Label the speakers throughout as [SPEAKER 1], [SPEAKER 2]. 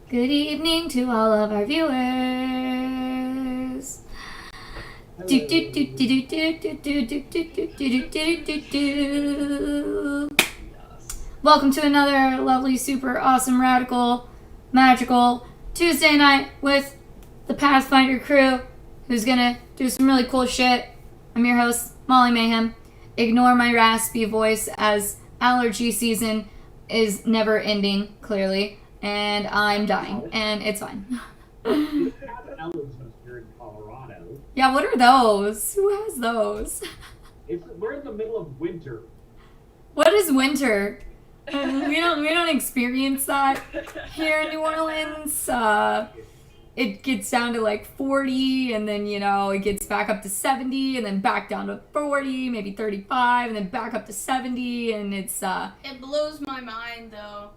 [SPEAKER 1] Good evening to all of our viewers. Welcome to another lovely, super awesome, radical, magical Tuesday night with the Pathfinder crew, who's gonna do some really cool shit. I'm your host, Molly Mayhem. Ignore my raspy voice as allergy season is never ending, clearly, and I'm dying, and it's fine.
[SPEAKER 2] Allergies here in Colorado.
[SPEAKER 1] Yeah, what are those? Who has those?
[SPEAKER 2] We're in the middle of winter.
[SPEAKER 1] What is winter? We don't experience that here in New Orleans. It gets down to like 40, and then it gets back up to 70, and then back down to 40, maybe 35, and then back up to 70, and it's
[SPEAKER 3] It blows my mind though.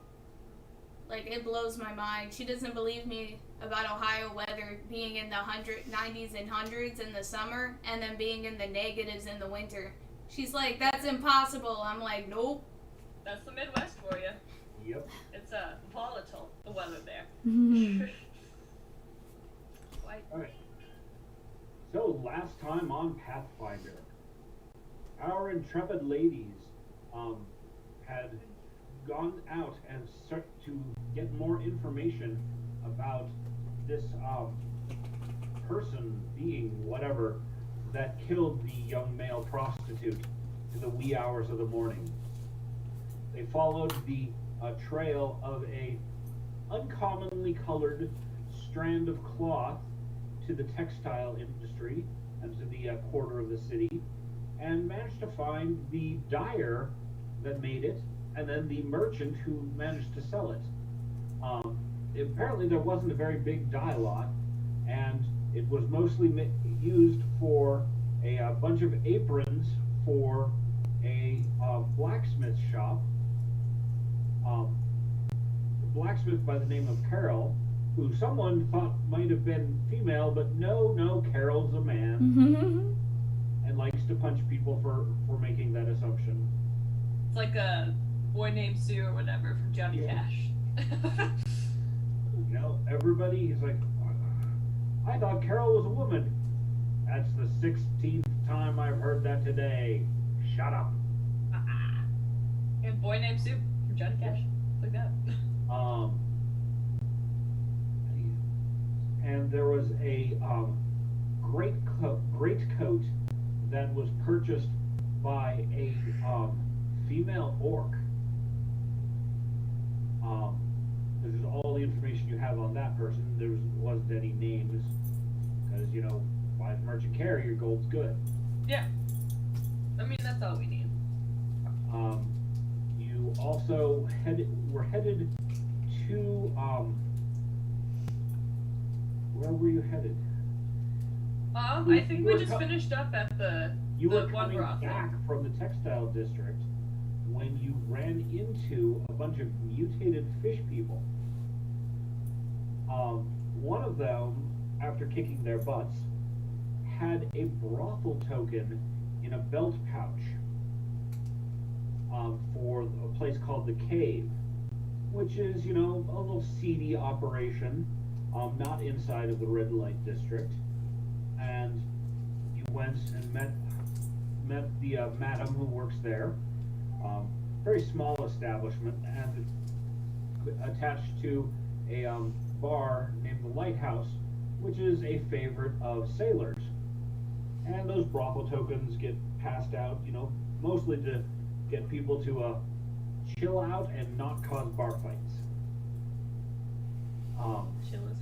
[SPEAKER 3] Like, it blows my mind. She doesn't believe me about Ohio weather being in the 90s and hundreds in the summer, and then being in the negatives in the winter. She's like, that's impossible. I'm like, nope.
[SPEAKER 4] That's the Midwest for you.
[SPEAKER 2] Yep.
[SPEAKER 4] It's volatile, the weather there.
[SPEAKER 2] Alright. So, last time on Pathfinder, our intrepid ladies had gone out and start to get more information about this person, being whatever, that killed the young male prostitute in the wee hours of the morning. They followed the trail of a uncommonly colored strand of cloth to the textile industry and to the quarter of the city, and managed to find the dyer that made it, and then the merchant who managed to sell it. Apparently there wasn't a very big dye lot, and it was mostly used for a bunch of aprons for a blacksmith shop. A blacksmith by the name of Carol, who someone thought might have been female, but no, Carol's a man, and likes to punch people for making that assumption.
[SPEAKER 4] It's like a boy named Sue or whatever from Johnny Cash.
[SPEAKER 2] Everybody is like, I thought Carol was a woman. That's the 16th time I've heard that today. Shut up.
[SPEAKER 4] And boy named Sue from Johnny Cash. Like that.
[SPEAKER 2] And there was a great coat that was purchased by a female orc. This is all the information you have on that person. There wasn't any names, because by the merchant carrier, gold's good.
[SPEAKER 4] Yeah. I mean, that's all we need.
[SPEAKER 2] You also were headed to where were you headed?
[SPEAKER 4] I think we just finished up at the
[SPEAKER 2] were
[SPEAKER 4] one
[SPEAKER 2] coming
[SPEAKER 4] brothel.
[SPEAKER 2] back from the textile district when you ran into a bunch of mutated fish people. One of them, after kicking their butts, had a brothel token in a belt pouch for a place called the Cave, which is, a little seedy operation, not inside of the red light district. And you went and met the madam who works there. Very small establishment, and attached to a bar named the Lighthouse, which is a favorite of sailors. And those brothel tokens get passed out, mostly to get people to chill out and not cause bar fights.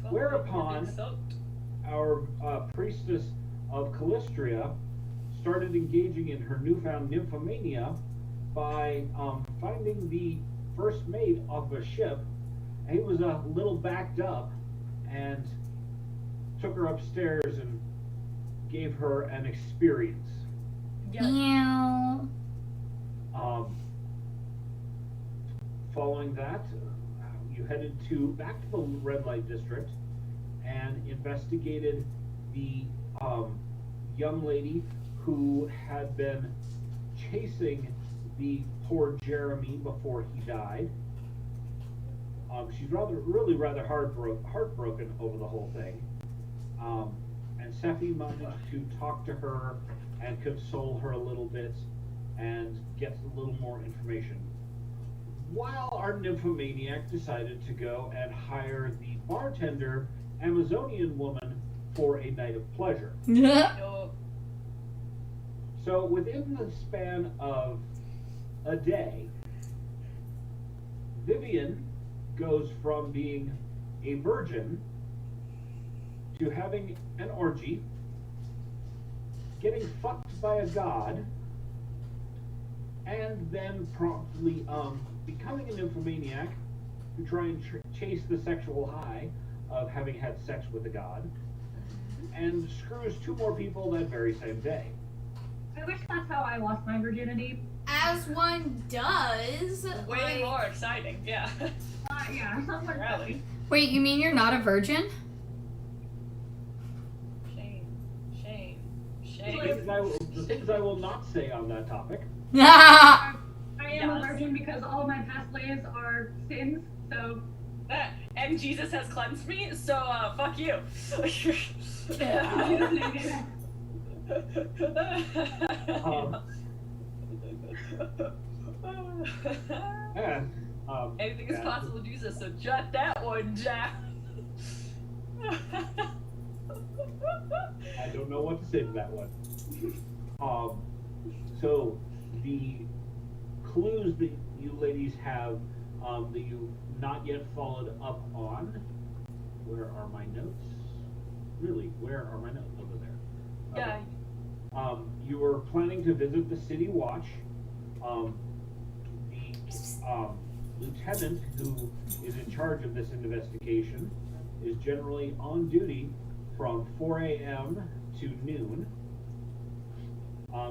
[SPEAKER 2] Whereupon our priestess of Callistria started engaging in her newfound nymphomania by finding the first mate off a ship. He was a little backed up, and took her upstairs and gave her an experience.
[SPEAKER 1] Meow.
[SPEAKER 2] Following that, you headed back to the red light district and investigated the young lady who had been chasing the poor Jeremy before he died. She's really rather heartbroken over the whole thing. And Sephi managed to talk to her and console her a little bit and get a little more information. While our nymphomaniac decided to go and hire the bartender Amazonian woman for a night of pleasure.
[SPEAKER 4] No.
[SPEAKER 2] So within the span of a day, Vivian goes from being a virgin to having an orgy, getting fucked by a god, and then promptly becoming a nymphomaniac to try and chase the sexual high of having had sex with a god, and screws 2 more people that very same day.
[SPEAKER 5] I wish that's how I lost my virginity.
[SPEAKER 3] As one does.
[SPEAKER 4] Way
[SPEAKER 3] like,
[SPEAKER 4] more exciting, yeah.
[SPEAKER 5] Yeah.
[SPEAKER 4] Rally.
[SPEAKER 1] Wait, you mean you're not a virgin?
[SPEAKER 4] Shame.
[SPEAKER 2] The things I will not say on that topic.
[SPEAKER 5] I am a
[SPEAKER 4] Yes.
[SPEAKER 5] virgin because all of my past lives are sins, so...
[SPEAKER 4] And Jesus has cleansed me, so fuck you.
[SPEAKER 2] And,
[SPEAKER 4] Anything is possible, Jesus, so jot that one down.
[SPEAKER 2] I don't know what to say to that one. So the clues that you ladies have that you've not yet followed up on. Where are my notes? Really, where are my notes? Over there.
[SPEAKER 4] Yeah.
[SPEAKER 2] You were planning to visit the City Watch. The lieutenant who is in charge of this investigation is generally on duty from 4 a.m. to noon.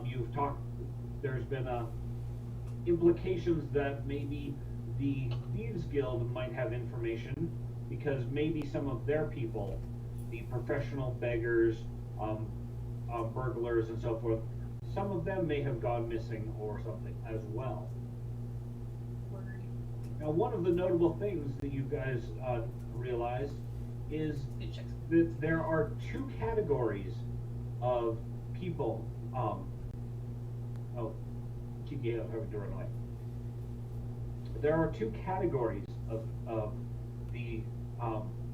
[SPEAKER 2] You've talked, there's been implications that maybe the Thieves Guild might have information because maybe some of their people, the professional beggars, burglars and so forth, some of them may have gone missing or something as well. Now, one of the notable things that you guys realize is that there are 2 categories of people. Keep having to run away. There are 2 categories of the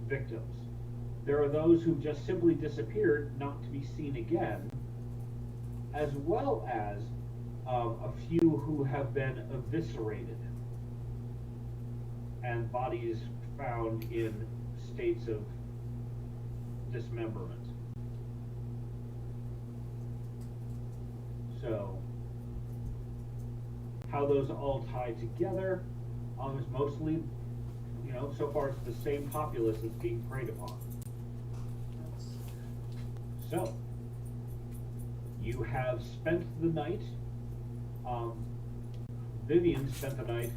[SPEAKER 2] victims. There are those who just simply disappeared, not to be seen again, as well as a few who have been eviscerated and bodies found in states of dismemberment. So, how those all tie together is mostly, so far it's the same populace that's being preyed upon. So, you have spent the night, Vivian spent the night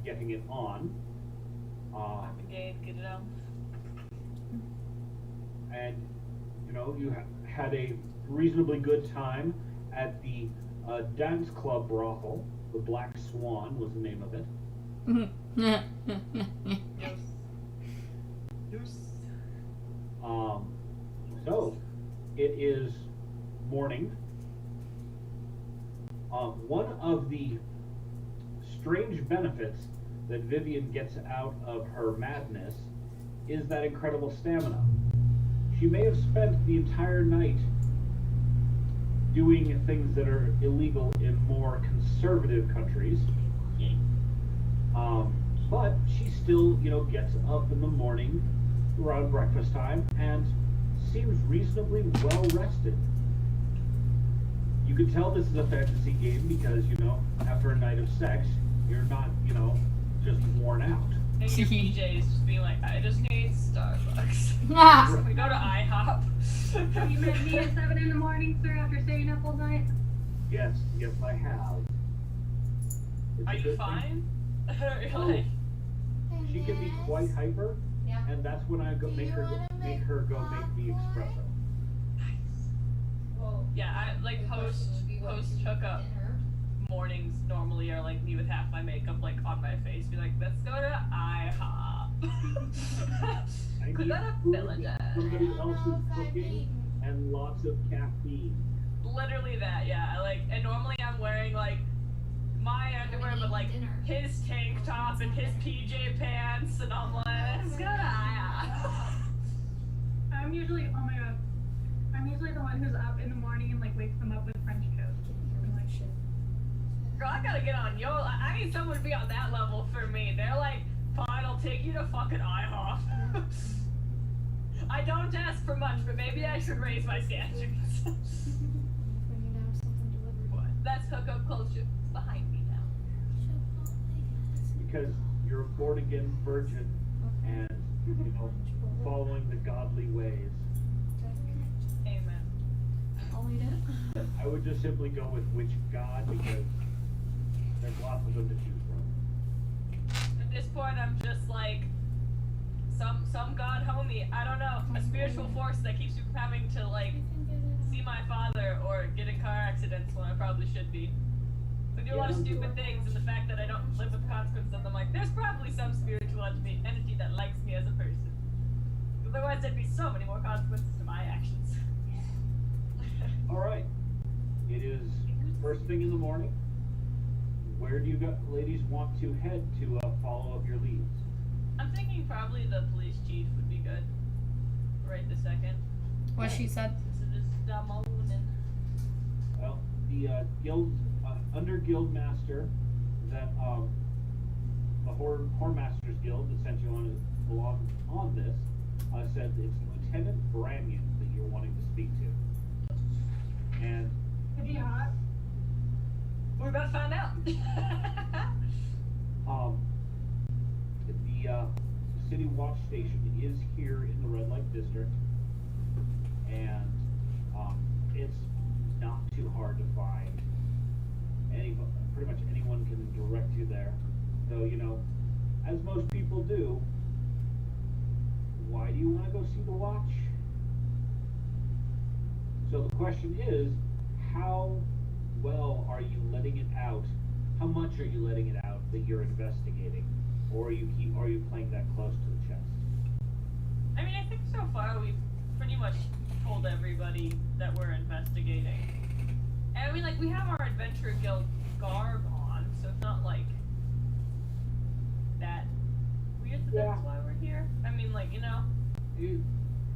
[SPEAKER 2] getting it on.
[SPEAKER 4] Get it out.
[SPEAKER 2] And, you had a reasonably good time at the dance club brothel. The Black Swan was the name of it.
[SPEAKER 4] Yes.
[SPEAKER 2] So, it is morning. One of the strange benefits that Vivian gets out of her madness is that incredible stamina. She may have spent the entire night doing things that are illegal in more conservative countries. But she still, gets up in the morning around breakfast time and seems reasonably well rested. You can tell this is a fantasy game because, after a night of sex, you're not, just worn out.
[SPEAKER 4] And your PJs just being like, I just need Starbucks. We go to IHOP.
[SPEAKER 5] Have you met me at 7 in the morning, sir, after staying up all night?
[SPEAKER 2] Yes, I have. It's
[SPEAKER 4] Are
[SPEAKER 2] a
[SPEAKER 4] you
[SPEAKER 2] good
[SPEAKER 4] fine?
[SPEAKER 2] thing. She can be quite hyper, and that's when I make her go make the espresso.
[SPEAKER 4] Yeah, I like post hookup mornings normally are like me with half my makeup like on my face, be like, let's go to IHOP.
[SPEAKER 2] I
[SPEAKER 4] Could
[SPEAKER 2] need
[SPEAKER 4] that have
[SPEAKER 2] food
[SPEAKER 4] village
[SPEAKER 2] that
[SPEAKER 4] at?
[SPEAKER 2] somebody else is cooking and lots of caffeine.
[SPEAKER 4] Literally that, yeah. Like, and normally I'm wearing like my underwear, but like his tank top and his PJ pants, and I'm like, let's go to IHOP.
[SPEAKER 5] I'm usually, oh my god, I'm usually the one who's up in the morning and like wakes them up with French toast. I'm like, shit.
[SPEAKER 4] Girl, I gotta get on yo. I need someone to be on that level for me. They're like, fine, I'll take you to fucking IHOP. I don't ask for much, but maybe I should raise my standards. What? That's hookup culture. It's behind me now.
[SPEAKER 2] Because you're a born again virgin and, you know, following the godly ways.
[SPEAKER 4] Amen.
[SPEAKER 2] I would just simply go with which god because there's lots of them to choose from.
[SPEAKER 4] At this point, I'm just like, some god homie. I don't know, a spiritual force that keeps you from having to like see my father or get in car accidents when I probably should be. I do a lot of stupid things, and the fact that I don't live with the consequences of them, like, there's probably some spiritual entity that likes me as a person. Otherwise, there'd be so many more consequences to my actions.
[SPEAKER 2] All right. It is first thing in the morning. Where do you ladies want to head to follow up your leads?
[SPEAKER 4] I'm thinking probably the police chief would be good. Right this second.
[SPEAKER 1] What she said.
[SPEAKER 4] Since it is the morning.
[SPEAKER 2] Well, the guild under guild master that the Whoremasters Guild that sent you on this said it's Lieutenant Branyan that you're wanting to speak to. And
[SPEAKER 5] Is he hot?
[SPEAKER 4] We're about to find out.
[SPEAKER 2] the city watch station is here in the red light district, and it's not too hard to find. Pretty much anyone can direct you there. Though, you know, as most people do, why do you want to go see the watch? So the question is, how well are you letting it out? How much are you letting it out that you're investigating? Or are you playing that close to the chest?
[SPEAKER 4] I mean, I think so far we've pretty much told everybody that we're investigating. And I mean, like, we have our Adventure Guild garb on, so it's not like that weird that that's why we're here. I mean, like, you know.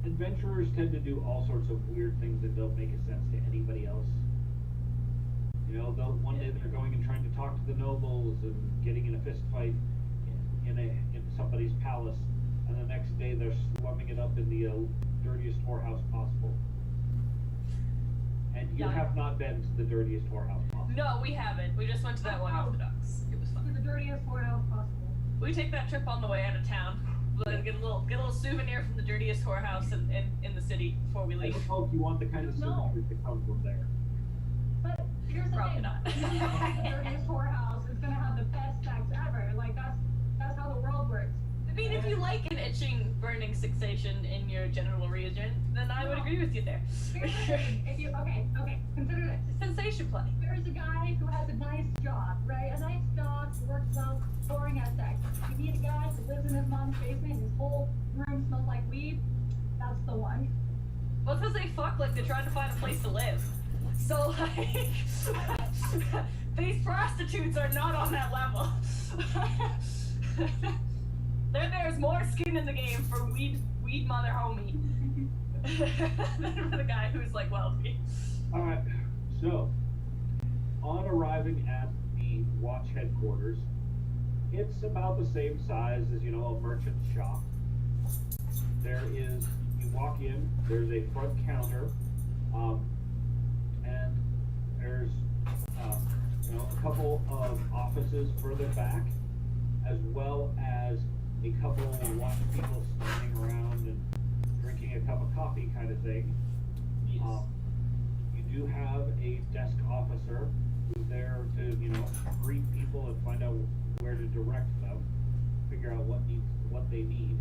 [SPEAKER 2] Adventurers tend to do all sorts of weird things that don't make a sense to anybody else. You know, one day they're going and trying to talk to the nobles and getting in a fist fight in somebody's palace, and the next day they're slumming it up in the dirtiest whorehouse possible. And you have not been to the dirtiest whorehouse possible.
[SPEAKER 4] No, we haven't. We just went to that one off the docks. It was
[SPEAKER 5] To
[SPEAKER 4] fun.
[SPEAKER 5] the dirtiest whorehouse possible.
[SPEAKER 4] We take that trip on the way out of town. We'll get a little souvenir from the dirtiest whorehouse in the city before we
[SPEAKER 2] I
[SPEAKER 4] leave.
[SPEAKER 2] don't know if you want the kind of
[SPEAKER 5] No.
[SPEAKER 2] souvenirs that come from there.
[SPEAKER 5] But here's the
[SPEAKER 4] Probably
[SPEAKER 5] thing.
[SPEAKER 4] not.
[SPEAKER 5] The dirtiest whorehouse is gonna have the best sex ever. Like, that's how the world works.
[SPEAKER 4] I mean, if you like an itching, burning sensation in your genital region, then I would agree with you there.
[SPEAKER 5] Here's the thing. If you, okay, consider this.
[SPEAKER 4] Sensation play.
[SPEAKER 5] There's a guy who has a nice job, right? A nice job, works well, boring as sex. You meet a guy who lives in his mom's basement, his whole room smells like weed. That's the one.
[SPEAKER 4] Well, it's because they fuck like they're trying to find a place to live. So, like, these prostitutes are not on that level. There's more skin in the game for weed mother homie than for the guy who's, like, wealthy.
[SPEAKER 2] Alright, so, on arriving at the watch headquarters, it's about the same size as, you know, a merchant shop. You walk in, there's a front counter, and there's, you know, a couple of offices further back, as well as a couple of watch people standing around and drinking a cup of coffee kind of thing.
[SPEAKER 4] Yes.
[SPEAKER 2] You do have a desk officer who's there to, you know, greet people and find out where to direct them, figure out what they need.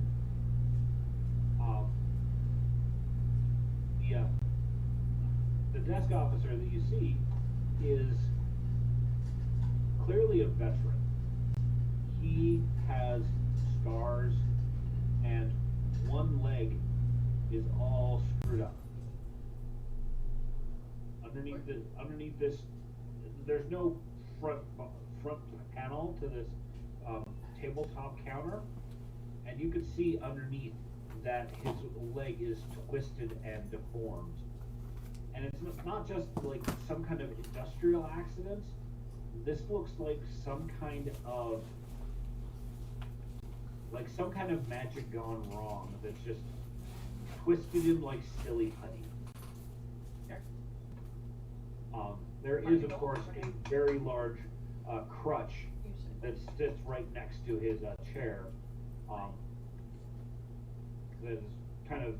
[SPEAKER 2] The desk officer that you see is clearly a veteran. He has scars, and one leg is all screwed up. Underneath this, there's no front panel to this tabletop counter, and you can see underneath that his leg is twisted and deformed. And it's not just like some kind of industrial accident. This looks like some kind of magic gone wrong that's just twisted him like silly putty. There is, of course, a very large crutch that sits right next to his chair. That is kind of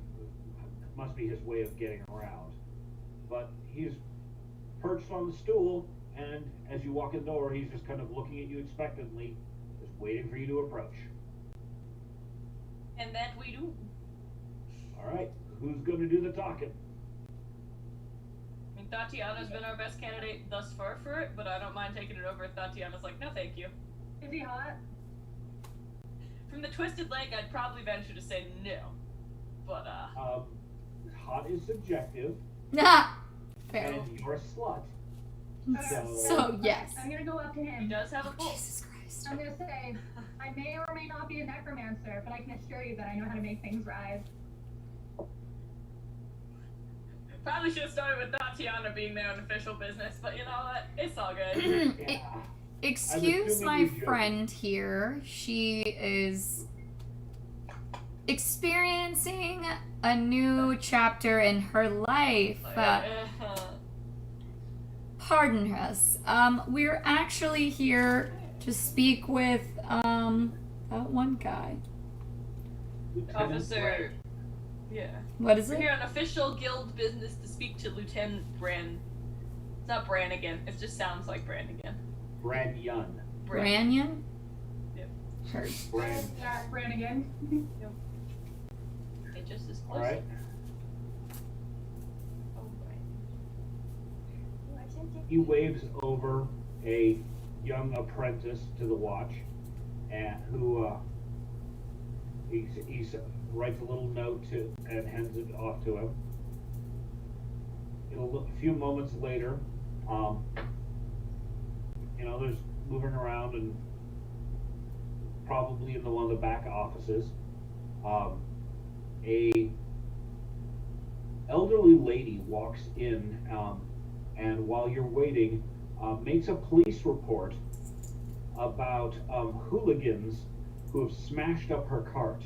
[SPEAKER 2] must be his way of getting around. But he's perched on the stool, and as you walk in the door, he's just kind of looking at you expectantly, just waiting for you to approach.
[SPEAKER 4] And that we do.
[SPEAKER 2] All right, who's going to do the talking?
[SPEAKER 4] I mean, Tatiana's been our best candidate thus far for it, but I don't mind taking it over if Tatiana's like, no thank you.
[SPEAKER 5] Is he hot?
[SPEAKER 4] From the twisted leg, I'd probably venture to say no. But,
[SPEAKER 2] Hot is subjective,
[SPEAKER 1] Nah. Fair.
[SPEAKER 2] and you're a slut.
[SPEAKER 1] So yes.
[SPEAKER 5] I'm gonna go up to
[SPEAKER 4] he
[SPEAKER 5] him.
[SPEAKER 4] does have a pulse.
[SPEAKER 1] Jesus Christ.
[SPEAKER 5] I'm gonna say, I may or may not be a necromancer, but I can assure you that I know how to make things rise.
[SPEAKER 4] Probably should have started with Tatiana being there on official business, but you know what? It's all good.
[SPEAKER 2] Yeah.
[SPEAKER 1] Excuse
[SPEAKER 2] assuming
[SPEAKER 1] my
[SPEAKER 2] you're joking.
[SPEAKER 1] friend here. She is experiencing a new chapter in her life. Pardon us. We're actually here to speak with that one guy.
[SPEAKER 2] Lieutenant
[SPEAKER 4] Officer.
[SPEAKER 2] Brand.
[SPEAKER 4] Yeah.
[SPEAKER 1] What is
[SPEAKER 4] We're
[SPEAKER 1] it?
[SPEAKER 4] here on official guild business to speak to Lieutenant Bran. It's not Brannigan. It just sounds like Brannigan.
[SPEAKER 2] Branyan.
[SPEAKER 1] Branyan?
[SPEAKER 4] Yep.
[SPEAKER 1] Heard.
[SPEAKER 2] Brand.
[SPEAKER 5] Yeah, Brannigan.
[SPEAKER 4] It just is close.
[SPEAKER 2] All right.
[SPEAKER 4] Oh,
[SPEAKER 2] He waves over a young apprentice to the watch, and who he writes a little note to and hands it off to him. A few moments later, there's moving around and probably in one of the back offices, a elderly lady walks in, and while you're waiting, makes a police report about hooligans who have smashed up her cart.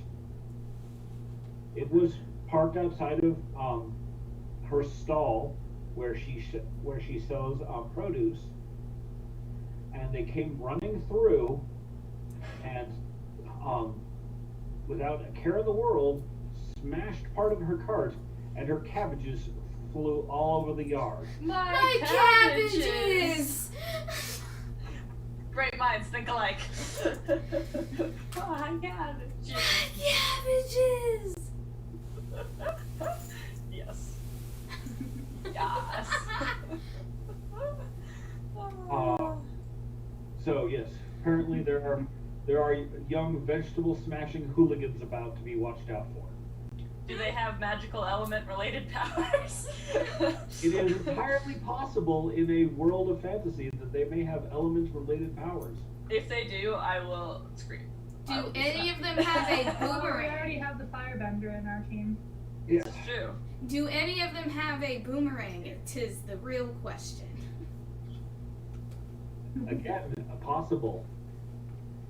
[SPEAKER 2] It was parked outside of her stall where she sells produce, and they came running through and without a care in the world smashed part of her cart, and her cabbages flew all over the yard.
[SPEAKER 4] My
[SPEAKER 1] cabbages!
[SPEAKER 4] Great minds think alike. My cabbages.
[SPEAKER 1] Cabbages!
[SPEAKER 4] Yes. Yes.
[SPEAKER 2] So yes, apparently there are young vegetable smashing hooligans about to be watched out for.
[SPEAKER 4] Do they have magical element related powers?
[SPEAKER 2] It is entirely possible in a world of fantasy that they may have elements related powers.
[SPEAKER 4] If they do, I will scream. I
[SPEAKER 3] Do
[SPEAKER 4] will be
[SPEAKER 3] any
[SPEAKER 4] sad.
[SPEAKER 3] of them have a
[SPEAKER 5] We
[SPEAKER 3] boomerang?
[SPEAKER 5] already have the firebender in our team.
[SPEAKER 2] Yes.
[SPEAKER 4] It's true.
[SPEAKER 3] Do any of them have a boomerang? Tis the real question.
[SPEAKER 2] Again, possible.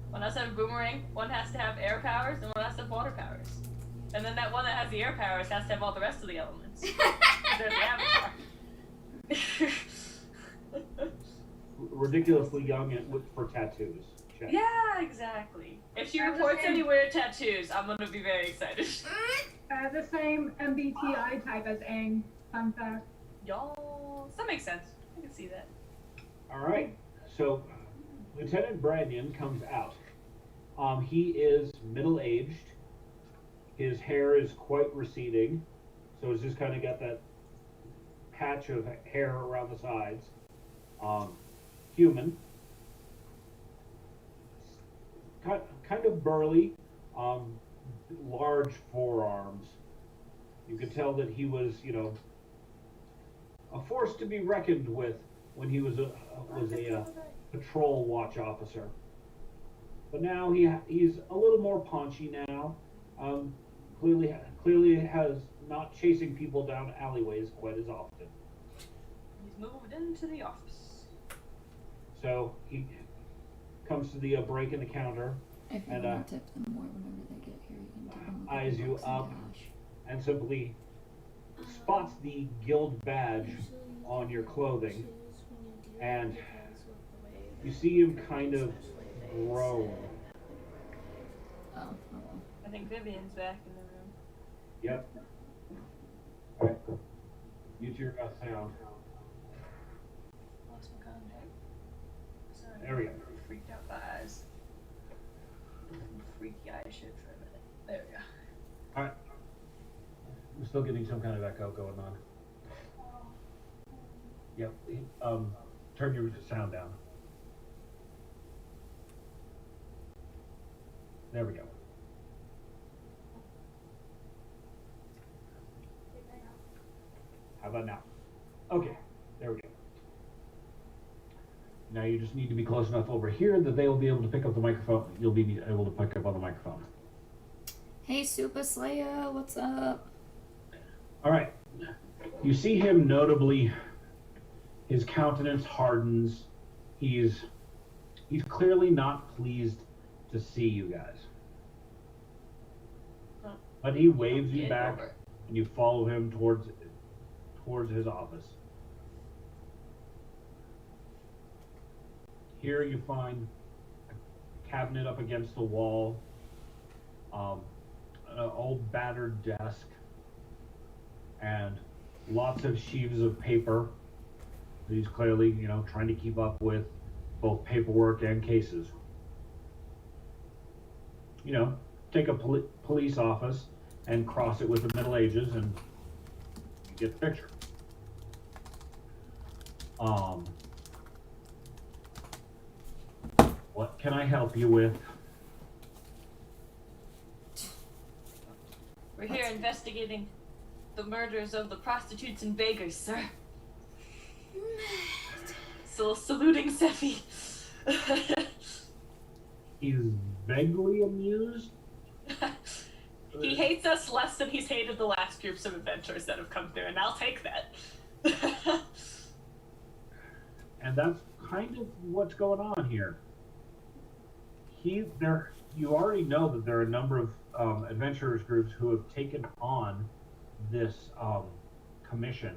[SPEAKER 4] One has to have a boomerang, one has to have air powers, and one has to have water powers. And then that one that has the air powers has to have all the rest of the elements. They're the avatar.
[SPEAKER 2] Ridiculously young and for tattoos. Check.
[SPEAKER 4] Yeah, exactly. If she
[SPEAKER 5] They're the
[SPEAKER 4] reports
[SPEAKER 5] same.
[SPEAKER 4] any weird tattoos, I'm gonna be very excited.
[SPEAKER 5] The same MBTI type as Aang. Fun fact.
[SPEAKER 4] Y'all, that makes sense. I can see that.
[SPEAKER 2] All right. So Lieutenant Branyan comes out. He is middle-aged. His hair is quite receding, so it's just kind of got that patch of hair around the sides. Human. kind of burly, large forearms. You could tell that he was, a force to be reckoned with when he was a patrol watch officer. But now he's a little more paunchy now. Clearly has not chasing people down alleyways quite as often.
[SPEAKER 4] He's moved into the office.
[SPEAKER 2] So he comes to the break in the counter
[SPEAKER 1] If you
[SPEAKER 2] and
[SPEAKER 1] want to tip them more whenever they get here, you can tip them
[SPEAKER 2] eyes you up and simply spots the guild badge on your clothing, and you see him kind of groan.
[SPEAKER 1] Oh, well.
[SPEAKER 4] I think Vivian's back in the room.
[SPEAKER 2] Yep. Alright. Use your sound.
[SPEAKER 4] Lost my contact. Sorry.
[SPEAKER 2] There we go.
[SPEAKER 4] Freaked out my eyes. Freaky eye shit for a minute. There we go.
[SPEAKER 2] Alright. I'm still getting some kind of echo going on. Yep. Turn your sound down. There we go. How about now? Okay, there we go. Now you just need to be close enough over here that they will be able to pick up the microphone. You'll be able to pick up on the microphone.
[SPEAKER 1] Hey, Super Slayer, what's up?
[SPEAKER 2] All right. You see him notably, his countenance hardens. He's clearly not pleased to see you guys. But he waves you back, and you follow him towards his office. Here you find a cabinet up against the wall, an old battered desk, and lots of sheaves of paper. He's clearly, trying to keep up with both paperwork and cases. Take a police office and cross it with the Middle Ages, and you get the picture. What can I help you with?
[SPEAKER 4] We're here investigating the murders of the prostitutes and beggars, sir. So saluting Sephi.
[SPEAKER 2] He's vaguely amused.
[SPEAKER 4] He hates us less than he's hated the last groups of adventurers that have come through, and I'll take that.
[SPEAKER 2] And that's kind of what's going on here. You already know that there are a number of adventurers groups who have taken on this commission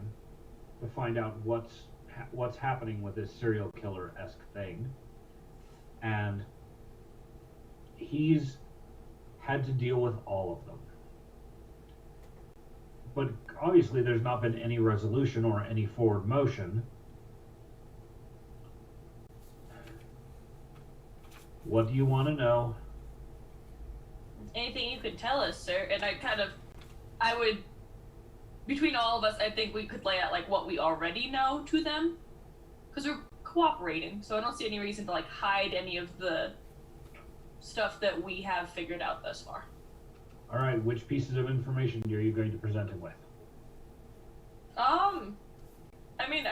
[SPEAKER 2] to find out what's happening with this serial killer-esque thing, and he's had to deal with all of them. But obviously there's not been any resolution or any forward motion. What do you want to know?
[SPEAKER 4] Anything you could tell us, sir, and I would, between all of us, I think we could lay out, what we already know to them, because we're cooperating, so I don't see any reason to, hide any of the stuff that we have figured out thus far.
[SPEAKER 2] All right, which pieces of information are you going to present him with?
[SPEAKER 4] I'd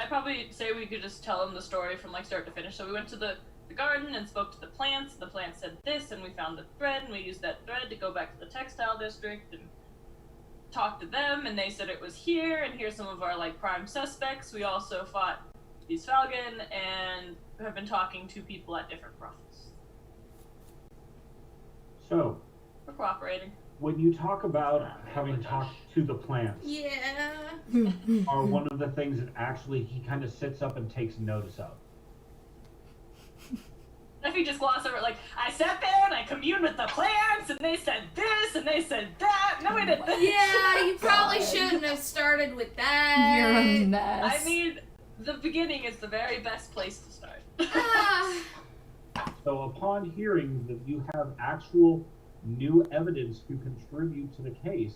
[SPEAKER 4] probably say we could just tell him the story from, start to finish. So we went to the garden and spoke to the plants. The plants said this, and we found the thread, and we used that thread to go back to the textile district and talk to them, and they said it was here, and here's some of our, prime suspects. We also fought these Falcon, and have been talking to people at different brothels.
[SPEAKER 2] So,
[SPEAKER 4] we're cooperating.
[SPEAKER 2] when you talk about having talked to the plants,
[SPEAKER 3] Yeah.
[SPEAKER 2] are one of the things that actually he kind of sits up and takes notice of.
[SPEAKER 4] If you just gloss over it, I sat there and I communed with the plants, and they said this, and they said that. No, we did this.
[SPEAKER 3] Yeah, you probably shouldn't have started with that.
[SPEAKER 1] You're a mess.
[SPEAKER 4] I mean, the beginning is the very best place to start.
[SPEAKER 2] So upon hearing that you have actual new evidence to contribute to the case,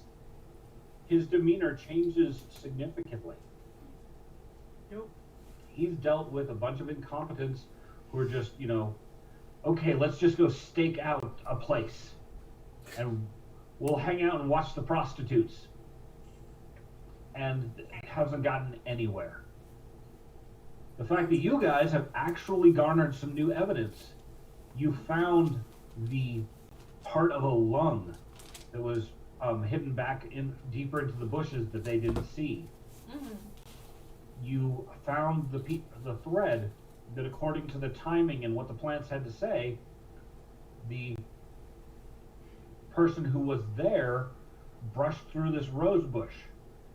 [SPEAKER 2] his demeanor changes significantly. He's dealt with a bunch of incompetents who are just, okay, let's just go stake out a place, and we'll hang out and watch the prostitutes. And it hasn't gotten anywhere. The fact that you guys have actually garnered some new evidence. You found the part of a lung that was hidden back in deeper into the bushes that they didn't see.
[SPEAKER 4] Mm-hmm.
[SPEAKER 2] You found the thread that, according to the timing and what the plants had to say, the person who was there brushed through this rose bush,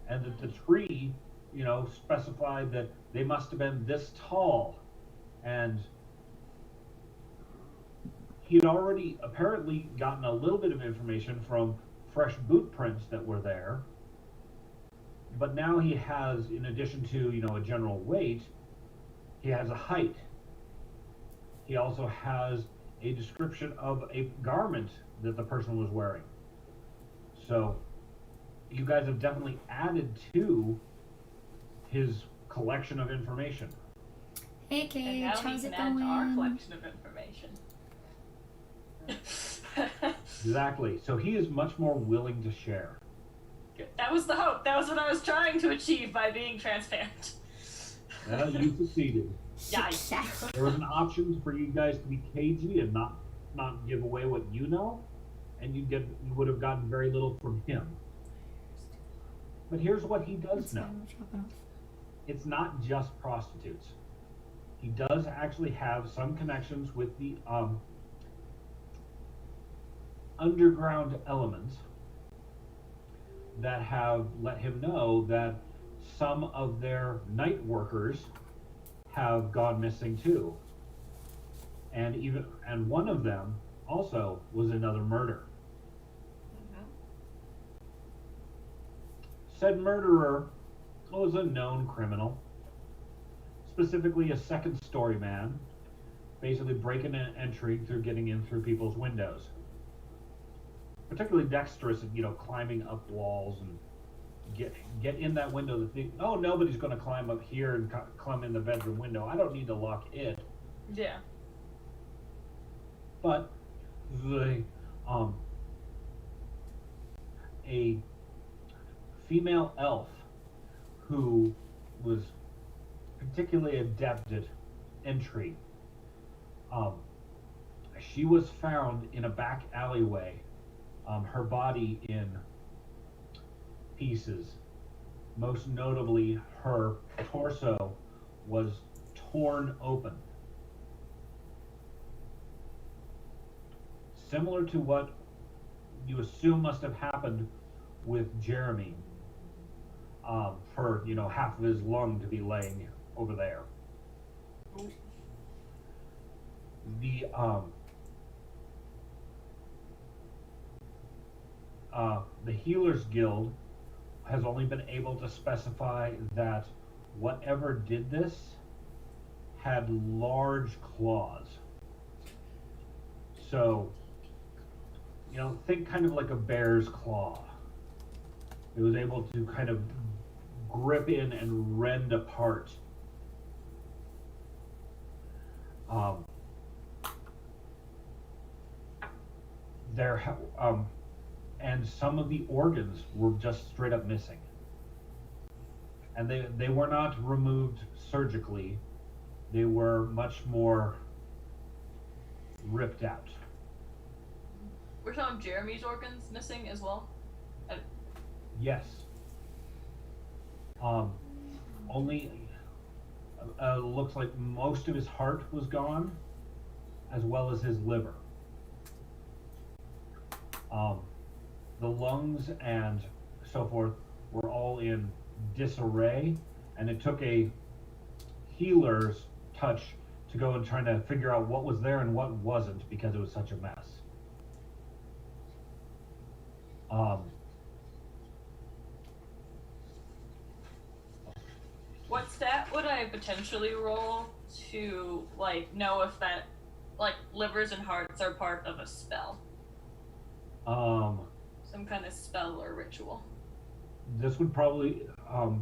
[SPEAKER 2] and that the tree, specified that they must have been this tall, and he'd already apparently gotten a little bit of information from fresh boot prints that were there, but now he has, in addition to, a general weight, he has a height. He also has a description of a garment that the person was wearing. So you guys have definitely added to his collection of information.
[SPEAKER 1] Hey,
[SPEAKER 4] And
[SPEAKER 1] Kate,
[SPEAKER 4] now
[SPEAKER 1] how's
[SPEAKER 4] we
[SPEAKER 1] it
[SPEAKER 4] can add to our
[SPEAKER 1] going?
[SPEAKER 4] collection of information.
[SPEAKER 2] Exactly. So he is much more willing to share.
[SPEAKER 4] Good. That was the hope. That was what I was trying to achieve by being transparent.
[SPEAKER 2] Well, you succeeded.
[SPEAKER 4] Yikes.
[SPEAKER 1] Success.
[SPEAKER 2] There was an option for you guys to be cagey and not give away what you know, and you would have gotten very little from him. But here's what he does know. It's not just prostitutes. He does actually have some connections with the underground elements that have let him know that some of their night workers have gone missing too. And one of them also was another murder. Said murderer was a known criminal, specifically a second-story man, basically breaking an entry through getting in through people's windows. Particularly dexterous at, climbing up walls and get in that window that think, oh, nobody's going to climb up here and climb in the bedroom window. I don't need to lock it.
[SPEAKER 4] Yeah.
[SPEAKER 2] But a female elf who was particularly adept at entry, she was found in a back alleyway, her body in pieces. Most notably, her torso was torn open. Similar to what you assume must have happened with Jeremy, for half of his lung to be laying over there. The Healers Guild has only been able to specify that whatever did this had large claws. So, think kind of like a bear's claw. It was able to kind of grip in and rend apart. And some of the organs were just straight up missing. And they were not removed surgically. They were much more ripped out.
[SPEAKER 4] Were some of Jeremy's organs missing as well?
[SPEAKER 2] Yes. Only looks like most of his heart was gone, as well as his liver. The lungs and so forth were all in disarray, and it took a healer's touch to go and try to figure out what was there and what wasn't, because it was such a mess.
[SPEAKER 4] What stat would I potentially roll to, know if that, livers and hearts are part of a spell? Some kind of spell or ritual.
[SPEAKER 2] This would probably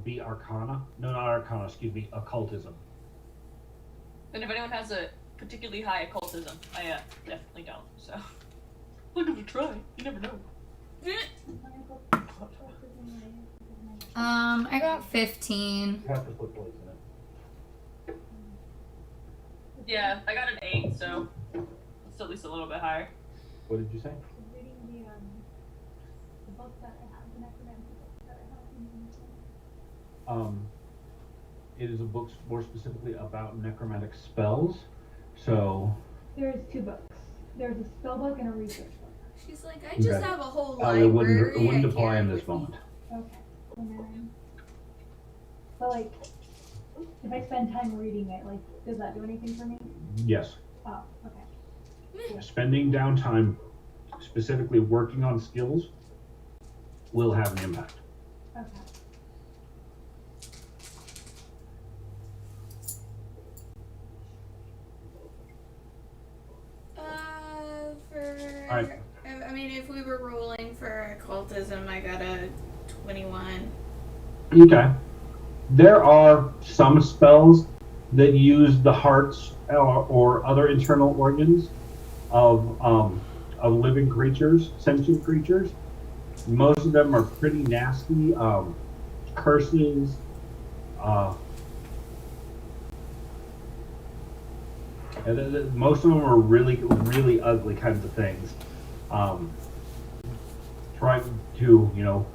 [SPEAKER 2] be Arcana. No, not Arcana, excuse me, Occultism.
[SPEAKER 4] And if anyone has a particularly high occultism. I definitely don't. So look at the try. You never know.
[SPEAKER 1] I got 15.
[SPEAKER 2] You have to put poison in it.
[SPEAKER 4] Yeah, I got an 8, so it's at least a little bit higher.
[SPEAKER 2] What did you say?
[SPEAKER 5] Reading the book that I have, the necromancy book that I have.
[SPEAKER 2] It is a book more specifically about necromantic spells. So
[SPEAKER 5] There's 2 books. There's a spell book and a research book.
[SPEAKER 3] She's like, I just
[SPEAKER 2] Okay.
[SPEAKER 3] have a whole
[SPEAKER 2] it
[SPEAKER 3] library.
[SPEAKER 2] wouldn't
[SPEAKER 3] I
[SPEAKER 2] apply
[SPEAKER 3] carry
[SPEAKER 2] in this
[SPEAKER 3] with me."
[SPEAKER 2] moment.
[SPEAKER 5] Okay. And then, but like, if I spend time reading it, like, does that do anything for me?
[SPEAKER 2] Yes.
[SPEAKER 5] Oh, okay.
[SPEAKER 2] Spending downtime specifically working on skills will have an impact.
[SPEAKER 5] Okay.
[SPEAKER 2] Alright.
[SPEAKER 3] I mean, if we were rolling for occultism, I got a 21.
[SPEAKER 2] Okay. There are some spells that use the hearts or other internal organs of living creatures, sentient creatures. Most of them are pretty nasty. Curses. Most of them are really, really ugly kinds of things. Trying to,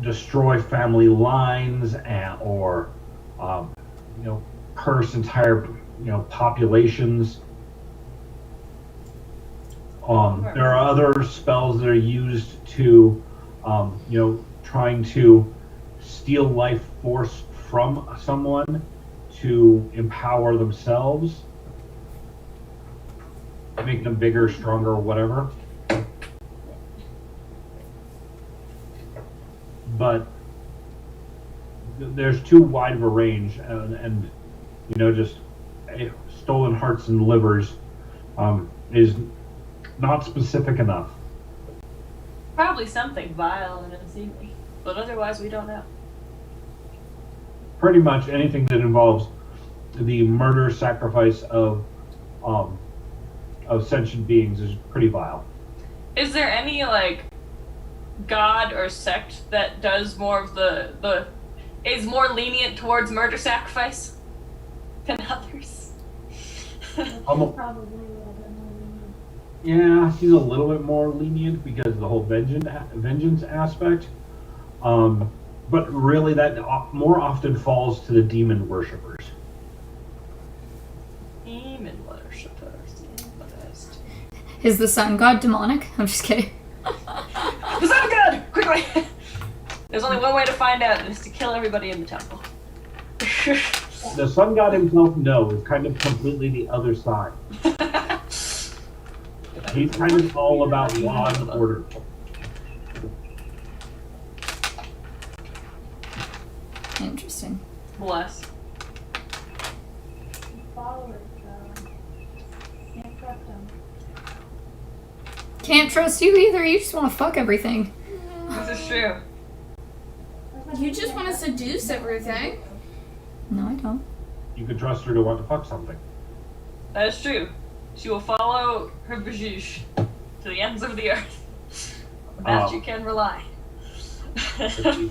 [SPEAKER 2] destroy family lines or curse entire, populations. There are other spells that are used to, trying to steal life force from someone to empower themselves, make them bigger, stronger, whatever. But there's too wide of a range, and just stolen hearts and livers is not specific enough.
[SPEAKER 4] Probably something vile and unseemly, but otherwise we don't know.
[SPEAKER 2] Pretty much anything that involves the murder, sacrifice of sentient beings is pretty vile.
[SPEAKER 4] Is there any god or sect that does more of the is more lenient towards murder sacrifice than others?
[SPEAKER 2] Almost,
[SPEAKER 5] Probably a little bit more lenient.
[SPEAKER 2] yeah, he's a little bit more lenient because of the whole vengeance aspect. But really, that more often falls to the demon worshippers.
[SPEAKER 4] Demon worshippers.
[SPEAKER 1] Is the sun god demonic? I'm just kidding.
[SPEAKER 4] The sun god! Quickly! There's only one way to find out, and it's to kill everybody in the temple.
[SPEAKER 2] The sun god himself, no, is kind of completely the other side. He's kind of all about law and order.
[SPEAKER 1] Interesting.
[SPEAKER 4] Bless.
[SPEAKER 5] Followers, though. Can't trust them.
[SPEAKER 1] Can't trust you either. You just want to fuck everything.
[SPEAKER 4] This is true.
[SPEAKER 3] You just want to seduce everything.
[SPEAKER 1] No, I don't.
[SPEAKER 2] You could trust her to want to fuck something.
[SPEAKER 4] That is true. She will follow her Bajush to the ends of the earth. On that you can rely.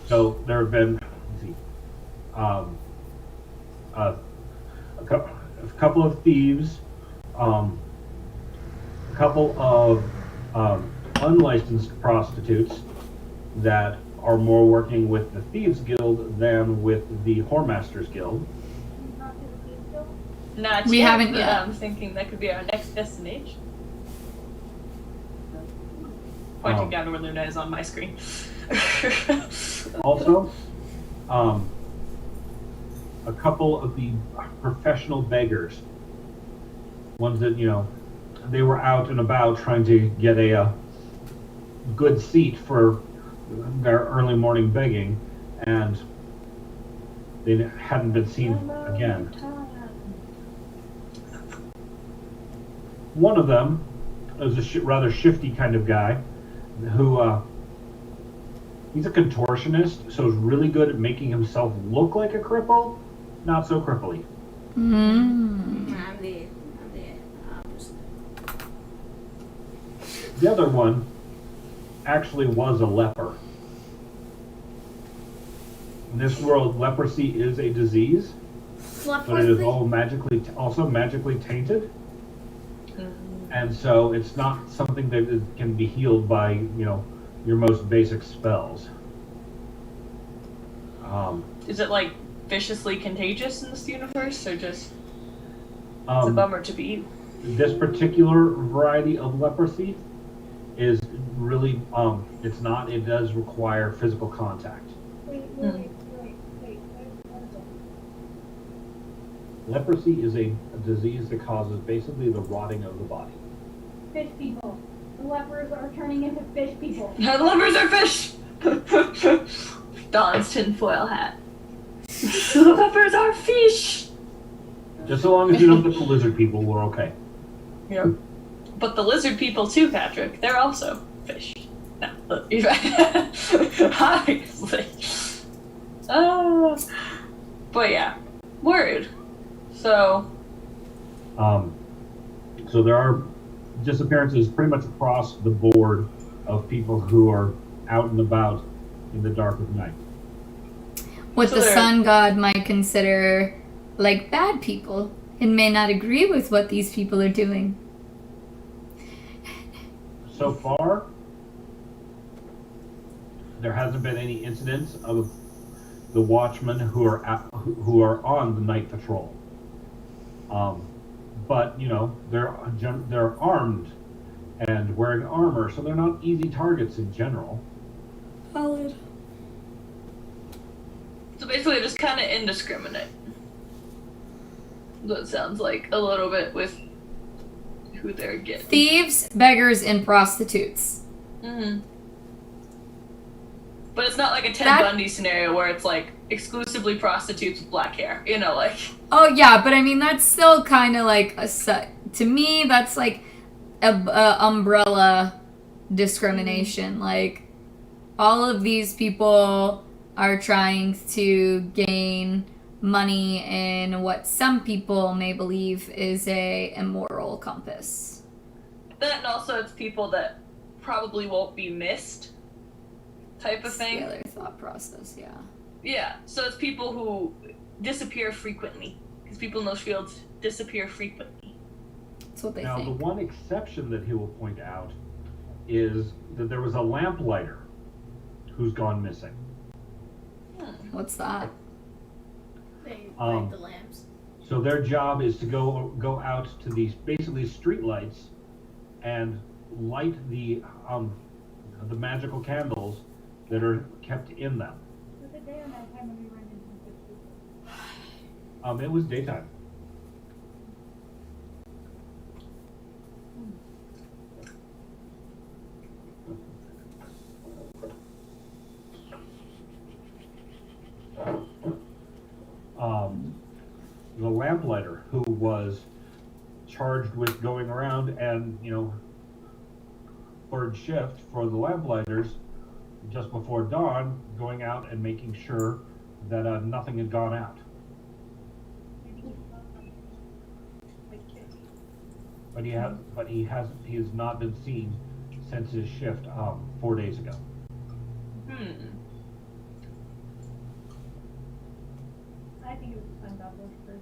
[SPEAKER 2] So there have been, let's see, a couple of thieves, a couple of unlicensed prostitutes that are more working with the Thieves Guild than with the Whoremasters Guild.
[SPEAKER 5] Not to the Thieves Guild.
[SPEAKER 4] Not
[SPEAKER 1] We
[SPEAKER 4] yet,
[SPEAKER 1] haven't
[SPEAKER 4] but
[SPEAKER 1] yet.
[SPEAKER 4] I'm thinking that could be our next destination. Pointing down where Luna is on my screen.
[SPEAKER 2] Also, a couple of the professional beggars, ones that, they were out and about trying to get a good seat for their early morning begging, and they hadn't been seen again. One of them is a rather shifty kind of guy who, he's a contortionist, so is really good at making himself look like a cripple, not so cripply.
[SPEAKER 1] Mm.
[SPEAKER 3] I'm just
[SPEAKER 2] The other one actually was a leper. In this world, leprosy is a disease, but it is all also magically tainted. And so it's not something that can be healed by, your most basic spells.
[SPEAKER 4] Is it like viciously contagious in this universe, or just it's a
[SPEAKER 2] Um,
[SPEAKER 4] bummer to be you?
[SPEAKER 2] this particular variety of leprosy is really, it's not, it does require physical contact.
[SPEAKER 5] Wait.
[SPEAKER 2] Leprosy is a disease that causes basically the rotting of the body.
[SPEAKER 5] Fish people. The lepers are turning into fish people.
[SPEAKER 4] The lepers are fish! Dawn's tinfoil hat. The lepers are fish!
[SPEAKER 2] Just so long as you don't get the lizard people, we're okay.
[SPEAKER 4] Yep. But the lizard people too, Patrick, they're also fish. No, obviously. But yeah, word. So
[SPEAKER 2] there are disappearances pretty much across the board of people who are out and about in the dark of night.
[SPEAKER 1] What
[SPEAKER 4] So
[SPEAKER 1] the
[SPEAKER 4] there-
[SPEAKER 1] sun god might consider like bad people and may not agree with what these people are doing.
[SPEAKER 2] So far, there hasn't been any incidents of the watchmen who are on the night patrol. But they're armed and wearing armor, so they're not easy targets in general.
[SPEAKER 1] Valid.
[SPEAKER 4] So basically just kind of indiscriminate. That sounds like a little bit with who they're getting.
[SPEAKER 1] Thieves, beggars, and prostitutes.
[SPEAKER 4] Mm-hmm. But it's not like a Ted
[SPEAKER 1] That-
[SPEAKER 4] Bundy scenario where it's like exclusively prostitutes with black hair. Like.
[SPEAKER 1] Oh yeah, but I mean that's still kind of like to me that's like a umbrella discrimination. Like all of these people are trying to gain money in what some people may believe is a immoral compass.
[SPEAKER 4] That and also it's people that probably won't be missed type of
[SPEAKER 1] That's
[SPEAKER 4] thing.
[SPEAKER 1] the other thought process, yeah.
[SPEAKER 4] Yeah, so it's people who disappear frequently. Because people in those fields disappear frequently.
[SPEAKER 1] That's what they
[SPEAKER 2] Now, the
[SPEAKER 1] think.
[SPEAKER 2] one exception that he will point out is that there was a lamplighter who's gone missing.
[SPEAKER 1] What's that?
[SPEAKER 3] they
[SPEAKER 2] Um,
[SPEAKER 3] light the lamps.
[SPEAKER 2] So their job is to go out to these basically street lights and light the magical candles that are kept in them.
[SPEAKER 5] Was it day or night time when we ran into fish people?
[SPEAKER 2] It was daytime. The lamplighter who was charged with going around and, third shift for the lamplighters just before dawn, going out and making sure that nothing had gone out.
[SPEAKER 5] Maybe he's
[SPEAKER 2] But he has not been seen since his shift 4 days ago.
[SPEAKER 5] I think it was the sun god worshippers.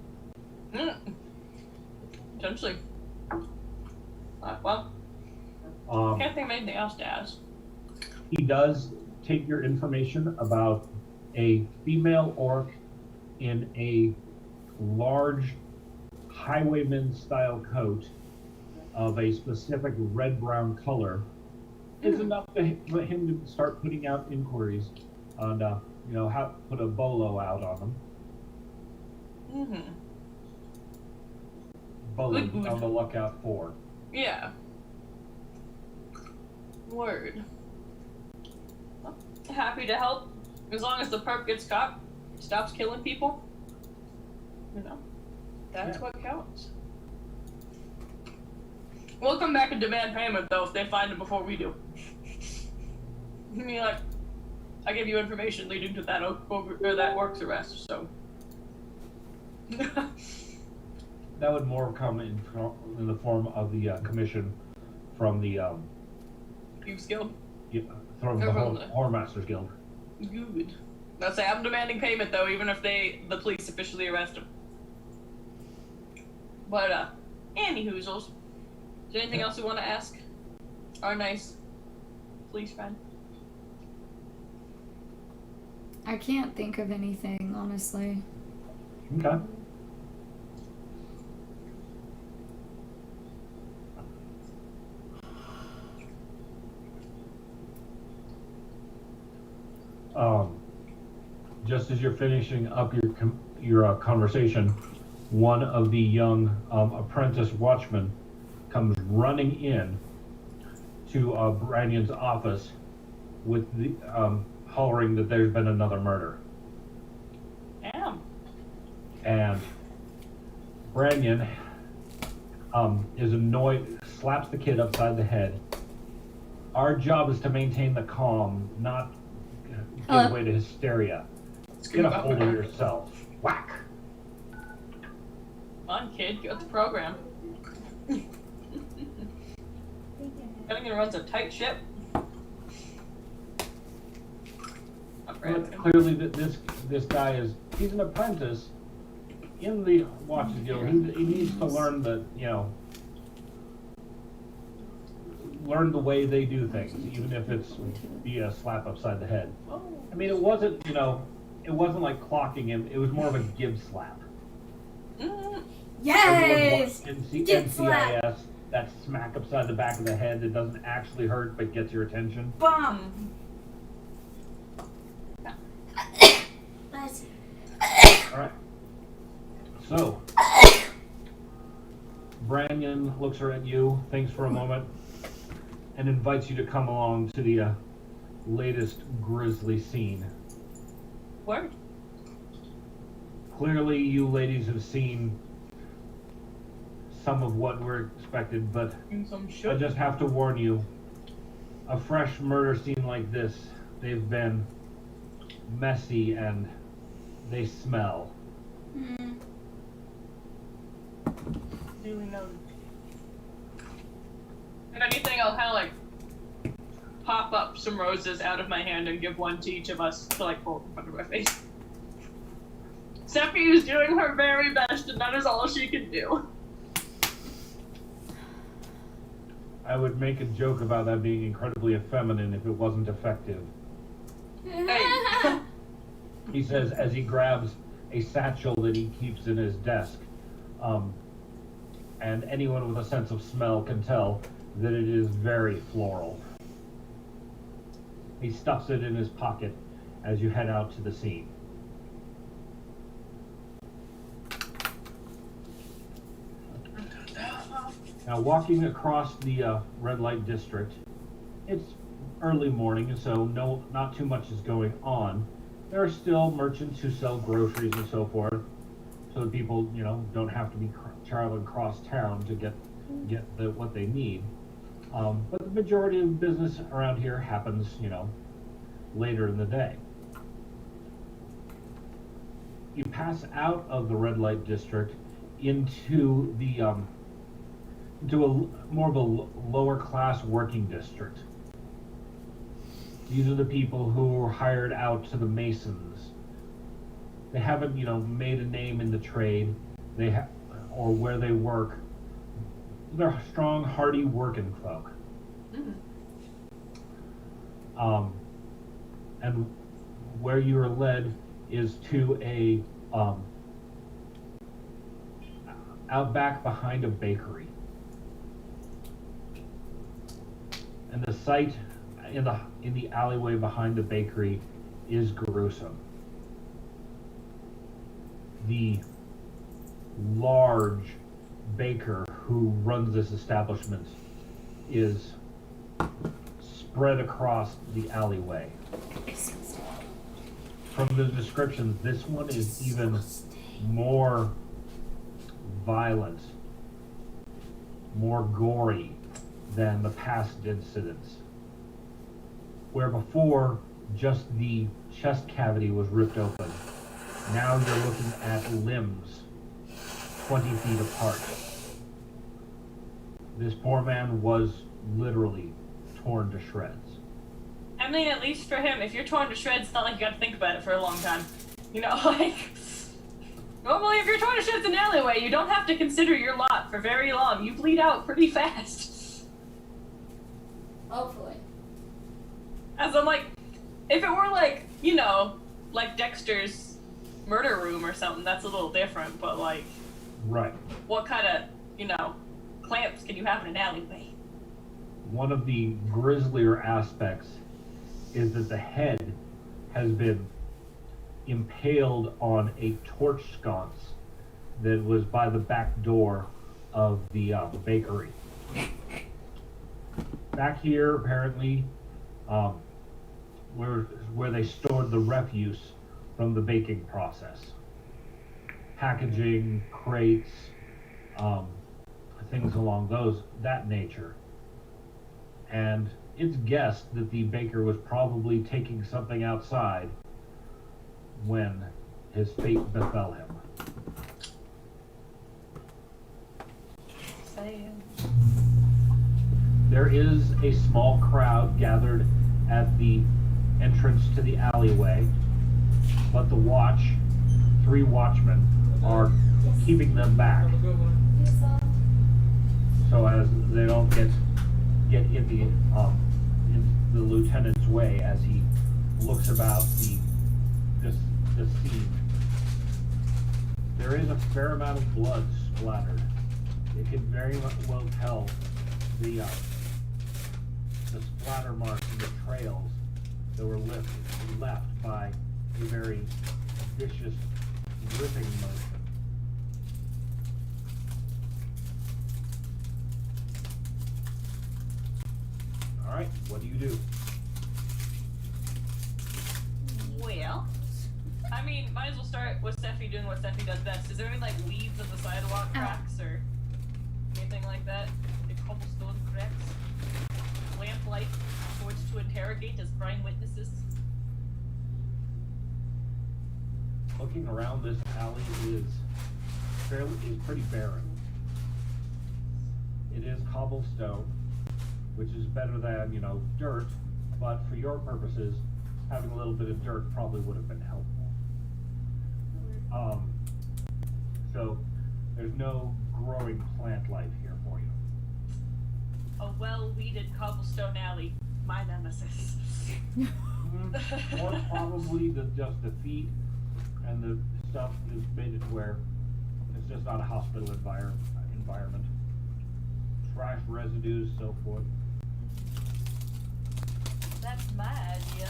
[SPEAKER 4] Potentially. Well, can't think of anything else to ask.
[SPEAKER 2] He does take your information about a female orc in a large highwayman-style coat of a specific red-brown color is enough for him to start putting out inquiries on, how put a bolo out on them.
[SPEAKER 4] Mm-hmm.
[SPEAKER 2] Bolo
[SPEAKER 4] Good.
[SPEAKER 2] on the lookout for.
[SPEAKER 4] Yeah. Word. Well, happy to help. As long as the perp gets caught, stops killing people. That's
[SPEAKER 2] Yeah.
[SPEAKER 4] what counts. We'll come back and demand payment though if they find him before we do. I give you information leading to that that work's arrest, so.
[SPEAKER 2] That would more come in the form of the commission from the
[SPEAKER 4] Youth Guild.
[SPEAKER 2] from the Whoremasters Guild.
[SPEAKER 4] Good. Let's say I'm demanding payment though, even if the police officially arrest him. But anywhoozles. Is there anything else we want to ask our nice police friend?
[SPEAKER 1] I can't think of anything, honestly.
[SPEAKER 2] Okay. Just as you're finishing up your conversation, one of the young apprentice watchmen comes running in to Brannion's office with the hollering that there's been another murder.
[SPEAKER 4] Damn.
[SPEAKER 2] And Brannion is annoyed, slaps the kid upside the head. Our job is to maintain the calm, not give way to hysteria. Get a hold of yourself. Whack.
[SPEAKER 4] Come on, kid, get with the program. Finnegan runs a tight ship.
[SPEAKER 2] But clearly, this guy he's an apprentice in the Watches Guild. He needs to learn learn the way they do things, even if it's a slap upside the head. I mean, it wasn't like clocking him. It was more of a give slap.
[SPEAKER 1] Yes!
[SPEAKER 2] NCIS, that smack upside the back of the head that doesn't actually hurt but gets your attention.
[SPEAKER 1] Bomb!
[SPEAKER 2] Alright. So, Brannion looks at you, thinks for a moment, and invites you to come along to the latest grisly scene.
[SPEAKER 4] Word.
[SPEAKER 2] Clearly, you ladies have seen some of what we're expected, but I just have to warn you, a fresh murder scene like this, they've been messy and they smell.
[SPEAKER 4] Duly noted. If anything, I'll kind of like pop up some roses out of my hand and give one to each of us to like hold in front of our face. Seppi is doing her very best, and that is all she can do.
[SPEAKER 2] I would make a joke about that being incredibly effeminate if it wasn't effective.
[SPEAKER 4] Hey.
[SPEAKER 2] He says as he grabs a satchel that he keeps in his desk. And anyone with a sense of smell can tell that it is very floral. He stuffs it in his pocket as you head out to the scene. Now, walking across the red light district, it's early morning, so not too much is going on. There are still merchants who sell groceries and so forth, so that people, don't have to be traveling across town to get what they need. But the majority of business around here happens, later in the day. You pass out of the red light district into the into a more of a lower class working district. These are the people who were hired out to the masons. They haven't, made a name in the trade. Or where they work. They're strong, hardy working folk. And where you are led is to a out back behind a bakery. And the sight in the alleyway behind the bakery is gruesome. The large baker who runs this establishment is spread across the alleyway. From the descriptions, this one is even more violent, more gory than the past incidents. Where before just the chest cavity was ripped open, now you're looking at limbs 20 feet apart. This poor man was literally torn to shreds.
[SPEAKER 4] I mean, at least for him, if you're torn to shreds, it's not like you gotta think about it for a long time. You know, like, normally if you're torn to shreds in an alleyway, you don't have to consider your lot for very long. You bleed out pretty fast.
[SPEAKER 1] Hopefully.
[SPEAKER 4] As I'm like, if it were like, you know, like Dexter's murder room or something, that's a little different, but like,
[SPEAKER 2] Right.
[SPEAKER 4] what kind of, you know, clamps can you have in an alleyway?
[SPEAKER 2] One of the grislier aspects is that the head has been impaled on a torch sconce that was by the back door of the bakery. Back here, apparently, where they stored the refuse from the baking process. Packaging, crates, things along that nature. And it's guessed that the baker was probably taking something outside when his fate befell him. There is a small crowd gathered at the entrance to the alleyway, but the watch, 3 watchmen, are keeping them back so as they don't get in the lieutenant's way as he looks about the scene. There is a fair amount of blood splattered. It can very well tell the splatter marks and the trails that were left by a very vicious ripping motion. Alright, what do you do?
[SPEAKER 4] Well, I mean, might as well start with Steffi doing what Steffi does best. Is there any, like, weeds in the sidewalk cracks or anything like that? The cobblestone cracks? Lamplight for which to interrogate as prime witnesses?
[SPEAKER 2] Looking around, this alley is pretty barren. It is cobblestone, which is better than, dirt, but for your purposes, having a little bit of dirt probably would have been helpful. So there's no growing plant life here for you.
[SPEAKER 4] A well-weeded cobblestone alley, my nemesis.
[SPEAKER 2] Or probably just the feet and the stuff is made it where it's just not a hospital environment. Trash residues, so forth.
[SPEAKER 4] That's my idea.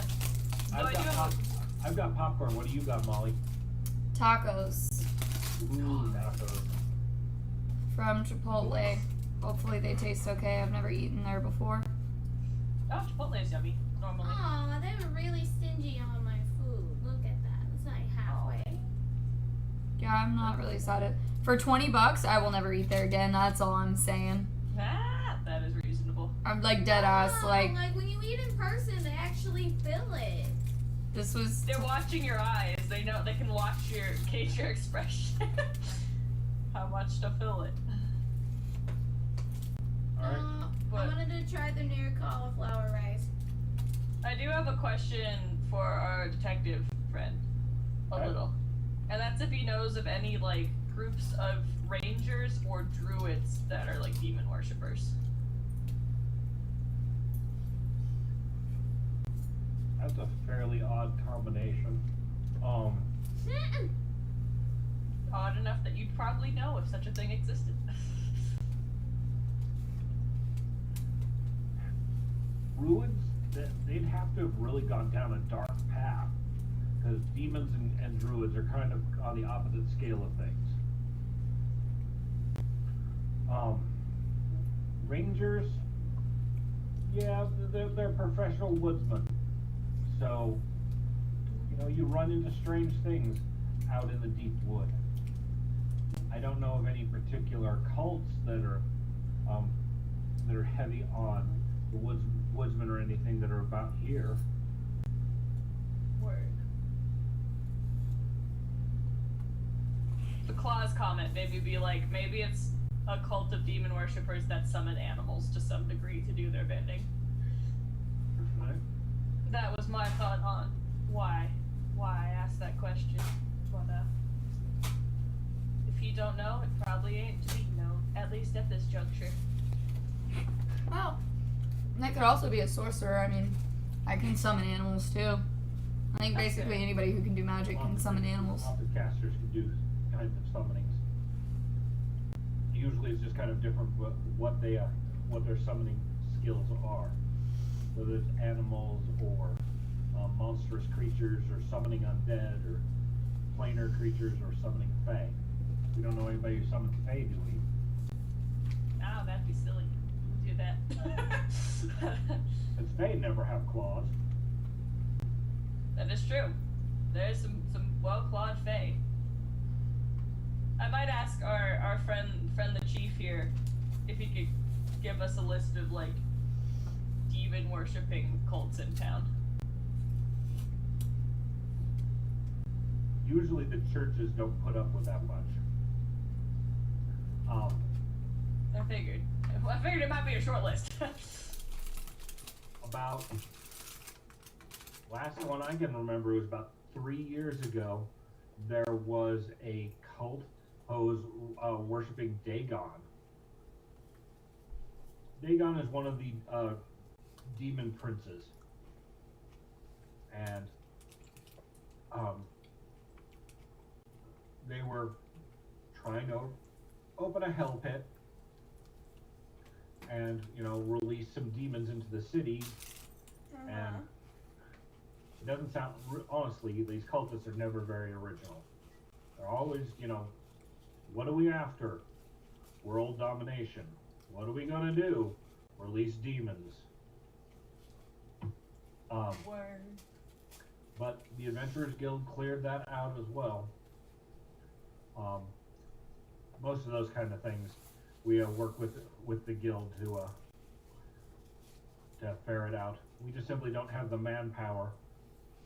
[SPEAKER 2] I've got popcorn. What do you got, Molly?
[SPEAKER 1] Tacos
[SPEAKER 2] Ooh, tacos.
[SPEAKER 1] from Chipotle. Hopefully they taste okay. I've never eaten there before.
[SPEAKER 4] Oh, Chipotle is yummy, normally.
[SPEAKER 3] Aw, they were really stingy on my food. Look at that. It's like halfway.
[SPEAKER 1] Yeah, I'm not really excited. For $20, I will never eat there again. That's all I'm saying.
[SPEAKER 4] Ah, that is reasonable.
[SPEAKER 1] I'm like dead ass.
[SPEAKER 3] Oh,
[SPEAKER 1] Like
[SPEAKER 3] when you eat in person, they actually fill it.
[SPEAKER 1] this was.
[SPEAKER 4] They're watching your eyes. They know they can watch gauge your expression. How much to fill it.
[SPEAKER 2] Alright.
[SPEAKER 4] But-
[SPEAKER 3] I wanted to try the new cauliflower rice.
[SPEAKER 4] I do have a question for our detective friend. A
[SPEAKER 2] Okay.
[SPEAKER 4] little. And that's if he knows of any, like, groups of rangers or druids that are, like, demon worshippers.
[SPEAKER 2] That's a fairly odd combination.
[SPEAKER 4] Odd enough that you'd probably know if such a thing existed.
[SPEAKER 2] Druids, they'd have to have really gone down a dark path, because demons and druids are kind of on the opposite scale of things. Rangers, yeah, they're professional woodsmen. So, you run into strange things out in the deep wood. I don't know of any particular cults that are heavy on the woodsmen or anything that are about here.
[SPEAKER 4] Word.
[SPEAKER 2] The
[SPEAKER 4] Claw's comment, maybe be like, maybe it's a cult of demon worshippers that summon animals to some degree to do their bidding.
[SPEAKER 2] Right.
[SPEAKER 4] That was my thought on why I asked that question. But if you don't know, it probably ain't to be known, at least at this juncture.
[SPEAKER 1] Well, that could also be a sorcerer. I mean, I can summon animals too. I think
[SPEAKER 4] That's
[SPEAKER 1] basically
[SPEAKER 4] fair.
[SPEAKER 1] anybody who can do magic can summon animals.
[SPEAKER 2] Lots of casters can do kinds of summonings. Usually it's just kind of different what their summoning skills are. Whether it's animals or monstrous creatures or summoning undead or planar creatures or summoning fae. We don't know anybody who summons fae, do we?
[SPEAKER 4] Oh, that'd be silly. We'll do that.
[SPEAKER 2] Since fae never have claws.
[SPEAKER 4] That is true. There's some well-clawed fae. I might ask our friend the chief here if he could give us a list of like demon worshipping cults in town.
[SPEAKER 2] Usually the churches don't put up with that much.
[SPEAKER 4] I figured it might be a short list.
[SPEAKER 2] About last one I can remember was about 3 years ago. There was a cult who was worshiping Dagon. Dagon is one of the demon princes, and they were trying to open a hell pit and release some demons into the city. And it doesn't sound, honestly, these cultists are never very original. They're always, what are we after? World domination. What are we gonna do? Release demons.
[SPEAKER 4] Word.
[SPEAKER 2] But the Adventurers Guild cleared that out as well. Most of those kind of things, we work with the guild to ferret out. We just simply don't have the manpower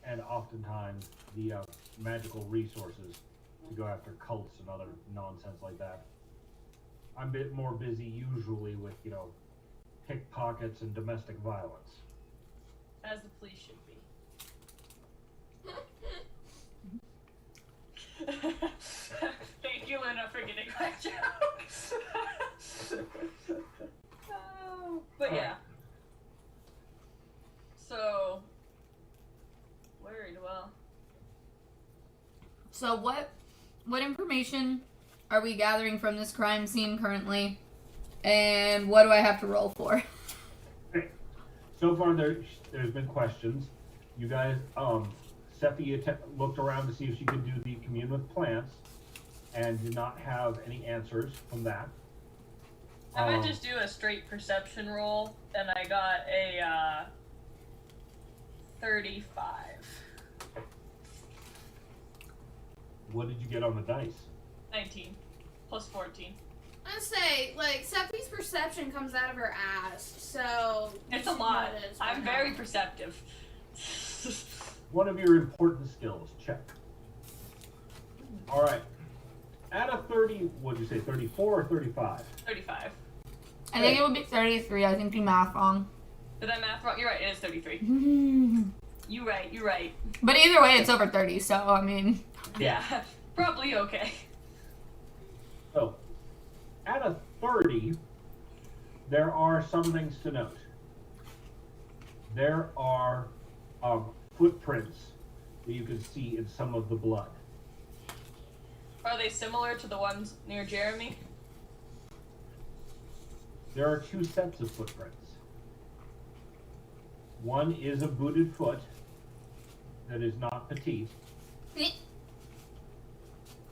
[SPEAKER 2] and oftentimes the magical resources to go after cults and other nonsense like that. I'm a bit more busy usually with, pickpockets and domestic violence.
[SPEAKER 4] As the police should be. Thank you, Luna, for getting that joke. But yeah. So, word, well.
[SPEAKER 1] So what information are we gathering from this crime scene currently? And what do I have to roll for?
[SPEAKER 2] Okay. So far there's been questions. You guys, Sephi looked around to see if she could do the commune with plants and did not have any answers from that.
[SPEAKER 4] I might just do a straight perception roll, and I got a 35.
[SPEAKER 2] What did you get on the dice?
[SPEAKER 4] 19 plus 14.
[SPEAKER 3] I'd say, like, Sephi's perception comes out of her ass, so...
[SPEAKER 4] It's a lot. I'm very perceptive.
[SPEAKER 2] One of your important skills, check. Alright. Out of 30, what'd you say, 34 or 35?
[SPEAKER 4] 35.
[SPEAKER 1] I think it would be 33. I think you math wrong.
[SPEAKER 4] Did I math wrong? You're right, it is 33. You're right.
[SPEAKER 1] But either way, it's over 30, so, I mean...
[SPEAKER 4] Yeah, probably okay.
[SPEAKER 2] So, out of 30, there are some things to note. There are footprints that you can see in some of the blood.
[SPEAKER 4] Are they similar to the ones near Jeremy?
[SPEAKER 2] There are two sets of footprints. One is a booted foot that is not petite,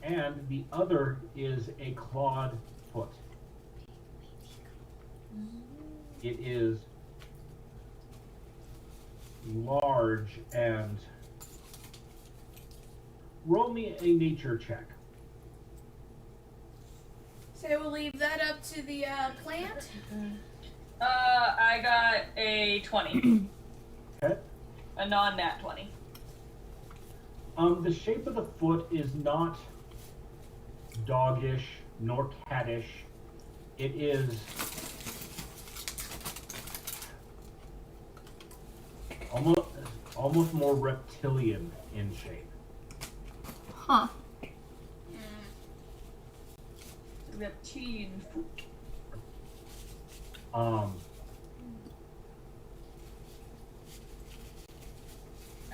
[SPEAKER 2] and the other is a clawed foot. It is large and... Roll me a nature check.
[SPEAKER 3] So we'll leave that up to the plant.
[SPEAKER 4] I got a 20.
[SPEAKER 2] Okay.
[SPEAKER 4] A non-nat 20.
[SPEAKER 2] The shape of the foot is not doggish nor cattish. It is almost more reptilian in shape.
[SPEAKER 1] Huh.
[SPEAKER 4] Reptilian foot.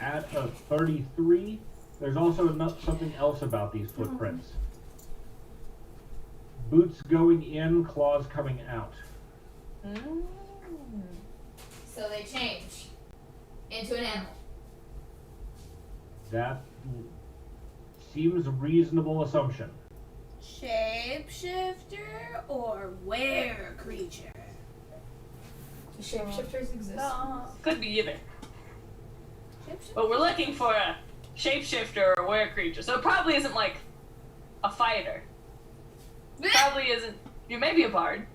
[SPEAKER 2] At a 33, there's also something else about these footprints. Boots going in, claws coming out.
[SPEAKER 1] So they change into an animal.
[SPEAKER 2] That seems a reasonable assumption.
[SPEAKER 3] Shapeshifter or were creature?
[SPEAKER 1] Shapeshifters exist.
[SPEAKER 4] Could be either. But we're looking for a shapeshifter or were creature, so it probably isn't like a fighter. Probably isn't. You may be a bard,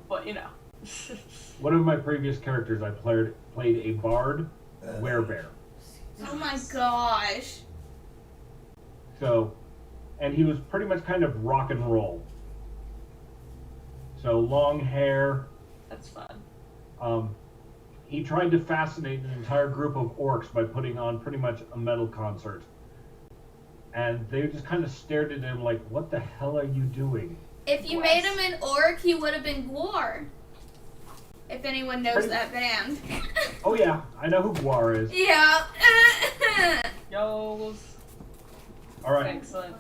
[SPEAKER 4] but you know.
[SPEAKER 2] One of my previous characters, I played a bard werebear.
[SPEAKER 3] Oh my gosh.
[SPEAKER 2] So, and he was pretty much kind of rock and roll. So long hair.
[SPEAKER 4] That's fun.
[SPEAKER 2] He tried to fascinate an entire group of orcs by putting on pretty much a metal concert. And they just kind of stared at him like, what the hell are you doing?
[SPEAKER 3] If you made him an orc, he would have been Gwar. If anyone knows that band.
[SPEAKER 2] Oh yeah, I know who Guar is.
[SPEAKER 3] Yeah.
[SPEAKER 4] Yo.
[SPEAKER 2] Alright.
[SPEAKER 4] Excellent.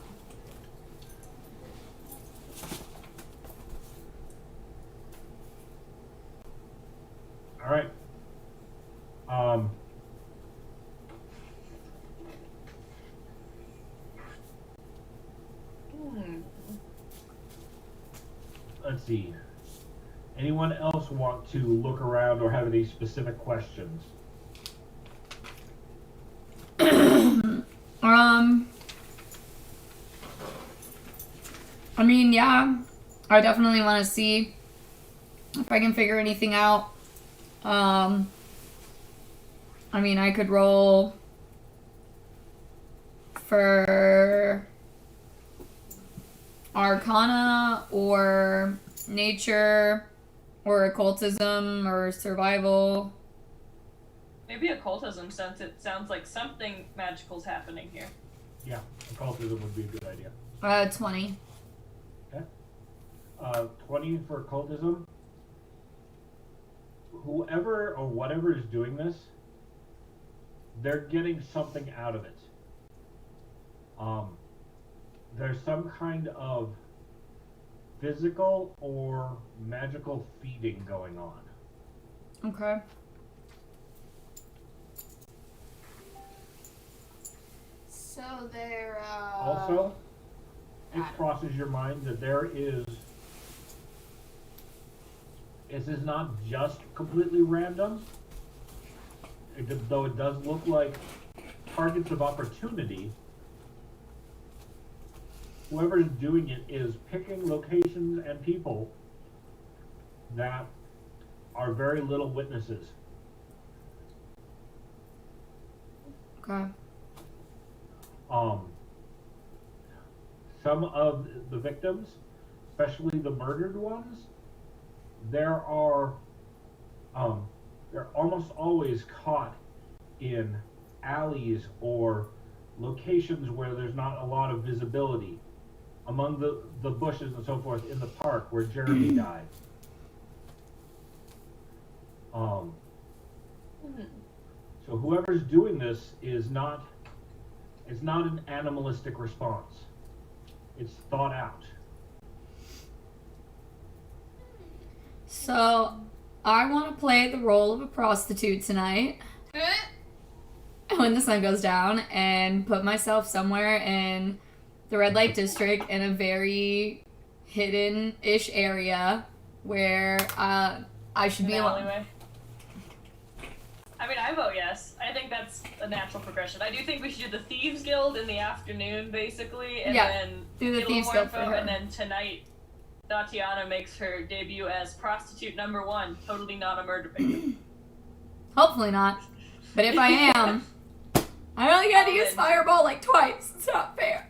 [SPEAKER 2] Alright. Let's see. Anyone else want to look around or have any specific questions?
[SPEAKER 1] I mean, yeah, I definitely want to see if I can figure anything out. I mean, I could roll for Arcana or Nature or Occultism or Survival.
[SPEAKER 4] Maybe occultism, since it sounds like something magical's happening here.
[SPEAKER 2] Yeah, occultism would be a good idea.
[SPEAKER 1] 20.
[SPEAKER 2] Okay. 20 for occultism. Whoever or whatever is doing this, they're getting something out of it. There's some kind of physical or magical feeding going on.
[SPEAKER 1] Okay.
[SPEAKER 3] So they're,
[SPEAKER 2] Also, it crosses your mind that this is not just completely random, though it does look like targets of opportunity. Whoever's doing it is picking locations and people that are very little witnesses.
[SPEAKER 1] Okay.
[SPEAKER 2] Some of the victims, especially the murdered ones, they're almost always caught in alleys or locations where there's not a lot of visibility, among the bushes and so forth in the park where Jeremy died. So whoever's doing this is not an animalistic response. It's thought out.
[SPEAKER 1] So, I want to play the role of a prostitute tonight when the sun goes down and put myself somewhere in the red light district in a very hidden-ish area where I should be alone.
[SPEAKER 4] Alleyway. I mean, I vote yes. I think that's a natural progression. I do think we should do the Thieves Guild in the afternoon, basically, and then
[SPEAKER 1] do the
[SPEAKER 4] get a little
[SPEAKER 1] Thieves
[SPEAKER 4] more
[SPEAKER 1] Guild for
[SPEAKER 4] info,
[SPEAKER 1] her.
[SPEAKER 4] and then tonight, Tatiana makes her debut as prostitute number 1, totally not a murder victim.
[SPEAKER 1] Hopefully not. But if I am, I only got to use Fireball like twice. It's not fair.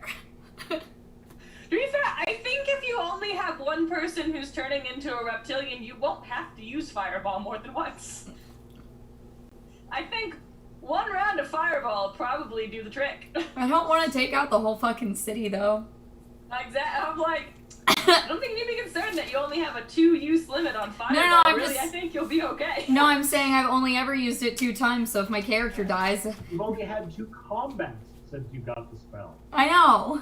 [SPEAKER 4] To be fair, I think if you only have one person who's turning into a reptilian, you won't have to use Fireball more than once. I think one round of Fireball will probably do the trick.
[SPEAKER 1] I don't want to take out the whole fucking city, though.
[SPEAKER 4] I'm like, I don't think you'd be concerned that you only have a 2-use limit on Fireball.
[SPEAKER 1] No, I'm
[SPEAKER 4] really,
[SPEAKER 1] just-
[SPEAKER 4] I think you'll be okay.
[SPEAKER 1] No, I'm saying I've only ever used it 2 times, so if my character dies...
[SPEAKER 2] You've only had 2 combats since you got the spell.
[SPEAKER 1] I know!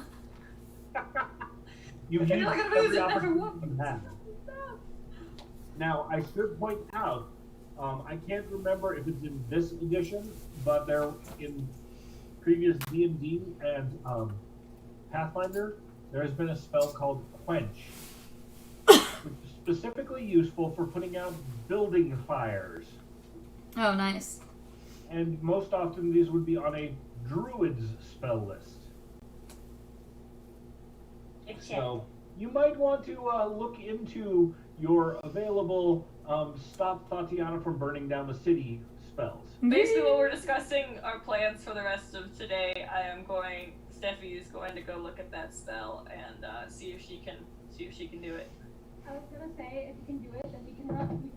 [SPEAKER 2] You've
[SPEAKER 4] You're
[SPEAKER 2] used
[SPEAKER 4] not gonna lose
[SPEAKER 2] every
[SPEAKER 4] it, never
[SPEAKER 2] opportunity you had. Now, I should point out, I can't remember if it's in this edition, but there in previous D&D and Pathfinder, there has been a spell called Quench, which is specifically useful for putting out building fires.
[SPEAKER 1] Oh, nice.
[SPEAKER 2] And most often these would be on a druid's spell list. So you might want to look into your available stop Tatiana from burning down the city spells.
[SPEAKER 4] Basically, while we're discussing our plans for the rest of today, Steffi is going to go look at that spell and see if she can do it.
[SPEAKER 5] I was gonna say, if you can do it, then we can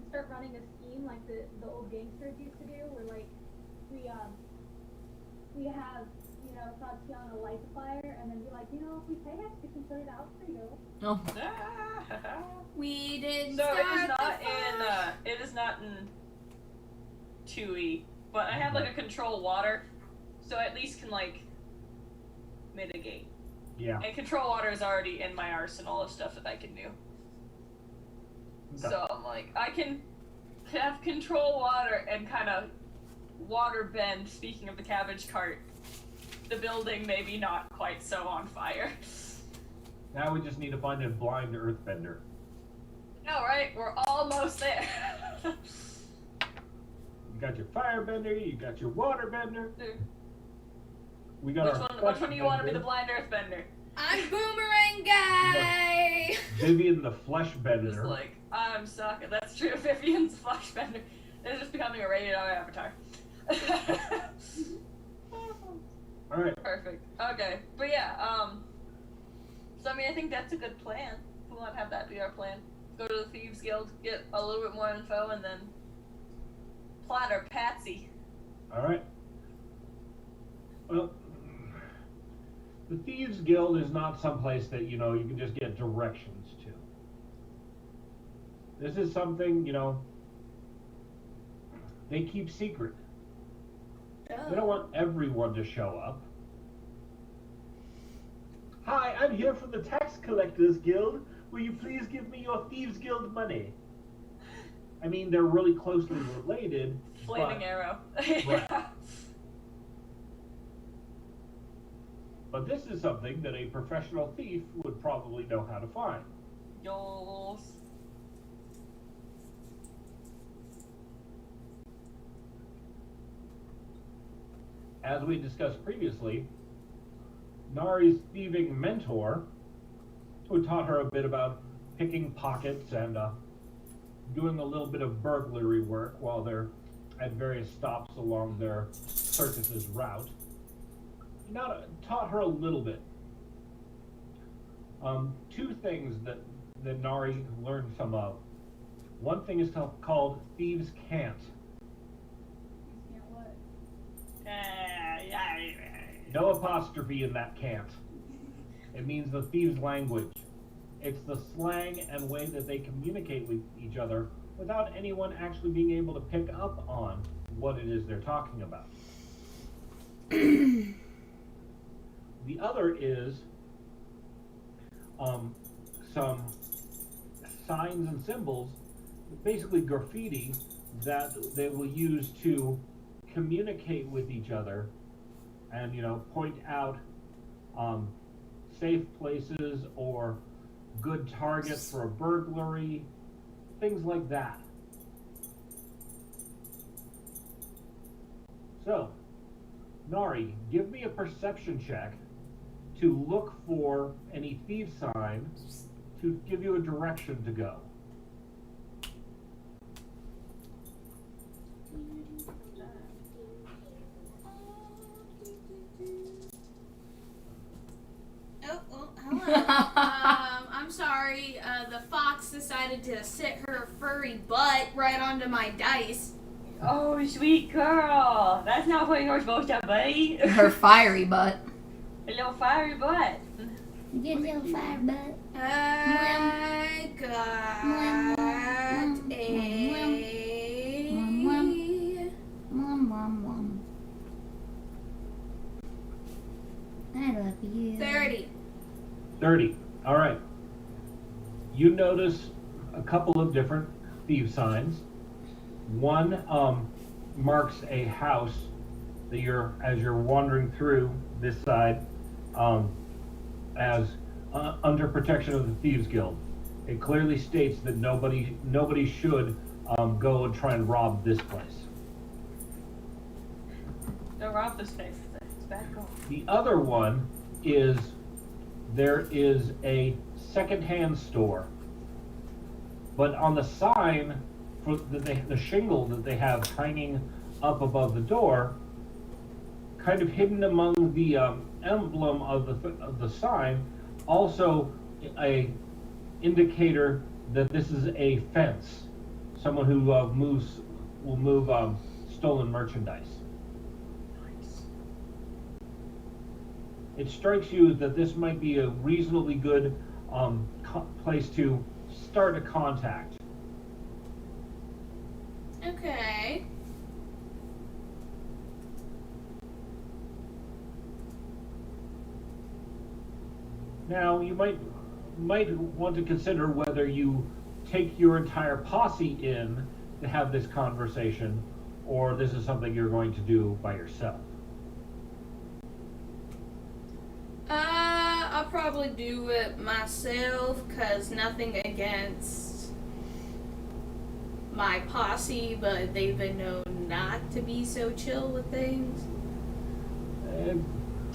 [SPEAKER 5] start running a scheme like the old gangsters used to do, where like we have, you know, Tatiana light the fire, and then be like, you know, if we pay us, we can put it out for you.
[SPEAKER 1] Oh.
[SPEAKER 3] We didn't
[SPEAKER 4] So
[SPEAKER 3] start
[SPEAKER 4] it is not in 2E, but I have like a control water, so at least can like mitigate.
[SPEAKER 2] Yeah.
[SPEAKER 4] And control water is already in my arsenal of stuff that I can do.
[SPEAKER 2] Okay.
[SPEAKER 4] So I'm like, I can have control water and kind of water bend. Speaking of the cabbage cart, the building maybe not quite so on fire.
[SPEAKER 2] Now we just need to find a blind earthbender.
[SPEAKER 4] No, right? We're almost there.
[SPEAKER 2] You got your firebender, you got your waterbender. We got
[SPEAKER 4] Which one do you want to be the blind earthbender?
[SPEAKER 3] I'm Boomerang Guy!
[SPEAKER 2] Vivian the flesh
[SPEAKER 4] Just
[SPEAKER 2] bender.
[SPEAKER 4] like, I'm stuck. That's true. Vivian's flash bender. It's just becoming a rated R avatar.
[SPEAKER 2] Alright.
[SPEAKER 4] Perfect. Okay. But yeah, so I mean, I think that's a good plan. We want to have that be our plan. Go to the Thieves Guild, get a little bit more info, and then plot our patsy.
[SPEAKER 2] Alright. Well, the Thieves Guild is not someplace that, you know, you can just get directions to. This is something, you know, they keep secret. They don't want everyone to show up. Hi, I'm here from the Tax Collectors Guild. Will you please give me your Thieves Guild money? I mean, they're really closely related.
[SPEAKER 4] Flaming
[SPEAKER 2] but,
[SPEAKER 4] arrow.
[SPEAKER 2] Right. But this is something that a professional thief would probably know how to find.
[SPEAKER 4] Yols.
[SPEAKER 2] As we discussed previously, Nari's thieving mentor, who taught her a bit about picking pockets and doing a little bit of burglary work while they're at various stops along their circus's route, taught her a little bit. 2 things that Nari learned some of. One thing is called Thieves' Cant. No apostrophe in that cant. It means the thieves' language. It's the slang and way that they communicate with each other without anyone actually being able to pick up on what it is they're talking about. The other is some signs and symbols, basically graffiti, that they will use to communicate with each other and, you know, point out safe places or good targets for a burglary, things like that. So, Nari, give me a perception check to look for any thief signs to give you a direction to go.
[SPEAKER 3] Oh, well, hold I'm sorry. The fox decided to sit her furry butt right onto my dice.
[SPEAKER 4] Oh, sweet girl. That's not what you're supposed to be.
[SPEAKER 1] Her fiery butt.
[SPEAKER 4] A little fiery butt.
[SPEAKER 1] Get a little fire butt.
[SPEAKER 3] I got
[SPEAKER 1] I love you.
[SPEAKER 3] 30.
[SPEAKER 2] 30. All right. You notice a couple of different thief signs. One marks a house that as you're wandering through this side, as under protection of the Thieves Guild. It clearly states that nobody should go and try and rob this place.
[SPEAKER 4] Don't rob this place. It's bad going.
[SPEAKER 2] The other one is there is a secondhand store, but on the sign for the shingle that they have hanging up above the door, kind of hidden among the emblem of the sign, also a indicator that this is a fence. Someone who will move stolen merchandise. It strikes you that this might be a reasonably good place to start a contact.
[SPEAKER 3] Okay.
[SPEAKER 2] Now, you might want to consider whether you take your entire posse in to have this conversation, or this is something you're going to do by yourself.
[SPEAKER 3] I'll probably do it myself, cause nothing against my posse, but they've been known not to be so chill with things.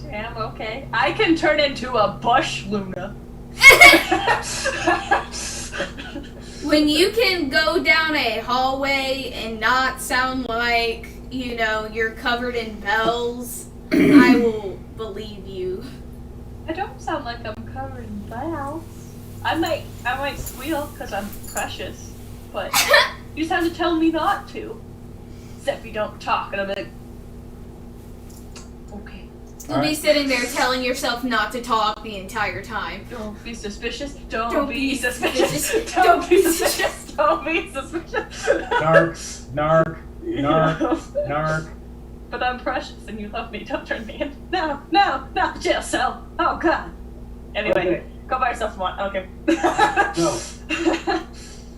[SPEAKER 4] Damn, okay. I can turn into a bush, Luna.
[SPEAKER 3] When you can go down a hallway and not sound like, you're covered in bells, I will believe you.
[SPEAKER 4] I don't sound like I'm covered in bells. I might squeal because I'm precious, but you just have to tell me not to. Except you don't talk, and I'm like, okay.
[SPEAKER 3] You'll be sitting there telling yourself not to talk the entire time.
[SPEAKER 4] Don't be suspicious. Don't be suspicious.
[SPEAKER 3] suspicious.
[SPEAKER 4] Don't be suspicious. Don't be suspicious.
[SPEAKER 2] Narc.
[SPEAKER 4] But I'm precious and you love me. Don't turn me in. No, jail cell. Oh, God. Anyway,
[SPEAKER 2] Okay.
[SPEAKER 4] Go by yourself tomorrow. Okay.
[SPEAKER 2] So,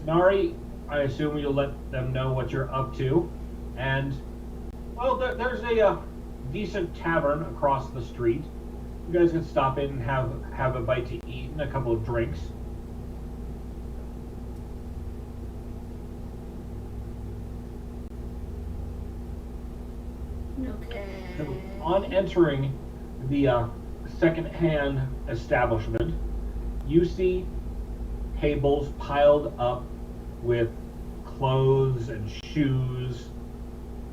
[SPEAKER 2] Nari, I assume you'll let them know what you're up to. And, well, there's a decent tavern across the street. You guys can stop in and have a bite to eat and a couple of drinks.
[SPEAKER 3] Okay.
[SPEAKER 2] So on entering the second-hand establishment, you see tables piled up with clothes and shoes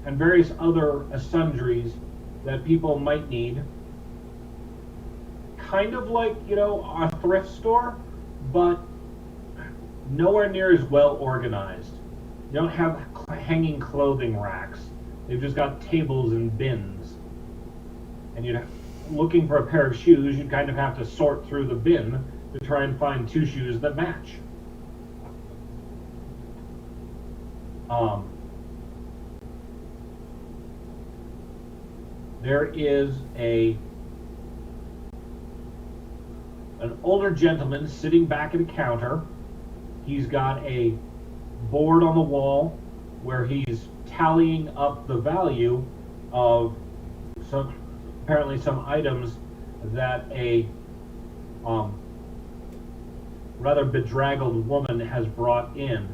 [SPEAKER 2] and various other sundries that people might need. Kind of like, a thrift store, but nowhere near as well organized. You don't have hanging clothing racks. They've just got tables and bins. And looking for a pair of shoes, you'd kind of have to sort through the bin to try and find two shoes that match. There is an older gentleman sitting back at a counter. He's got a board on the wall where he's tallying up the value of some items that a rather bedraggled woman has brought in.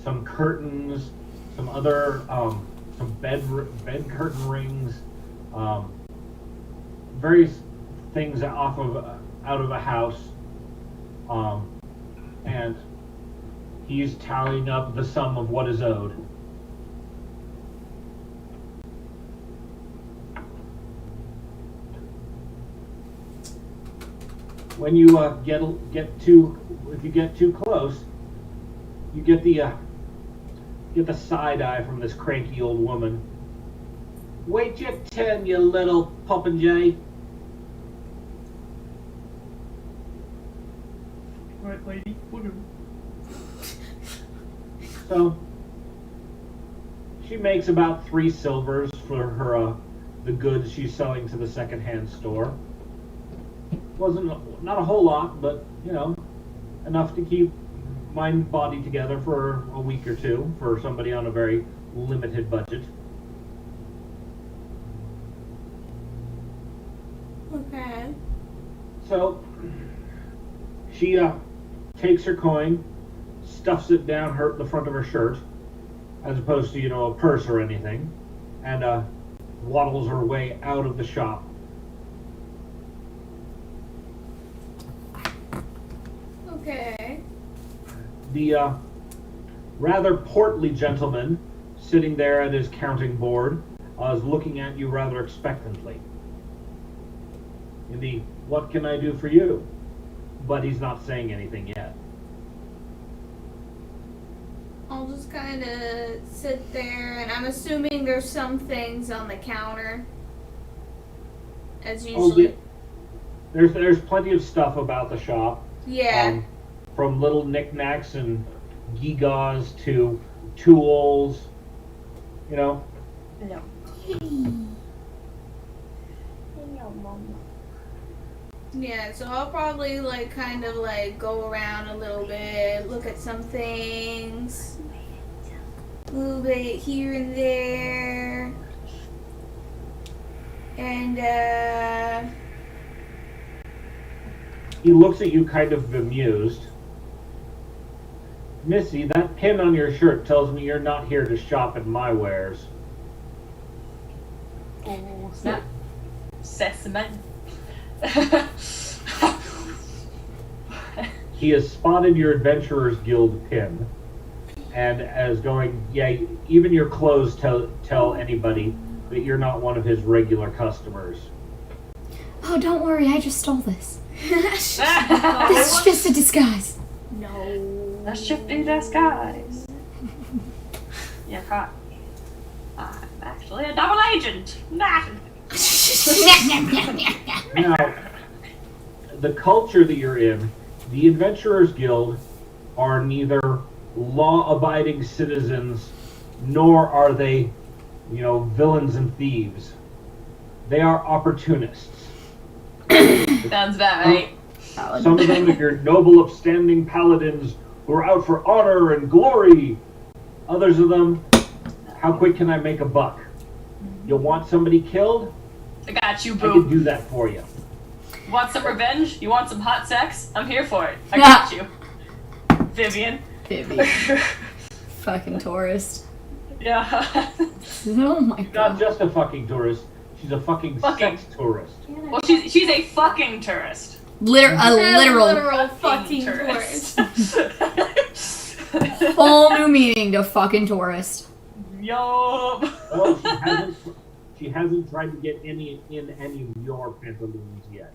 [SPEAKER 2] Some curtains, some other some bed curtain rings, various things out of a house, and he's tallying up the sum of what is owed. when you if you get too close, you get the side eye from this cranky old woman. Wait your turn, you little popinjay.
[SPEAKER 4] Right, lady. Whatever.
[SPEAKER 2] So she makes about 3 silvers for her the goods she's selling to the secondhand store. Wasn't not a whole lot, but enough to keep mind and body together for a week or two for somebody on a very limited budget.
[SPEAKER 3] Okay.
[SPEAKER 2] So she takes her coin, stuffs it down the front of her shirt, as opposed to a purse or anything, and waddles her way out of the shop.
[SPEAKER 3] Okay.
[SPEAKER 2] The rather portly gentleman sitting there at his counting board is looking at you rather expectantly. In the "What can I do for you?" But he's not saying anything yet.
[SPEAKER 3] I'll just kind of sit there, and I'm assuming there's some things on the counter, as usually.
[SPEAKER 2] There's plenty of stuff about the shop.
[SPEAKER 3] Yeah.
[SPEAKER 2] From little knickknacks and gewgaws to tools,
[SPEAKER 4] No.
[SPEAKER 3] Yeah, so I'll probably kind of go around a little bit, look at some things, a little bit here and there, and
[SPEAKER 2] He looks at you kind of bemused. Missy, that pin on your shirt tells me you're not here to shop at my wares.
[SPEAKER 4] Oh, snap. Sesame.
[SPEAKER 2] He has spotted your Adventurers Guild pin, and as going, yeah, even your clothes tell anybody that you're not one of his regular customers.
[SPEAKER 1] Oh, don't worry, I just stole this. This is
[SPEAKER 4] That's
[SPEAKER 1] just a disguise.
[SPEAKER 3] no.
[SPEAKER 4] just a disguise. You're caught. I'm actually a double agent.
[SPEAKER 2] Now, the culture that you're in, the Adventurers Guild are neither law-abiding citizens, nor are they, villains and thieves. They are opportunists.
[SPEAKER 4] Sounds about right.
[SPEAKER 2] Some of them are your noble, upstanding paladins who are out for honor and glory. Others of them, how quick can I make a buck? You want somebody killed?
[SPEAKER 4] I got you,
[SPEAKER 2] I can
[SPEAKER 4] boo.
[SPEAKER 2] do that for you.
[SPEAKER 4] Want some revenge? You want some hot sex? I'm here for it. I got you. Vivian.
[SPEAKER 1] Fucking tourist.
[SPEAKER 4] Yeah.
[SPEAKER 1] Oh my
[SPEAKER 2] She's not
[SPEAKER 1] god.
[SPEAKER 2] just a fucking tourist. She's a fucking sex tourist.
[SPEAKER 4] Well, she's a fucking tourist.
[SPEAKER 1] Literal
[SPEAKER 3] fucking tourist.
[SPEAKER 1] whole new meaning to fucking tourist.
[SPEAKER 4] Yup.
[SPEAKER 2] Well, she hasn't tried to get in any of your pantaloons yet.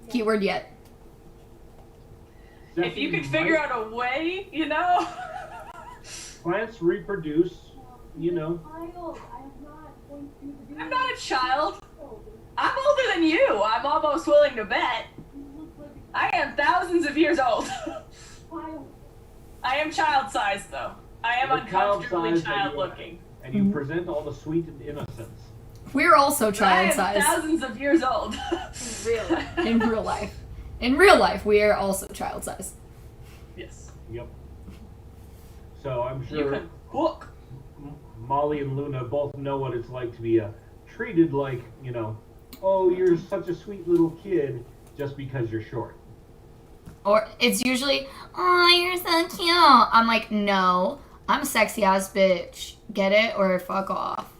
[SPEAKER 1] Keyword yet.
[SPEAKER 4] If you could figure out a way,
[SPEAKER 2] Plants reproduce,
[SPEAKER 5] Child, I am not going to do
[SPEAKER 4] I'm not a child.
[SPEAKER 5] old.
[SPEAKER 4] I'm older than you. I'm almost willing to bet.
[SPEAKER 5] You look like
[SPEAKER 4] I am thousands of years old.
[SPEAKER 5] a child.
[SPEAKER 4] I am child-sized, though. I am
[SPEAKER 2] You're
[SPEAKER 4] uncomfortably
[SPEAKER 2] child-sized, and
[SPEAKER 4] child-looking.
[SPEAKER 2] and you present all the sweet and innocence.
[SPEAKER 1] We're also
[SPEAKER 4] I am
[SPEAKER 1] child-sized
[SPEAKER 4] thousands of years old.
[SPEAKER 3] Really?
[SPEAKER 1] in real life. In real life, we are also child-sized.
[SPEAKER 4] Yes.
[SPEAKER 2] Yep. So I'm
[SPEAKER 4] You
[SPEAKER 2] sure
[SPEAKER 4] can hook.
[SPEAKER 2] Molly and Luna both know what it's like to be treated like, oh, you're such a sweet little kid just because you're short.
[SPEAKER 1] Or it's usually, oh, you're so cute. I'm like, no, I'm a sexy ass bitch. Get it or fuck off.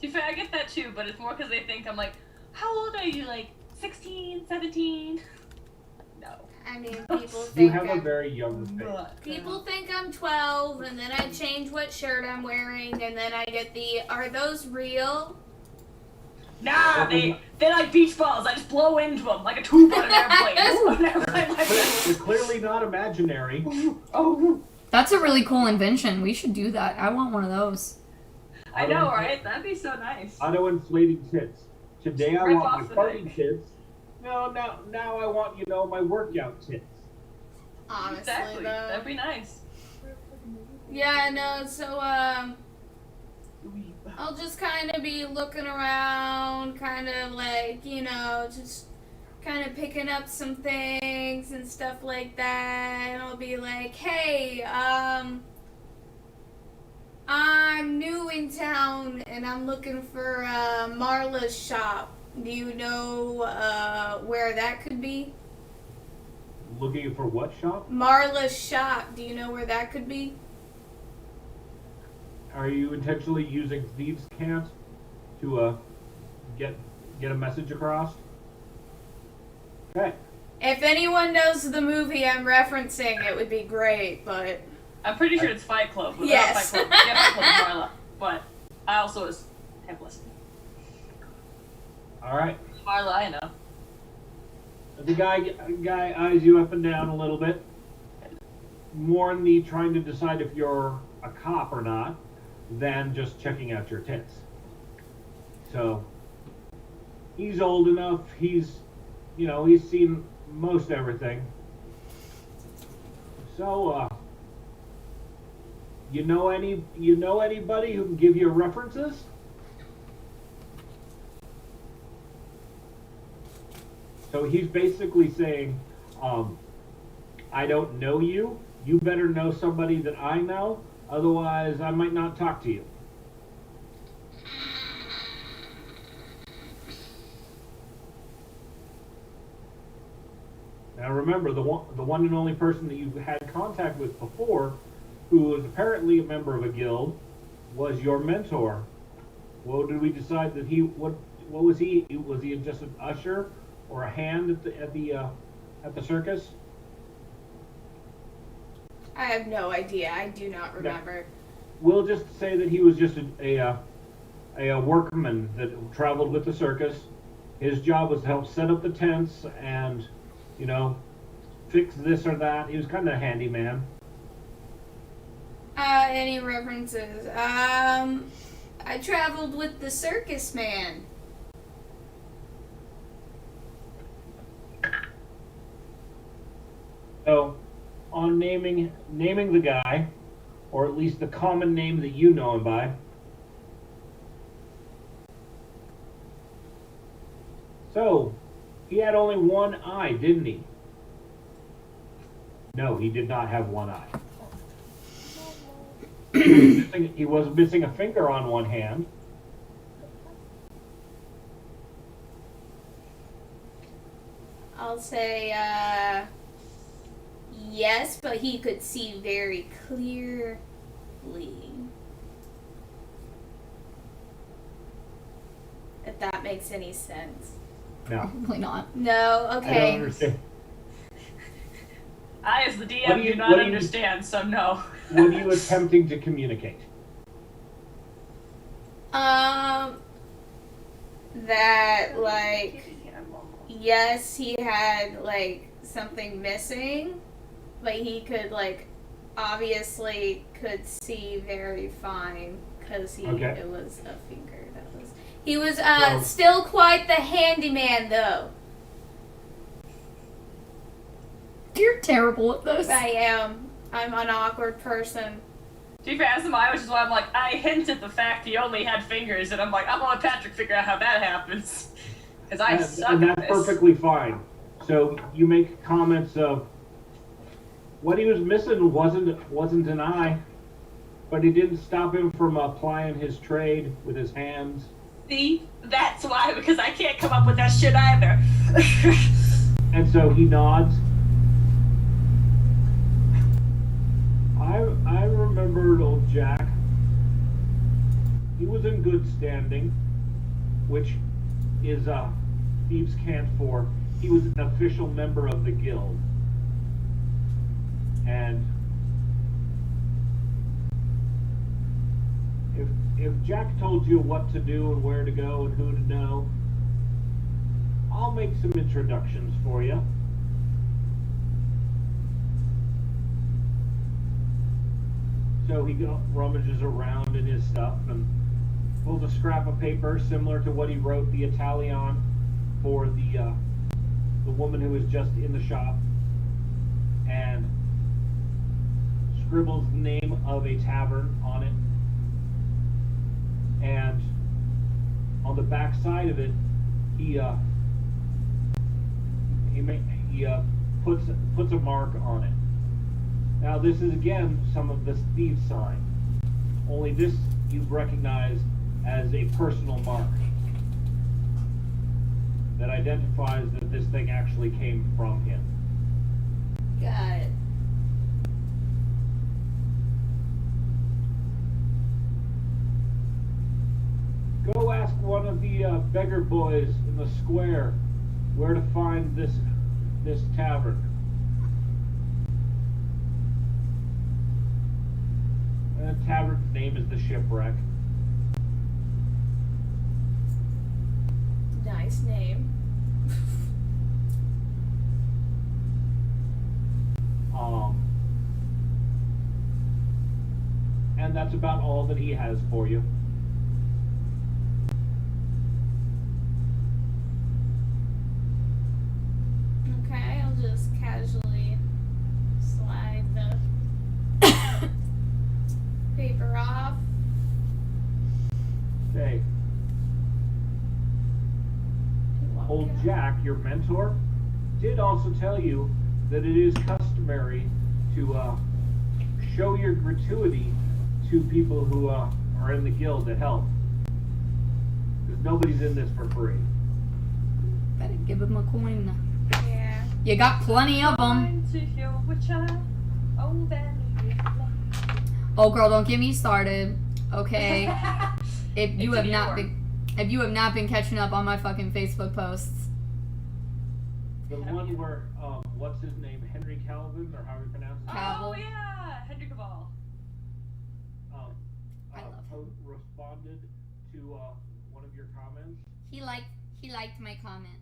[SPEAKER 4] To be fair, I get that too, but it's more because they think I'm like, how old are you? Like 16, 17? No.
[SPEAKER 3] I mean, people
[SPEAKER 2] You
[SPEAKER 3] think
[SPEAKER 2] have a very young face.
[SPEAKER 3] people think I'm 12, and then I change what shirt I'm wearing, and then I get the, are those real?
[SPEAKER 4] Nah, they like beach balls. I just blow into them like a tube on an airplane. Ooh, never mind my friend.
[SPEAKER 2] They're clearly not imaginary.
[SPEAKER 4] Oh,
[SPEAKER 1] That's a really cool invention. We should do that. I want one of those.
[SPEAKER 4] I know, right? That'd be so nice.
[SPEAKER 2] Auto-inflating tits. Today I
[SPEAKER 4] Rip
[SPEAKER 2] want
[SPEAKER 4] off
[SPEAKER 2] my
[SPEAKER 4] the
[SPEAKER 2] party
[SPEAKER 4] neck.
[SPEAKER 2] tits. No, now I want, my workout tits.
[SPEAKER 3] Honestly,
[SPEAKER 4] Exactly.
[SPEAKER 3] though.
[SPEAKER 4] That'd be nice.
[SPEAKER 3] Yeah, no, so, I'll just kind of be looking around, kind of like, just kind of picking up some things and stuff like that. And I'll be like, hey, I'm new in town and I'm looking for Marla's shop. Do you know where that could be?
[SPEAKER 2] Looking for what shop?
[SPEAKER 3] Marla's shop. Do you know where that could be?
[SPEAKER 2] Are you intentionally using thieves' cant to get a message across? Okay.
[SPEAKER 3] If anyone knows the movie I'm referencing, it would be great, but...
[SPEAKER 4] I'm pretty sure it's Fight Club. But
[SPEAKER 3] Yes.
[SPEAKER 4] Not Fight Club. Yeah, Fight Club is Marla. But I also was Templess.
[SPEAKER 2] All right.
[SPEAKER 4] Marla, I know.
[SPEAKER 2] The guy eyes you up and down a little bit, more in the trying to decide if you're a cop or not, than just checking out your tits. So he's old enough. He's seen most everything. So you know anybody who can give you references? So he's basically saying, I don't know you. You better know somebody that I know. Otherwise, I might not talk to you. Now remember, the one and only person that you've had contact with before, who was apparently a member of a guild, was your mentor. Well, did we decide that what was he? Was he just an usher or a hand at the circus?
[SPEAKER 3] I have no idea. I do not remember.
[SPEAKER 2] We'll just say that he was just a workman that traveled with the circus. His job was to help set up the tents and, fix this or that. He was kind of a handyman.
[SPEAKER 3] Any references? I traveled with the circus man.
[SPEAKER 2] So, on naming the guy, or at least the common name that you know him by. So, he had only one eye, didn't he? No, he did not have one eye. He was missing a finger on one hand.
[SPEAKER 3] I'll say, yes, but he could see very clearly. If that makes any sense.
[SPEAKER 2] No,
[SPEAKER 1] Probably not.
[SPEAKER 3] No?
[SPEAKER 2] I don't
[SPEAKER 3] Okay.
[SPEAKER 2] understand.
[SPEAKER 4] I, as the
[SPEAKER 2] What
[SPEAKER 4] DM,
[SPEAKER 2] do you-
[SPEAKER 4] do
[SPEAKER 2] what
[SPEAKER 4] not
[SPEAKER 2] do you-
[SPEAKER 4] understand, so no.
[SPEAKER 2] What are you attempting to communicate?
[SPEAKER 3] That, like, yes, he had, like, something missing, but he could, like, obviously could see very fine, because
[SPEAKER 2] Okay.
[SPEAKER 3] it was a finger that was... He was,
[SPEAKER 2] So-
[SPEAKER 3] still quite the handyman, though.
[SPEAKER 1] You're terrible at this.
[SPEAKER 3] I am. I'm an awkward person.
[SPEAKER 4] To be fair, as am I, which is why I'm like, I hinted the fact he only had fingers, and I'm like, I'm gonna let Patrick figure out how that happens. Because I suck
[SPEAKER 2] And
[SPEAKER 4] at
[SPEAKER 2] that's
[SPEAKER 4] this.
[SPEAKER 2] perfectly fine. So you make comments of what he was missing wasn't an eye, but it didn't stop him from applying his trade with his hands.
[SPEAKER 4] See? That's why, because I can't come up with that shit either.
[SPEAKER 2] And so he nods. I remembered old Jack. He was in good standing, which is thieves can't for. He was an official member of the guild. And if Jack told you what to do and where to go and who to know, I'll make some introductions for you. So he rummages around in his stuff and pulls a scrap of paper similar to what he wrote the Italian for the woman who was just in the shop, and scribbles the name of a tavern on it. And on the back side of it, he puts a mark on it. Now this is again some of the thieves' sign. Only this you recognize as a personal mark that identifies that this thing actually came from him.
[SPEAKER 3] Got it.
[SPEAKER 2] Go ask one of the beggar boys in the square where to find this tavern. And the tavern's name is the Shipwreck.
[SPEAKER 3] Nice name.
[SPEAKER 2] And that's about all that he has for you.
[SPEAKER 3] Okay, I'll just casually slide the paper off.
[SPEAKER 2] Okay. Old Jack, your mentor, did also tell you that it is customary to show your gratuity to people who are in the guild to help. Because nobody's in this for free.
[SPEAKER 1] Better give him a coin.
[SPEAKER 3] Yeah.
[SPEAKER 1] You got plenty of them. Oh, girl, don't get me started. Okay. If you have not been catching up on my fucking Facebook posts.
[SPEAKER 2] The one where what's his name, Henry Calvin, or how he pronounces it?
[SPEAKER 1] Cavill.
[SPEAKER 4] Oh yeah, Henry Cavill.
[SPEAKER 1] I love him.
[SPEAKER 2] Responded to one of your comments.
[SPEAKER 1] He liked my comment.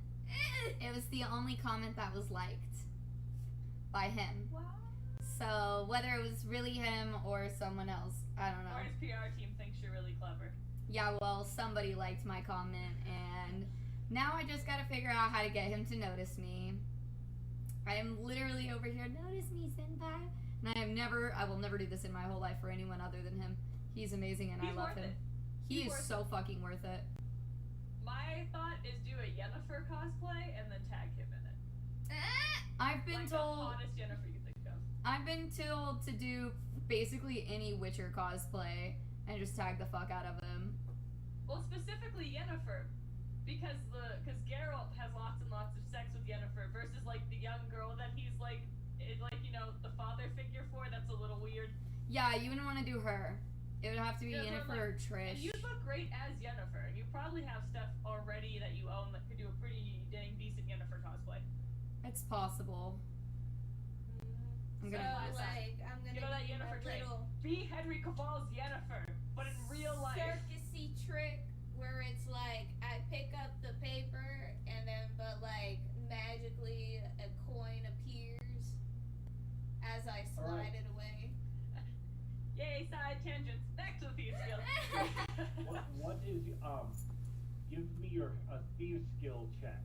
[SPEAKER 1] It was the only comment that was liked by him.
[SPEAKER 4] Wow.
[SPEAKER 1] So whether it was really him or someone else, I don't know.
[SPEAKER 4] Or his PR team thinks you're really clever.
[SPEAKER 1] Yeah, well, somebody liked my comment, and now I just gotta figure out how to get him to notice me. I am literally over here, notice me, senpai. And I will never do this in my whole life for anyone other than him. He's amazing and
[SPEAKER 4] He's
[SPEAKER 1] I love
[SPEAKER 4] worth
[SPEAKER 1] him.
[SPEAKER 4] it.
[SPEAKER 1] He
[SPEAKER 4] He's
[SPEAKER 1] is
[SPEAKER 4] worth
[SPEAKER 1] so fucking worth it.
[SPEAKER 4] My thought is do a Yennefer cosplay and then tag him in it.
[SPEAKER 1] I've been
[SPEAKER 4] Like
[SPEAKER 1] told
[SPEAKER 4] the hottest Yennefer you think of.
[SPEAKER 1] I've been told to do basically any Witcher cosplay and just tag the fuck out of him.
[SPEAKER 4] Well, specifically Yennefer, because Geralt has lots and lots of sex with Yennefer versus like the young girl that he's like the father figure for. That's a little weird.
[SPEAKER 1] Yeah, you wouldn't want to do her. It would have to be
[SPEAKER 4] Yeah, so
[SPEAKER 1] Yennefer or Trish.
[SPEAKER 4] And you look great as Yennefer, and you probably have stuff already that you own that could do a pretty dang decent Yennefer cosplay.
[SPEAKER 1] It's possible. I'm
[SPEAKER 3] So,
[SPEAKER 1] gonna
[SPEAKER 3] I'm gonna
[SPEAKER 4] You know that
[SPEAKER 3] do
[SPEAKER 4] Yennefer
[SPEAKER 3] my
[SPEAKER 4] trick?
[SPEAKER 3] little
[SPEAKER 4] Be Henry Cavill's Yennefer, but in real life.
[SPEAKER 3] circusy trick where it's like I pick up the paper and then but like magically a coin appears as I slide
[SPEAKER 2] Alright.
[SPEAKER 3] it away.
[SPEAKER 4] Yay, side tangents. Back to the thieves guild.
[SPEAKER 2] What is give me your thieves skill check,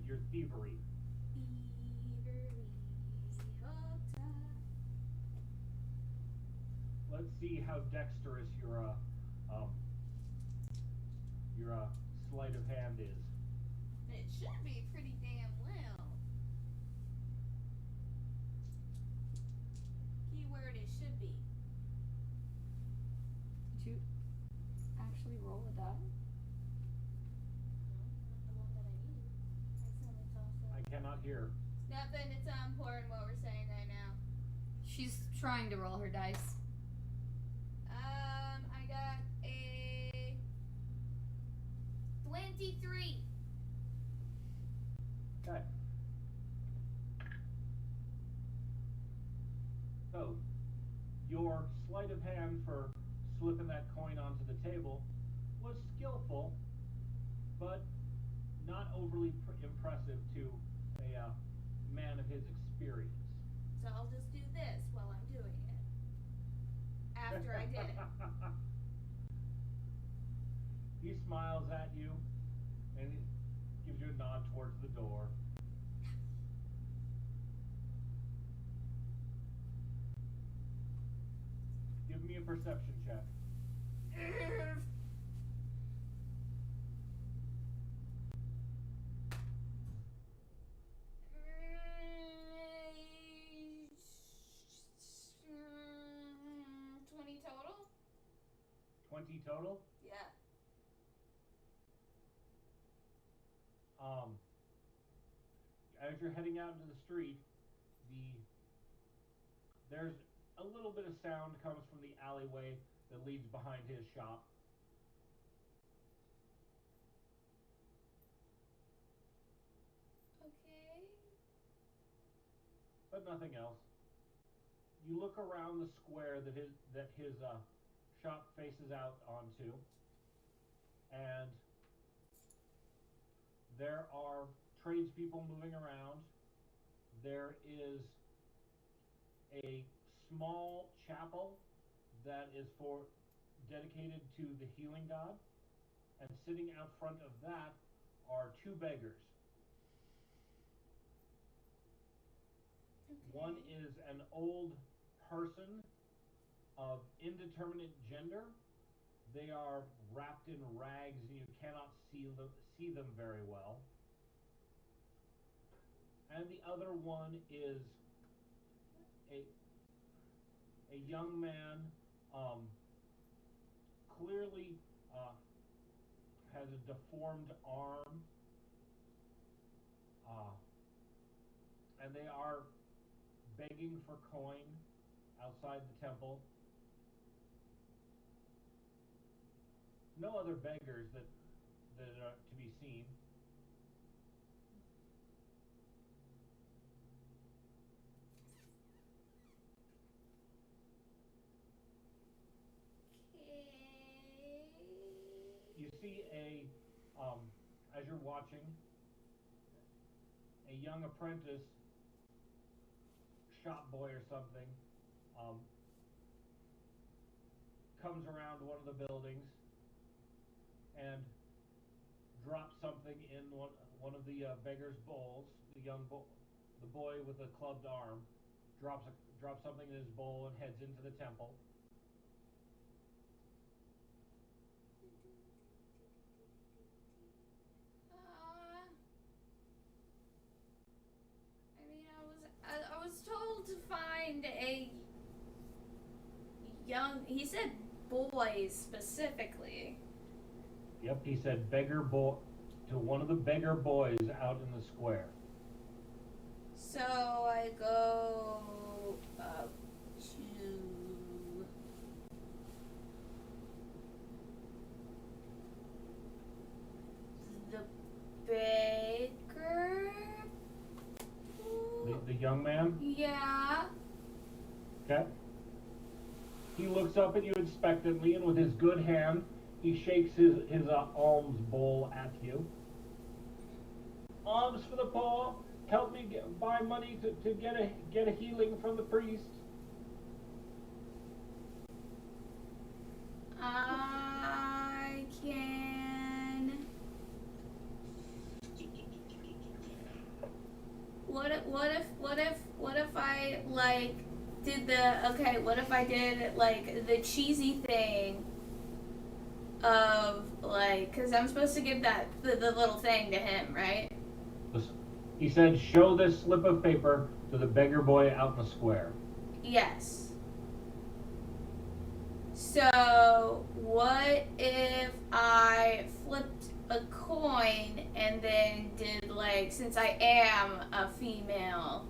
[SPEAKER 2] your thievery. Let's see how dexterous your sleight of hand is.
[SPEAKER 3] It should be pretty damn well. Keyword it should be.
[SPEAKER 1] Did you actually roll a die?
[SPEAKER 3] No, not the one that I need. Accidentally tossed it.
[SPEAKER 2] I cannot hear.
[SPEAKER 3] Nothing, it's important what we're saying right now.
[SPEAKER 1] She's trying to roll her dice.
[SPEAKER 3] I got a 23.
[SPEAKER 2] Okay. So, your sleight of hand for slipping that coin onto the table was skillful, but not overly impressive to a man of his experience.
[SPEAKER 3] So I'll just do this while I'm doing it. After I did it.
[SPEAKER 2] He smiles at you and he gives you a nod towards the door. Give me a perception check.
[SPEAKER 3] Mm, 20 total?
[SPEAKER 2] 20 total?
[SPEAKER 3] Yeah.
[SPEAKER 2] As you're heading out into the street, there's a little bit of sound comes from the alleyway that leads behind his shop.
[SPEAKER 3] Okay.
[SPEAKER 2] But nothing else. You look around the square that his shop faces out onto, and there are tradespeople moving around. There is a small chapel that is dedicated to the healing god, and sitting out front of that are two beggars.
[SPEAKER 3] Okay.
[SPEAKER 2] One is an old person of indeterminate gender. They are wrapped in rags and you cannot see them very well. And the other one is a young man, clearly has a deformed arm, and they are begging for coin outside the temple. No other beggars that are to be seen.
[SPEAKER 3] Okay.
[SPEAKER 2] You see as you're watching, a young apprentice, shop boy or something, comes around one of the buildings and drops something in one of the beggar's bowls. The boy with the clubbed arm drops something in his bowl and heads into the temple.
[SPEAKER 3] I mean, I was told to find a young. He said boys specifically.
[SPEAKER 2] Yep, he said beggar boy to one of the beggar boys out in the square.
[SPEAKER 3] So I go up to the baker.
[SPEAKER 2] The young man?
[SPEAKER 3] Yeah.
[SPEAKER 2] Okay. He looks up at you expectantly, and with his good hand, he shakes his alms bowl at you. Alms for the poor. Help me buy money to get a healing from the priest.
[SPEAKER 3] I can. What if I like did what if I did like the cheesy thing of like, because I'm supposed to give the little thing to him, right?
[SPEAKER 2] He said, show this slip of paper to the beggar boy out in the square.
[SPEAKER 3] Yes. So what if I flipped a coin and then did like, since I am a female,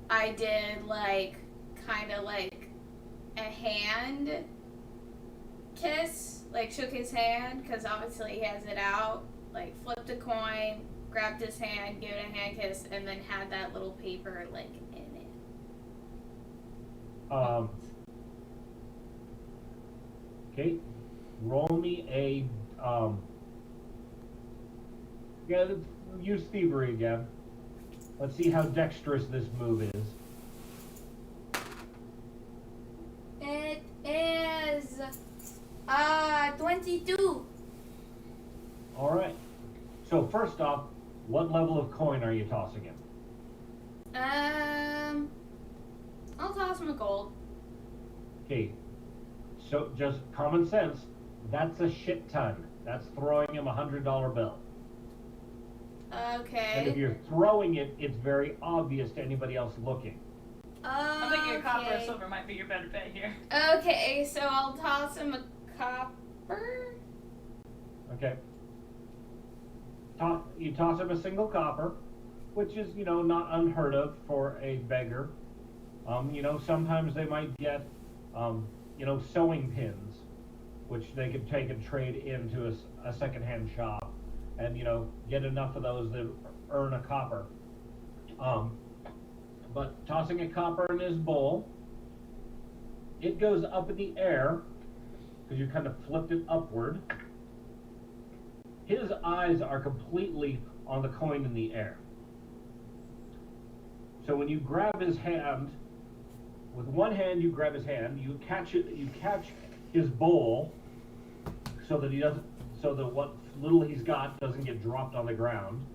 [SPEAKER 3] I did like kind of like a hand kiss, like shook his hand because obviously he has it out, like flipped a coin, grabbed his hand, gave it a hand kiss, and then had that little paper like in it.
[SPEAKER 2] Okay, roll me a use thievery again. Let's see how dexterous this move is.
[SPEAKER 3] It is 22.
[SPEAKER 2] All right. So first off, what level of coin are you tossing him?
[SPEAKER 3] I'll toss him a gold.
[SPEAKER 2] Okay. So just common sense, that's a shit ton. That's throwing him $100 bill.
[SPEAKER 3] Okay.
[SPEAKER 2] And if you're throwing it, it's very obvious to anybody else looking.
[SPEAKER 4] I'm thinking a copper or silver might be your better bet here.
[SPEAKER 3] Okay, so I'll toss him a copper.
[SPEAKER 2] Okay. You toss him a single copper, which is, not unheard of for a beggar. Sometimes they might get, sewing pins, which they could take and trade into a secondhand shop, and get enough of those that earn a copper. But tossing a copper in his bowl, it goes up in the air because you kind of flipped it upward. His eyes are completely on the coin in the air. So when you grab his hand, with one hand you grab his hand, you catch his bowl so that what little he's got doesn't get dropped on the ground.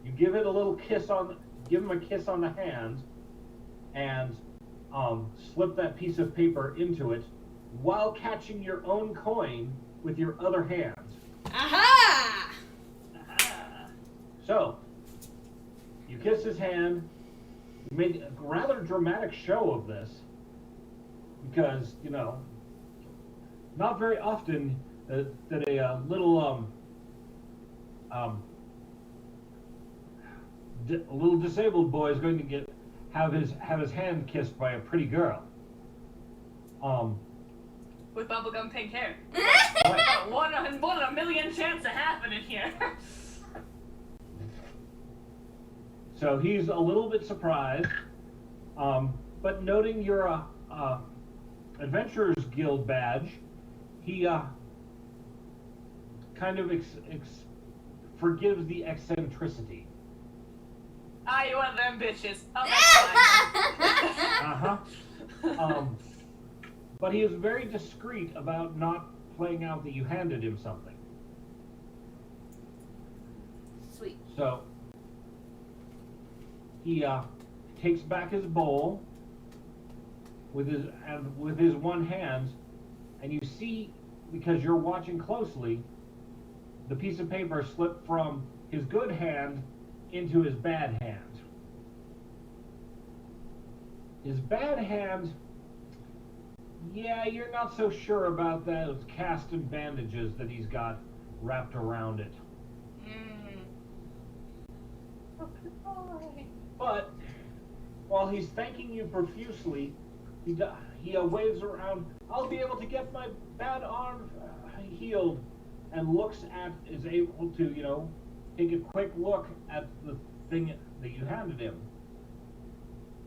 [SPEAKER 2] You give him a kiss on the hand, and slip that piece of paper into it while catching your own coin with your other hand.
[SPEAKER 3] Aha!
[SPEAKER 2] So, you kiss his hand. You made a rather dramatic show of this because, not very often that a little disabled boy is going to have his hand kissed by a pretty girl.
[SPEAKER 4] With bubblegum pink hair.
[SPEAKER 2] Right.
[SPEAKER 4] One in a million chance of happening here.
[SPEAKER 2] So he's a little bit surprised, but noting your Adventurers Guild badge, he kind of forgives the eccentricity.
[SPEAKER 4] You one of them bitches. Oh, that's fine.
[SPEAKER 2] But he is very discreet about not playing out that you handed him something.
[SPEAKER 3] Sweet.
[SPEAKER 2] So he takes back his bowl with his one hand, and you see, because you're watching closely, the piece of paper slip from his good hand into his bad hand. His bad hand, yeah, you're not so sure about those cast and bandages that he's got wrapped around it. But while he's thanking you profusely, he waves around, "I'll be able to get my bad arm healed," and is able to, take a quick look at the thing that you handed him.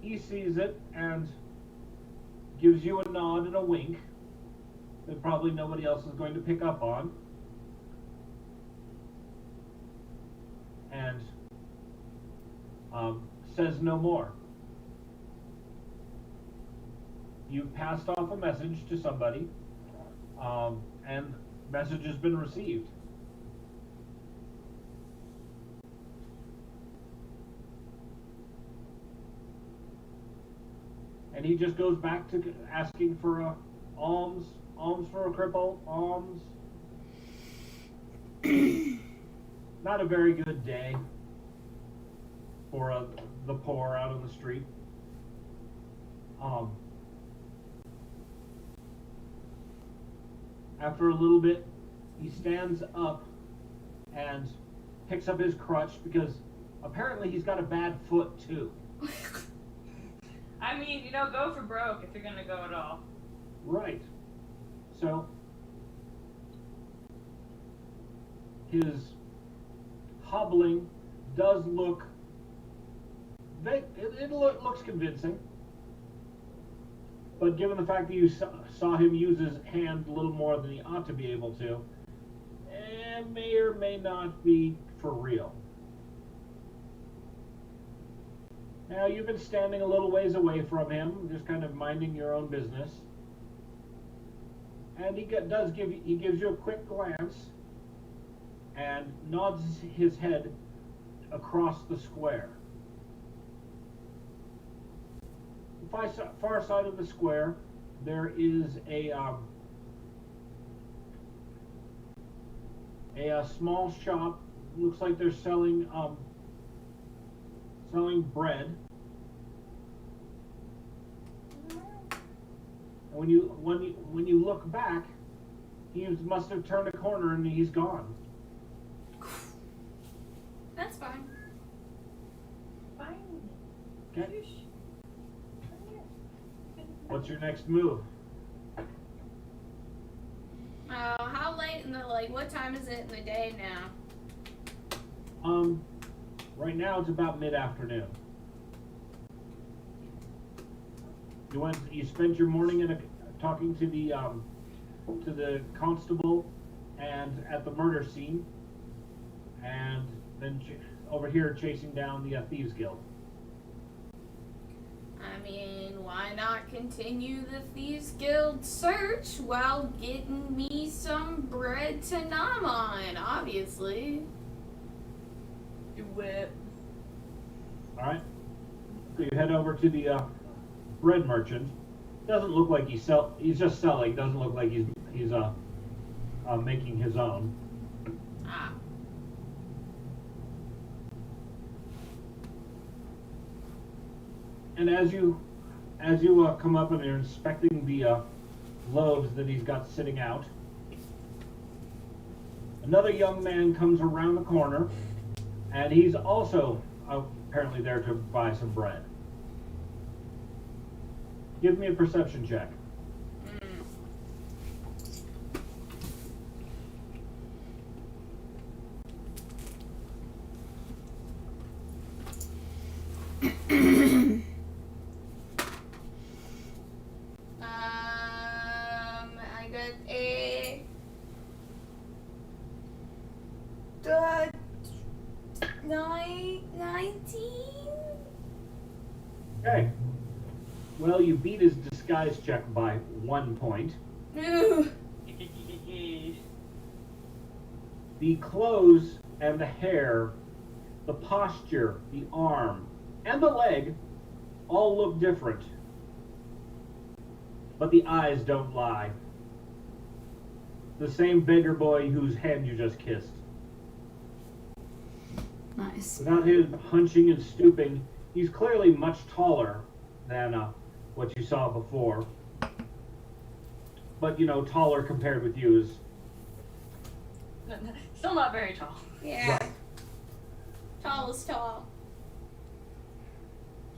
[SPEAKER 2] He sees it and gives you a nod and a wink that probably nobody else is going to pick up on. And says no more. You passed off a message to somebody, and message has been received. And he just goes back to asking for alms for a cripple, alms. Not a very good day for the poor out on the street. After a little bit, he stands up and picks up his crutch because apparently he's got a bad foot too.
[SPEAKER 4] I mean, go for broke if you're gonna go at all.
[SPEAKER 2] Right. So his hobbling does look. It looks convincing. But given the fact that you saw him use his hand a little more than he ought to be able to, it may or may not be for real. Now, you've been standing a little ways away from him, just kind of minding your own business. And he gives you a quick glance and nods his head across the square. The far side of the square, there is a small shop. Looks like they're selling bread. And when you look back, he must have turned a corner and he's gone.
[SPEAKER 3] That's fine.
[SPEAKER 5] Fine.
[SPEAKER 2] Okay. What's your next move?
[SPEAKER 3] How late in the, what time is it in the day now?
[SPEAKER 2] Right now it's about mid-afternoon. You spent your morning talking to the constable and at the murder scene, and then over here chasing down the Thieves Guild.
[SPEAKER 3] I mean, why not continue the Thieves Guild search while getting me some bread to nom on, obviously.
[SPEAKER 4] Do it.
[SPEAKER 2] Alright. So you head over to the bread merchant. Doesn't look like he's just selling. Doesn't look like he's making his own.
[SPEAKER 3] Ah.
[SPEAKER 2] And as you come up and you're inspecting the loaves that he's got sitting out, another young man comes around the corner, and he's also apparently there to buy some bread. Give me a perception check.
[SPEAKER 3] I got a 19.
[SPEAKER 2] Okay. Well, you beat his disguise check by 1 point.
[SPEAKER 3] Ooh.
[SPEAKER 2] The clothes and the hair, the posture, the arm, and the leg all look different. But the eyes don't lie. The same beggar boy whose hand you just kissed.
[SPEAKER 1] Nice.
[SPEAKER 2] Without him hunching and stooping, he's clearly much taller than what you saw before. But, taller compared with you is...
[SPEAKER 4] Still not very tall.
[SPEAKER 3] Yeah.
[SPEAKER 2] Right.
[SPEAKER 3] Tall is tall.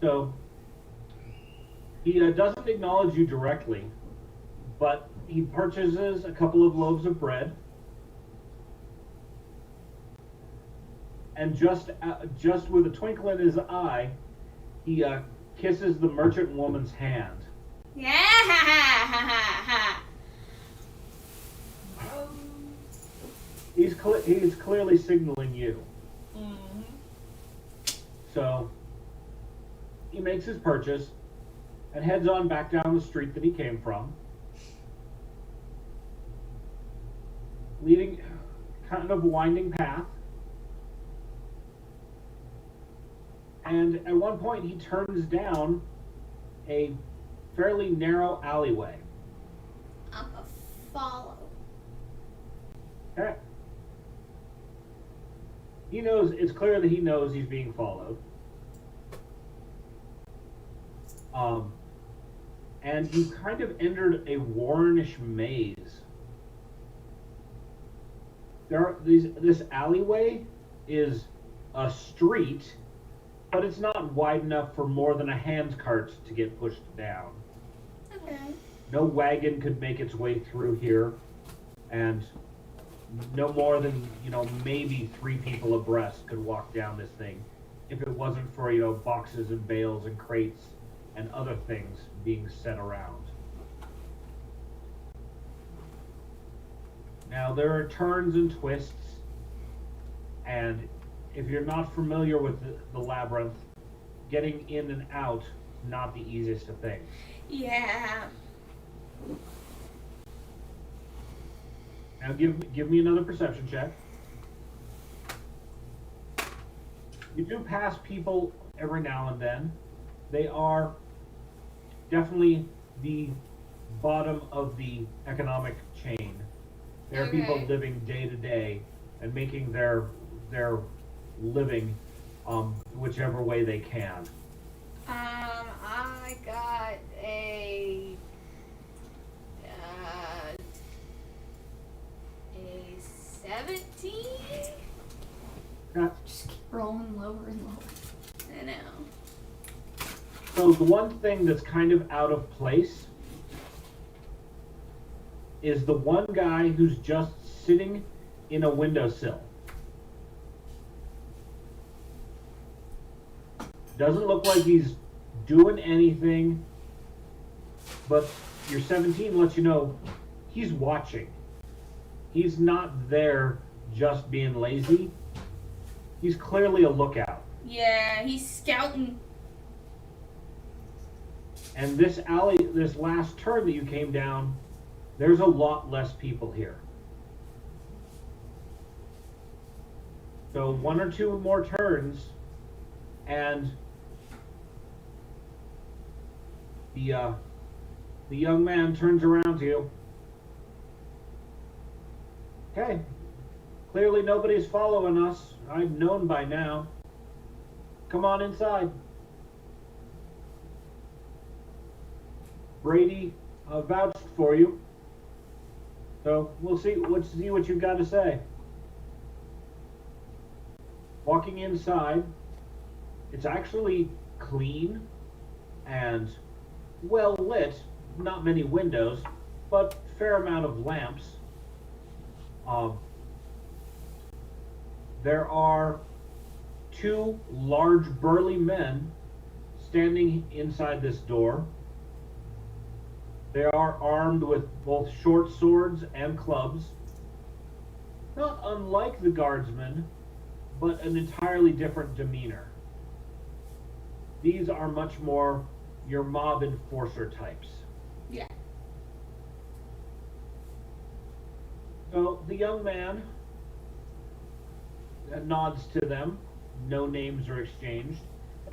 [SPEAKER 2] So, he doesn't acknowledge you directly, but he purchases a couple of loaves of bread, and just with a twinkle in his eye, he kisses the merchant woman's hand.
[SPEAKER 3] Yeah.
[SPEAKER 2] He's clearly signaling you.
[SPEAKER 4] Mm-hmm.
[SPEAKER 2] So, he makes his purchase and heads on back down the street that he came from, leading kind of a winding path. And at one point, he turns down a fairly narrow alleyway.
[SPEAKER 3] I'm a follow.
[SPEAKER 2] Okay. It's clear that he knows he's being followed. And you kind of entered a Warrenish maze. This alleyway is a street, but it's not wide enough for more than a handcart to get pushed down.
[SPEAKER 3] Okay.
[SPEAKER 2] No wagon could make its way through here, and no more than, maybe 3 people abreast could walk down this thing if it wasn't for, boxes and bales and crates and other things being set around. Now, there are turns and twists, and if you're not familiar with the labyrinth, getting in and out, not the easiest of things.
[SPEAKER 3] Yeah.
[SPEAKER 2] Now, give me another perception check. You do pass people every now and then. They are definitely the bottom of the economic chain. There are people
[SPEAKER 3] Okay.
[SPEAKER 2] living day to day and making their living whichever way they can.
[SPEAKER 3] I got a 17.
[SPEAKER 1] Just keep rolling lower and lower.
[SPEAKER 3] I know.
[SPEAKER 2] So the one thing that's kind of out of place is the one guy who's just sitting in a windowsill. Doesn't look like he's doing anything, but your 17 lets you know he's watching. He's not there just being lazy. He's clearly a lookout.
[SPEAKER 3] Yeah, he's scouting.
[SPEAKER 2] And this alley, this last turn that you came down, there's a lot less people here. So one or two more turns, and the young man turns around to you. Okay, clearly nobody's following us. I've known by now. Come on inside. Brady vouched for you, so we'll see what you've got to say. Walking inside, it's actually clean and well lit. Not many windows, but fair amount of lamps. There are two large burly men standing inside this door. They are armed with both short swords and clubs. Not unlike the guardsmen, but an entirely different demeanor. These are much more your mob enforcer types.
[SPEAKER 3] Yeah.
[SPEAKER 2] So the young man nods to them. No names are exchanged.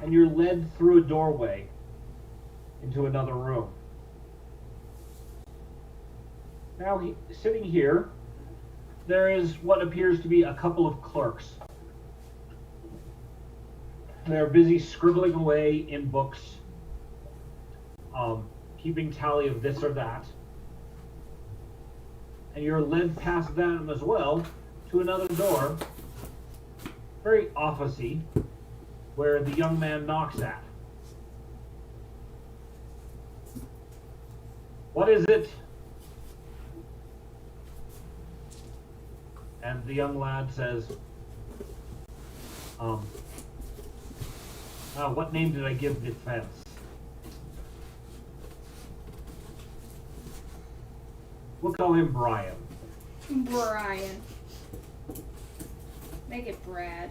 [SPEAKER 2] And you're led through a doorway into another room. Now, sitting here, there is what appears to be a couple of clerks. They're busy scribbling away in books, keeping tally of this or that. And you're led past them as well to another door, very officey, where the young man knocks at. What is it? And the young lad says, what name did I give the fence? We'll call him Brian.
[SPEAKER 3] Brian. Make it Brad.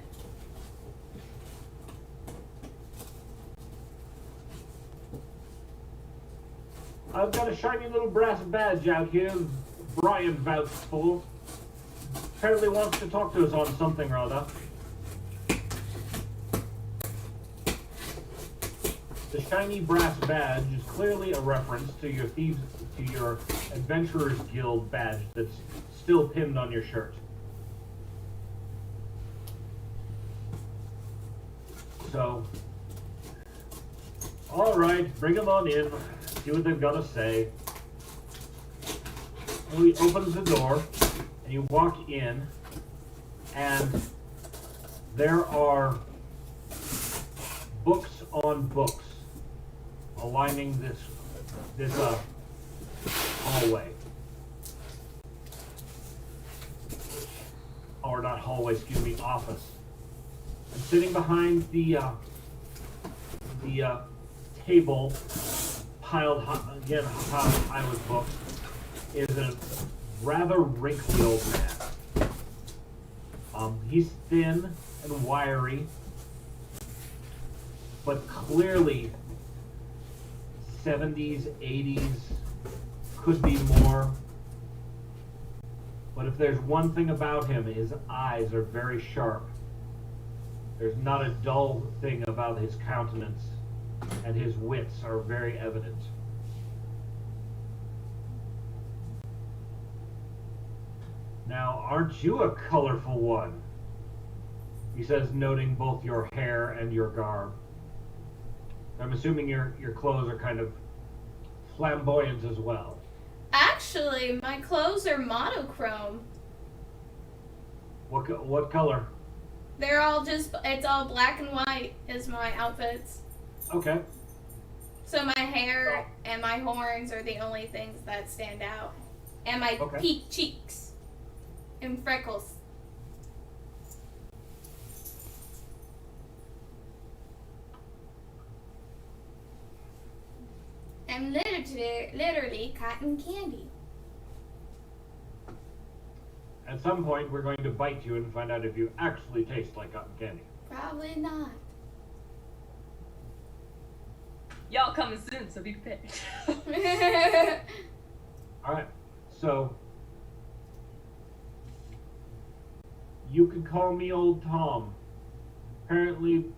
[SPEAKER 2] I've got a shiny little brass badge out here, Brian vouched for. Apparently wants to talk to us on something or other. The shiny brass badge is clearly a reference to your Adventurers Guild badge that's still pinned on your shirt. So, all right, bring them on in. See what they've got to say. And he opens the door, and you walk in, and there are books on books aligning this hallway. Or not hallway, excuse me, office. And sitting behind the table, piled high with books, is a rather wrinkly old man. He's thin and wiry, but clearly 70s, 80s, could be more. But if there's one thing about him, his eyes are very sharp. There's not a dull thing about his countenance, and his wits are very evident. Now, aren't you a colorful one? He says, noting both your hair and your garb. I'm assuming your clothes are kind of flamboyant as well.
[SPEAKER 3] Actually, my clothes are monochrome.
[SPEAKER 2] What color?
[SPEAKER 3] They're all it's all black and white is my outfits.
[SPEAKER 2] Okay.
[SPEAKER 3] So my hair and my horns are the only things that stand out. And my peaked cheeks and freckles. I'm literally cotton candy.
[SPEAKER 2] At some point, we're going to bite you and find out if you actually taste like cotton candy.
[SPEAKER 3] Probably not.
[SPEAKER 4] Y'all coming soon, so be prepared.
[SPEAKER 2] Alright, so you could call me Old Tom. Apparently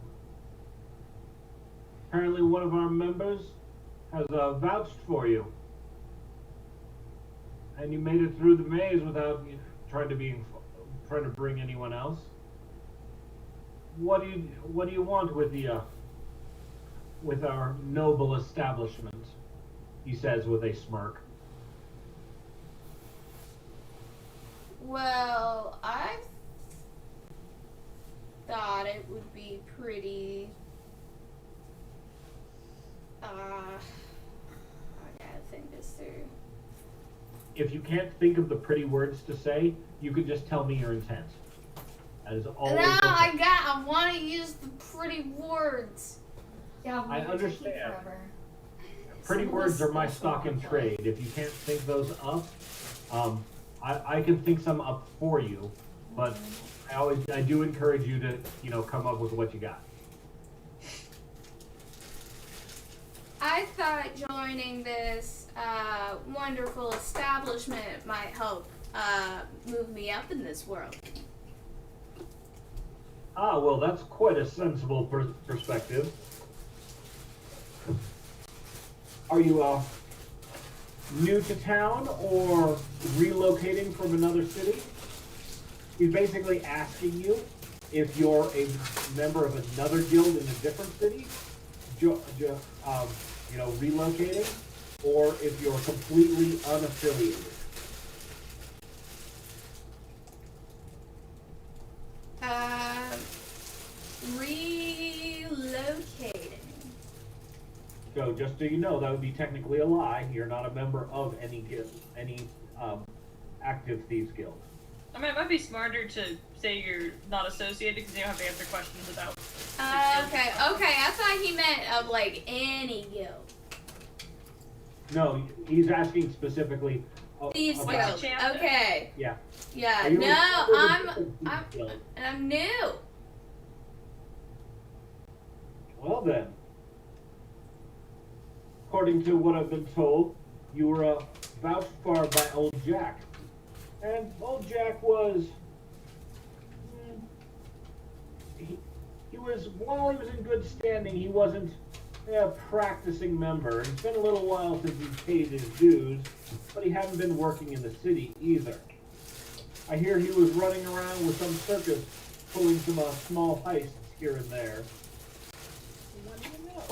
[SPEAKER 2] one of our members has vouched for you. And you made it through the maze without trying to bring anyone else. What do you want with our noble establishment? He says with a smirk.
[SPEAKER 3] Well, I thought it would be pretty I gotta think this through.
[SPEAKER 2] If you can't think of the pretty words to say, you could just tell me your intent. That is always.
[SPEAKER 3] No, I want to use the pretty words.
[SPEAKER 1] Yeah,
[SPEAKER 2] I understand.
[SPEAKER 1] Forever.
[SPEAKER 2] Pretty words are my stock in trade. If you can't think those up, I can think some up for you, but I do encourage you to come up with what you got.
[SPEAKER 3] I thought joining this wonderful establishment might help move me up in this world.
[SPEAKER 2] Ah, well, that's quite a sensible perspective. Are you new to town or relocating from another city? He's basically asking you if you're a member of another guild in a different city, relocating, or if you're completely unaffiliated.
[SPEAKER 3] Relocating.
[SPEAKER 2] So just so you know, that would be technically a lie. You're not a member of any guild, any active thieves guild.
[SPEAKER 4] I mean, it might be smarter to say you're not associated because you don't have to answer questions without.
[SPEAKER 3] Okay. I thought he meant of like any guild.
[SPEAKER 2] No, he's asking specifically.
[SPEAKER 3] Thieves
[SPEAKER 2] about,
[SPEAKER 3] guild. Okay.
[SPEAKER 2] Yeah.
[SPEAKER 3] Yeah.
[SPEAKER 2] Are you
[SPEAKER 3] No,
[SPEAKER 2] Guild?
[SPEAKER 3] I'm new.
[SPEAKER 2] Well then, according to what I've been told, you were vouched for by old Jack. And old Jack was, while he was in good standing, he wasn't a practicing member. It's been a little while since he paid his dues, but he hadn't been working in the city either. I hear he was running around with some circus, pulling some small heists here and there.
[SPEAKER 4] What do you know?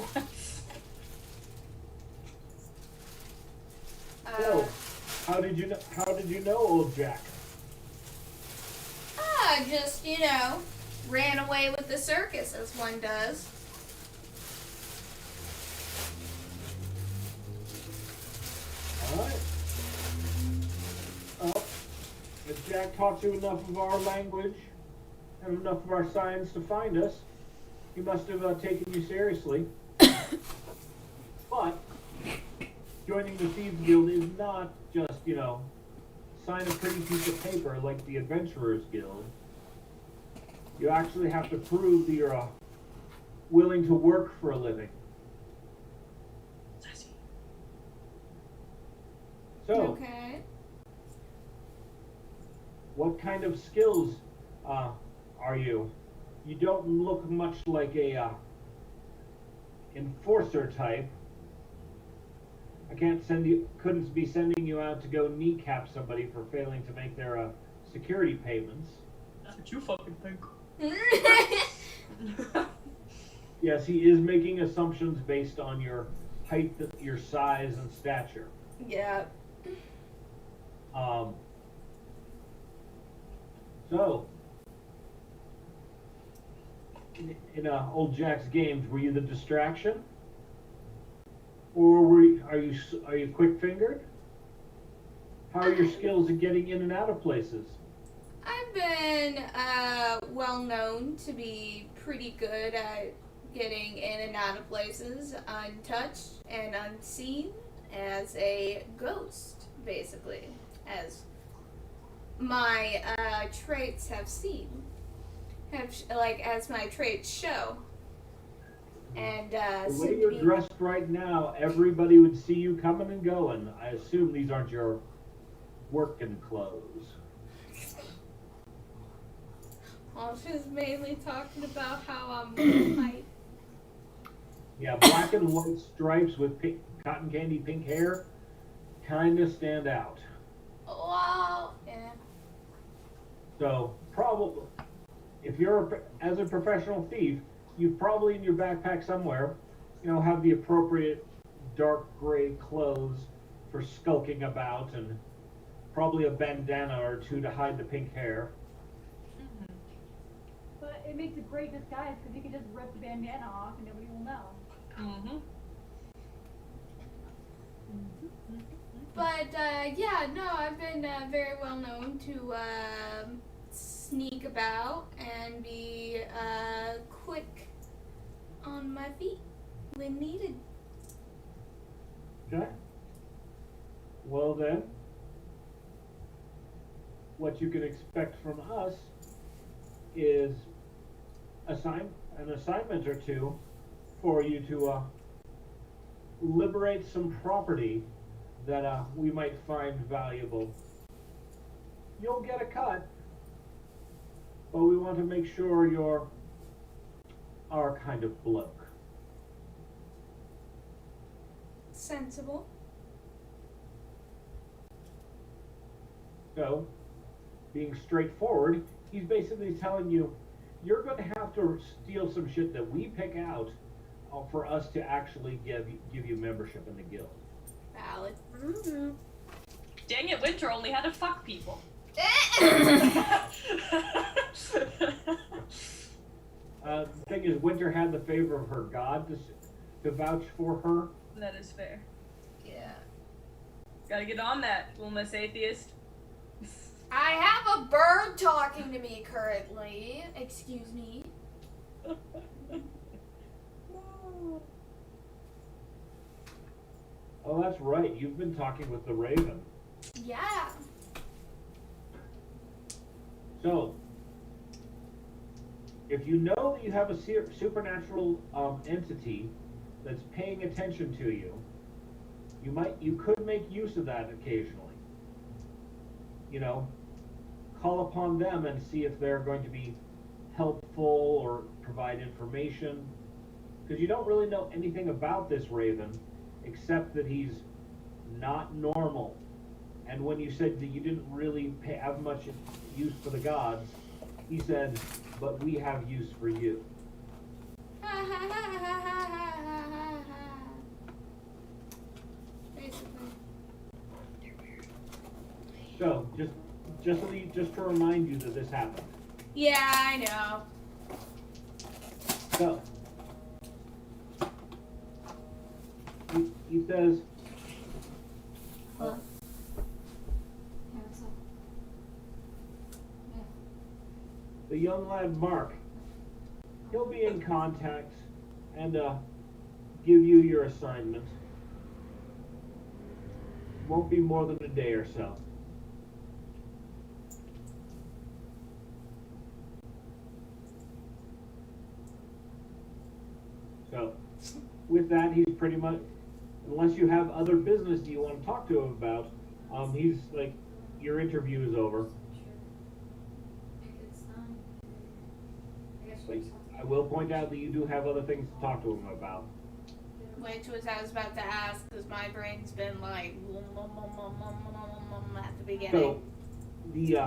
[SPEAKER 2] So, how did you know old Jack?
[SPEAKER 3] Just, ran away with the circus as one does.
[SPEAKER 2] Alright. Well, if Jack taught you enough of our language and enough of our science to find us, he must have taken you seriously. But joining the Thieves Guild is not just, sign a pretty piece of paper like the Adventurers Guild. You actually have to prove that you're willing to work for a living. So,
[SPEAKER 3] Okay.
[SPEAKER 2] what kind of skills are you? You don't look much like a enforcer type. I couldn't be sending you out to go kneecap somebody for failing to make their security payments.
[SPEAKER 4] That's what you fucking think.
[SPEAKER 2] Yes, he is making assumptions based on your height, your size, and stature.
[SPEAKER 3] Yeah.
[SPEAKER 2] So, in old Jack's games, were you the distraction, or are you quick-fingered? How are your skills at getting in and out of places?
[SPEAKER 3] I've been well known to be pretty good at getting in and out of places untouched and unseen as a ghost, basically, as my traits have seen, as my traits show. And
[SPEAKER 2] The
[SPEAKER 3] soon
[SPEAKER 2] way
[SPEAKER 3] to
[SPEAKER 2] you're
[SPEAKER 3] be-
[SPEAKER 2] dressed right now, everybody would see you coming and going. I assume these aren't your working clothes.
[SPEAKER 3] I was just mainly talking about how I'm white.
[SPEAKER 2] Yeah, black and white stripes with pink, cotton candy pink hair kind of stand out.
[SPEAKER 3] Wow. Yeah.
[SPEAKER 2] So probably, if you're as a professional thief, you probably in your backpack somewhere, have the appropriate dark gray clothes for skulking about, and probably a bandana or two to hide the pink hair.
[SPEAKER 5] But it makes a great disguise because you can just rip the bandana off and nobody will know.
[SPEAKER 4] Mm-hmm.
[SPEAKER 3] But yeah, no, I've been very well known to sneak about and be quick on my feet when needed.
[SPEAKER 2] Okay. Well then, what you can expect from us is an assignment or two for you to liberate some property that we might find valuable. You'll get a cut, but we want to make sure you're our kind of bloke.
[SPEAKER 3] Sensible.
[SPEAKER 2] So, being straightforward, he's basically telling you, you're going to have to steal some shit that we pick out for us to actually give you membership in the guild.
[SPEAKER 3] Valid.
[SPEAKER 4] Dang it, Winter only had to fuck people.
[SPEAKER 2] The thing is, Winter had the favor of her god to vouch for her.
[SPEAKER 4] That is fair.
[SPEAKER 3] Yeah.
[SPEAKER 4] Gotta get on that, little Miss Atheist.
[SPEAKER 3] I have a bird talking to me currently. Excuse me.
[SPEAKER 2] Oh, that's right. You've been talking with the Raven.
[SPEAKER 3] Yeah.
[SPEAKER 2] So, if you know that you have a supernatural entity that's paying attention to you, you could make use of that occasionally. Call upon them and see if they're going to be helpful or provide information, because you don't really know anything about this Raven except that he's not normal. And when you said that you didn't really have much use for the gods, he said, but we have use for you.
[SPEAKER 3] Basically.
[SPEAKER 2] So, just to remind you that this happened.
[SPEAKER 3] Yeah, I know.
[SPEAKER 2] So, he says,
[SPEAKER 1] Hello? Yeah, what's up? Yeah.
[SPEAKER 2] the young lad Mark, he'll be in contact and give you your assignment. Won't be more than a day or so. So, with that, he's pretty much, unless you have other business you want to talk to him about, he's like, your interview is over. Like, I will point out that you do have other things to talk to him about.
[SPEAKER 3] Which was I was about to ask because my brain's been like at the beginning.
[SPEAKER 2] So, the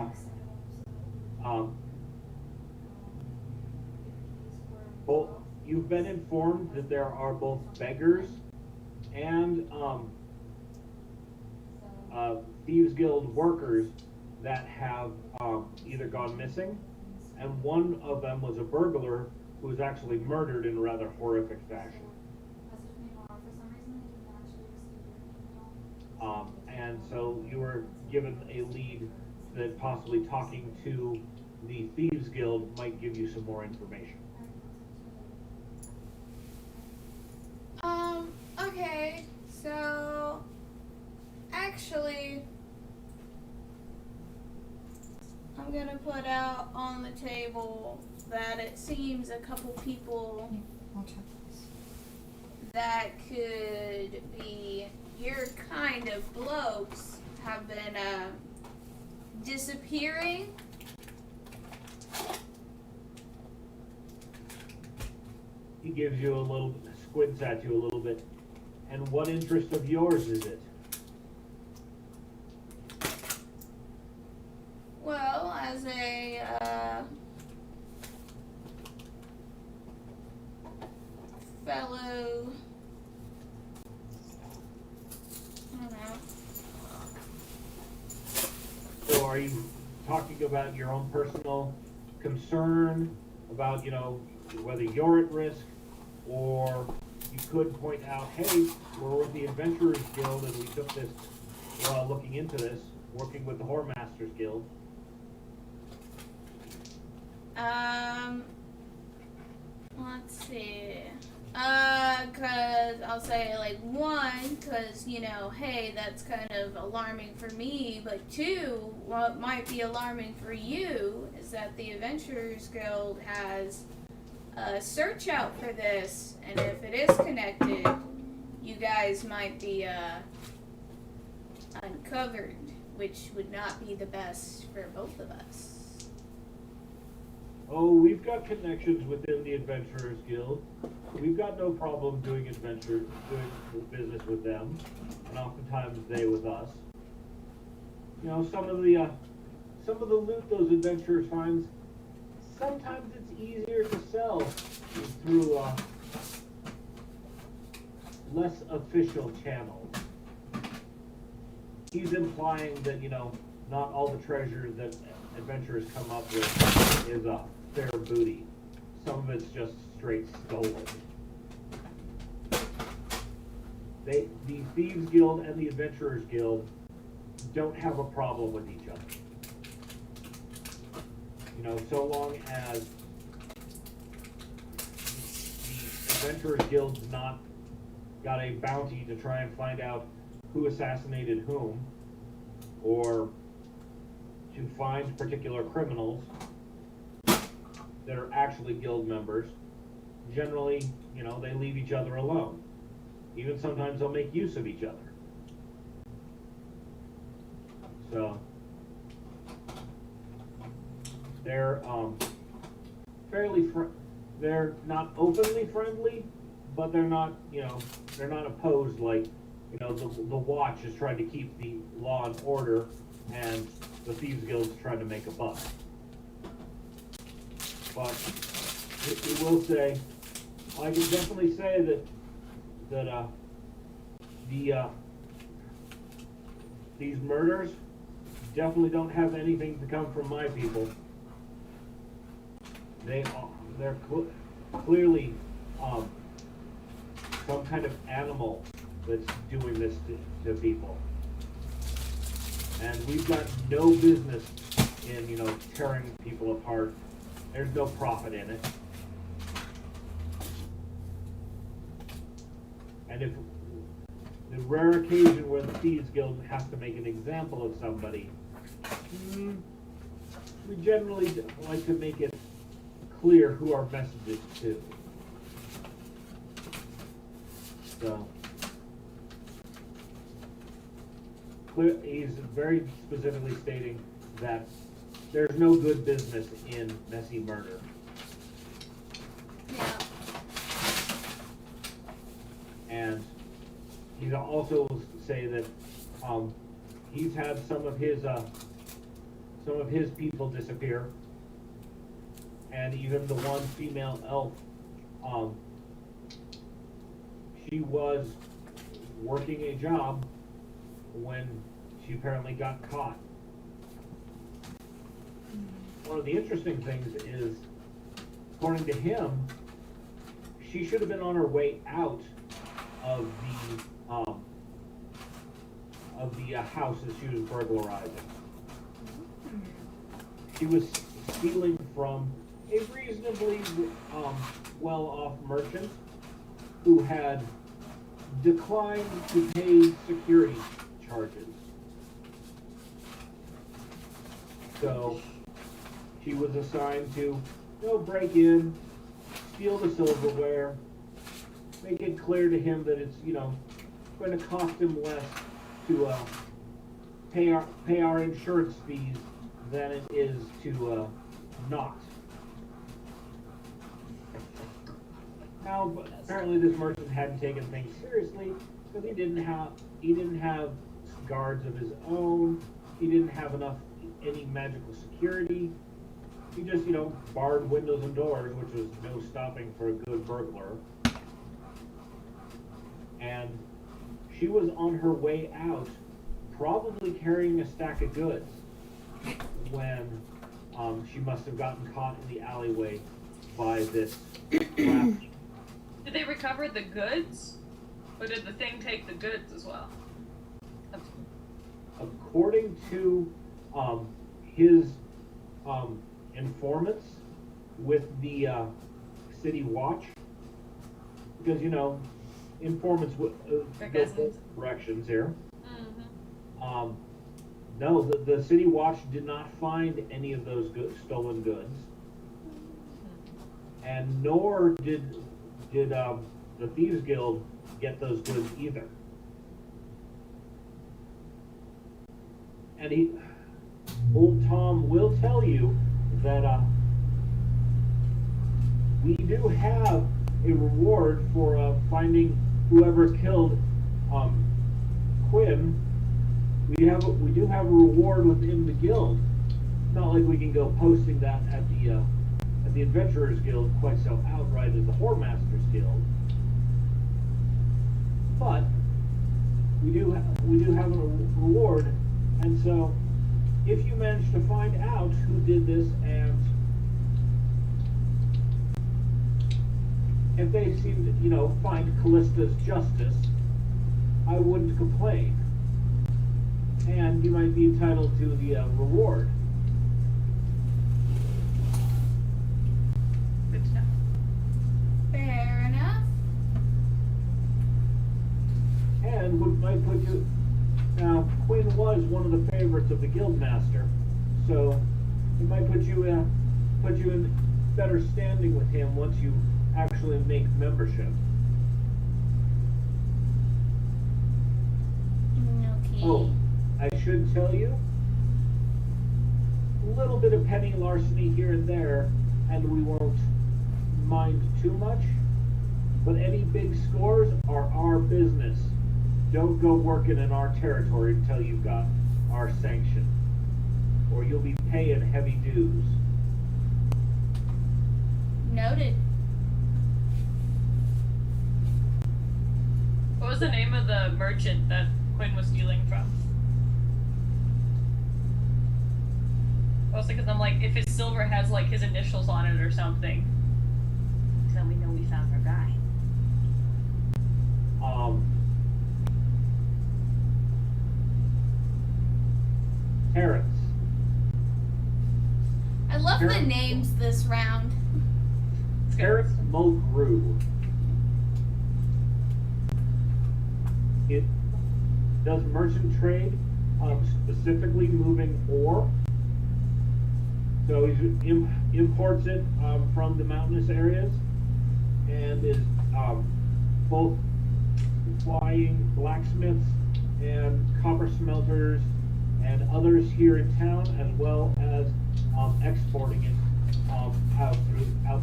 [SPEAKER 2] well, you've been informed that there are both beggars and Thieves Guild workers that have either gone missing, and one of them was a burglar who was actually murdered in a rather horrific fashion. And so you were given a lead that possibly talking to the Thieves Guild might give you some more information.
[SPEAKER 3] Okay, so actually I'm gonna put out on the table that it seems a couple people that could be your kind of blokes have been disappearing.
[SPEAKER 2] He gives you a little, squints at you a little bit. And what interest of yours is it?
[SPEAKER 3] Well, as a fellow, I don't know.
[SPEAKER 2] So are you talking about your own personal concern about, whether you're at risk, or you could point out, hey, we're with the Adventurers Guild and we took this, looking into this, working with the Whoremasters Guild.
[SPEAKER 3] Let's see. Cause I'll say cause, hey, that's kind of alarming for me, but two, what might be alarming for you is that the Adventurers Guild has a search out for this, and if it is connected, you guys might be, uncovered, which would not be the best for both of us.
[SPEAKER 2] Oh, we've got connections within the Adventurers Guild. We've got no problem doing business with them, and oftentimes they with us. Some of the loot those adventurers find, sometimes it's easier to sell through less official channels. He's implying that, not all the treasure that adventurers come up with is fair booty. Some of it's just straight stolen. The Thieves Guild and the Adventurers Guild don't have a problem with each other. So long as the Adventurers Guild's not got a bounty to try and find out who assassinated whom, or to find particular criminals that are actually guild members, generally, they leave each other alone. Even sometimes they'll make use of each other. So, they're they're not openly friendly, but they're not, they're not opposed like, the Watch is trying to keep the law and order, and the Thieves Guild is trying to make a buck. But we will say, I can definitely say that these murders definitely don't have anything to come from my people. They're clearly some kind of animal that's doing this to people. And we've got no business in, tearing people apart. There's no profit in it. And if the rare occasion where the Thieves Guild has to make an example of somebody, we generally like to make it clear who our message is to. he's very specifically stating that there's no good business in messy murder.
[SPEAKER 3] Yeah.
[SPEAKER 2] And he'd also say that he's had some of his people disappear, and even the one female elf, she was working a job when she apparently got caught. One of the interesting things is, according to him, she should have been on her way out of the house that she was burglarizing. She was stealing from a reasonably well-off merchant who had declined to pay security charges. So she was assigned to break in, steal the silverware, make it clear to him that it's going to cost him less to pay our insurance fees than it is to not. Now, apparently, this merchant hadn't taken things seriously because he didn't have guards of his own. He didn't have any magical security. He just barred windows and doors, which was no stopping for a good burglar. And she was on her way out, probably carrying a stack of goods, when she must have gotten caught in the alleyway by this raft.
[SPEAKER 4] Did they recover the goods? Or did the thing take the goods as well?
[SPEAKER 2] According to his informants with the city watch, because informants go both directions here.
[SPEAKER 4] Mm-hmm.
[SPEAKER 2] No, the city watch did not find any of those stolen goods, and nor did the Thieves Guild get those goods either. And old Tom will tell you that we do have a reward for finding whoever killed Quinn. We do have a reward within the guild. Not like we can go posting that at the Adventurers Guild quite so outright as the Whoremasters Guild. But we do have a reward, and so if you manage to find out who did this, and if they seem to find Callista's justice, I wouldn't complain, and you might be entitled to the reward.
[SPEAKER 4] Good to know.
[SPEAKER 3] Fair enough.
[SPEAKER 2] And might put you. Now, Quinn was one of the favorites of the Guildmaster, so it might put you in better standing with him once you actually make membership.
[SPEAKER 3] Okay.
[SPEAKER 2] Oh, I should tell you, a little bit of petty larceny here and there, and we won't mind too much, but any big scores are our business. Don't go working in our territory until you've got our sanction, or you'll be paying heavy dues.
[SPEAKER 3] Noted.
[SPEAKER 4] What was the name of the merchant that Quinn was stealing from? Mostly because I'm like, if his silver has like his initials on it or something, then we know we found our guy.
[SPEAKER 2] Terrence.
[SPEAKER 3] I love the
[SPEAKER 2] Terrence.
[SPEAKER 3] names this round.
[SPEAKER 2] Terrence Mulgrew. It does merchant trade, specifically moving ore. So he imports it from the mountainous areas, and is both flying blacksmiths and copper smelters and others here in town, as well as exporting it out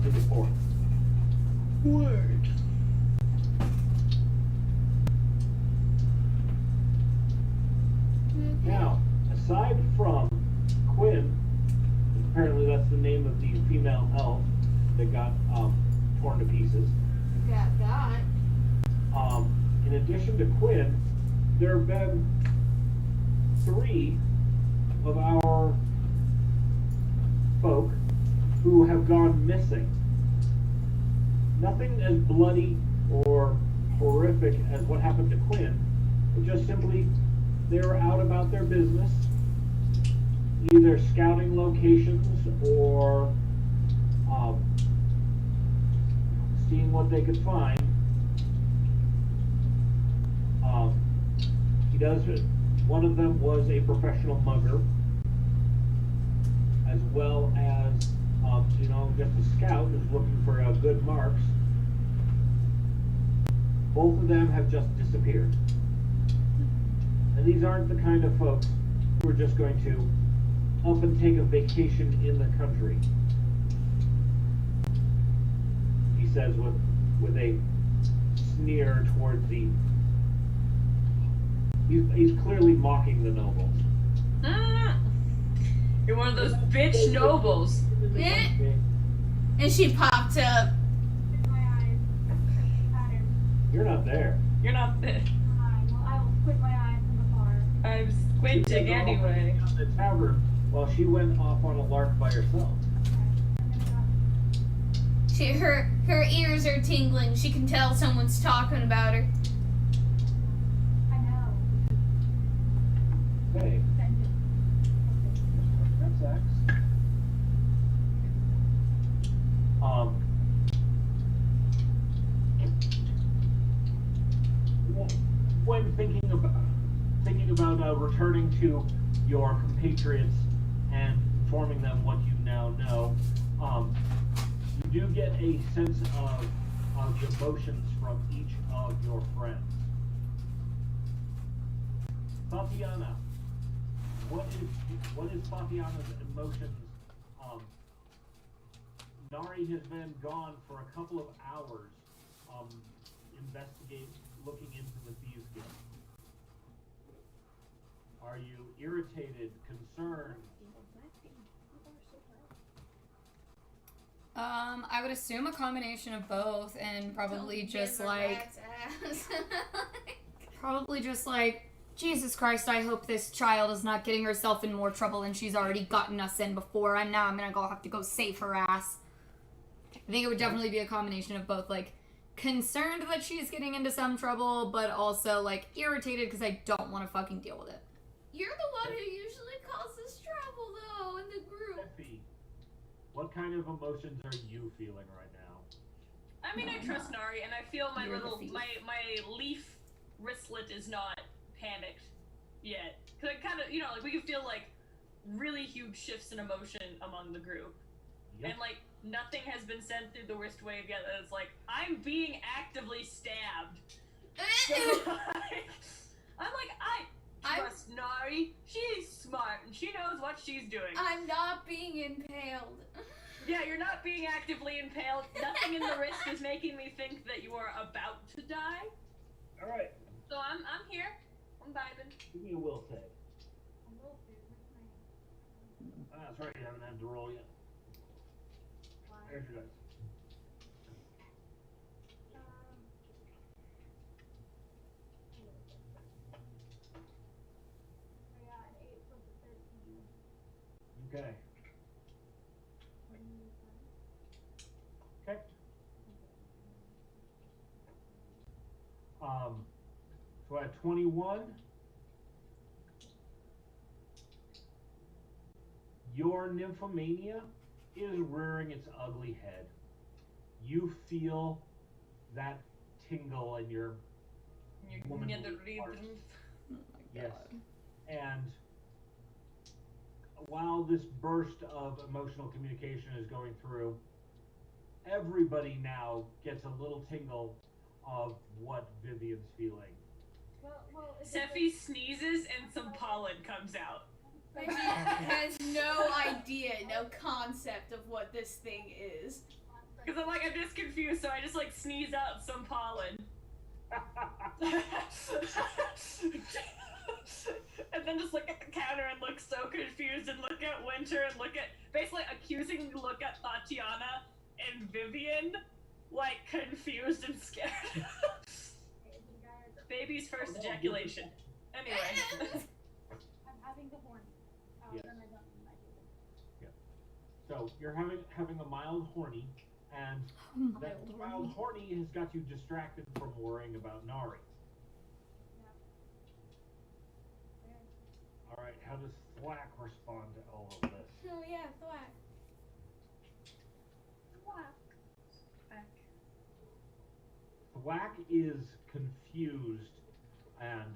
[SPEAKER 2] through the port.
[SPEAKER 4] Word.
[SPEAKER 2] Now, aside from Quinn, apparently that's the name of the female elf that got torn to pieces.
[SPEAKER 3] Got that.
[SPEAKER 2] In addition to Quinn, there have been 3 of our folk who have gone missing. Nothing as bloody or horrific as what happened to Quinn, but just simply they were out about their business, either scouting locations or seeing what they could find. One of them was a professional mugger, as well as just a scout who's looking for good marks. Both of them have just disappeared. And these aren't the kind of folks who are just going to up and take a vacation in the country. He says with a sneer towards the... He's clearly mocking the nobles.
[SPEAKER 4] You're one of those bitch nobles.
[SPEAKER 3] Eh. And she popped up.
[SPEAKER 5] With my eyes. Pattern.
[SPEAKER 2] You're not there.
[SPEAKER 4] You're not there.
[SPEAKER 5] Well, I will squint my eyes from afar.
[SPEAKER 4] I'm squinting anyway.
[SPEAKER 2] At the tavern while she went off on a lark by herself.
[SPEAKER 3] Her ears are tingling. She can tell someone's talking about her.
[SPEAKER 5] I know.
[SPEAKER 2] Hey, that's X. When thinking about returning to your compatriots and informing them what you now know, you do get a sense of the emotions from each of your friends. Tatiana, what is Tatiana's emotions? Nari has been gone for a couple of hours, looking into the Thieves Guild. Are you irritated, concerned?
[SPEAKER 1] I would assume a combination of both, and probably
[SPEAKER 3] Don't
[SPEAKER 1] just
[SPEAKER 3] give a
[SPEAKER 1] like,
[SPEAKER 3] rat's ass.
[SPEAKER 1] probably just like, Jesus Christ, I hope this child is not getting herself in more trouble than she's already gotten us in before, and now I'm gonna have to go save her ass. I think it would definitely be a combination of both, like, concerned that she's getting into some trouble, but also, like, irritated because I don't want to fucking deal with it.
[SPEAKER 3] You're the one who usually causes trouble, though, in the group.
[SPEAKER 2] Effie, what kind of emotions are you feeling right now?
[SPEAKER 4] I mean, I trust Nari, and I feel my
[SPEAKER 1] You're the
[SPEAKER 4] little
[SPEAKER 1] thief.
[SPEAKER 4] my leaf wristlet is not panicked yet. Cause I kind of, like we can feel like really huge shifts in emotion among the group,
[SPEAKER 2] Yep.
[SPEAKER 4] and like nothing has been sent through the wrist wave yet. That it's like I'm being actively stabbed. So, I'm like I trust Nari. She's smart and she knows what she's doing.
[SPEAKER 3] I'm not being impaled.
[SPEAKER 4] Yeah, you're not being actively impaled. Nothing in the wrist is making me think that you are about to die.
[SPEAKER 2] All right,
[SPEAKER 4] So I'm here. I'm vibing.
[SPEAKER 2] give me a will save.
[SPEAKER 5] A little food. What's my...
[SPEAKER 2] That's right, you haven't had to roll yet.
[SPEAKER 5] Why?
[SPEAKER 2] There's your dice.
[SPEAKER 5] I got an 8 plus a 13.
[SPEAKER 2] Okay. Okay. So at 21, your nymphomania is rearing its ugly head. You feel that tingle in your womanly parts. Yes. And while this burst of emotional communication is going through, everybody now gets a little tingle of what Vivian's feeling.
[SPEAKER 5] Well, it's
[SPEAKER 4] Sephi sneezes and some pollen comes out.
[SPEAKER 3] Reggie has no idea, no concept of what this thing is.
[SPEAKER 4] Because I'm just confused, so I just sneeze out some pollen. And then just look at the counter and look so confused and look at Winter and basically accusing look at Tatiana and Vivian, confused and scared. Baby's first ejaculation. Anyway.
[SPEAKER 5] I'm having the horn.
[SPEAKER 2] Yes.
[SPEAKER 5] Then I don't need my baby.
[SPEAKER 2] So you're having a mild horny, and that mild horny has got you distracted from worrying about Nari.
[SPEAKER 5] Yeah.
[SPEAKER 2] All right, how does Thwack respond to all of this?
[SPEAKER 3] Oh yeah, Thwack.
[SPEAKER 5] Wow.
[SPEAKER 2] Thwack is confused and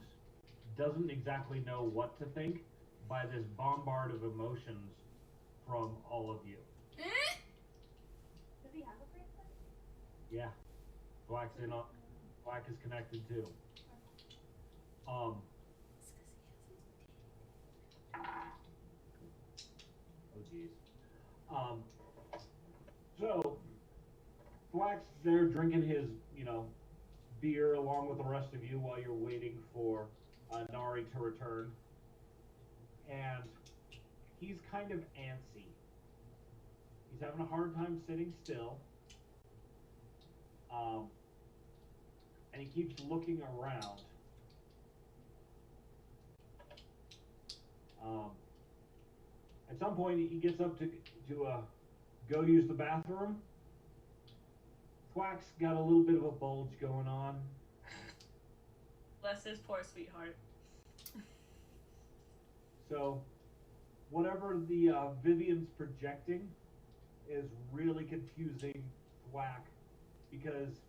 [SPEAKER 2] doesn't exactly know what to think by this bombard of emotions from all of you.
[SPEAKER 3] Eh?
[SPEAKER 5] Does he have a bracelet?
[SPEAKER 2] Yeah, Thwack is connected too. Oh geez. So Thwack's there drinking his, beer along with the rest of you while you're waiting for Nari to return. And he's kind of antsy. He's having a hard time sitting still. And he keeps looking around. At some point, he gets up to go use the bathroom. Thwack's got a little bit of a bulge going on.
[SPEAKER 4] Bless his poor sweetheart.
[SPEAKER 2] So, whatever the Vivian's projecting is really confusing Thwack because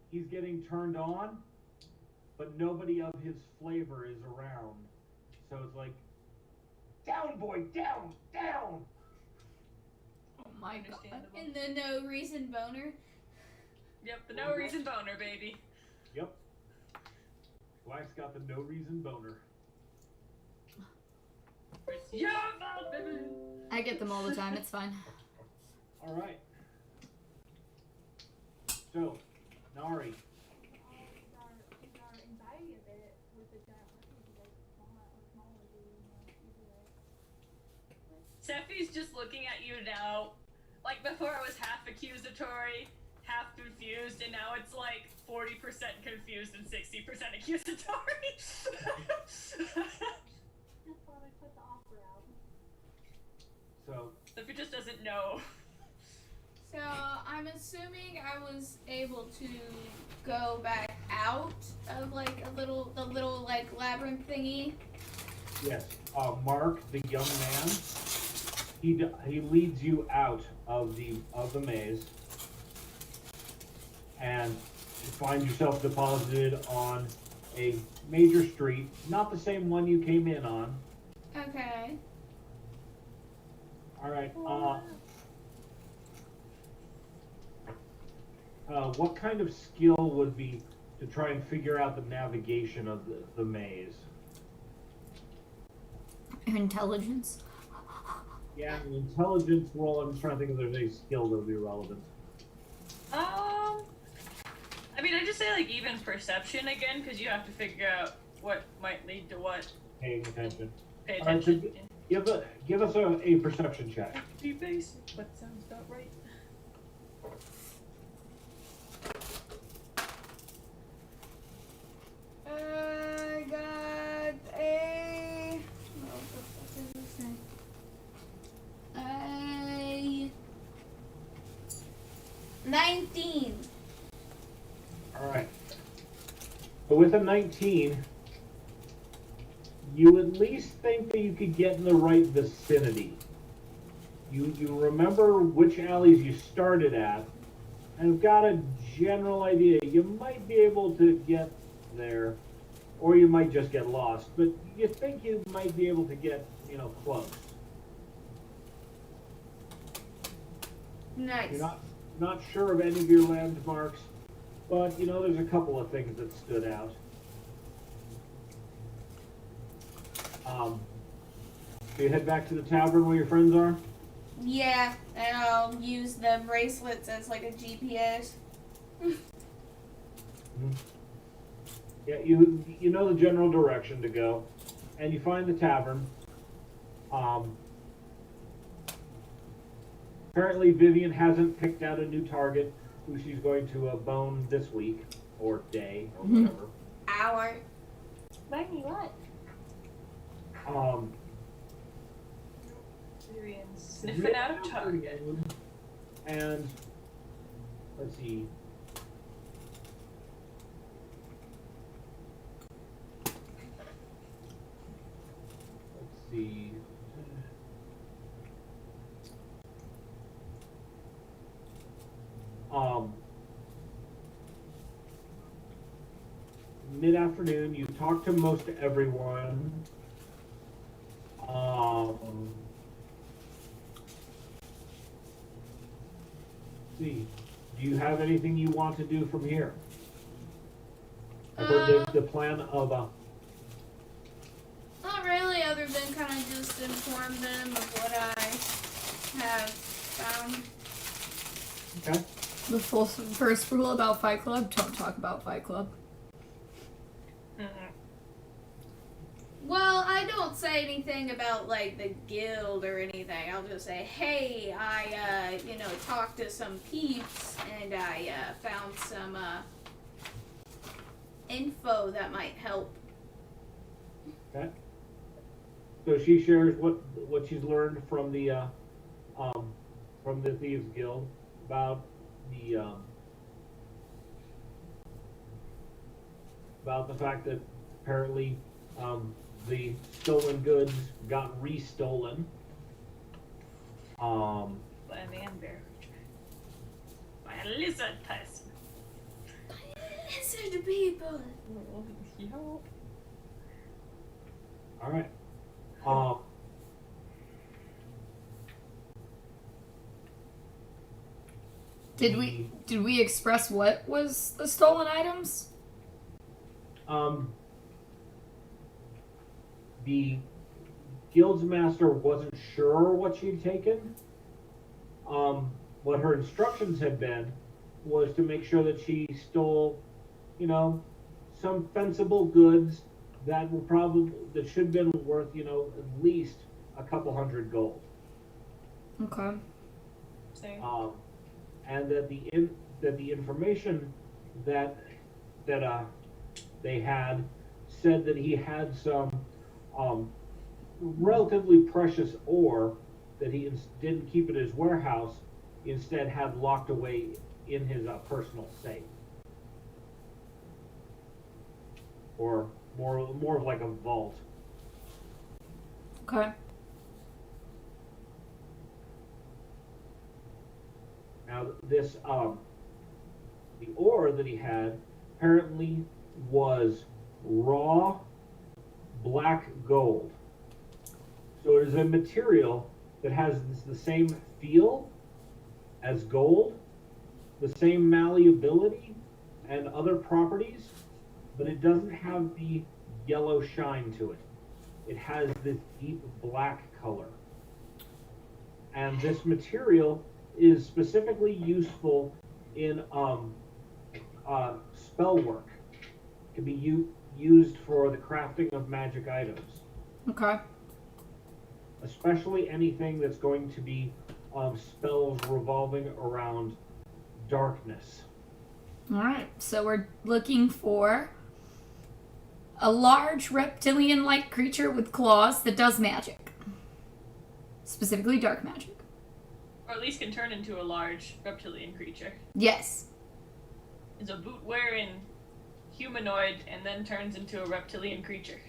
[SPEAKER 2] he's getting turned on, but nobody of his flavor is around. So it's like, down, boy, down, down!
[SPEAKER 1] Oh my god.
[SPEAKER 4] Understandable.
[SPEAKER 3] And the no reason boner.
[SPEAKER 4] Yep, the no reason boner, baby.
[SPEAKER 2] Yep. Thwack's got the no reason boner.
[SPEAKER 4] It's your fault, baby.
[SPEAKER 1] I get them all the time, it's fine.
[SPEAKER 2] All right. So, Nari.
[SPEAKER 5] Is our anxiety a bit with the giant horses, small
[SPEAKER 4] Sephi's just looking at you now. Before it was half accusatory, half confused, and now it's 40% confused and 60% accusatory.
[SPEAKER 5] Just thought I'd put the offer out.
[SPEAKER 2] So,
[SPEAKER 4] Sephi just doesn't know.
[SPEAKER 3] So I'm assuming I was able to go back out of the little labyrinth thingy.
[SPEAKER 2] yes, Mark, the young man, he leads you out of the maze, and you find yourself deposited on a major street, not the same one you came in on.
[SPEAKER 3] Okay.
[SPEAKER 2] All right. What kind of skill would be to try and figure out the navigation of the maze?
[SPEAKER 1] Intelligence.
[SPEAKER 2] Yeah, an intelligence roll. I'm trying to think if there's any skill that would be relevant.
[SPEAKER 4] I just say even perception again, because you have to figure out what might lead to what.
[SPEAKER 2] Paying attention.
[SPEAKER 4] Pay
[SPEAKER 2] All right, so
[SPEAKER 4] attention.
[SPEAKER 2] give us a perception check.
[SPEAKER 4] Be basic, but sounds about right.
[SPEAKER 3] I got a. What the fuck is this thing? A 19.
[SPEAKER 2] All right. But with a 19, you at least think that you could get in the right vicinity. You remember which alleys you started at, and have got a general idea. You might be able to get there, or you might just get lost. But you think you might be able to get, close.
[SPEAKER 3] Nice.
[SPEAKER 2] You're not sure of any of your landmarks, but there's a couple of things that stood out. So you head back to the tavern where your friends are?
[SPEAKER 3] Yeah, and I'll use the bracelets as like a GPS.
[SPEAKER 2] Yeah, you know the general direction to go, and you find the tavern. Apparently Vivian hasn't picked out a new target who she's going to bone this week, or day, or whatever.
[SPEAKER 3] Hour.
[SPEAKER 5] Buy me what?
[SPEAKER 4] Sniffing out a target.
[SPEAKER 2] And let's see. Let's see. Mid-afternoon, you talk to most everyone. See, do you have anything you want to do from here? I've heard the plan of
[SPEAKER 3] Not really, other than kind of just inform them of what I have found.
[SPEAKER 2] okay.
[SPEAKER 1] The first rule about Fight Club: don't talk about Fight Club.
[SPEAKER 3] Well, I don't say anything about like the guild or anything. I'll just say, hey, I talked to some peeps and I found some info that might help.
[SPEAKER 2] Okay. So she shares what she's learned from the Thieves Guild about the fact that apparently the stolen goods got restolen.
[SPEAKER 4] By a man bear. By a lizard person.
[SPEAKER 3] Listen to people.
[SPEAKER 4] Yo.
[SPEAKER 2] All right.
[SPEAKER 1] Did we express what was the stolen items?
[SPEAKER 2] The guild's master wasn't sure what she'd taken. What her instructions had been was to make sure that she stole, some fencible goods that should have been worth, at least a couple hundred gold.
[SPEAKER 1] Okay.
[SPEAKER 4] Same.
[SPEAKER 2] And that the information that they had said that he had some relatively precious ore that he didn't keep in his warehouse, instead had locked away in his personal safe, or more of like a vault.
[SPEAKER 1] Okay.
[SPEAKER 2] Now this the ore that he had apparently was raw black gold. So it is a material that has the same feel as gold, the same malleability and other properties, but it doesn't have the yellow shine to it. It has this deep black color. And this material is specifically useful in spell work. It can be used for the crafting of magic items.
[SPEAKER 1] Okay.
[SPEAKER 2] Especially anything that's going to be spells revolving around darkness.
[SPEAKER 1] Alright, so we're looking for a large reptilian-like creature with claws that does magic. Specifically dark magic.
[SPEAKER 4] Or at least can turn into a large reptilian creature.
[SPEAKER 1] Yes.
[SPEAKER 4] Is a boot-wearing humanoid and then turns into a reptilian creature.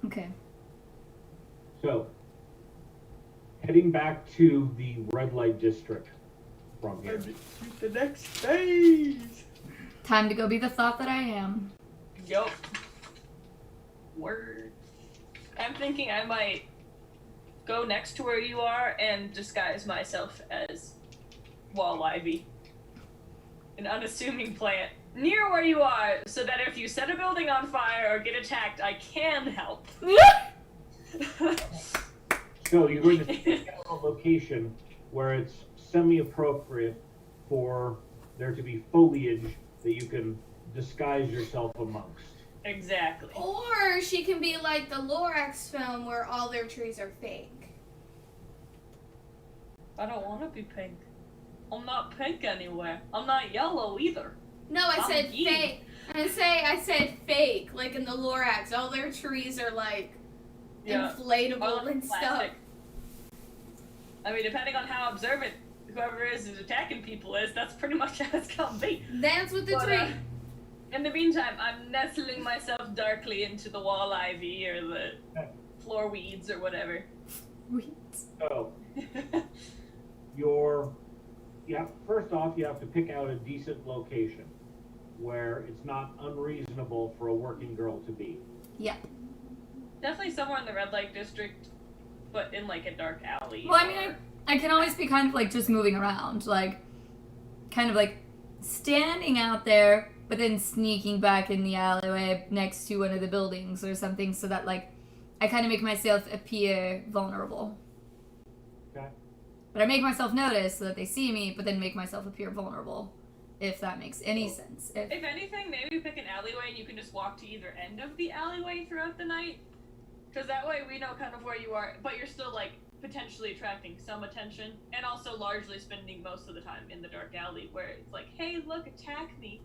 [SPEAKER 1] Okay.
[SPEAKER 2] So, heading back to the red light district from here.
[SPEAKER 4] The next phase!
[SPEAKER 1] Time to go be the thought that I am.
[SPEAKER 4] Yup. Word. I'm thinking I might go next to where you are and disguise myself as wall ivy, an unassuming plant, near where you are, so that if you set a building on fire or get attacked, I can help.
[SPEAKER 2] So you're going to pick out a location where it's semi-appropriate for there to be foliage that you can disguise yourself amongst.
[SPEAKER 4] Exactly.
[SPEAKER 3] Or she can be like the Lorax film where all their trees are fake.
[SPEAKER 4] I don't want to be pink. I'm not pink anywhere. I'm not yellow either.
[SPEAKER 3] No, I
[SPEAKER 4] I'm
[SPEAKER 3] said
[SPEAKER 4] green.
[SPEAKER 3] fake. I said fake, like in the Lorax. All their trees are like inflatable
[SPEAKER 4] Or like
[SPEAKER 3] and stuff.
[SPEAKER 4] plastic. I mean, depending on how observant whoever is who's attacking people is, that's pretty much how it's gonna be.
[SPEAKER 3] Dance with the
[SPEAKER 4] But,
[SPEAKER 3] tree.
[SPEAKER 4] in the meantime, I'm nestling myself darkly into the wall ivy or the floor weeds or whatever.
[SPEAKER 2] So first off, you have to pick out a decent location where it's not unreasonable for a working girl to be.
[SPEAKER 1] Yeah.
[SPEAKER 4] Definitely somewhere in the red light district, but in like a dark alley.
[SPEAKER 1] Well, I mean, I can always be kind of like just moving around, like kind of like standing out there, but then sneaking back in the alleyway next to one of the buildings or something, so that like I kind of make myself appear vulnerable.
[SPEAKER 2] Okay.
[SPEAKER 1] But I make myself notice so that they see me, but then make myself appear vulnerable, if that makes any sense.
[SPEAKER 4] If anything, maybe pick an alleyway and you can just walk to either end of the alleyway throughout the night. Because that way we know kind of where you are, but you're still like potentially attracting some attention, and also largely spending most of the time in the dark alley where it's like, hey, look, attack me.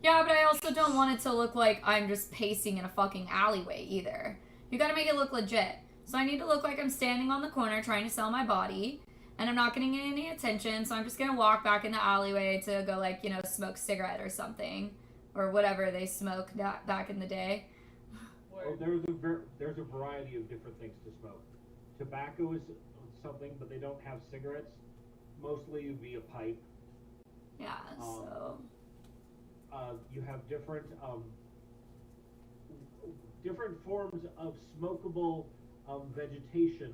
[SPEAKER 1] Yeah, but I also don't want it to look like I'm just pacing in a fucking alleyway either. You gotta make it look legit. So I need to look like I'm standing on the corner trying to sell my body, and I'm not getting any attention, so I'm just gonna walk back in the alleyway to go, like, you know, smoke a cigarette or something. Or whatever they smoked back in the day.
[SPEAKER 2] Well, there's a variety of different things to smoke. Tobacco is something, but they don't have cigarettes. Mostly via pipe.
[SPEAKER 1] Yeah, so...
[SPEAKER 2] You have different forms of smokable vegetation,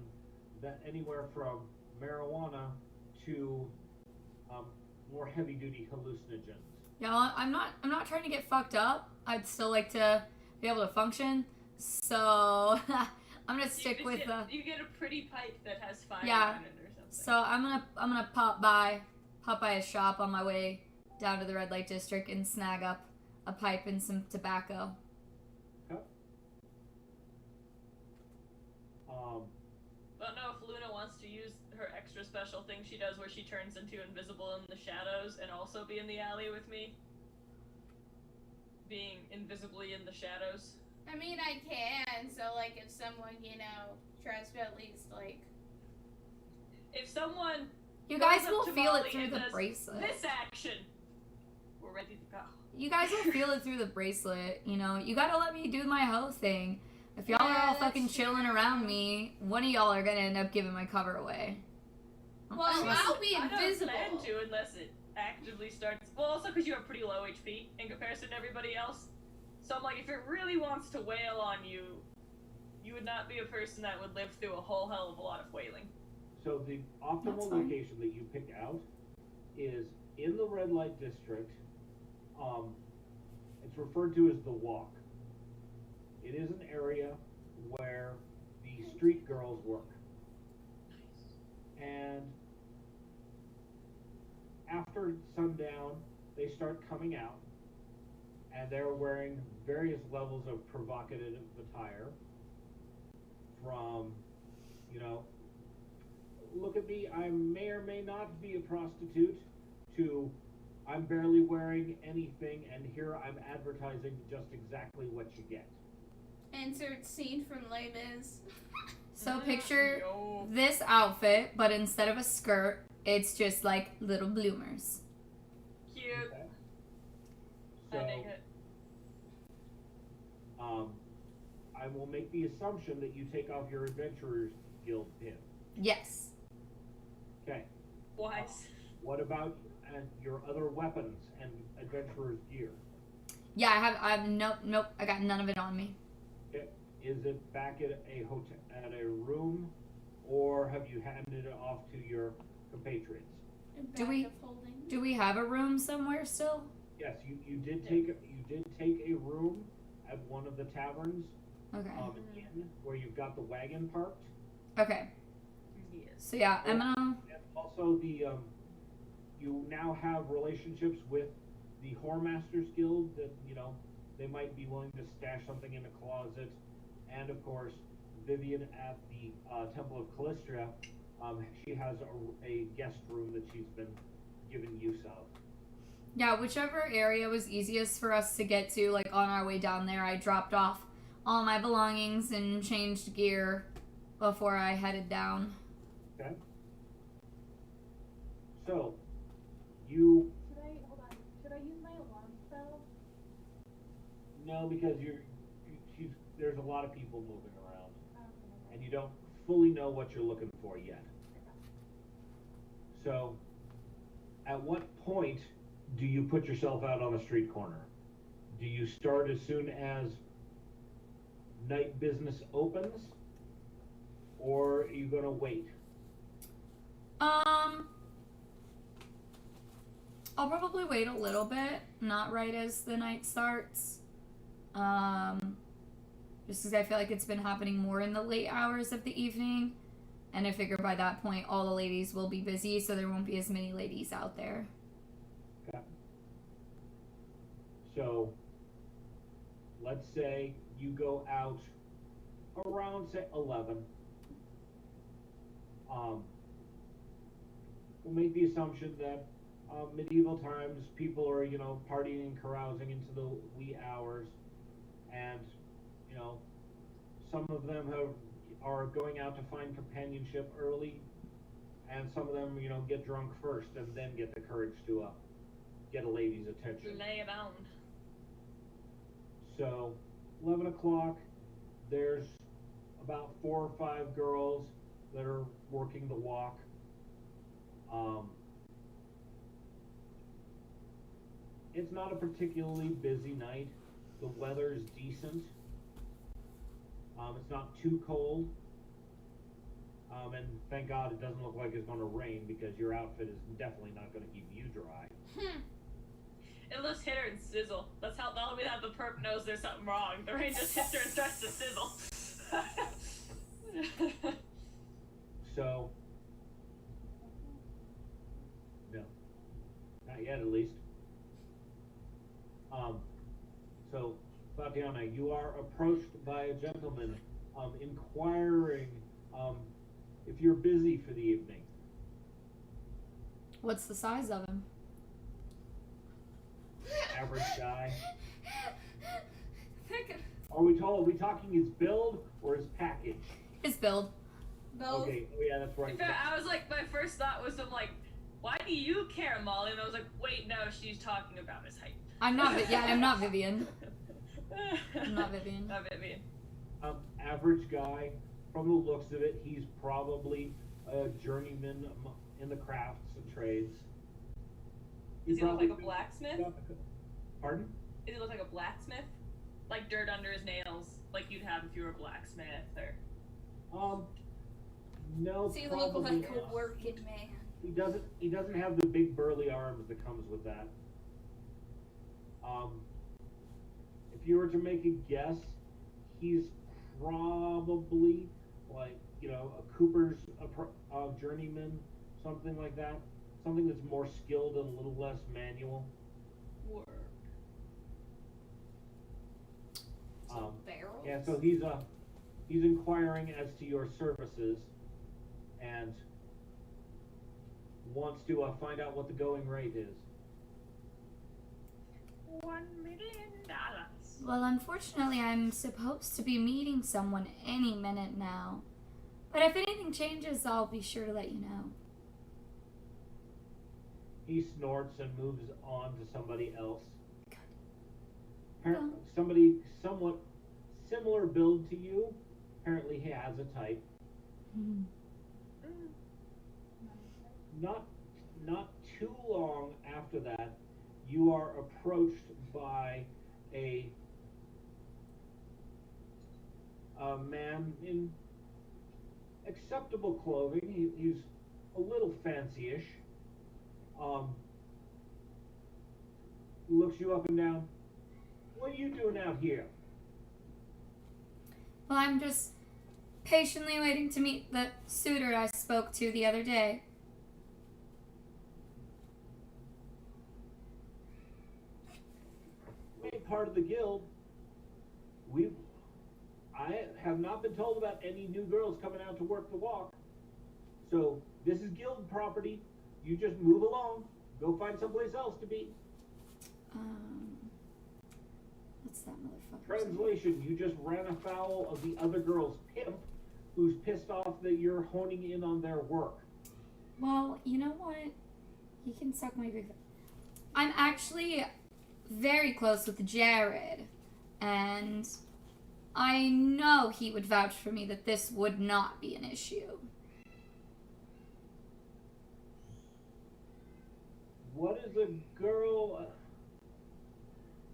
[SPEAKER 2] that anywhere from marijuana to more heavy-duty hallucinogens.
[SPEAKER 1] Yeah, I'm not trying to get fucked up. I'd still like to be able to function. So I'm gonna stick with
[SPEAKER 4] You get a pretty pipe that has fire
[SPEAKER 1] Yeah.
[SPEAKER 4] on it or something.
[SPEAKER 1] So I'm gonna pop by a shop on my way down to the red light district and snag up a pipe and some tobacco.
[SPEAKER 2] Okay.
[SPEAKER 4] Don't know if Luna wants to use her extra special thing she does where she turns into invisible in the shadows and also be in the alley with me. Being invisibly in the shadows.
[SPEAKER 3] I mean, I can. So, like, if someone, you know, tries to at least, like...
[SPEAKER 4] If someone...
[SPEAKER 1] You guys
[SPEAKER 4] goes up
[SPEAKER 1] will
[SPEAKER 4] to
[SPEAKER 1] feel
[SPEAKER 4] Molly
[SPEAKER 1] it through
[SPEAKER 4] and
[SPEAKER 1] the
[SPEAKER 4] does
[SPEAKER 1] bracelet.
[SPEAKER 4] This action! We're ready to go.
[SPEAKER 1] You guys will feel it through the bracelet, you know. You gotta let me do my hoe thing. If y'all are
[SPEAKER 3] Yeah,
[SPEAKER 1] all
[SPEAKER 3] that's
[SPEAKER 1] fucking chilling
[SPEAKER 3] true.
[SPEAKER 1] around me, one of y'all are gonna end up giving my cover away.
[SPEAKER 3] Well,
[SPEAKER 1] I
[SPEAKER 3] I'll be
[SPEAKER 4] I don't
[SPEAKER 3] invisible.
[SPEAKER 4] plan to unless it actively starts. Well, also because you have pretty low HP in comparison to everybody else. So I'm like, if it really wants to wail on you, you would not be a person that would live through a whole hell of a lot of wailing.
[SPEAKER 2] So the optimal
[SPEAKER 1] That's fine.
[SPEAKER 2] location that you picked out is in the red light district. It's referred to as the Walk. It is an area where the street girls work. And after sundown, they start coming out, and they're wearing various levels of provocative attire. From, you know, look at me, I may or may not be a prostitute, to I'm barely wearing anything, and here I'm advertising just exactly what you get.
[SPEAKER 3] Insert scene from Les Mis.
[SPEAKER 1] So picture
[SPEAKER 4] Yo.
[SPEAKER 1] this outfit, but instead of a skirt, it's just like little bloomers.
[SPEAKER 4] Cute.
[SPEAKER 2] Okay?
[SPEAKER 4] I
[SPEAKER 2] So,
[SPEAKER 4] dig it.
[SPEAKER 2] I will make the assumption that you take off your Adventurer's Guild pin.
[SPEAKER 1] Yes.
[SPEAKER 2] Okay.
[SPEAKER 4] Wise.
[SPEAKER 2] What about your other weapons and Adventurer's gear?
[SPEAKER 1] Yeah, I have nope, I got none of it on me.
[SPEAKER 2] Okay. Is it back at a hotel, at a room, or have you handed it off to your compatriots?
[SPEAKER 1] Do we-
[SPEAKER 3] Bag of holding.
[SPEAKER 1] Do we have a room somewhere still?
[SPEAKER 2] Yes, you did take a room at one of the taverns,
[SPEAKER 1] Okay.
[SPEAKER 2] inn, where you've got the wagon parked.
[SPEAKER 1] Okay.
[SPEAKER 4] Yes.
[SPEAKER 1] So yeah, I'm gonna.
[SPEAKER 2] And also you now have relationships with the Whoremasters Guild that, they might be willing to stash something in a closet. And of course, Vivian at the Temple of Callistra, she has a guest room that she's been given use of.
[SPEAKER 1] Yeah, whichever area was easiest for us to get to, like on our way down there, I dropped off all my belongings and changed gear before I headed down.
[SPEAKER 2] Okay? So, you...
[SPEAKER 5] Should I use my alarm spell?
[SPEAKER 2] No, because there's a lot of people moving around,
[SPEAKER 5] Okay.
[SPEAKER 2] and you don't fully know what you're looking for yet. So, at what point do you put yourself out on a street corner? Do you start as soon as night business opens, or are you gonna wait?
[SPEAKER 1] I'll probably wait a little bit, not right as the night starts. Just because I feel like it's been happening more in the late hours of the evening. And I figure by that point all the ladies will be busy, so there won't be as many ladies out there.
[SPEAKER 2] Okay. So, let's say you go out around, say, 11. We'll make the assumption that medieval times people are, partying and carousing into the wee hours, and, some of them are going out to find companionship early, and some of them, get drunk first and then get the courage to get a lady's attention.
[SPEAKER 4] Lay it on.
[SPEAKER 2] So, 11 o'clock, there's about 4 or 5 girls that are working the walk. It's not a particularly busy night. The weather's decent. It's not too cold. And thank God it doesn't look like it's going to rain, because your outfit is definitely not going to keep you dry.
[SPEAKER 4] It looks hit her and sizzle. That's how the only way that the perp knows there's something wrong. The rain just hits her and starts to sizzle.
[SPEAKER 2] So, no, not yet at least. So, Tatiana, you are approached by a gentleman, inquiring, if you're busy for the evening.
[SPEAKER 1] What's the size of him?
[SPEAKER 2] Average guy. Are we talking his build or his package?
[SPEAKER 1] His build.
[SPEAKER 3] Both.
[SPEAKER 2] Okay, oh yeah, that's right.
[SPEAKER 4] In fact, I was like, my first thought was why do you care, Molly? And I was like, wait, no, she's talking about his height.
[SPEAKER 1] I'm not Vivian. I'm not Vivian.
[SPEAKER 4] Not Vivian.
[SPEAKER 2] Average guy. From the looks of it, he's probably a journeyman in the crafts and trades.
[SPEAKER 4] Does he look like a blacksmith?
[SPEAKER 2] Pardon?
[SPEAKER 4] Does he look like a blacksmith? Like dirt under his nails, like you'd have if you were a blacksmith, or...
[SPEAKER 2] No,
[SPEAKER 3] Does he
[SPEAKER 2] probably
[SPEAKER 3] look like a
[SPEAKER 2] not.
[SPEAKER 3] working man?
[SPEAKER 2] He doesn't have the big burly arms that comes with that. If you were to make a guess, he's probably like, a cooper's journeyman, something like that. Something that's more skilled and a little less manual.
[SPEAKER 4] Work.
[SPEAKER 3] Barrels?
[SPEAKER 2] Yeah, so he's inquiring as to your services and wants to find out what the going rate is.
[SPEAKER 4] $1 million.
[SPEAKER 1] Well, unfortunately, I'm supposed to be meeting someone any minute now. But if anything changes, I'll be sure to let you know.
[SPEAKER 2] He snorts and moves on to somebody else.
[SPEAKER 1] Well.
[SPEAKER 2] Somebody somewhat similar build to you. Apparently he has a type. Not too long after that, you are approached by a a man in acceptable clothing. He's a little fancy-ish. Looks you up and down. What are you doing out here?
[SPEAKER 1] Well, I'm just patiently waiting to meet the suitor I spoke to the other day.
[SPEAKER 2] We ain't part of the guild. I have not been told about any new girls coming out to work the walk. So this is guild property. You just move along. Go find someplace else to be.
[SPEAKER 1] What's that motherfucker?
[SPEAKER 2] Translation, you just ran afoul of the other girl's pimp, who's pissed off that you're honing in on their work.
[SPEAKER 1] Well, you know what? He can suck my big. I'm actually very close with Jared, and I know he would vouch for me that this would not be an issue.
[SPEAKER 2] What is a girl,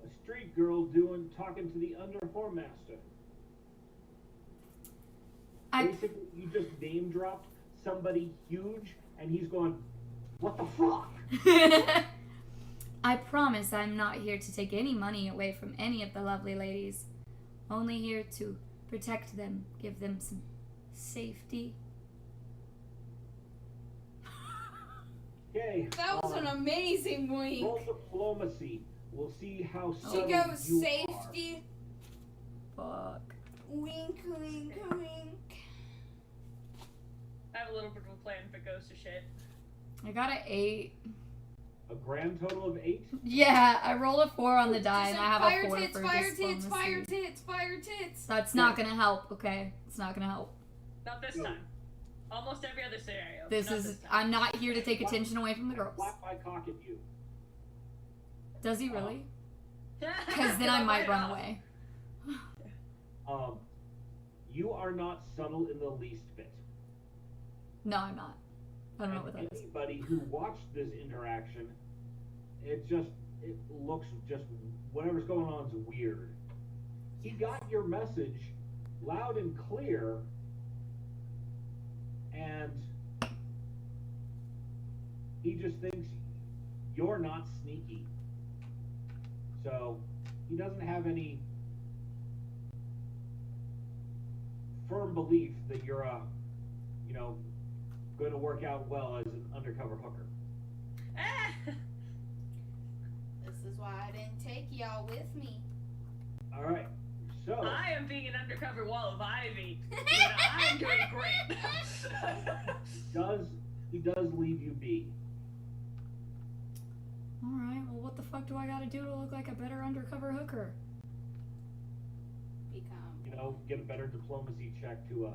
[SPEAKER 2] a street girl, doing talking to the under whoremaster? Basically, you just name dropped somebody huge, and he's going, "What the fuck?"
[SPEAKER 1] I promise I'm not here to take any money away from any of the lovely ladies. Only here to protect them, give them some safety.
[SPEAKER 2] Okay.
[SPEAKER 3] That was an amazing wink.
[SPEAKER 2] Roll diplomacy. We'll see how
[SPEAKER 3] She
[SPEAKER 2] subtle
[SPEAKER 3] goes
[SPEAKER 2] you
[SPEAKER 3] safety.
[SPEAKER 1] Fuck.
[SPEAKER 3] Wink, wink, wink.
[SPEAKER 4] I have a little bit of a plan if it goes to shit.
[SPEAKER 1] I got an 8.
[SPEAKER 2] are. A grand total of 8.
[SPEAKER 1] Yeah, I rolled a 4 on the die,
[SPEAKER 3] Just
[SPEAKER 1] and I have
[SPEAKER 3] fire
[SPEAKER 1] a 4
[SPEAKER 3] tits,
[SPEAKER 1] for
[SPEAKER 3] fire tits,
[SPEAKER 1] diplomacy.
[SPEAKER 3] fire tits, fire tits.
[SPEAKER 1] That's not gonna help, okay? It's not gonna help.
[SPEAKER 4] Not this time. Almost every other scenario.
[SPEAKER 1] This
[SPEAKER 4] not
[SPEAKER 1] is.
[SPEAKER 4] this time.
[SPEAKER 1] I'm not here to take attention away from the girls.
[SPEAKER 2] Slap my cock at you.
[SPEAKER 1] Does he really? Because then I might run away.
[SPEAKER 2] You are not subtle in the least bit.
[SPEAKER 1] No, I'm not. I don't know what that is.
[SPEAKER 2] Anybody who watched this interaction, it looks just, whatever's going on is weird. He got your message loud and clear, and he just thinks you're not sneaky. So he doesn't have any firm belief that you're going to work out well as an undercover hooker.
[SPEAKER 3] This is why I didn't take y'all with me.
[SPEAKER 2] All right. So
[SPEAKER 4] I am being an undercover wall of ivy. But I'm doing great.
[SPEAKER 2] he does leave you be.
[SPEAKER 1] Alright, well, what the fuck do I gotta do to look like a better undercover hooker?
[SPEAKER 3] Become.
[SPEAKER 2] Get a better diplomacy check to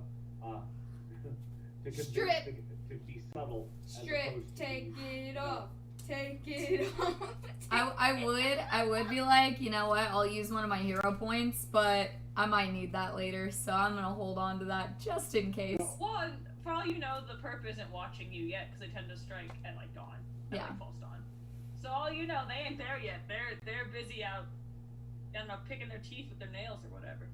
[SPEAKER 3] Strip.
[SPEAKER 2] to be subtle. as
[SPEAKER 3] Strip,
[SPEAKER 2] opposed to
[SPEAKER 3] take
[SPEAKER 2] be,
[SPEAKER 3] it off. Take it off.
[SPEAKER 1] I would be like, you know what, I'll use one of my hero points, but I might need that later, so I'm gonna hold on to that just in case.
[SPEAKER 4] Well, for all you know, the perp isn't watching you yet because they tend to strike at like dawn. At
[SPEAKER 1] Yeah.
[SPEAKER 4] like false dawn. So all you know, they ain't there yet. They're busy out, I don't know, picking their teeth with their nails or whatever.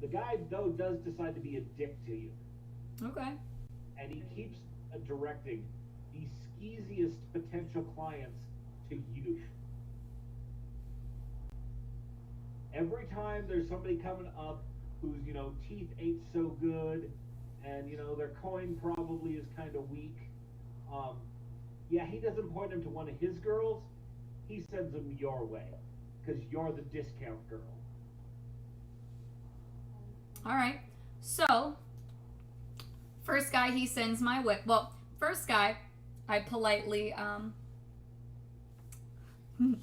[SPEAKER 2] The guy though does decide to be a dick to you,
[SPEAKER 1] Okay.
[SPEAKER 2] and he keeps directing the skeeziest potential clients to you. Every time there's somebody coming up whose teeth ain't so good, and their coin probably is kind of weak, he doesn't point them to one of his girls. He sends them your way because you're the discount girl.
[SPEAKER 1] Alright. So, first guy he sends my way. Well, first guy, I politely,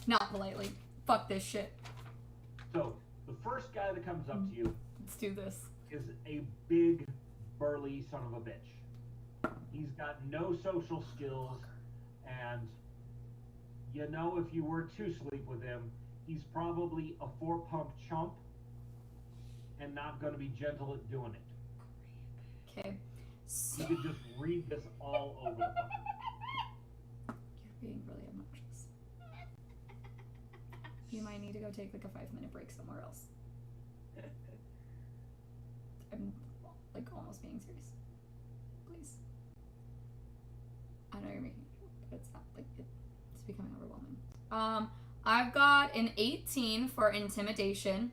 [SPEAKER 1] not politely. Fuck this shit.
[SPEAKER 2] So the first guy that comes up to you
[SPEAKER 1] Let's do this.
[SPEAKER 2] is a big, burly son of a bitch. He's got no social skills, and if you were to sleep with him, he's probably a 4-pump chump and not going to be gentle at doing it.
[SPEAKER 1] Okay.
[SPEAKER 2] You
[SPEAKER 1] So,
[SPEAKER 2] could just read this all over the fucking.
[SPEAKER 1] you're being really obnoxious. You might need to go take like a 5-minute break somewhere else. I'm like almost being serious. Please. I know you're making a joke, but it's not like it's becoming overwhelming. I've got an 18 for intimidation.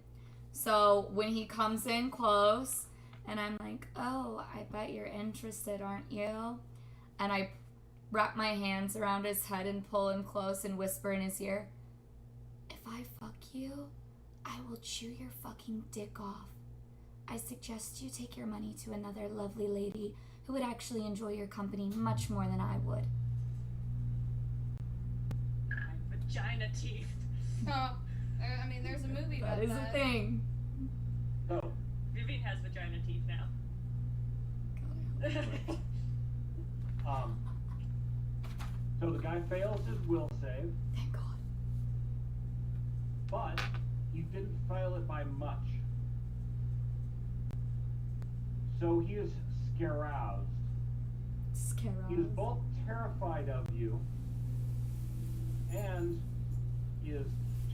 [SPEAKER 1] So when he comes in close and I'm like, oh, I bet you're interested, aren't you? And I wrap my hands around his head and pull him close and whisper in his ear, if I fuck you, I will chew your fucking dick off. I suggest you take your money to another lovely lady who would actually enjoy your company much more than I would.
[SPEAKER 4] My vagina teeth.
[SPEAKER 3] Oh, I mean, there's a movie about
[SPEAKER 1] That is a thing.
[SPEAKER 2] So,
[SPEAKER 4] Vivian has vagina teeth now.
[SPEAKER 2] so the guy fails his will save,
[SPEAKER 1] Thank God.
[SPEAKER 2] but he didn't fail it by much. So he is scaroused. He is both terrified of you and is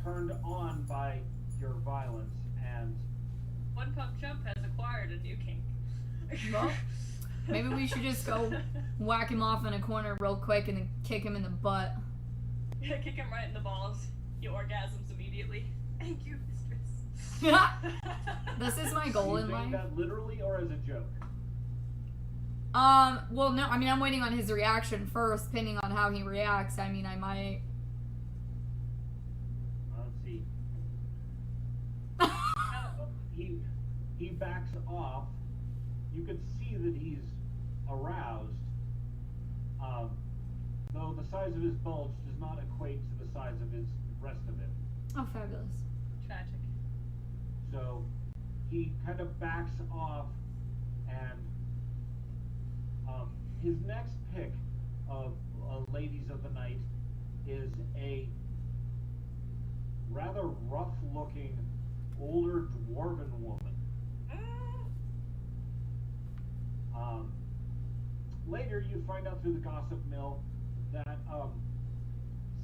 [SPEAKER 2] turned on by your violence and
[SPEAKER 4] One Pump Chump has acquired a new kink.
[SPEAKER 1] Well, maybe we should just go whack him off in a corner real quick and then kick him in the butt.
[SPEAKER 4] Yeah, kick him right in the balls. He orgasms immediately. Thank you, mistress.
[SPEAKER 1] This is my goal
[SPEAKER 2] you
[SPEAKER 1] in
[SPEAKER 2] saying
[SPEAKER 1] life.
[SPEAKER 2] that literally or as a joke?
[SPEAKER 1] Well, no, I mean, I'm waiting on his reaction first, depending on how he reacts. I mean, I might...
[SPEAKER 2] Let's see. He backs off. You could see that he's aroused, though the size of his bulge does not equate to the size of his rest of him.
[SPEAKER 1] Oh, fabulous.
[SPEAKER 4] Tragic.
[SPEAKER 2] So he kind of backs off, and his next pick of ladies of the night is a rather rough-looking, older dwarven woman. Later, you find out through the gossip mill that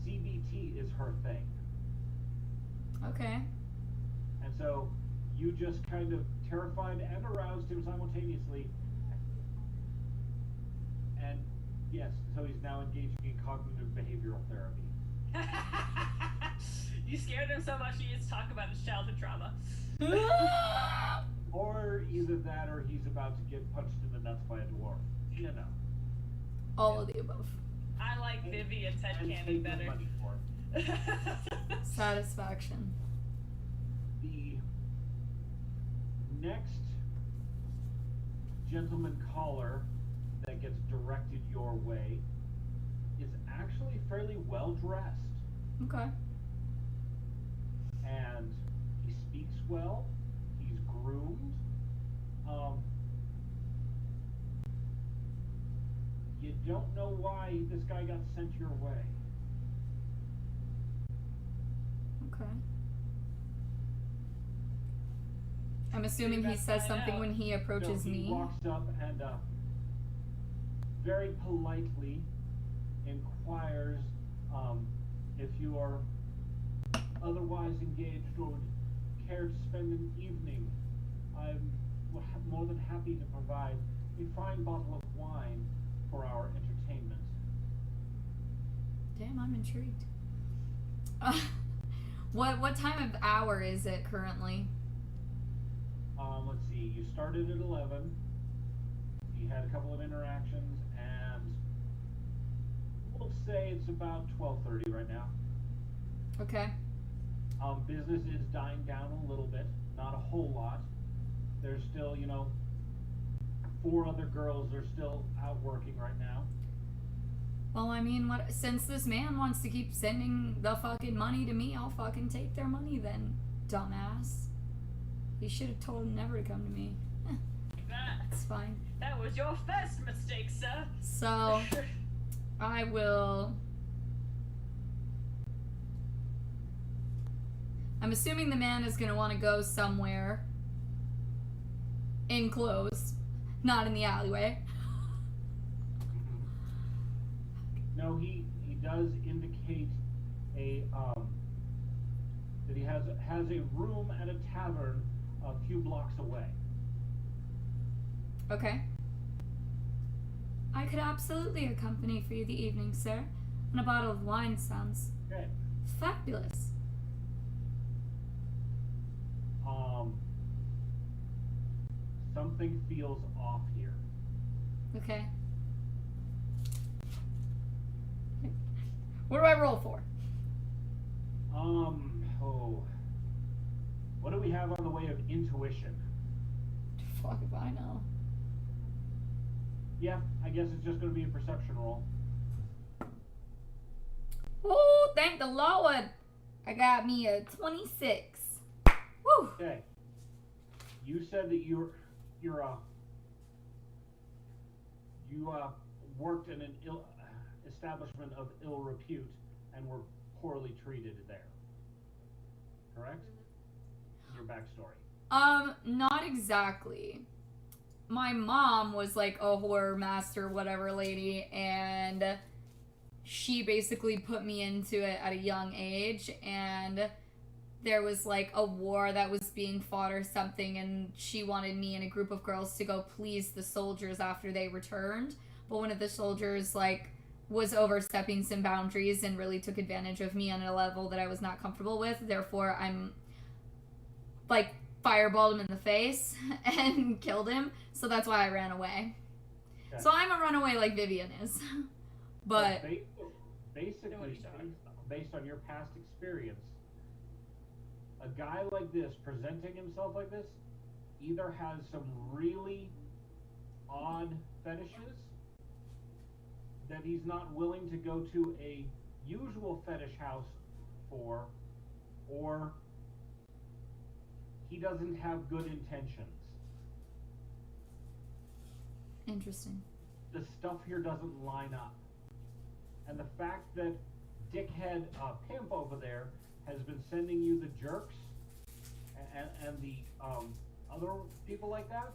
[SPEAKER 2] CBT is her thing.
[SPEAKER 1] Okay.
[SPEAKER 2] And so you just kind of terrified and aroused him simultaneously. And yes, so he's now engaging in cognitive behavioral therapy.
[SPEAKER 4] You scared him so much he needs to talk about his childhood trauma.
[SPEAKER 2] Or either that or he's about to get punched in the nuts by a dwarf. You know.
[SPEAKER 1] All of the above.
[SPEAKER 4] I like Vivian's
[SPEAKER 2] And
[SPEAKER 4] headcanon
[SPEAKER 2] take
[SPEAKER 4] better.
[SPEAKER 2] your money for it.
[SPEAKER 1] Satisfaction.
[SPEAKER 2] The next gentleman caller that gets directed your way is actually fairly well dressed,
[SPEAKER 1] Okay.
[SPEAKER 2] and he speaks well. He's groomed. You don't know why this guy got sent your way.
[SPEAKER 1] Okay. I'm assuming he says something when he approaches
[SPEAKER 2] So he
[SPEAKER 1] me.
[SPEAKER 2] walks up and very politely inquires if you are otherwise engaged or would care to spend an evening. I'm more than happy to provide a fine bottle of wine for our entertainment.
[SPEAKER 1] Damn, I'm intrigued. What time of hour is it currently?
[SPEAKER 2] Let's see, you started at 11. You had a couple of interactions, and we'll say it's about 12:30 right now.
[SPEAKER 1] Okay.
[SPEAKER 2] Business is dying down a little bit, not a whole lot. There's still, 4 other girls are still out working right now.
[SPEAKER 1] Well, I mean, since this man wants to keep sending the fucking money to me, I'll fucking take their money then, dumbass. He should have told him never to come to me. It's fine.
[SPEAKER 4] That was your first mistake, sir.
[SPEAKER 1] So, I will... I'm assuming the man is going to want to go somewhere enclosed, not in the alleyway.
[SPEAKER 2] No, he does indicate a that he has a room at a tavern a few blocks away.
[SPEAKER 1] Okay. I could absolutely accompany for you the evening, sir. And a bottle of wine sounds
[SPEAKER 2] Okay.
[SPEAKER 1] fabulous.
[SPEAKER 2] Something feels off here.
[SPEAKER 1] Okay. What do I roll for?
[SPEAKER 2] What do we have on the way of intuition?
[SPEAKER 1] Fuck if I know.
[SPEAKER 2] Yeah, I guess it's just going to be a perception roll.
[SPEAKER 1] Oh, thank the Lord. I got me a 26. Woo!
[SPEAKER 2] Okay. You said that you worked in an establishment of ill repute and were poorly treated there. Correct? Your backstory.
[SPEAKER 1] Not exactly. My mom was like a horror master, whatever lady, and she basically put me into it at a young age, and there was like a war that was being fought or something, and she wanted me and a group of girls to go please the soldiers after they returned. But one of the soldiers like was overstepping some boundaries and really took advantage of me on a level that I was not comfortable with. Therefore, I'm like fireballed him in the face and killed him. So that's why I ran away.
[SPEAKER 2] Okay.
[SPEAKER 1] So I'm a runaway like Vivian is. But
[SPEAKER 2] basically, based on your past experience, a guy like this, presenting himself like this, either has some really odd fetishes that he's not willing to go to a usual fetish house for, or he doesn't have good intentions.
[SPEAKER 1] interesting.
[SPEAKER 2] The stuff here doesn't line up. And the fact that dickhead pimp over there has been sending you the jerks and the other people like that,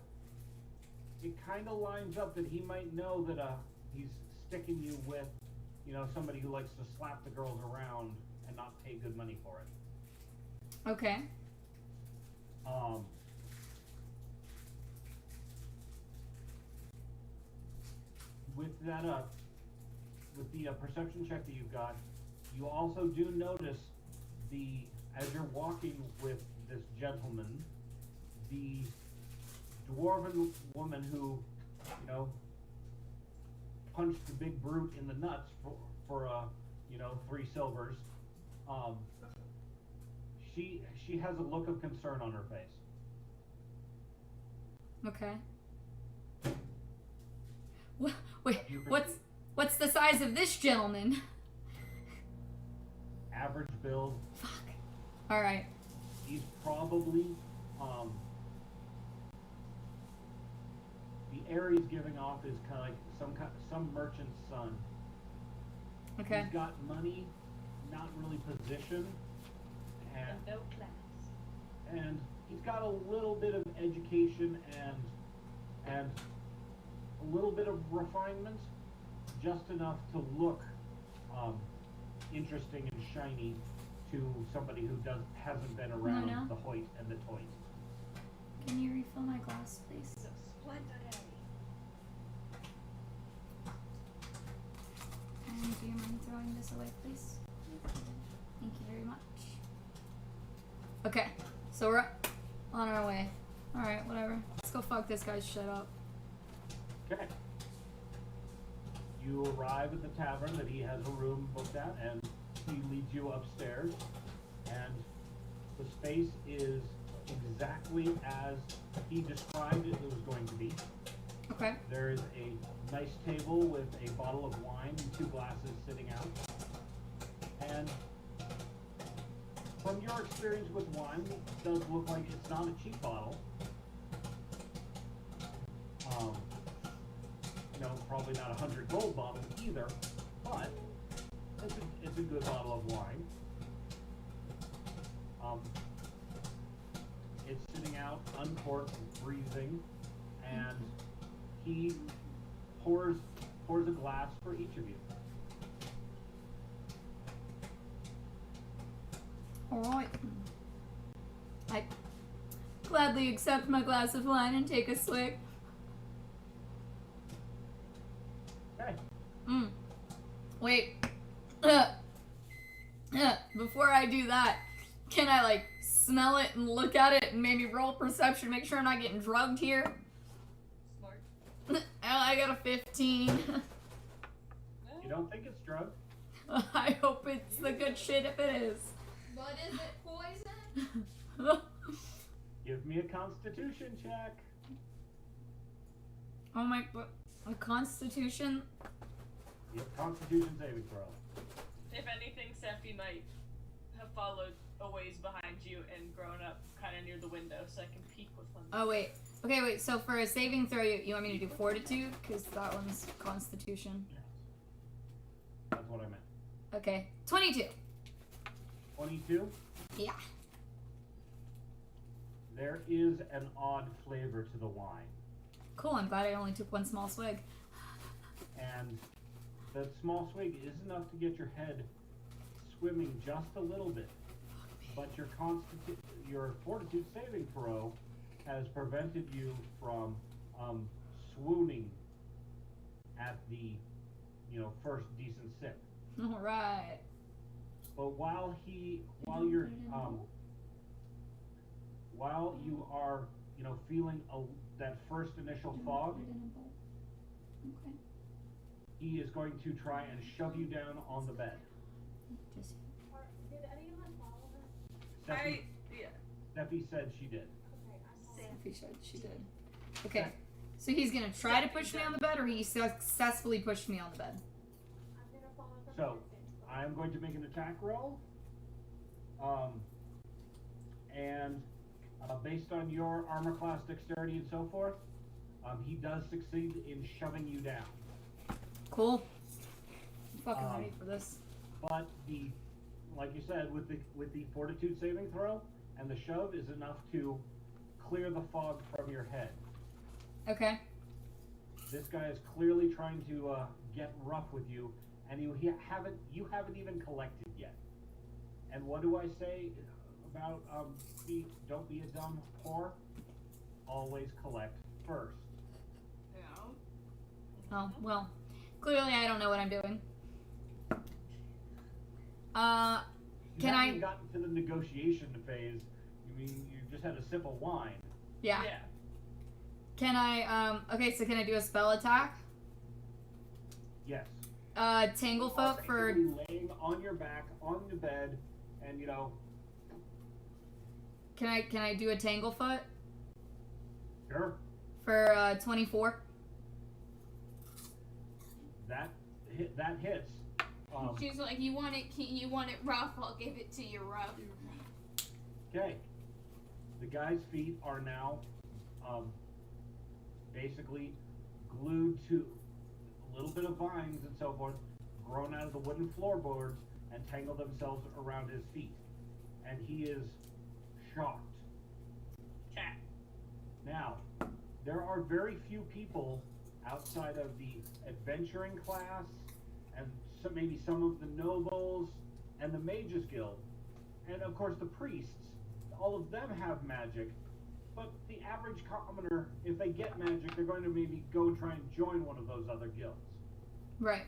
[SPEAKER 2] it kind of lines up that he might know that he's sticking you with, somebody who likes to slap the girls around and not pay good money for it.
[SPEAKER 1] Okay.
[SPEAKER 2] With that, with the perception check that you've got, you also do notice as you're walking with this gentleman, the dwarven woman who, punched the big brute in the nuts for 3 silvers. She has a look of concern on her face.
[SPEAKER 1] Okay. Wait, what's the size of this gentleman?
[SPEAKER 2] Average build.
[SPEAKER 1] Fuck. All right.
[SPEAKER 2] He's probably the air he's giving off is kind of like some merchant's son.
[SPEAKER 1] Okay.
[SPEAKER 2] He's got money, not really position, and
[SPEAKER 4] no class.
[SPEAKER 2] And he's got a little bit of education and a little bit of refinement, just enough to look interesting and shiny to somebody who hasn't been around
[SPEAKER 1] No.
[SPEAKER 2] the hoit and the toit.
[SPEAKER 1] Can you refill my glass, please?
[SPEAKER 4] So splendid.
[SPEAKER 1] And do you mind throwing this away, please? Thank you very much. Okay, so we're on our way. Alright, whatever. Let's go fuck this guy's shit up.
[SPEAKER 2] Okay. You arrive at the tavern that he has a room booked at, and he leads you upstairs, and the space is exactly as he described it was going to be.
[SPEAKER 1] Okay.
[SPEAKER 2] There is a nice table with a bottle of wine and 2 glasses sitting out. And from your experience with wine, it does look like it's not a cheap bottle. Probably not 100 gold bottle either, but it's a good bottle of wine. It's sitting out uncorked, freezing, and he pours a glass for each of you.
[SPEAKER 1] Alright. I gladly accept my glass of wine and take a swig.
[SPEAKER 2] Okay.
[SPEAKER 1] Wait. Before I do that, can I, like, smell it and look at it and maybe roll perception, make sure I'm not getting drugged here?
[SPEAKER 4] Smart.
[SPEAKER 1] I got a 15.
[SPEAKER 2] You don't think it's drugged?
[SPEAKER 1] I hope it's the good shit if it is.
[SPEAKER 3] But is it poison?
[SPEAKER 2] Give me a constitution check.
[SPEAKER 1] Oh my, a constitution?
[SPEAKER 2] Yep, constitution saving throw.
[SPEAKER 4] If anything, Sephi might have followed a ways behind you and grown up kind of near the window so I can peek with one.
[SPEAKER 1] Oh, wait. Okay, wait, so for a saving throw, you want me to do fortitude? Because that one's constitution.
[SPEAKER 2] Yes. That's what I meant.
[SPEAKER 1] Okay, 22.
[SPEAKER 2] 22.
[SPEAKER 1] Yeah.
[SPEAKER 2] There is an odd flavor to the wine.
[SPEAKER 1] Cool, I'm glad I only took one small swig.
[SPEAKER 2] And the small swig is enough to get your head swimming just a little bit. But your fortitude saving throw has prevented you from swooning at the first decent sip.
[SPEAKER 1] Alright.
[SPEAKER 2] But while you are feeling that first initial fog,
[SPEAKER 1] Okay.
[SPEAKER 2] he is going to try and shove you down on the bed.
[SPEAKER 1] Just
[SPEAKER 5] Did anyone follow her?
[SPEAKER 2] Steffi said she did.
[SPEAKER 5] Okay, I followed.
[SPEAKER 1] Sophie said she did. Okay. So he's gonna try to push me on the bed, or he successfully pushed me on the bed?
[SPEAKER 5] I'm gonna follow from
[SPEAKER 2] So
[SPEAKER 5] distance.
[SPEAKER 2] I am going to make an attack roll. And based on your armor class, dexterity, and so forth, he does succeed in shoving you down.
[SPEAKER 1] Cool. I'm fucking ready for this.
[SPEAKER 2] But like you said, with the fortitude saving throw and the shove is enough to clear the fog from your head.
[SPEAKER 1] Okay.
[SPEAKER 2] This guy is clearly trying to get rough with you, and you haven't even collected yet. And what do I say about don't be a dumb whore? Always collect first.
[SPEAKER 4] Yeah.
[SPEAKER 1] Oh, well. Clearly I don't know what I'm doing.
[SPEAKER 2] You
[SPEAKER 1] Can
[SPEAKER 2] haven't
[SPEAKER 1] I...
[SPEAKER 2] gotten to the negotiation phase. You mean you just had a sip of wine?
[SPEAKER 1] Yeah. Can I, okay, so can I do a spell attack?
[SPEAKER 2] Yes.
[SPEAKER 1] Tanglefoot for...
[SPEAKER 2] Basically laying on your back on the bed, and
[SPEAKER 1] Can I do a Tanglefoot
[SPEAKER 2] sure,
[SPEAKER 1] for 24?
[SPEAKER 2] that hits.
[SPEAKER 3] She's like, you want it rough, I'll give it to you rough.
[SPEAKER 2] Okay. The guy's feet are now basically glued to a little bit of vines and so forth, grown out of the wooden floorboards and tangle themselves around his feet. And he is shocked.
[SPEAKER 4] Cat.
[SPEAKER 2] Now, there are very few people outside of the adventuring class and maybe some of the nobles and the mages guild, and of course the priests. All of them have magic, but the average commoner, if they get magic, they're going to maybe go and try and join one of those other guilds.
[SPEAKER 1] Right.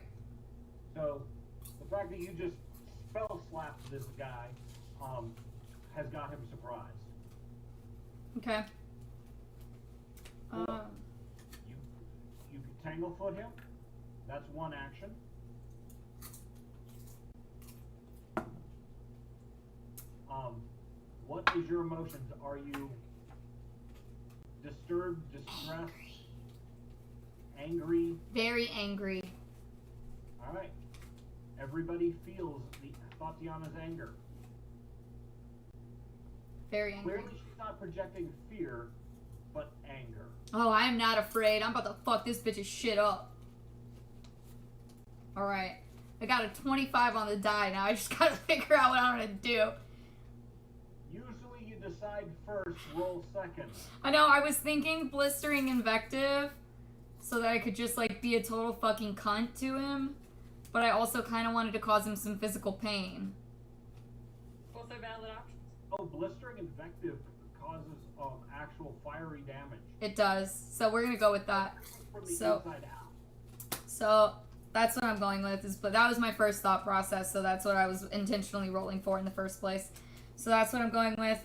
[SPEAKER 2] So the fact that you just spell slapped this guy has got him surprised.
[SPEAKER 1] Okay.
[SPEAKER 2] You can tanglefoot him. That's one action. What is your emotions? Are you disturbed, distressed, angry?
[SPEAKER 1] Very angry.
[SPEAKER 2] All right. Everybody feels Tatiana's anger.
[SPEAKER 1] Very angry.
[SPEAKER 2] Clearly, she's not projecting fear, but anger.
[SPEAKER 1] Oh, I am not afraid. I'm about to fuck this bitch's shit up. Alright. I got a 25 on the die now. I just gotta figure out what I'm gonna do.
[SPEAKER 2] Usually you decide first, roll second.
[SPEAKER 1] I know, I was thinking blistering invective so that I could just, like, be a total fucking cunt to him. But I also kind of wanted to cause him some physical pain.
[SPEAKER 4] Well, Both are valid options.
[SPEAKER 2] Oh, blistering invective causes actual fiery damage.
[SPEAKER 1] It does. So we're gonna go with that.
[SPEAKER 2] From the
[SPEAKER 1] So-
[SPEAKER 2] inside out.
[SPEAKER 1] So that's what I'm going with. But that was my first thought process. So that's what I was intentionally rolling for in the first place. So that's what I'm going with.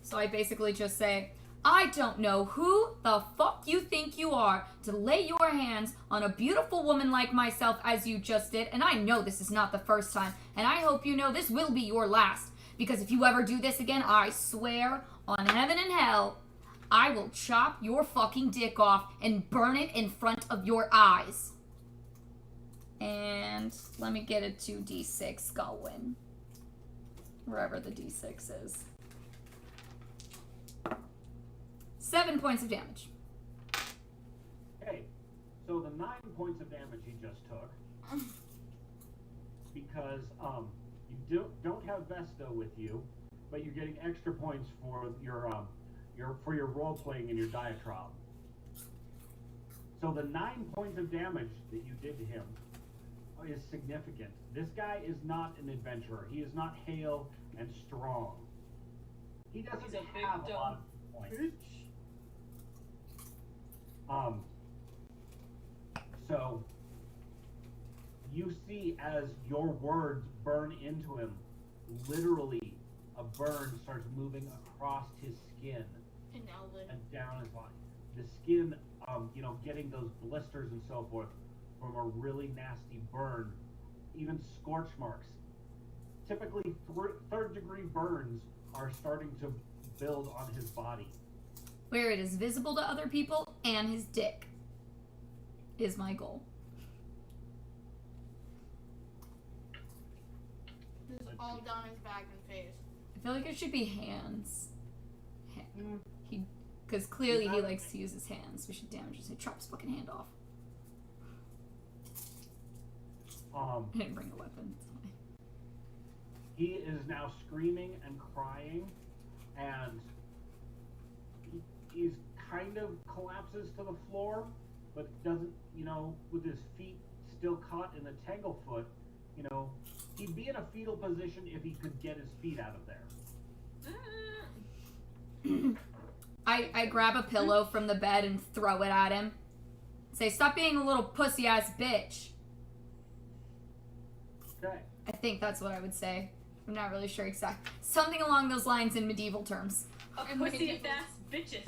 [SPEAKER 1] So I basically just say, I don't know who the fuck you think you are to lay your hands on a beautiful woman like myself as you just did, and I know this is not the first time, and I hope you know this will be your last, because if you ever do this again, I swear on heaven and hell, I will chop your fucking dick off and burn it in front of your eyes. And let me get a 2d6 going. Wherever the d6 is. 7 points of damage.
[SPEAKER 2] Okay, so the 9 points of damage he just took, because you don't have Vesta with you, but you're getting extra points for your role playing and your diatribe. So the 9 points of damage that you did to him is significant. This guy is not an adventurer. He is not hale and strong. He doesn't
[SPEAKER 4] He's a big
[SPEAKER 2] have a lot
[SPEAKER 4] dumb
[SPEAKER 2] of points. So you see as your words burn into him, literally a burn starts moving across his skin
[SPEAKER 3] And
[SPEAKER 2] and down his body. The skin, getting those blisters and so forth from a really nasty burn, even scorch marks. Typically, third-degree burns are starting to build on his body.
[SPEAKER 1] Where it is visible to other people and his dick is my goal.
[SPEAKER 3] This is all down his back and face.
[SPEAKER 1] I feel like it should be hands. Because clearly he likes to use his hands. We should damage his head. Chop his fucking hand off. I didn't bring a weapon. It's fine.
[SPEAKER 2] He is now screaming and crying, and he's kind of collapses to the floor, but doesn't, with his feet still caught in the tanglefoot, he'd be in a fetal position if he could get his feet out of there.
[SPEAKER 1] I grab a pillow from the bed and throw it at him. Say, stop being a little pussy-ass bitch.
[SPEAKER 2] Okay.
[SPEAKER 1] I think that's what I would say. I'm not really sure exactly. Something along those lines in medieval terms.
[SPEAKER 4] A pussy fast bitches.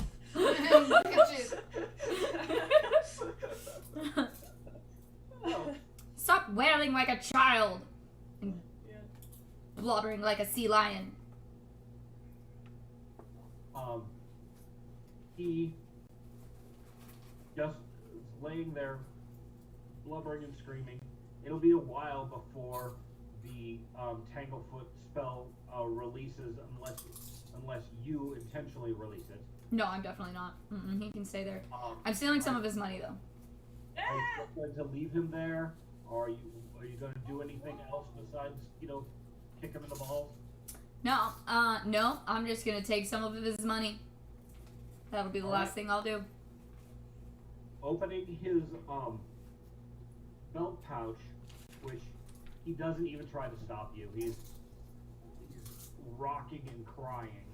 [SPEAKER 1] Stop wailing like a child and blubbering like a sea lion.
[SPEAKER 2] He just is laying there, blubbering and screaming. It'll be a while before the Tanglefoot spell releases, unless you intentionally release it.
[SPEAKER 1] No, I'm definitely not. He can stay there. I'm stealing some of his money, though.
[SPEAKER 2] Are you going to leave him there, or are you going to do anything else besides, kick him in the balls?
[SPEAKER 1] No, no, I'm just gonna take some of his money. That'll be the last thing I'll do.
[SPEAKER 2] Opening his belt pouch, which he doesn't even try to stop you. He's rocking and crying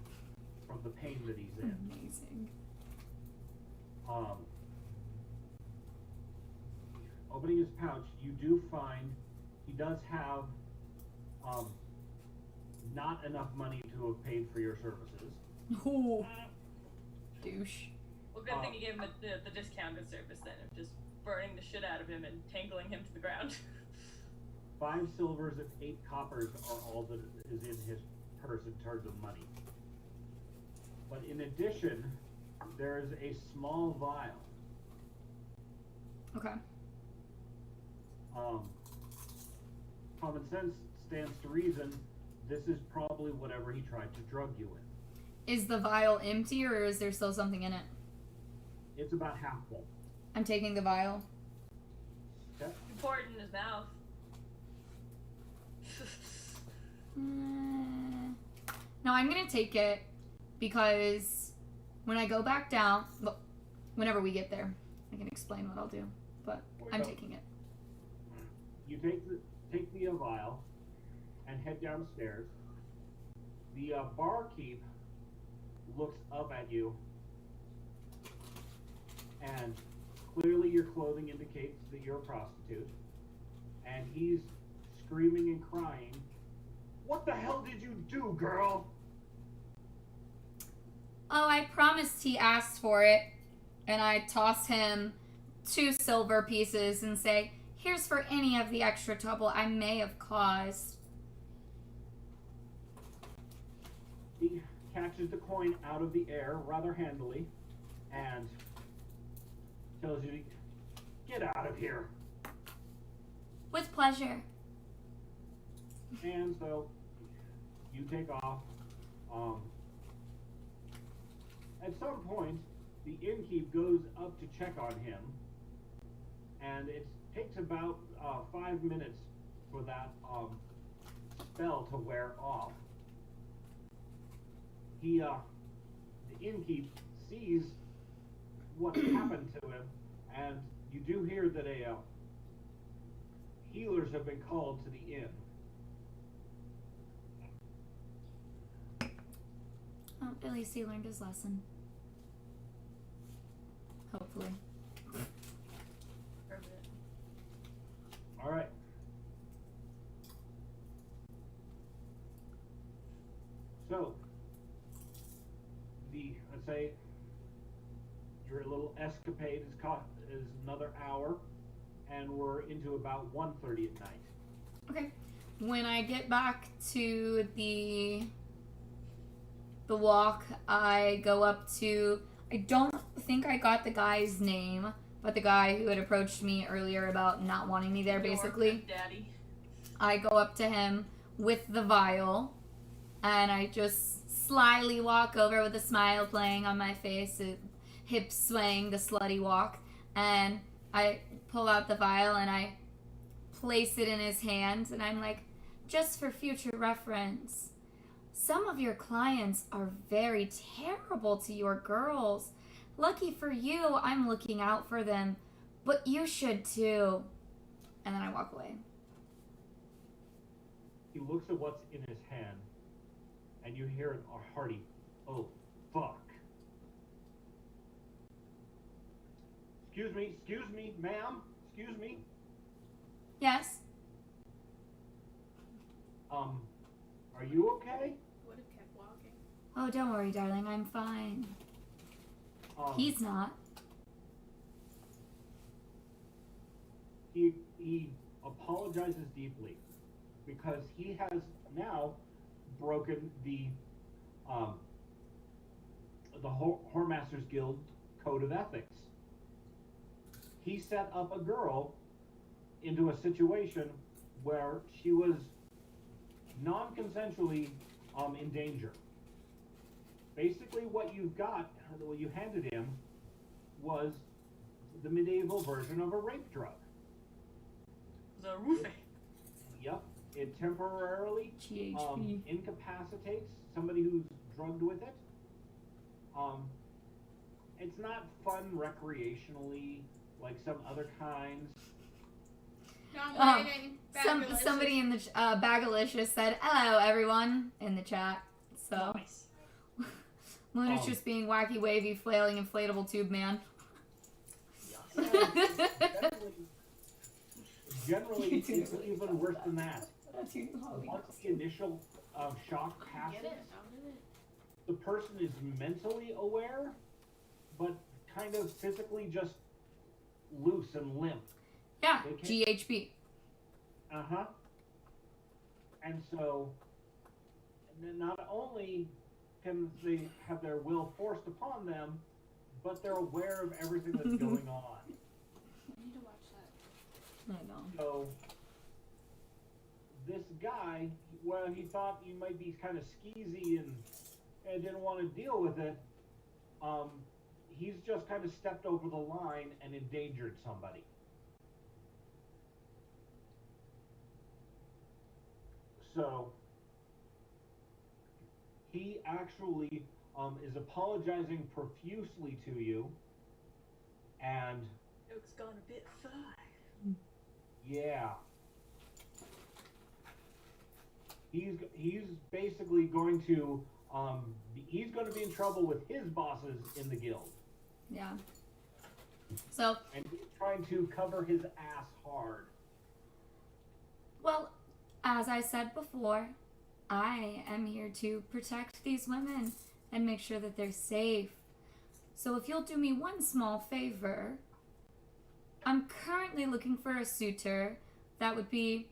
[SPEAKER 2] from the pain that he's in.
[SPEAKER 1] Amazing.
[SPEAKER 2] Opening his pouch, you do find he does have not enough money to have paid for your services.
[SPEAKER 1] Ooh. Douche.
[SPEAKER 4] Well, good thing you gave him the discounted service then, of just burning the shit out of him and tangling him to the ground.
[SPEAKER 2] 5 silvers and 8 coppers are all that is in his purse in terms of money. But in addition, there is a small vial.
[SPEAKER 1] Okay.
[SPEAKER 2] Common sense stands to reason. This is probably whatever he tried to drug you in.
[SPEAKER 1] Is the vial empty or is there still something in it?
[SPEAKER 2] It's about half full.
[SPEAKER 1] I'm taking the vial.
[SPEAKER 2] Okay.
[SPEAKER 4] You pour it in his mouth.
[SPEAKER 1] No, I'm gonna take it because when I go back down, well, whenever we get there, I can explain what I'll do. But I'm taking it.
[SPEAKER 2] You take the vial and head downstairs. The barkeep looks up at you, and clearly your clothing indicates that you're a prostitute, and he's screaming and crying, "What the hell did you do, girl?"
[SPEAKER 1] Oh, I promised he asked for it. And I toss him 2 silver pieces and say, here's for any of the extra trouble I may have caused.
[SPEAKER 2] He catches the coin out of the air rather handily and tells you to get out of here.
[SPEAKER 1] With pleasure.
[SPEAKER 2] And so you take off. At some point, the innkeep goes up to check on him, and it takes about 5 minutes for that spell to wear off. The innkeep sees what happened to him, and you do hear that healers have been called to the inn.
[SPEAKER 1] Oh, at least he learned his lesson. Hopefully.
[SPEAKER 2] All right. So, let's say your little escapade is another hour, and we're into about 1:30 at night.
[SPEAKER 1] Okay. When I get back to the walk, I go up to, I don't think I got the guy's name, but the guy who had approached me earlier about not wanting me there, basically.
[SPEAKER 4] Daddy.
[SPEAKER 1] I go up to him with the vial, and I just slyly walk over with a smile playing on my face, hips swaying the slutty walk, and I pull out the vial and I place it in his hand, and I'm like, just for future reference, some of your clients are very terrible to your girls. Lucky for you, I'm looking out for them, but you should too. And then I walk away.
[SPEAKER 2] He looks at what's in his hand, and you hear a hearty, "Oh, fuck." Excuse me, ma'am, excuse me.
[SPEAKER 1] Yes?
[SPEAKER 2] Are you okay?
[SPEAKER 3] Would have kept walking.
[SPEAKER 1] Oh, don't worry, darling, I'm fine. He's not.
[SPEAKER 2] He apologizes deeply because he has now broken the Whoremasters Guild code of ethics. He set up a girl into a situation where she was non-consensually in danger. Basically, what you handed him was the medieval version of a rape drug.
[SPEAKER 4] The roofing.
[SPEAKER 2] Yep. It temporarily
[SPEAKER 1] GHB.
[SPEAKER 2] incapacitates somebody who's drugged with it. It's not fun recreationally like some other kinds.
[SPEAKER 3] No, I'm waiting.
[SPEAKER 1] Somebody in the Bagalicious said, hello, everyone, in the chat. So,
[SPEAKER 4] Nice.
[SPEAKER 1] Luna's just being wacky, wavy, flailing, inflatable tube man.
[SPEAKER 2] Generally, it's even worse than that. Once the initial shock passes, the person is mentally aware, but kind of physically just loose and limp.
[SPEAKER 1] Yeah, GHB.
[SPEAKER 2] Uh-huh. And so, not only can they have their will forced upon them, but they're aware of everything that's going on.
[SPEAKER 3] I need to watch that.
[SPEAKER 1] I know.
[SPEAKER 2] So, this guy, well, he thought you might be kind of skeezy and didn't want to deal with it. He's just kind of stepped over the line and endangered somebody. So, he actually is apologizing profusely to you, and
[SPEAKER 4] Joke's gone a bit far.
[SPEAKER 2] yeah, he's basically going to he's going to be in trouble with his bosses in the guild.
[SPEAKER 1] Yeah. So,
[SPEAKER 2] And he's trying to cover his ass hard.
[SPEAKER 1] well, as I said before, I am here to protect these women and make sure that they're safe. So if you'll do me one small favor, I'm currently looking for a suitor that would be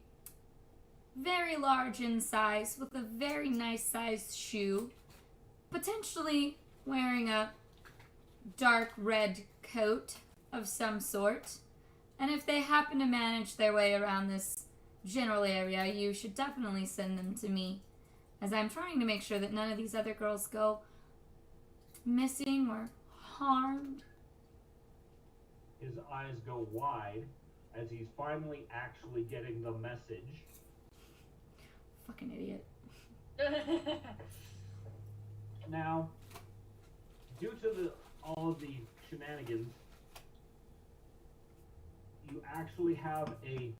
[SPEAKER 1] very large in size with a very nice sized shoe, potentially wearing a dark red coat of some sort. And if they happen to manage their way around this general area, you should definitely send them to me, as I'm trying to make sure that none of these other girls go missing or harmed.
[SPEAKER 2] His eyes go wide as he's finally actually getting the message.
[SPEAKER 1] Fucking idiot.
[SPEAKER 2] Now, due to all of the shenanigans, you actually have a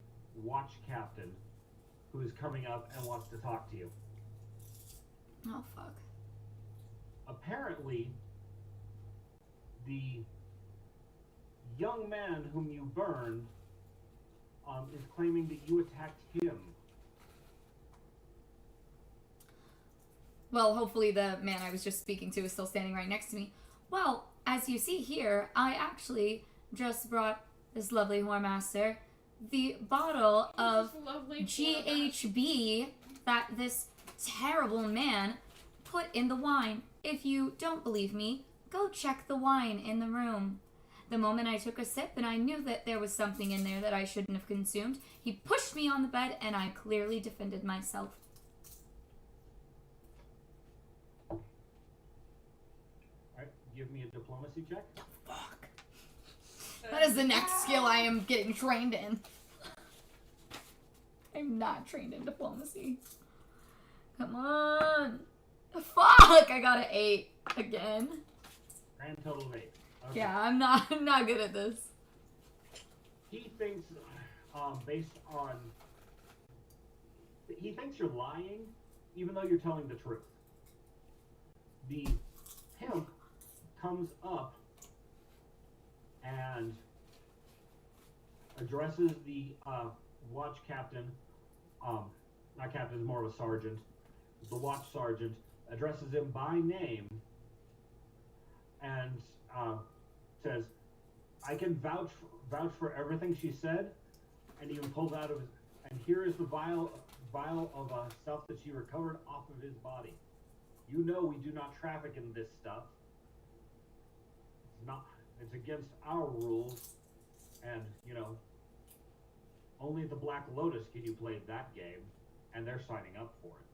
[SPEAKER 2] watch captain who is coming up and wants to talk to you.
[SPEAKER 1] Oh, fuck.
[SPEAKER 2] Apparently, the young man whom you burned is claiming that you attacked him.
[SPEAKER 1] Well, hopefully the man I was just speaking to is still standing right next to me. Well, as you see here, I actually just brought this lovely whoremaster the bottle of GHB that this terrible man put in the wine. If you don't believe me, go check the wine in the room. The moment I took a sip and I knew that there was something in there that I shouldn't have consumed, he pushed me on the bed and I clearly defended myself.
[SPEAKER 2] Alright, give me a diplomacy check.
[SPEAKER 1] Fuck. That is the next skill I am getting trained in. I'm not trained in diplomacy. Come on. Fuck! I got an 8 again.
[SPEAKER 2] Grand total of 8. Okay.
[SPEAKER 1] Yeah, I'm not good at this.
[SPEAKER 2] He thinks, based on... He thinks you're lying, even though you're telling the truth. The pimp comes up and addresses the watch captain, not captain, is more of a sergeant. The watch sergeant addresses him by name and says, "I can vouch for everything she said," and even pulls out of his, and here is the vial of stuff that she recovered off of his body. You know we do not traffic in this stuff. It's against our rules, and only the Black Lotus can you play that game, and they're signing up for it.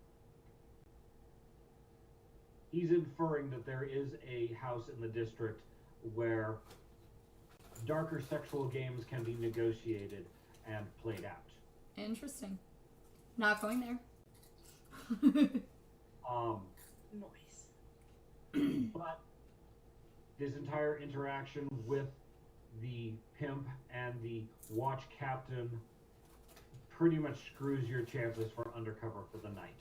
[SPEAKER 2] He's inferring that there is a house in the district where darker sexual games can be negotiated and played out.
[SPEAKER 1] Interesting. Not going there.
[SPEAKER 4] Noise.
[SPEAKER 2] But this entire interaction with the pimp and the watch captain pretty much screws your chances for undercover for the night.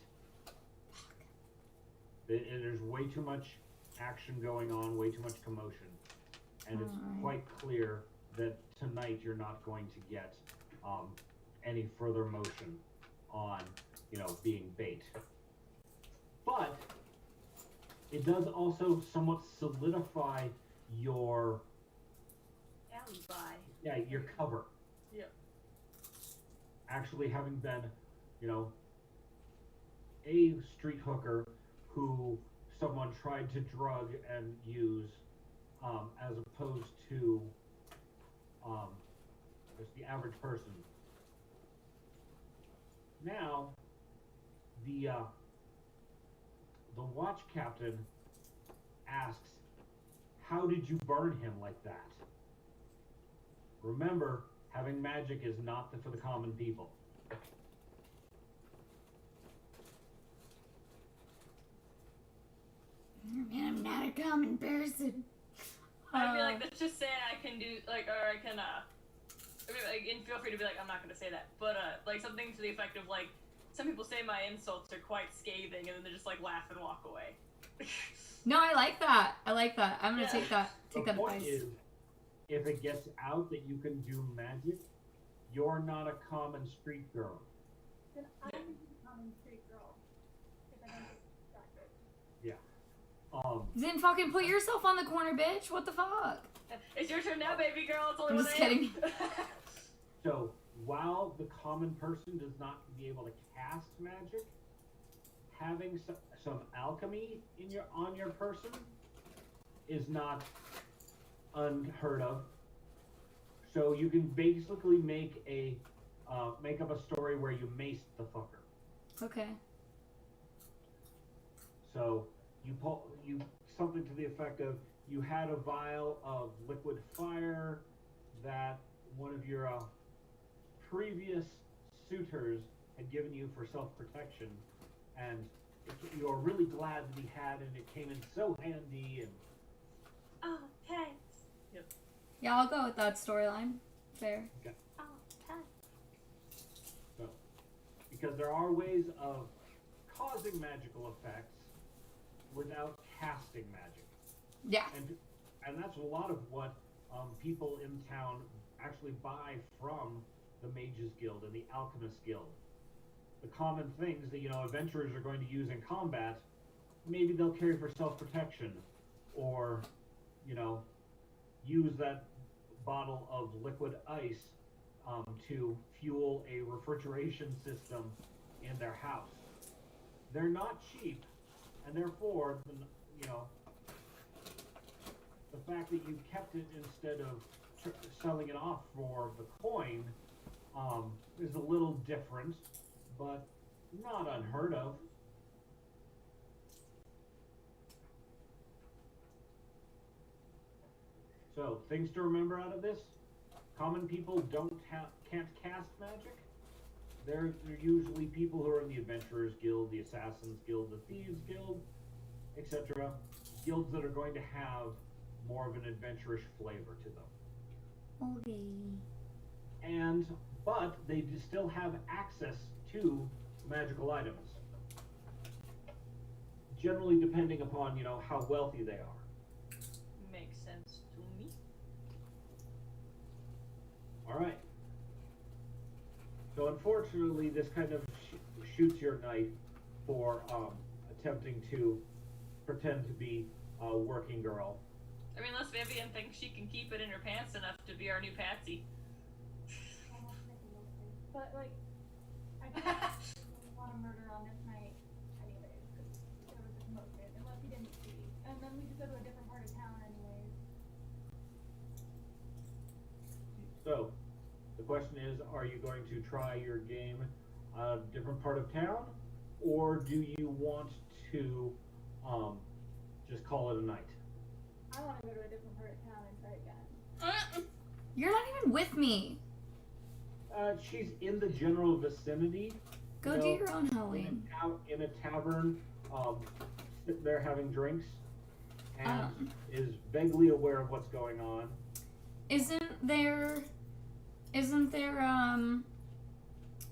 [SPEAKER 2] There's way too much action going on, way too much commotion, and it's quite clear that tonight you're not going to get any further motion on, being bait. But it does also somewhat solidify your
[SPEAKER 4] Alibi.
[SPEAKER 2] your cover.
[SPEAKER 4] Yeah.
[SPEAKER 2] Actually having been, a street hooker who someone tried to drug and use, as opposed to just the average person. Now, the watch captain asks, "How did you burn him like that?" Remember, having magic is not for the common people.
[SPEAKER 1] Man, I'm not a common person.
[SPEAKER 4] I'd be like, let's just say I can do, or I can, and feel free to be like, I'm not gonna say that, but, something to the effect of, some people say my insults are quite scathing, and then they just like laugh and walk away.
[SPEAKER 1] No, I like that. I like that. I'm gonna
[SPEAKER 4] Yeah.
[SPEAKER 1] take that.
[SPEAKER 2] The
[SPEAKER 1] Take that
[SPEAKER 2] point
[SPEAKER 1] advice.
[SPEAKER 2] is, if it gets out that you can do magic, you're not a common street girl.
[SPEAKER 5] Then I'm a common street girl. If I don't get distracted.
[SPEAKER 1] Then fucking put yourself on the corner, bitch. What the fuck?
[SPEAKER 4] It's your turn now, baby girl. It's only
[SPEAKER 1] I'm
[SPEAKER 4] one
[SPEAKER 1] just
[SPEAKER 4] a.m.
[SPEAKER 1] kidding.
[SPEAKER 2] So while the common person does not be able to cast magic, having some alchemy on your person is not unheard of. So you can basically make up a story where you maced the fucker.
[SPEAKER 1] Okay.
[SPEAKER 2] So you something to the effect of, you had a vial of liquid fire that one of your previous suitors had given you for self-protection, and you're really glad that he had, and it came in so handy. And
[SPEAKER 4] Oh, thanks. Yep.
[SPEAKER 1] Yeah, I'll go with that storyline. Fair.
[SPEAKER 4] Oh, thanks.
[SPEAKER 2] so, because there are ways of causing magical effects without casting magic.
[SPEAKER 1] Yeah.
[SPEAKER 2] And that's a lot of what people in town actually buy from the Mages Guild and the Alchemist Guild. The common things that, adventurers are going to use in combat, maybe they'll carry for self-protection, or, use that bottle of liquid ice to fuel a refrigeration system in their house. They're not cheap, and therefore, the fact that you kept it instead of selling it off for the coin is a little different, but not unheard of. So, things to remember out of this: common people can't cast magic. They're usually people who are in the Adventurers Guild, the Assassins Guild, the Thieves Guild, etc. Guilds that are going to have more of an adventurous flavor to them.
[SPEAKER 1] Okay.
[SPEAKER 2] But they still have access to magical items. Generally depending upon, how wealthy they are.
[SPEAKER 4] Makes sense to me.
[SPEAKER 2] Alright. So unfortunately, this kind of shoots your night for attempting to pretend to be a working girl.
[SPEAKER 4] I mean, unless Vivian thinks she can keep it in her pants enough to be our new Patsy.
[SPEAKER 5] But like, I don't want to murder on this night anyways, because there was a commotion, unless he didn't see. And then we just go to a different part of town anyways.
[SPEAKER 2] So, the question is, are you going to try your game a different part of town, or do you want to just call it a night?
[SPEAKER 5] I want to go to a different part of town and try again.
[SPEAKER 1] You're not even with me.
[SPEAKER 2] She's in the general vicinity.
[SPEAKER 1] Go do your own Halloween.
[SPEAKER 2] In a tavern, they're having drinks, and is vaguely aware of what's going on.
[SPEAKER 1] Isn't there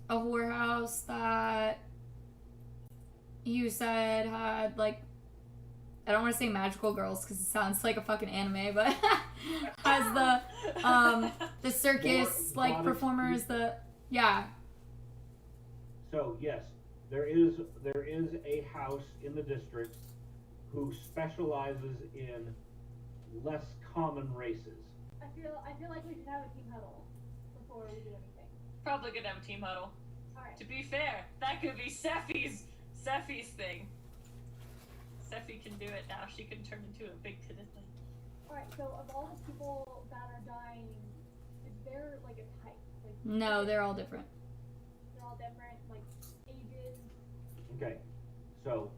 [SPEAKER 1] a whorehouse that you said had, like, I don't want to say magical girls because it sounds like a fucking anime, but has the circus like performers, yeah.
[SPEAKER 2] So yes, there is a house in the district who specializes in less common races.
[SPEAKER 5] I feel like we should have a team huddle before we do anything.
[SPEAKER 4] Probably gonna have a team huddle.
[SPEAKER 5] Alright.
[SPEAKER 4] To be fair, that could be Sephi's thing. Sephi can do it now. She can turn into a big titted thing.
[SPEAKER 5] Alright, so of all the people that are dying, is there like a type? Like,
[SPEAKER 1] No, they're all different.
[SPEAKER 5] they're all different, like ages.
[SPEAKER 2] Okay, so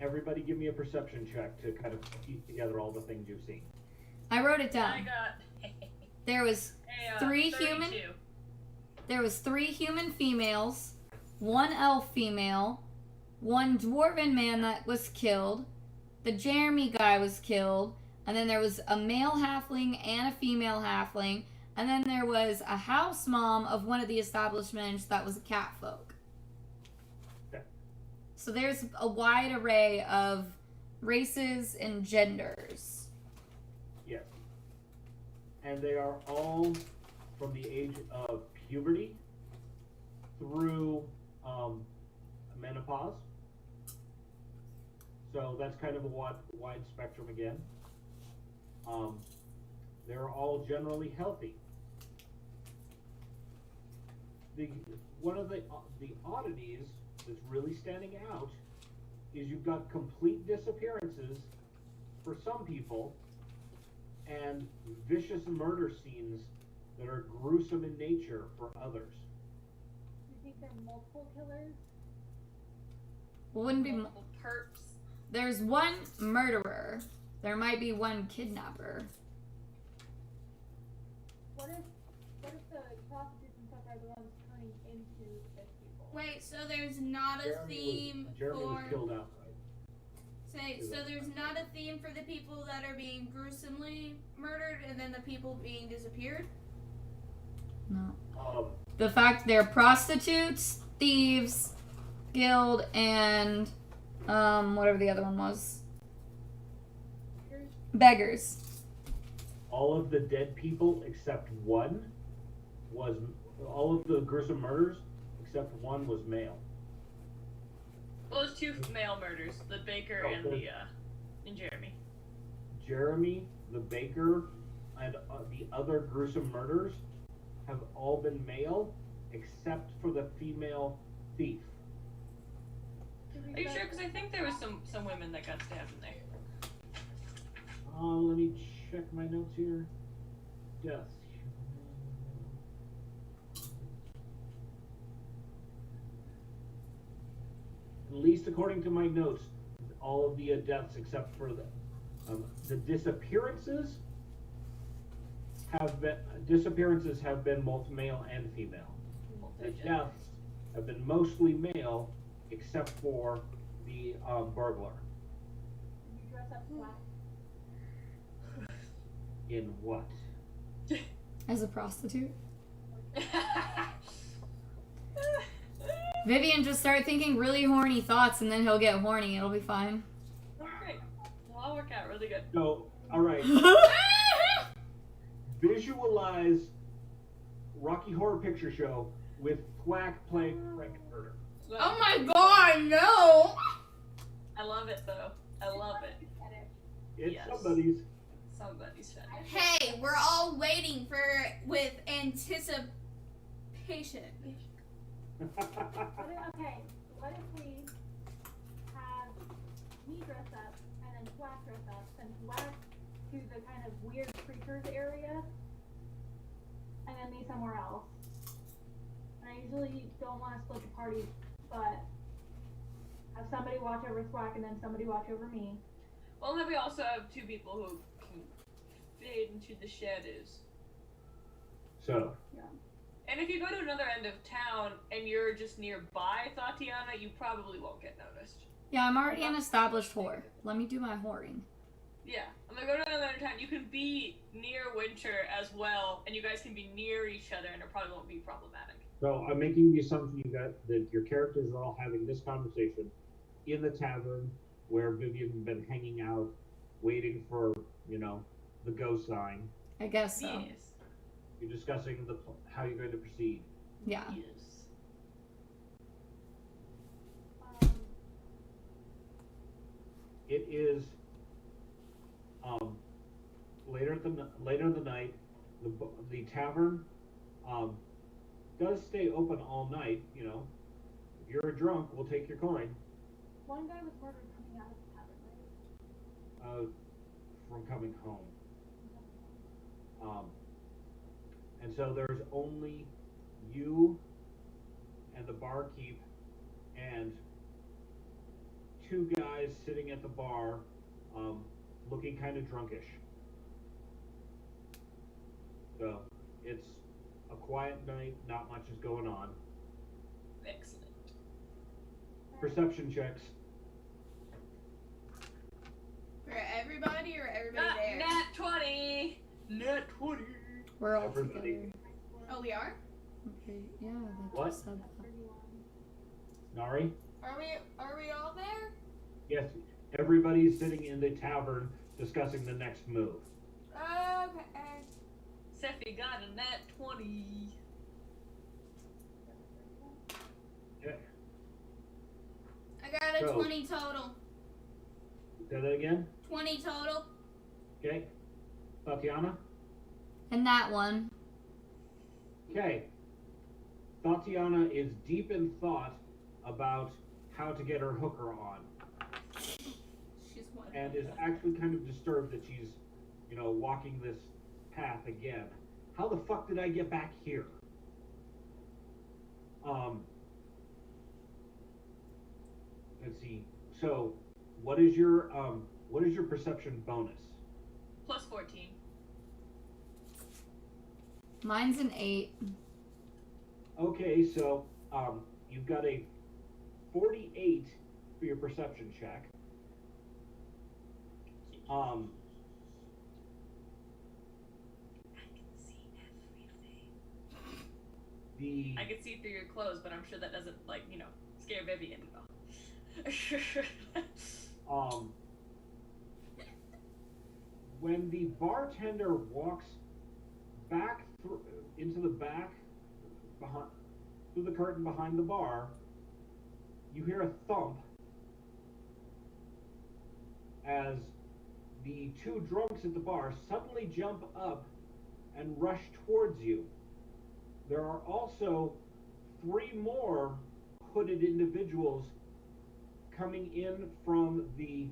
[SPEAKER 2] everybody give me a perception check to kind of piece together all the things you've seen.
[SPEAKER 1] I wrote it
[SPEAKER 4] I
[SPEAKER 1] down.
[SPEAKER 4] got
[SPEAKER 1] There was three
[SPEAKER 4] 32.
[SPEAKER 1] human. There was 3 human females, 1 elf female, 1 dwarven man that was killed, the Jeremy guy was killed, and then there was a male halfling and a female halfling, and then there was a house mom of one of the establishments that was a cat folk. So there's a wide array of races and genders.
[SPEAKER 2] Yes. And they are all from the age of puberty through menopause. So that's kind of a wide spectrum again. They're all generally healthy. One of the oddities that's really standing out is you've got complete disappearances for some people and vicious murder scenes that are gruesome in nature for others.
[SPEAKER 5] Do you think there are multiple killers?
[SPEAKER 1] Wouldn't be.
[SPEAKER 4] Multiple perps.
[SPEAKER 1] There's one murderer. There might be one kidnapper.
[SPEAKER 5] What if the prostitutes and stuff are the ones turning into fish people?
[SPEAKER 3] Wait, so there's not a theme
[SPEAKER 2] Jeremy was
[SPEAKER 3] for.
[SPEAKER 2] killed outright.
[SPEAKER 3] So there's not a theme for the people that are being gruesomely murdered and then the people being disappeared?
[SPEAKER 1] No.
[SPEAKER 2] Um,
[SPEAKER 1] The fact they're prostitutes, thieves, guild, and whatever the other one was. Beggars.
[SPEAKER 2] all of the dead people except one was all of the gruesome murders except one was male.
[SPEAKER 4] Well, there's two male murders, the baker and the and Jeremy.
[SPEAKER 2] Jeremy, the baker, and the other gruesome murders have all been male except for the female thief.
[SPEAKER 4] Are you sure? Because I think there was some women that got stabbed in there.
[SPEAKER 2] Let me check my notes here. Deaths. At least according to my notes, all of the deaths except for the disappearances have been both male and female. The deaths have been mostly male except for the burglar.
[SPEAKER 5] Did you dress up black?
[SPEAKER 2] In what?
[SPEAKER 1] As a prostitute. Vivian, just start thinking really horny thoughts and then he'll get horny. It'll be fine.
[SPEAKER 4] Oh, great. Well, I'll work out really good.
[SPEAKER 2] So, alright. Visualize Rocky Horror Picture Show with Thwack playing Frankenfurter.
[SPEAKER 3] Oh my god, no!
[SPEAKER 4] I love it though. I love it.
[SPEAKER 2] It's
[SPEAKER 4] Yes.
[SPEAKER 2] somebody's.
[SPEAKER 4] Somebody's fetish.
[SPEAKER 3] Hey, we're all waiting with anticipation.
[SPEAKER 5] What if we have me dress up and then Thwack dress up, send Thwack to the kind of weird creatures area, and then me somewhere else. And I usually don't want to split the party, but have somebody watch over Thwack and then somebody watch over me.
[SPEAKER 4] Well, then we also have two people who can fade into the shadows.
[SPEAKER 2] So,
[SPEAKER 4] And if you go to another end of town and you're just nearby Tatiana, you probably won't get noticed.
[SPEAKER 1] Yeah, I'm already an established whore. Let me do my whoring.
[SPEAKER 4] Yeah, I'm gonna go to another town. You can be near Winter as well, and you guys can be near each other, and it probably won't be problematic.
[SPEAKER 2] so I'm making the assumption that your characters are all having this conversation in the tavern where Vivian's been hanging out, waiting for, the go sign.
[SPEAKER 1] I guess so.
[SPEAKER 4] Yes.
[SPEAKER 2] You're discussing how you're going to proceed.
[SPEAKER 1] Yeah.
[SPEAKER 4] Yes.
[SPEAKER 2] It is later in the night. The tavern does stay open all night. If you're a drunk, we'll take your coin.
[SPEAKER 5] One guy was murdered coming out of the tavern, right?
[SPEAKER 2] From coming home. And so there's only you and the barkeep and two guys sitting at the bar, looking kind of drunkish. So it's a quiet night, not much is going on.
[SPEAKER 4] Excellent.
[SPEAKER 2] Perception checks.
[SPEAKER 3] For everybody or everybody there?
[SPEAKER 4] Nat 20! Nat 20!
[SPEAKER 1] We're all
[SPEAKER 2] Everybody.
[SPEAKER 1] together.
[SPEAKER 3] Oh, we are?
[SPEAKER 1] Okay, yeah, they
[SPEAKER 2] What?
[SPEAKER 1] just said that.
[SPEAKER 5] 31.
[SPEAKER 2] Nari?
[SPEAKER 3] Are we all there?
[SPEAKER 2] Yes, everybody's sitting in the tavern discussing the next move.
[SPEAKER 3] Okay.
[SPEAKER 4] Sephi got a nat 20.
[SPEAKER 2] Okay.
[SPEAKER 3] I got a
[SPEAKER 2] So-
[SPEAKER 3] 20 total.
[SPEAKER 2] Say that again.
[SPEAKER 3] 20 total.
[SPEAKER 2] Okay. Tatiana?
[SPEAKER 1] And that one.
[SPEAKER 2] Okay. Tatiana is deep in thought about how to get her hooker on,
[SPEAKER 3] She's one.
[SPEAKER 2] and is actually kind of disturbed that she's, walking this path again. How the fuck did I get back here? Let's see. So, what is your perception bonus?
[SPEAKER 4] Plus 14.
[SPEAKER 1] Mine's an 8.
[SPEAKER 2] Okay, so you've got a 48 for your perception check.
[SPEAKER 4] I can see everything. I can see through your clothes, but I'm sure that doesn't, scare Vivian at all.
[SPEAKER 2] When the bartender walks back into the back through the curtain behind the bar, you hear a thump as the two drunks at the bar suddenly jump up and rush towards you. There are also 3 more hooded individuals coming in from the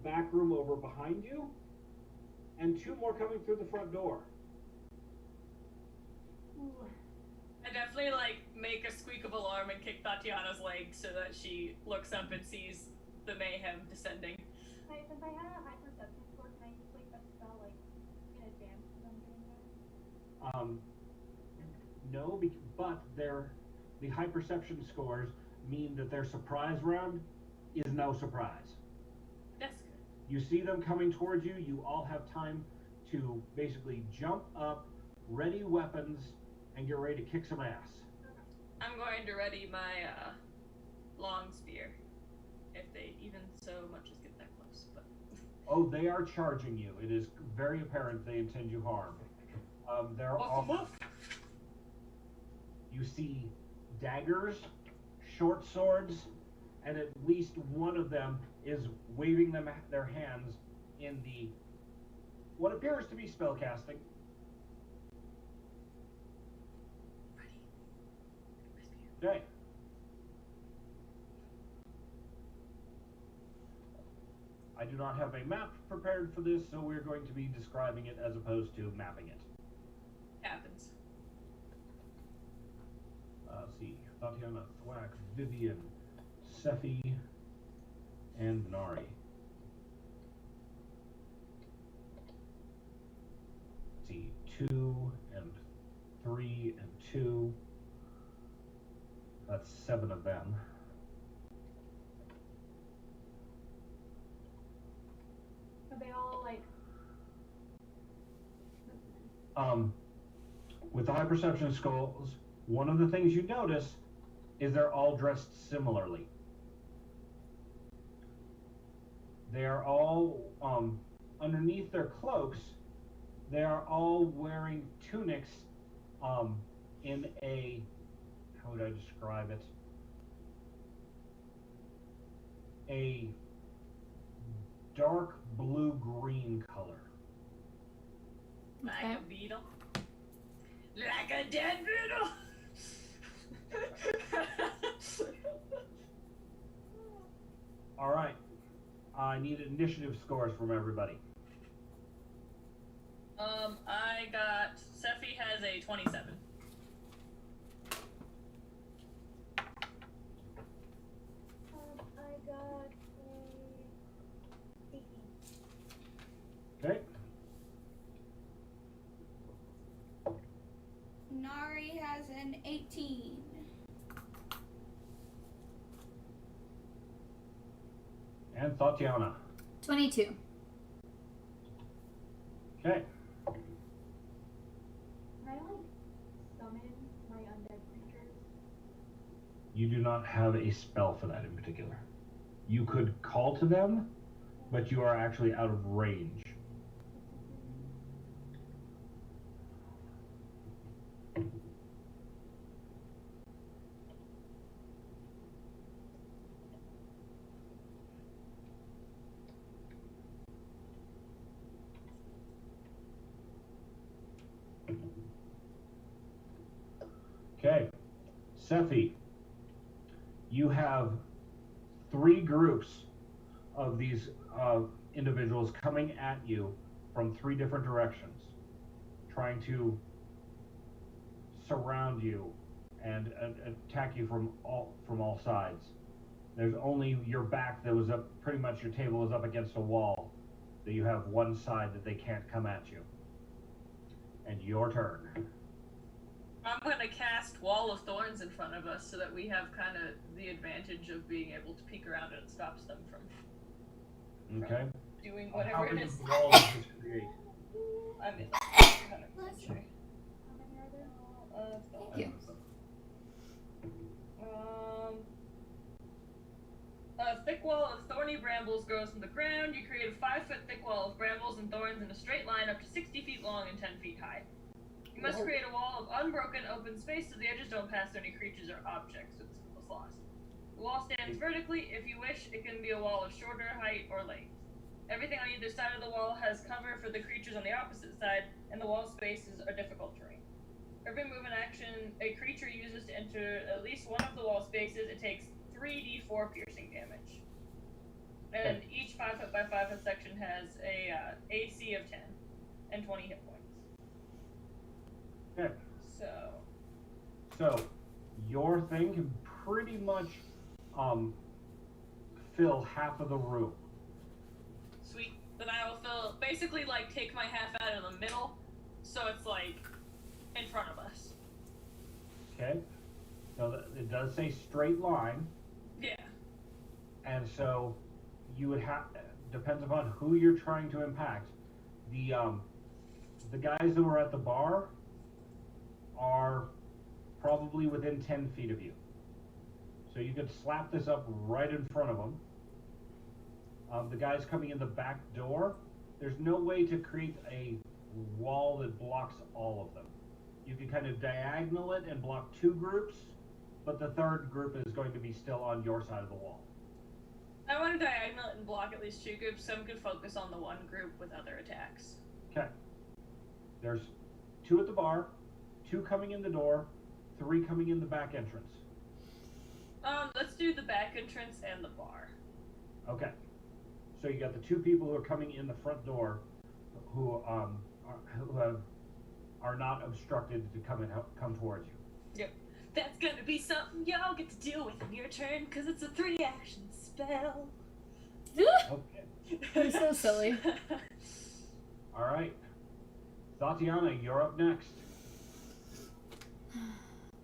[SPEAKER 2] back room over behind you, and 2 more coming through the front door.
[SPEAKER 4] I definitely make a squeak of alarm and kick Tatiana's leg so that she looks up and sees the mayhem descending.
[SPEAKER 5] Since I had a high perception score, can I use a spell in advance as I'm getting there?
[SPEAKER 2] No, but the high perception scores mean that their surprise round is no surprise.
[SPEAKER 4] That's good.
[SPEAKER 2] You see them coming towards you, you all have time to basically jump up, ready weapons, and get ready to kick some ass.
[SPEAKER 4] I'm going to ready my long spear, if they even so much as get that close. But
[SPEAKER 2] Oh, they are charging you. It is very apparent they intend you harm. They're all... You see daggers, short swords, and at least one of them is waving their hands in what appears to be spellcasting.
[SPEAKER 4] ready. My spear.
[SPEAKER 2] Okay. I do not have a map prepared for this, so we're going to be describing it as opposed to mapping it.
[SPEAKER 4] Happens.
[SPEAKER 2] Let's see. Tatiana, Thwack, Vivian, Sephi, and Nari. Let's see. 2 and 3 and 2. That's 7 of them.
[SPEAKER 5] Are they all
[SPEAKER 2] With the high perception skulls, one of the things you notice is they're all dressed similarly. They are all, underneath their cloaks, they are all wearing tunics in a, how would I describe it? A dark blue-green color.
[SPEAKER 4] Like
[SPEAKER 1] Okay.
[SPEAKER 4] a beetle. Like a dead beetle!
[SPEAKER 2] All right. I need initiative scores from everybody.
[SPEAKER 4] I got... Sephi has a 27.
[SPEAKER 5] I got a 18.
[SPEAKER 2] Okay.
[SPEAKER 3] Nari has an 18.
[SPEAKER 2] And Tatiana.
[SPEAKER 1] 22.
[SPEAKER 2] Okay.
[SPEAKER 5] Can I summon my undead creatures?
[SPEAKER 2] You do not have a spell for that in particular. You could call to them, but you are actually out of range. Okay, Sephi, you have 3 groups of these individuals coming at you from 3 different directions, trying to surround you and attack you from all sides. There's only your back that was up, pretty much your table is up against a wall, that you have one side that they can't come at you. And your turn.
[SPEAKER 4] I'm gonna cast Wall of Thorns in front of us so that we have kind of the advantage of being able to peek around and it stops them from
[SPEAKER 2] Okay.
[SPEAKER 4] doing
[SPEAKER 2] How
[SPEAKER 4] whatever
[SPEAKER 2] big
[SPEAKER 4] it
[SPEAKER 2] of
[SPEAKER 4] is.
[SPEAKER 2] a wall does this create?
[SPEAKER 4] I'm in 100% sure.
[SPEAKER 5] How many are there?
[SPEAKER 1] Thank you.
[SPEAKER 4] A thick wall of thorny brambles grows from the ground. You create a 5-foot thick wall of brambles and thorns in a straight line up to 60 feet long and 10 feet high. You must create a wall of unbroken open space so the edges don't pass through any creatures or objects with was lost. The wall stands vertically. If you wish, it can be a wall of shorter height or length. Everything on either side of the wall has cover for the creatures on the opposite side, and the wall spaces are difficult terrain. Every movement action a creature uses to enter at least one of the wall spaces, it takes 3d4 piercing damage. And each 5 foot by 5 foot section has a AC of 10 and 20 hit points.
[SPEAKER 2] Okay. So your thing can pretty much fill half of the room.
[SPEAKER 4] Sweet. Then I will basically like take my half out of the middle, so it's like in front of us.
[SPEAKER 2] Okay. So it does say straight line,
[SPEAKER 4] Yeah.
[SPEAKER 2] and so you would have, depends upon who you're trying to impact. The guys that were at the bar are probably within 10 feet of you. So you could slap this up right in front of them. The guys coming in the back door, there's no way to create a wall that blocks all of them. You can kind of diagonal it and block 2 groups, but the 3rd group is going to be still on your side of the wall.
[SPEAKER 4] I want to diagonal it and block at least 2 groups so I'm going to focus on the one group with other attacks.
[SPEAKER 2] Okay. There's 2 at the bar, 2 coming in the door, 3 coming in the back entrance.
[SPEAKER 4] Let's do the back entrance and the bar.
[SPEAKER 2] Okay. So you got the 2 people who are coming in the front door, who are not obstructed to come towards you.
[SPEAKER 4] Yep. That's gonna be something y'all get to deal with in your turn, because it's a 3-action spell.
[SPEAKER 2] Okay.
[SPEAKER 1] You're so silly.
[SPEAKER 2] All right. Tatiana, you're up next.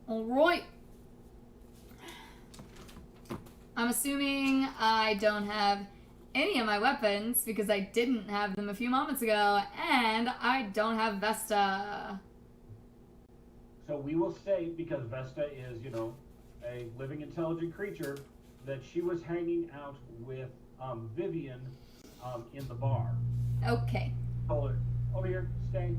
[SPEAKER 1] Alright. I'm assuming I don't have any of my weapons because I didn't have them a few moments ago, and I don't have Vesta.
[SPEAKER 2] So we will say, because Vesta is, a living intelligent creature, that she was hanging out with Vivian in the bar.
[SPEAKER 1] Okay.
[SPEAKER 2] Hold her. Over here. Stay.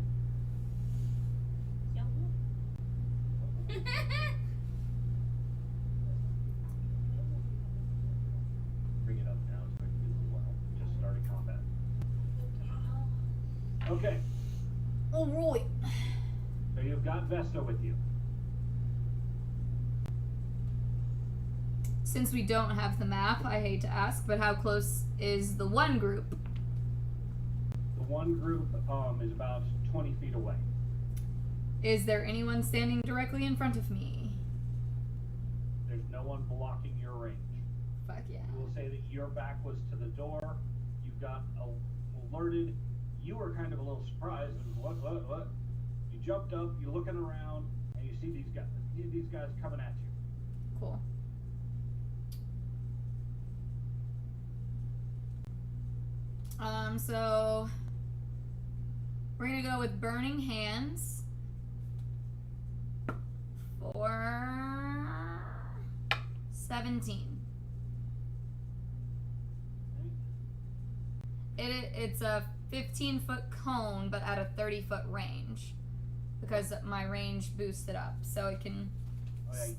[SPEAKER 2] Bring it up now so I can do the well. Just started combat. Okay.
[SPEAKER 1] Alright.
[SPEAKER 2] So you've got Vesta with you.
[SPEAKER 1] Since we don't have the map, I hate to ask, but how close is the one group?
[SPEAKER 2] The one group is about 20 feet away.
[SPEAKER 1] Is there anyone standing directly in front of me?
[SPEAKER 2] There's no one blocking your range.
[SPEAKER 1] Fuck yeah.
[SPEAKER 2] You will say that your back was to the door. You got alerted. You were kind of a little surprised. What? You jumped up. You're looking around, and you see these guys coming at you.
[SPEAKER 1] Cool. So we're gonna go with Burning Hands. 17. It's a 15-foot cone, but at a 30-foot range. Because my range boosted up, so it can...
[SPEAKER 2] Okay.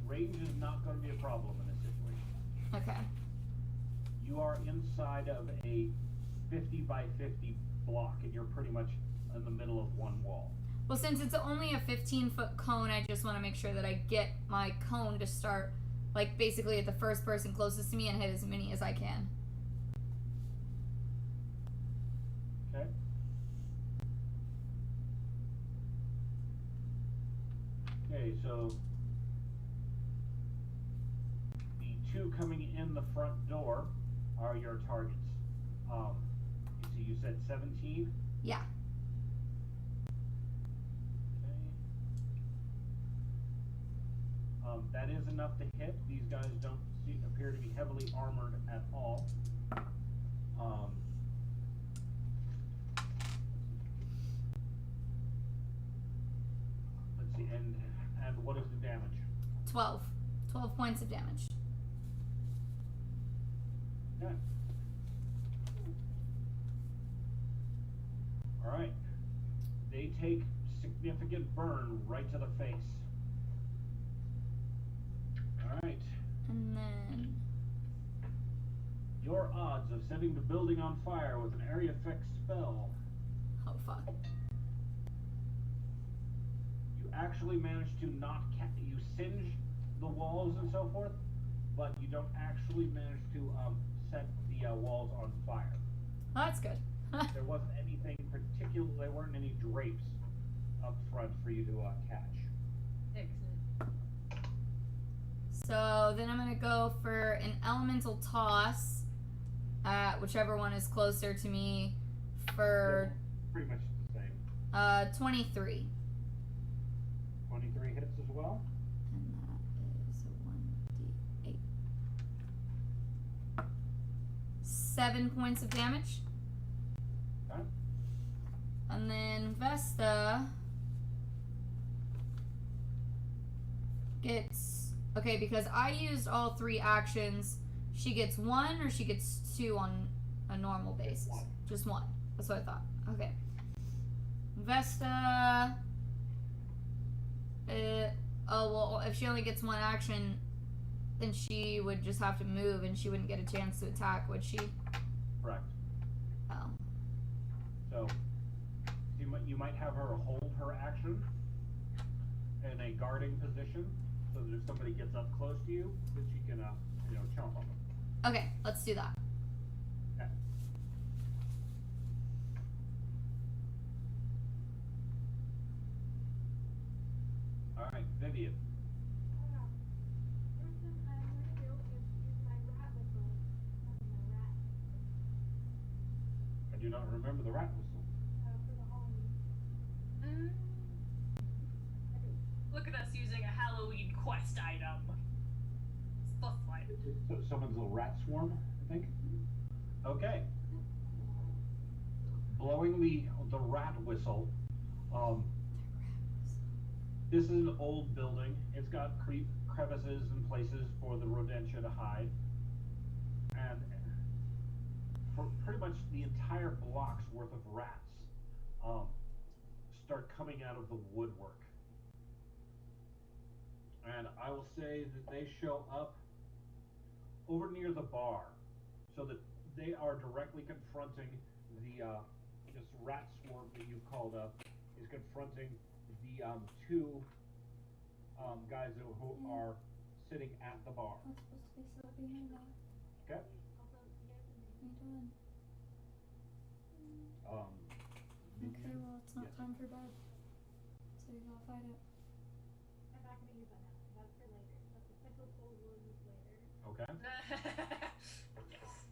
[SPEAKER 2] Range is not going to be a problem in this situation.
[SPEAKER 1] Okay.
[SPEAKER 2] You are inside of a 50 by 50 block, and you're pretty much in the middle of one wall.
[SPEAKER 1] Well, since it's only a 15-foot cone, I just want to make sure that I get my cone to start, like, basically at the first person closest to me and hit as many as I can.
[SPEAKER 2] Okay. Okay, so the two coming in the front door are your targets. You see, you said 17?
[SPEAKER 1] Yeah.
[SPEAKER 2] Okay. That is enough to hit. These guys don't appear to be heavily armored at all. Let's see, and what is the damage?
[SPEAKER 1] 12. 12 points of damage.
[SPEAKER 2] Okay. All right. They take significant burn right to the face. All right.
[SPEAKER 1] And then...
[SPEAKER 2] Your odds of setting the building on fire with an area effect spell.
[SPEAKER 1] Oh, fuck.
[SPEAKER 2] You actually manage to not you singe the walls and so forth, but you don't actually manage to set the walls on fire.
[SPEAKER 1] Well, that's good.
[SPEAKER 2] There wasn't anything particular. There weren't any drapes up front for you to catch.
[SPEAKER 4] Excellent.
[SPEAKER 1] So then I'm going to go for an elemental toss at whichever one is closer to me for
[SPEAKER 2] Pretty much the same.
[SPEAKER 1] 23.
[SPEAKER 2] 23 hits as well.
[SPEAKER 1] And that is a 1d8. 7 points of damage.
[SPEAKER 2] Okay.
[SPEAKER 1] And then Vesta gets... Okay, because I used all 3 actions, she gets 1 or she gets 2 on a normal basis? Just 1. That's what I thought. Okay. Vesta... well, if she only gets 1 action, then she would just have to move and she wouldn't get a chance to attack, would she?
[SPEAKER 2] Correct.
[SPEAKER 1] Oh.
[SPEAKER 2] So you might have her hold her action in a guarding position, so that if somebody gets up close to you, that she can chomp on them.
[SPEAKER 1] Okay, let's do that.
[SPEAKER 2] Okay. All right, Vivian.
[SPEAKER 5] First thing I'm going to do is use my rat whistle. My rat.
[SPEAKER 2] I do not remember the rat whistle.
[SPEAKER 5] For the Halloween.
[SPEAKER 4] Look at us using a Halloween quest item. Stuff like
[SPEAKER 2] So someone's little rat swarm, I think. Okay. Blowing the rat whistle. This is an old building. It's got crevices and places for the rodentia to hide. And for pretty much the entire block's worth of rats start coming out of the woodwork. And I will say that they show up over near the bar, so that they are directly confronting this rat swarm that you've called up is confronting the 2 guys who are sitting at the bar.
[SPEAKER 1] I'm supposed to be still being that.
[SPEAKER 2] Okay.
[SPEAKER 5] Also, you guys
[SPEAKER 1] What are you doing? Okay, well, it's not
[SPEAKER 2] Yes.
[SPEAKER 1] time for bed. So you gotta fight it.
[SPEAKER 5] I'm not going to use that now. That's for later. That's a special tool we'll use later.
[SPEAKER 2] Okay.
[SPEAKER 4] yes.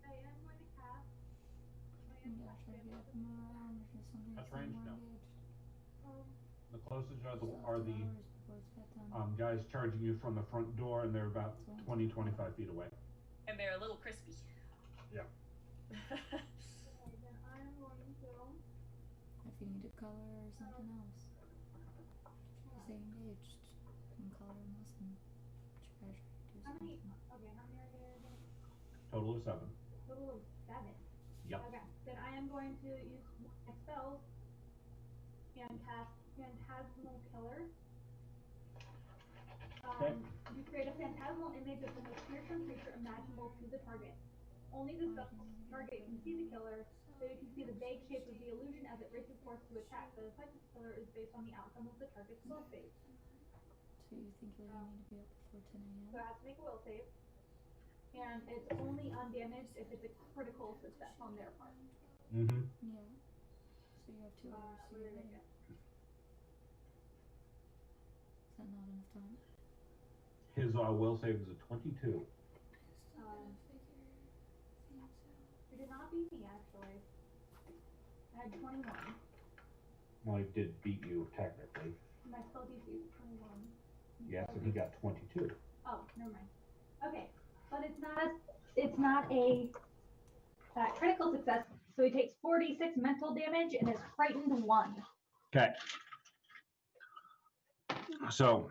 [SPEAKER 5] I am going to cast my
[SPEAKER 1] I'm gonna try to get up and move around if there's something
[SPEAKER 2] That's
[SPEAKER 1] that's
[SPEAKER 2] ranged
[SPEAKER 1] more
[SPEAKER 2] now.
[SPEAKER 1] engaged.
[SPEAKER 2] The closest are
[SPEAKER 1] Still
[SPEAKER 2] are
[SPEAKER 1] have 2
[SPEAKER 2] the
[SPEAKER 1] hours before it's bedtime.
[SPEAKER 2] guys charging you from the front door, and they're about 20-25 feet away.
[SPEAKER 4] And they're a little crispy.
[SPEAKER 2] Yeah.
[SPEAKER 5] Okay, then I'm going to...
[SPEAKER 1] If you need a color or something else, stay engaged and color and listen. Try to do
[SPEAKER 5] How many? Okay, how many are there again?
[SPEAKER 2] Total of 7.
[SPEAKER 5] Total of 7.
[SPEAKER 2] Yep.
[SPEAKER 5] Okay, then I am going to use my spells and cast Phantasmal Killer.
[SPEAKER 2] Okay.
[SPEAKER 5] You create a phantasmal image of the most fearsome creature imaginable to the target. Only the target can see the killer, so you can see the vague shape of the illusion as it races forth to attack. The effect of the killer is based on the outcome of the target's will save.
[SPEAKER 1] So you think you'll need to be up before 10 a.m.?
[SPEAKER 5] So I have to make a will save. And it's only undamaged if it's a critical success on their part.
[SPEAKER 2] Mm-hmm.
[SPEAKER 1] Yeah. So you have 2 hours to get ready. Is that not enough time?
[SPEAKER 2] His will save is a 22.
[SPEAKER 5] You did not beat me, actually. I had 21.
[SPEAKER 2] Well, he did beat you, technically.
[SPEAKER 5] My spell DC is 21.
[SPEAKER 2] Yes, and he got 22.
[SPEAKER 5] Oh, never mind. Okay, but it's not a critical success, so he takes 46 mental damage and is frightened 1.
[SPEAKER 2] Okay. So,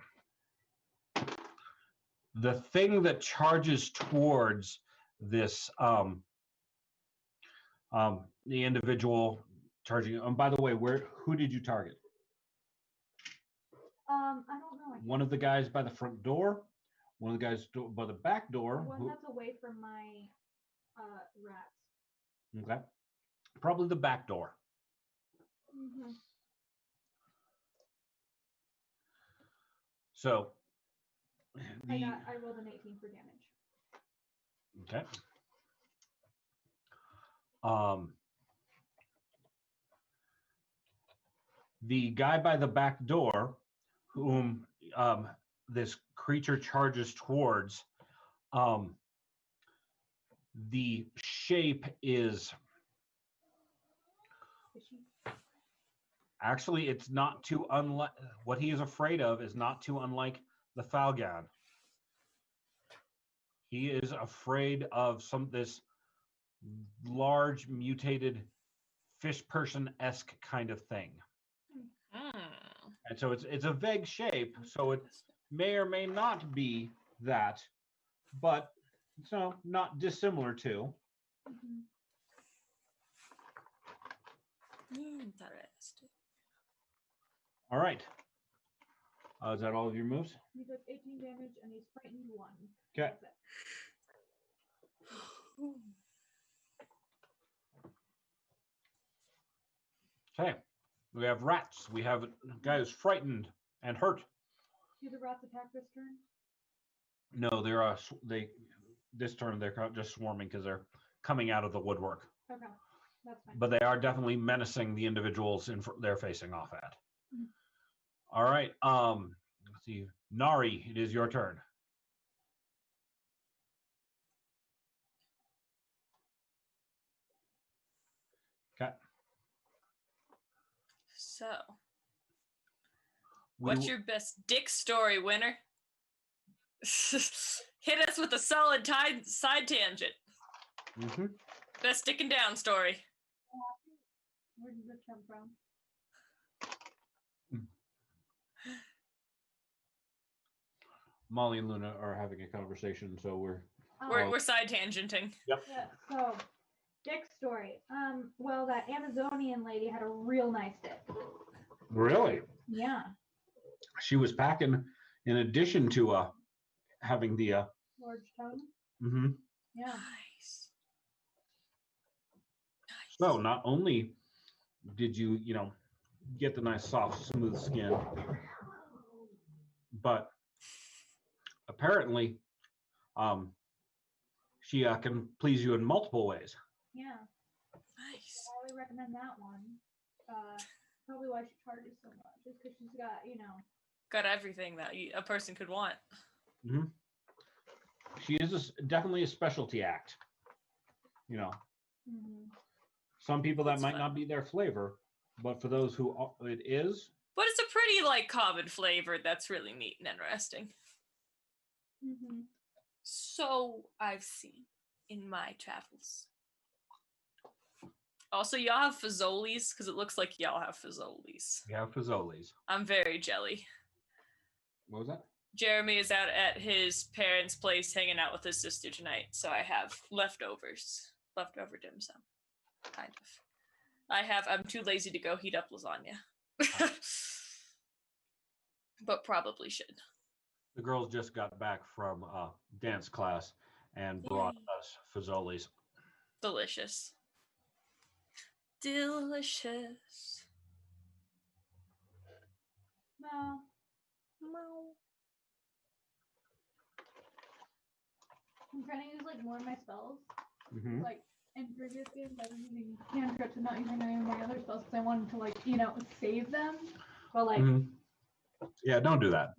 [SPEAKER 2] the thing that charges towards this, the individual charging. By the way, who did you target?
[SPEAKER 5] I don't know.
[SPEAKER 2] One of the guys by the front door, one of the guys by the back door.
[SPEAKER 5] One that's away from my rats.
[SPEAKER 2] Okay. Probably the back door.
[SPEAKER 5] Mm-hmm.
[SPEAKER 2] So,
[SPEAKER 5] I rolled an 18 for damage.
[SPEAKER 2] Okay. The guy by the back door, whom this creature charges towards, the shape is actually, it's not too unlike what he is afraid of is not too unlike the Falgan. He is afraid of this large mutated fish person-esque kind of thing. And so it's a vague shape, so it may or may not be that, but so not dissimilar to.
[SPEAKER 4] Interesting.
[SPEAKER 2] All right. Is that all of your moves?
[SPEAKER 5] He took 18 damage and he's frightened 1.
[SPEAKER 2] Okay. Okay. We have rats. We have guys frightened and hurt.
[SPEAKER 5] Do the rats attack this turn?
[SPEAKER 2] No, this turn they're just swarming because they're coming out of the woodwork.
[SPEAKER 5] Okay, that's fine.
[SPEAKER 2] But they are definitely menacing the individuals they're facing off at. All right. Let's see. Nari, it is your turn. Okay.
[SPEAKER 4] So, what's your best dick story, winner? Hit us with a solid side tangent.
[SPEAKER 2] Mm-hmm.
[SPEAKER 4] Best dick and down story.
[SPEAKER 5] Where did this come from?
[SPEAKER 2] Molly and Luna are having a conversation, so
[SPEAKER 4] we're side tangenting.
[SPEAKER 2] Yep.
[SPEAKER 5] Yeah, so dick story. Well, that Amazonian lady had a real nice dick.
[SPEAKER 2] Really?
[SPEAKER 5] Yeah.
[SPEAKER 2] She was packing in addition to having the
[SPEAKER 5] Large tongue.
[SPEAKER 2] Mm-hmm.
[SPEAKER 5] Yeah.
[SPEAKER 4] Nice.
[SPEAKER 2] So not only did you get the nice soft smooth skin, but apparently she can please you in multiple ways.
[SPEAKER 5] Yeah.
[SPEAKER 4] Nice.
[SPEAKER 5] I would recommend that one. Probably why she charges so much is because she's got
[SPEAKER 4] everything that a person could want.
[SPEAKER 2] Mm-hmm. She is definitely a specialty act.
[SPEAKER 5] Mm-hmm.
[SPEAKER 2] Some people that might
[SPEAKER 4] fun.
[SPEAKER 2] not be their flavor, but for those who it is.
[SPEAKER 4] But it's a pretty common flavor that's really neat and interesting.
[SPEAKER 5] Mm-hmm.
[SPEAKER 4] So I've seen in my travels. Also, y'all have fazoli's because it looks like y'all have fazoli's.
[SPEAKER 2] We have fazoli's.
[SPEAKER 4] I'm very jelly.
[SPEAKER 2] What was that?
[SPEAKER 4] Jeremy is out at his parents' place hanging out with his sister tonight, so I have leftover dim sum, kind of. I'm too lazy to go heat up lasagna, but probably should.
[SPEAKER 2] The girls just got back from dance class and brought us fazoli's.
[SPEAKER 4] Delicious. Delicious.
[SPEAKER 5] No. I'm trying to use like more of my spells.
[SPEAKER 2] Mm-hmm.
[SPEAKER 5] Like in previous games, I was using cantrips and not using any of my other spells because I wanted to like save them. But like,
[SPEAKER 2] Yeah, don't do that.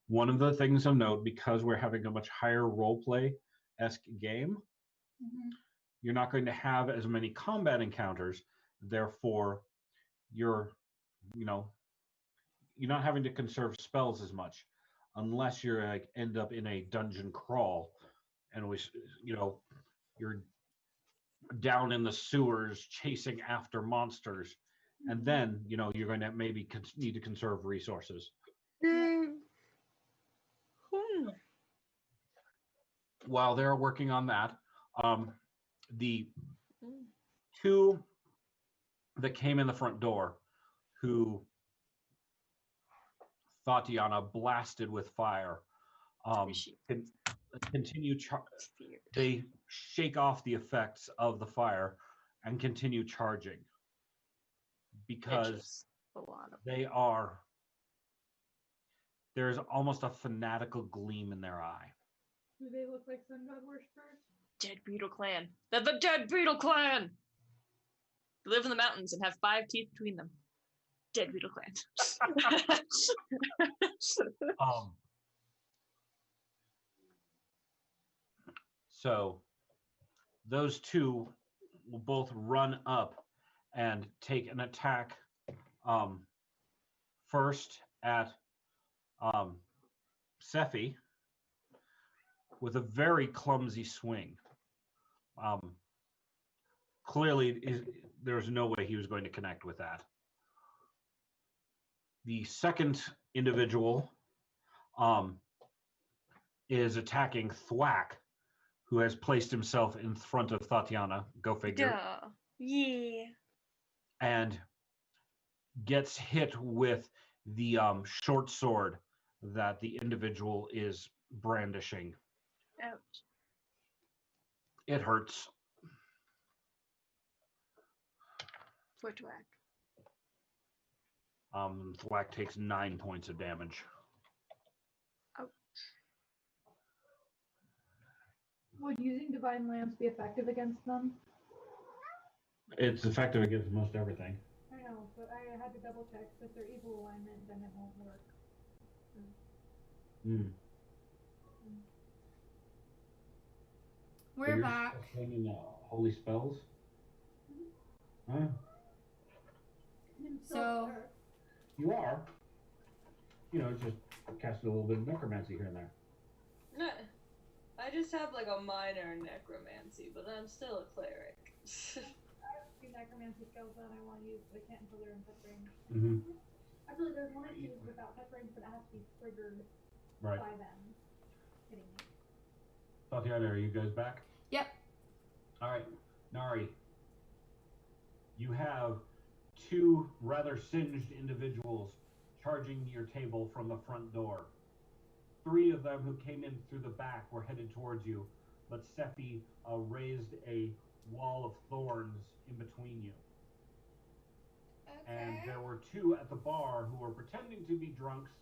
[SPEAKER 2] One of the things of note, because we're having a much higher roleplay-esque game, you're not going to have as many combat encounters. Therefore, you're not having to conserve spells as much, unless you're like end up in a dungeon crawl, and you're down in the sewers chasing after monsters, and then you're going to maybe need to conserve resources. While they're working on that, the two that came in the front door, who Tatiana blasted with fire, continue. They shake off the effects of the fire and continue charging because there's almost a fanatical gleam in their eye.
[SPEAKER 5] do they look like sun god worshippers?
[SPEAKER 4] Dead Beetle Clan. They're the Dead Beetle Clan! They live in the mountains and have 5 teeth between them. Dead Beetle Clan.
[SPEAKER 2] So those two will both run up and take an attack first at Sephi with a very clumsy swing. Clearly, there's no way he was going to connect with that. The second individual is attacking Thwack, who has placed himself in front of Tatiana. Go figure.
[SPEAKER 4] Yeah.
[SPEAKER 2] And gets hit with the short sword that the individual is brandishing.
[SPEAKER 4] Ouch.
[SPEAKER 2] It hurts.
[SPEAKER 4] For Thwack.
[SPEAKER 2] Thwack takes 9 points of damage.
[SPEAKER 4] Ouch.
[SPEAKER 5] Would using divine lamps be effective against them?
[SPEAKER 2] It's effective against most everything.
[SPEAKER 5] I know, but I had to double check. So if they're evil alignment, then it won't work.
[SPEAKER 1] We're back.
[SPEAKER 2] Holy spells? Huh?
[SPEAKER 1] So
[SPEAKER 2] You are. Just cast a little bit of necromancy here and there.
[SPEAKER 4] No, I just have like a minor necromancy, but I'm still a cleric.
[SPEAKER 5] I have 2 necromancy skills that I want to use, but I can't until they're in touch range. Actually, there's one I can use without touch range, but it has to be triggered by them hitting me.
[SPEAKER 2] Tatiana, are you guys back?
[SPEAKER 1] Yep.
[SPEAKER 2] All right. Nari, you have 2 rather singed individuals charging your table from the front door. 3 of them who came in through the back were headed towards you, but Sephi raised a wall of thorns in between you. And there were 2 at the bar who were pretending to be drunks,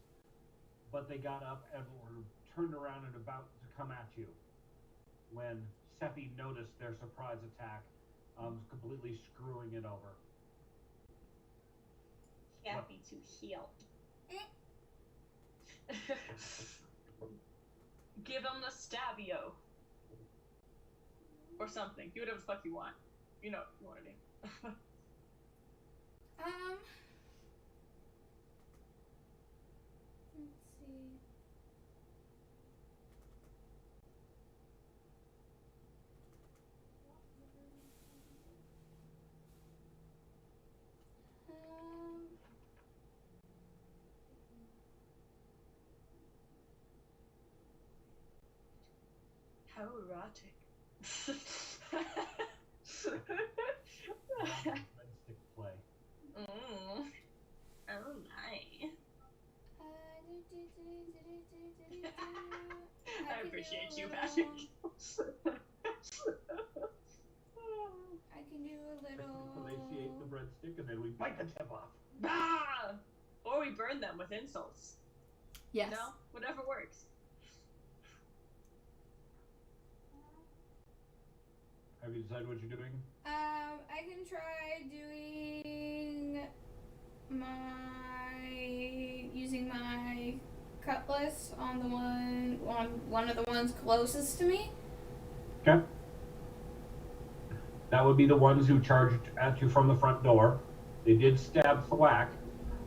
[SPEAKER 2] but they got up and were turned around and about to come at you when Sephi noticed their surprise attack, completely screwing it over.
[SPEAKER 4] Happy to heal. Give him the stabio. Or something. Do whatever the fuck you want. You know what you want to do.
[SPEAKER 1] Let's see.
[SPEAKER 4] How erotic.
[SPEAKER 2] Breadstick play.
[SPEAKER 4] Oh, nice. I appreciate you, Patrick.
[SPEAKER 1] I can do a little.
[SPEAKER 2] Fellatiate the breadstick and then we bite the tip off.
[SPEAKER 4] Ah! Or we burn them with insults.
[SPEAKER 1] Yes.
[SPEAKER 4] No, whatever works.
[SPEAKER 2] Have you decided what you're doing?
[SPEAKER 1] I can try doing using my cutlass on one of the ones closest to me.
[SPEAKER 2] Okay. That would be the ones who charged at you from the front door. They did stab Thwack.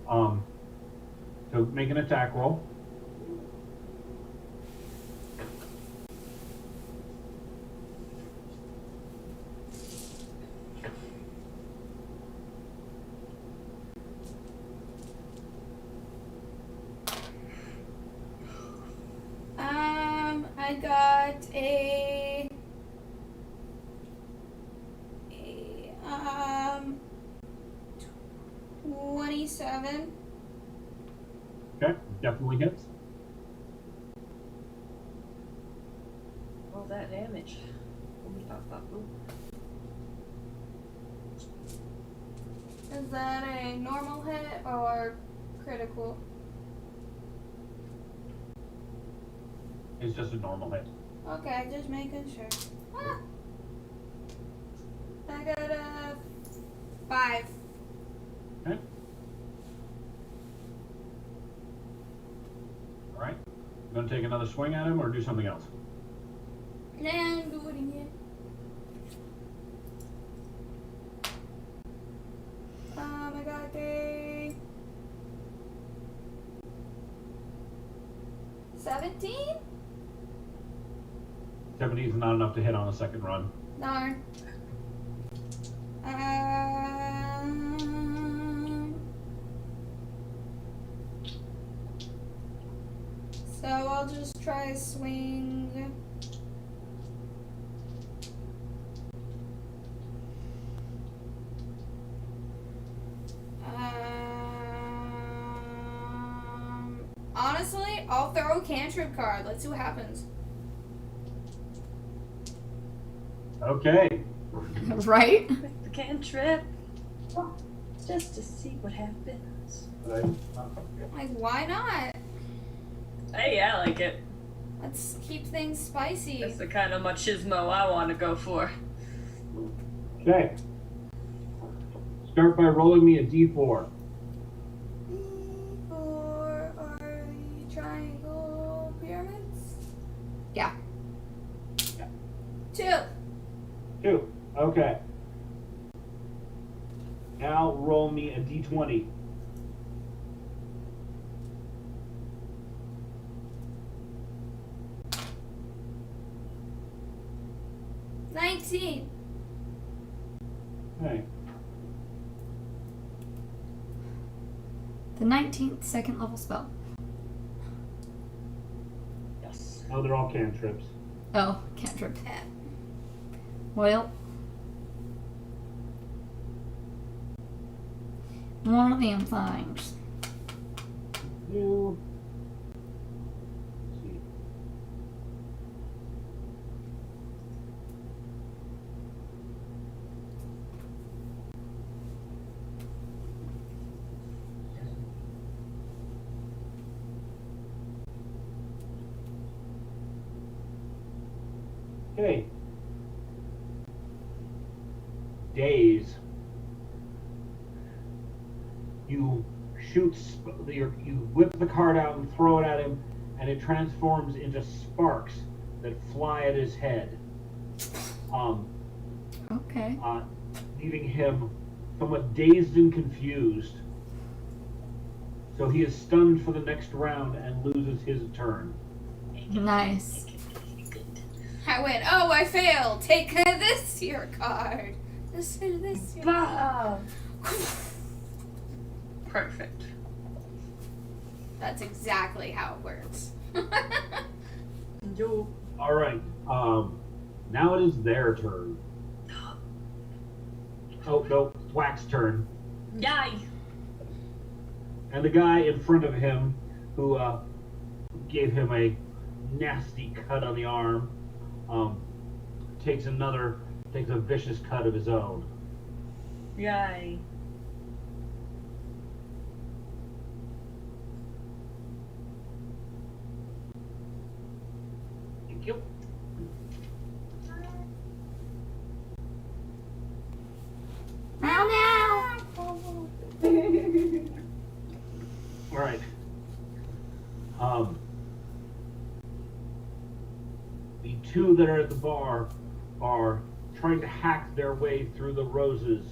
[SPEAKER 2] So make an attack roll.
[SPEAKER 1] I got a 27.
[SPEAKER 2] Okay, definitely hits.
[SPEAKER 4] All that damage.
[SPEAKER 1] Is that a normal hit or critical?
[SPEAKER 2] It's just a normal hit.
[SPEAKER 1] Okay, just making sure. Ah. I got a 5.
[SPEAKER 2] Okay. All right. You gonna take another swing at him or do something else?
[SPEAKER 1] And do it again. I got a 17?
[SPEAKER 2] 70 is not enough to hit on the second run.
[SPEAKER 1] Darn. So I'll just try a swing. Honestly, I'll throw a cantrip card. Let's see what happens.
[SPEAKER 2] Okay.
[SPEAKER 1] Right?
[SPEAKER 4] The cantrip. Just to see what happens.
[SPEAKER 1] Like, why not?
[SPEAKER 4] Hey, I like it.
[SPEAKER 1] Let's keep things spicy.
[SPEAKER 4] That's the kind of machismo I want to go for.
[SPEAKER 2] Okay. Start by rolling me a d4.
[SPEAKER 1] Or are the triangle pyramids? Yeah. 2.
[SPEAKER 2] 2. Okay. Now roll me a d20.
[SPEAKER 1] $19.
[SPEAKER 2] Okay.
[SPEAKER 1] The 19th second level spell.
[SPEAKER 4] Yes.
[SPEAKER 2] Oh, they're all cantrips.
[SPEAKER 1] Oh, cantrip. Well, one of them things.
[SPEAKER 2] Let's see. Okay. Daze. You you whip the card out and throw it at him, and it transforms into sparks that fly at his head.
[SPEAKER 1] Okay.
[SPEAKER 2] Leaving him somewhat dazed and confused. So he is stunned for the next round and loses his turn.
[SPEAKER 1] Nice. I went, oh, I failed. Take this your card. This your card.
[SPEAKER 4] Perfect.
[SPEAKER 1] That's exactly how it works.
[SPEAKER 4] Yo.
[SPEAKER 2] All right. Now it is their turn. Oh no, Thwack's turn.
[SPEAKER 4] Yay!
[SPEAKER 2] And the guy in front of him, who gave him a nasty cut on the arm, takes a vicious cut of his own.
[SPEAKER 4] Yay.
[SPEAKER 2] Thank you.
[SPEAKER 1] Meow meow.
[SPEAKER 2] All right. The two that are at the bar are trying to hack their way through the roses.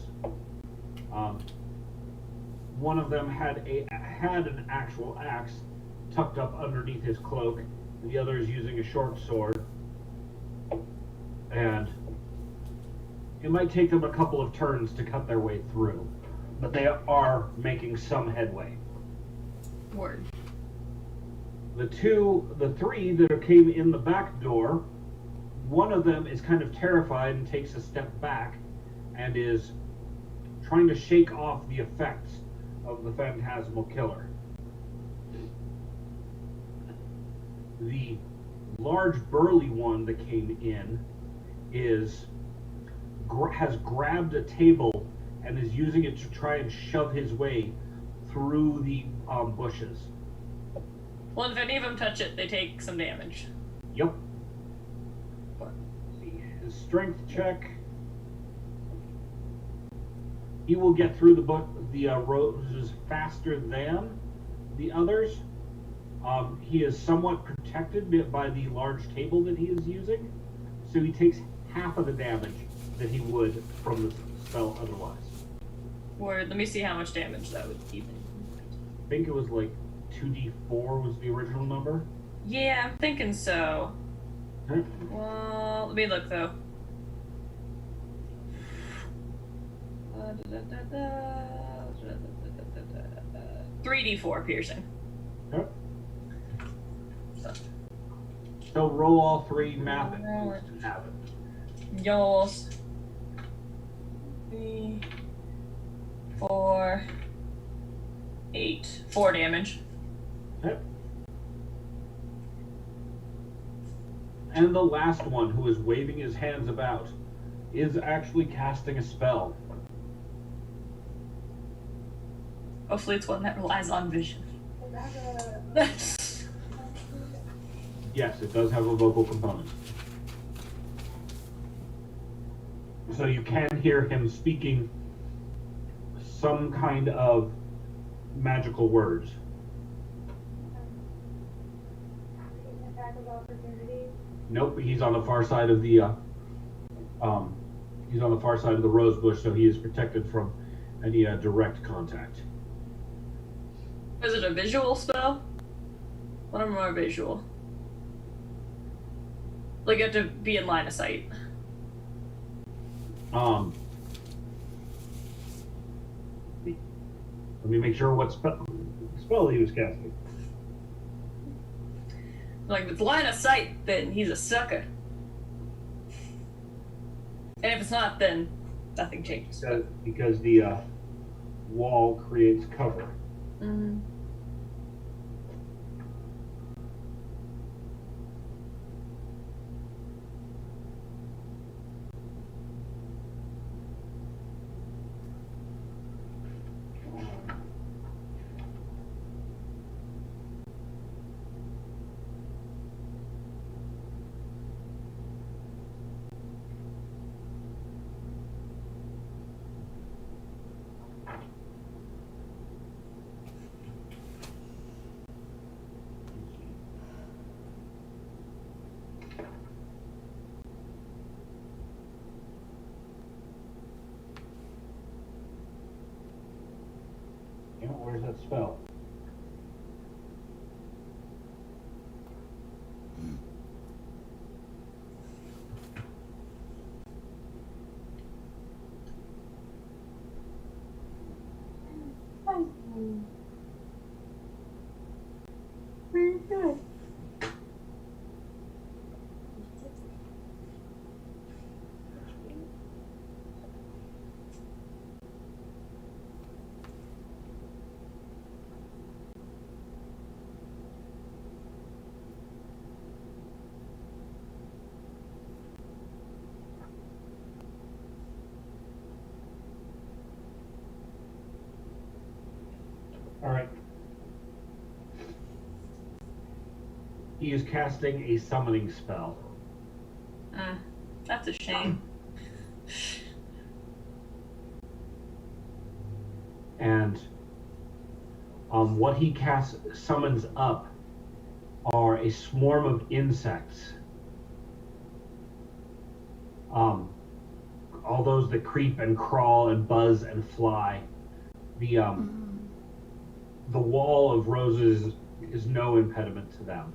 [SPEAKER 2] One of them had an actual axe tucked up underneath his cloak, and the other is using a short sword. And it might take them a couple of turns to cut their way through, but they are making some headway.
[SPEAKER 4] Word.
[SPEAKER 2] The three that came in the back door, one of them is kind of terrified and takes a step back and is trying to shake off the effects of the phantasmal killer. The large burly one that came in has grabbed a table and is using it to try and shove his way through the bushes.
[SPEAKER 4] Well, if any of them touch it, they take some damage.
[SPEAKER 2] Yep. Let's see. His strength check. He will get through the roses faster than the others. He is somewhat protected by the large table that he is using, so he takes half of the damage that he would from the spell otherwise.
[SPEAKER 4] Word. Let me see how much damage that would even.
[SPEAKER 2] I think it was like 2d4 was the original number.
[SPEAKER 4] Yeah, I'm thinking so.
[SPEAKER 2] Huh?
[SPEAKER 4] Well, let me look though. 3d4 piercing.
[SPEAKER 2] Huh?
[SPEAKER 4] So.
[SPEAKER 2] So roll all three, map it, and have it.
[SPEAKER 4] Yours. 3, 4, 8. 4 damage.
[SPEAKER 2] Okay. And the last one, who is waving his hands about, is actually casting a spell.
[SPEAKER 4] Hopefully it's one that relies on vision.
[SPEAKER 2] Yes, it does have a vocal component. So you can hear him speaking some kind of magical words.
[SPEAKER 5] Attack of opportunity.
[SPEAKER 2] Nope, he's on the far side of the rose bush, so he is protected from any direct contact.
[SPEAKER 4] Is it a visual spell? One of them are visual. Like you have to be in line of sight.
[SPEAKER 2] Let me make sure what spell he was casting.
[SPEAKER 4] Like if it's line of sight, then he's a sucker. And if it's not, then nothing changes.
[SPEAKER 2] Because the wall creates cover.
[SPEAKER 4] Mm-hmm.
[SPEAKER 2] Yeah, where's that spell? He is casting a summoning spell.
[SPEAKER 4] That's a shame.
[SPEAKER 2] And what he summons up are a swarm of insects. All those that creep and crawl and buzz and fly. The wall of roses is no impediment to them.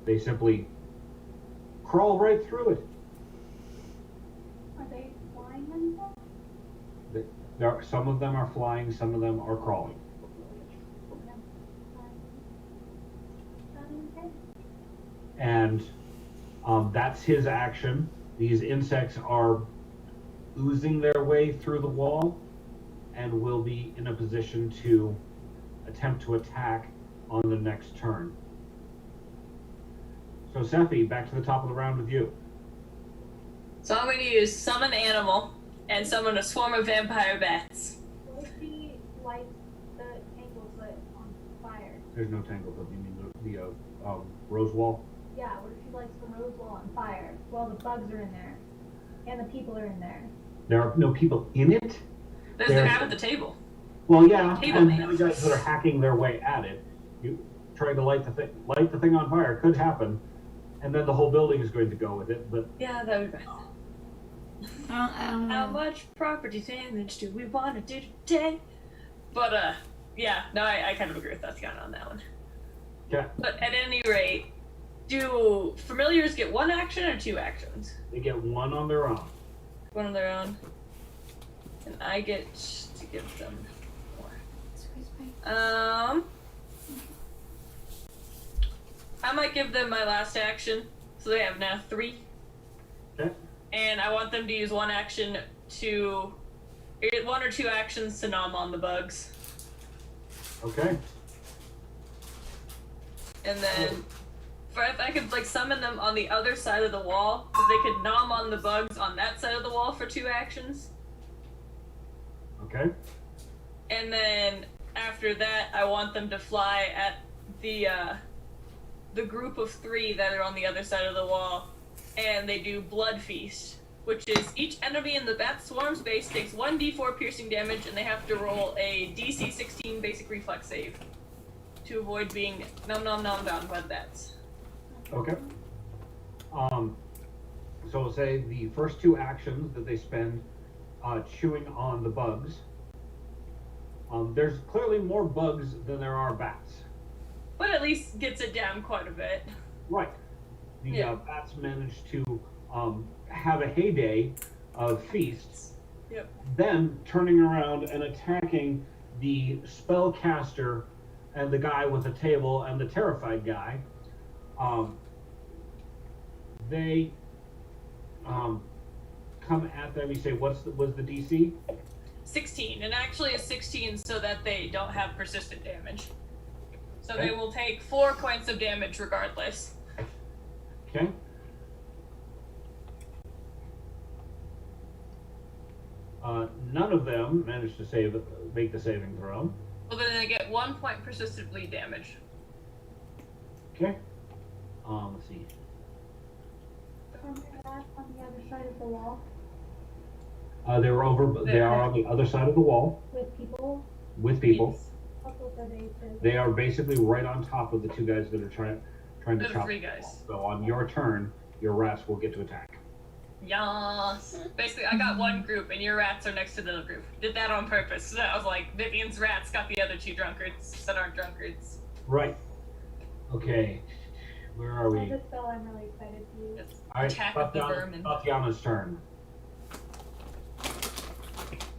[SPEAKER 2] They simply crawl right through it.
[SPEAKER 5] Are they flying themselves?
[SPEAKER 2] Some of them are flying, some of them are crawling. And that's his action. These insects are oozing their way through the wall and will be in a position to attempt to attack on the next turn. So Sephi, back to the top of the round with you.
[SPEAKER 4] So I'm going to use Summon Animal and summon a swarm of vampire bats.
[SPEAKER 5] What if she lights the tanglefoot on fire?
[SPEAKER 2] There's no tanglefoot. You mean the rose wall?
[SPEAKER 5] Yeah, what if she lights the rose wall on fire while the bugs are in there and the people are in there?
[SPEAKER 2] There are no people in it?
[SPEAKER 4] There's the guy with the table.
[SPEAKER 2] Well, yeah,
[SPEAKER 4] Table
[SPEAKER 2] and
[SPEAKER 4] man.
[SPEAKER 2] the guys that are hacking their way at it. You trying to light the thing on fire could happen, and then the whole building is going to go with it. But
[SPEAKER 4] Yeah, that would be.
[SPEAKER 1] I don't know.
[SPEAKER 4] How much property damage do we want to do today? But yeah, no, I kind of agree with Tatiana on that one.
[SPEAKER 2] yeah,
[SPEAKER 4] But at any rate, do familiars get one action or two actions?
[SPEAKER 2] they get one on their own.
[SPEAKER 4] One on their own. And I get to give them more. I might give them my last action, so they have now 3.
[SPEAKER 2] Okay.
[SPEAKER 4] And I want them to use one action to, 1 or 2 actions to nom on the bugs.
[SPEAKER 2] Okay.
[SPEAKER 4] And then, if I could like summon them on the other side of the wall, if they could nom on the bugs on that side of the wall for 2 actions.
[SPEAKER 2] Okay.
[SPEAKER 4] And then after that, I want them to fly at the group of 3 that are on the other side of the wall, and they do Blood Feast, which is each enemy in the bat swarm's base takes 1d4 piercing damage, and they have to roll a DC 16 basic reflex save to avoid being nom bound by the bats.
[SPEAKER 2] Okay. So we'll say the first 2 actions that they spend chewing on the bugs. There's clearly more bugs than there are bats.
[SPEAKER 4] But at least gets it down quite a bit.
[SPEAKER 2] Right. The
[SPEAKER 4] Yeah.
[SPEAKER 2] bats managed to have a heyday of feasts.
[SPEAKER 4] Yep.
[SPEAKER 2] Then turning around and attacking the spellcaster and the guy with the table and the terrified guy. They come at them. You say, was the DC?
[SPEAKER 4] 16, and actually a 16 so that they don't have persistent damage. So
[SPEAKER 2] Okay.
[SPEAKER 4] they will take 4 points of damage regardless.
[SPEAKER 2] Okay. None of them managed to make the saving throw.
[SPEAKER 4] Well, then they get 1 point persistent bleed damage.
[SPEAKER 2] Okay. Let's see.
[SPEAKER 5] On the other side of the wall
[SPEAKER 2] They are on the other side of the wall
[SPEAKER 5] with people.
[SPEAKER 2] with people.
[SPEAKER 4] Yes.
[SPEAKER 5] How close are they to?
[SPEAKER 2] They are basically right on top of the 2 guys that are trying to
[SPEAKER 4] There are
[SPEAKER 2] chop.
[SPEAKER 4] 3 guys.
[SPEAKER 2] So on your turn, your rats will get to attack.
[SPEAKER 4] Yes. Basically, I got 1 group, and your rats are next to the other group. Did that on purpose. So I was like, Vivian's rats got the other 2 drunkards that aren't drunkards.
[SPEAKER 2] Right. Okay. Where are
[SPEAKER 5] That's
[SPEAKER 2] we?
[SPEAKER 5] a spell I'm really excited to use.
[SPEAKER 4] It's
[SPEAKER 2] All right,
[SPEAKER 4] Attack of the vermin.
[SPEAKER 2] Tatiana's turn.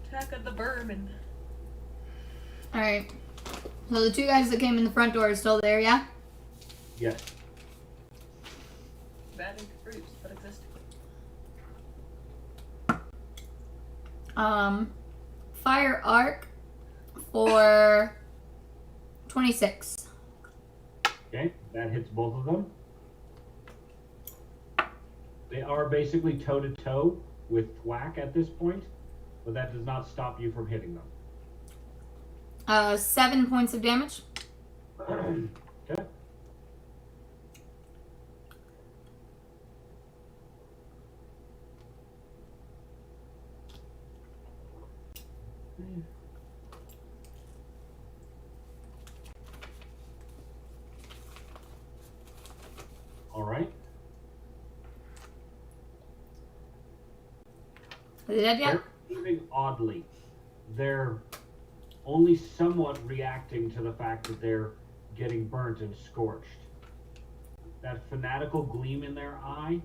[SPEAKER 4] Attack of the vermin.
[SPEAKER 1] Alright. So the 2 guys that came in the front door are still there, yeah?
[SPEAKER 2] Yes.
[SPEAKER 4] Bad fruits that exist.
[SPEAKER 1] Fire arc for 26.
[SPEAKER 2] Okay, that hits both of them. They are basically toe-to-toe with Thwack at this point, but that does not stop you from hitting them.
[SPEAKER 1] 7 points of damage.
[SPEAKER 2] Okay.
[SPEAKER 1] Are they dead yet?
[SPEAKER 2] They're behaving oddly. They're only somewhat reacting to the fact that they're getting burnt and scorched. That fanatical gleam in their eye,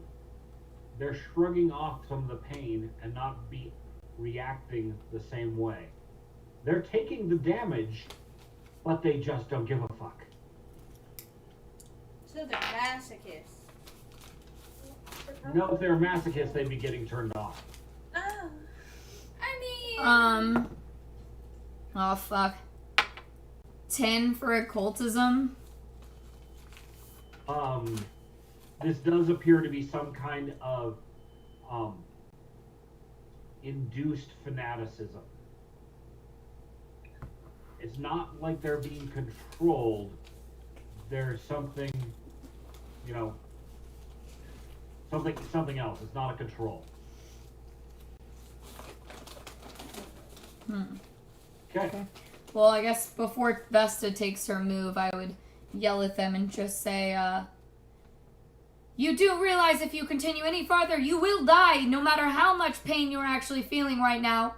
[SPEAKER 2] they're shrugging off some of the pain and not be reacting the same way. They're taking the damage, but they just don't give a fuck.
[SPEAKER 3] So they're masochists.
[SPEAKER 2] No, if they're masochists, they'd be getting turned off.
[SPEAKER 3] Oh. I mean.
[SPEAKER 1] Oh fuck. 10 for occultism.
[SPEAKER 2] This does appear to be some kind of induced fanaticism. It's not like they're being controlled. There's something, you know, something else. It's not a control. Okay.
[SPEAKER 1] Well, I guess before Vesta takes her move, I would yell at them and just say, you do realize if you continue any farther, you will die, no matter how much pain you're actually feeling right now.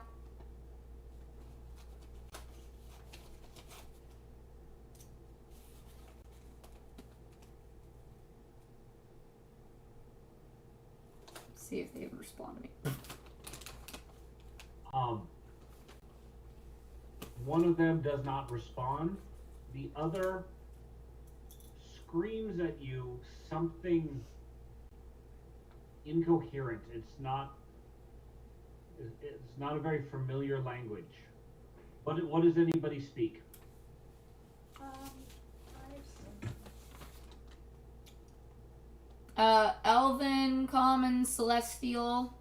[SPEAKER 1] See if they even respond to me.
[SPEAKER 2] One of them does not respond. The other screams at you something incoherent. It's not a very familiar language. What does anybody speak?
[SPEAKER 1] Elven, Common, Celestial,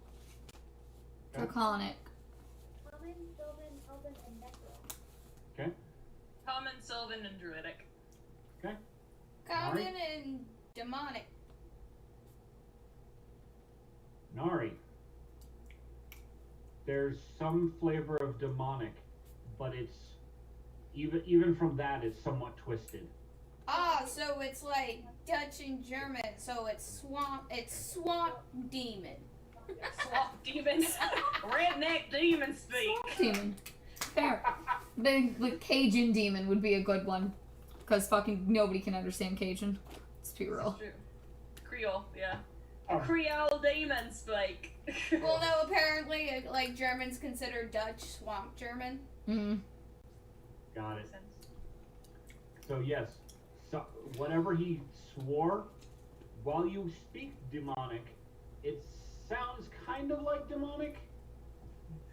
[SPEAKER 1] Draconic.
[SPEAKER 5] Common, Sylvan, Elven, and Necro.
[SPEAKER 2] Okay.
[SPEAKER 4] Common, Sylvan, and Druidic.
[SPEAKER 2] Okay.
[SPEAKER 3] Common
[SPEAKER 2] Alright.
[SPEAKER 3] and demonic.
[SPEAKER 2] Nari. There's some flavor of demonic, but it's even from that it's somewhat twisted.
[SPEAKER 3] Ah, so it's like Dutch and German. So it's swamp demon.
[SPEAKER 4] Swamp demons. Redneck demon speak.
[SPEAKER 1] Demon. Fair. The Cajun demon would be a good one. Because fucking nobody can understand Cajun. Let's be real.
[SPEAKER 4] True. Creole, yeah.
[SPEAKER 2] Oh.
[SPEAKER 4] Creole demon speak.
[SPEAKER 3] Well, no, apparently, like Germans consider Dutch swamp German.
[SPEAKER 1] Mm-hmm.
[SPEAKER 2] Got it. So yes, so whatever he swore, while you speak demonic, it sounds kind of like demonic,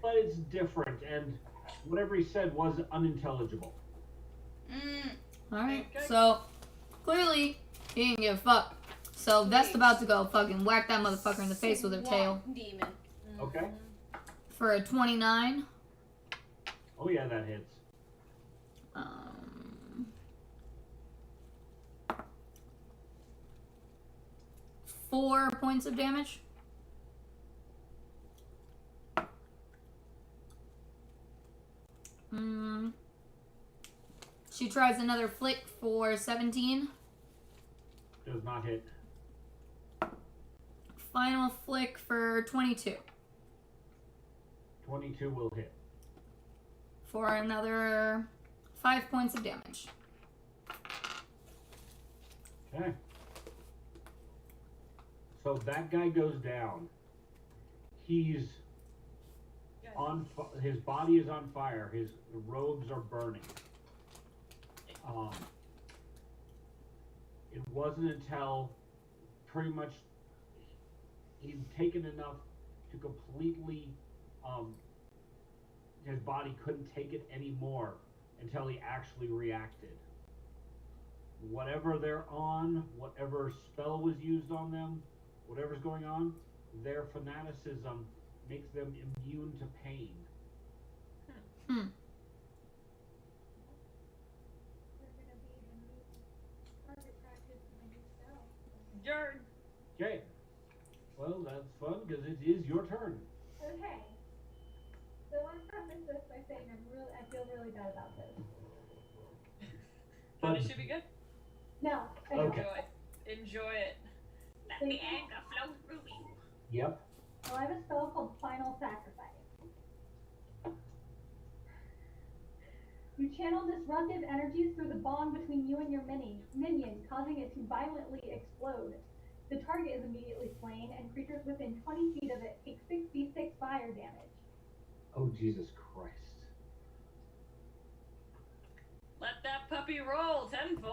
[SPEAKER 2] but it's different, and whatever he said was unintelligible.
[SPEAKER 1] Alright,
[SPEAKER 4] Okay.
[SPEAKER 1] so clearly he didn't give a fuck. So Vest's about to go fucking whack that motherfucker in the face with her tail.
[SPEAKER 3] Swamp demon.
[SPEAKER 2] Okay.
[SPEAKER 1] For a 29.
[SPEAKER 2] Oh yeah, that hits.
[SPEAKER 1] 4 points of damage. She tries another flick for 17.
[SPEAKER 2] Does not hit.
[SPEAKER 1] Final flick for 22.
[SPEAKER 2] 22 will hit.
[SPEAKER 1] For another 5 points of damage.
[SPEAKER 2] Okay. So that guy goes down. He's on. His body is on fire. His robes are burning. It wasn't until pretty much he'd taken enough to completely. His body couldn't take it anymore until he actually reacted. Whatever they're on, whatever spell was used on them, whatever's going on, their fanaticism makes them immune to pain.
[SPEAKER 5] They're gonna be the new target practice in my new spell.
[SPEAKER 4] Yarn.
[SPEAKER 2] Okay. Well, that's fun because it is your turn.
[SPEAKER 5] Okay. So I want to preface this by saying I feel really bad about this.
[SPEAKER 4] But it should be good.
[SPEAKER 5] No.
[SPEAKER 2] Okay.
[SPEAKER 4] Enjoy it. Let the anger flow through you.
[SPEAKER 2] Yep.
[SPEAKER 5] I have a spell called Final Sacrifice. You channel disruptive energies through the bond between you and your minion, causing it to violently explode. The target is immediately slain, and creatures within 20 feet of it take 6d6 fire damage.
[SPEAKER 2] Oh, Jesus Christ.
[SPEAKER 4] Let that puppy roll. 10-4.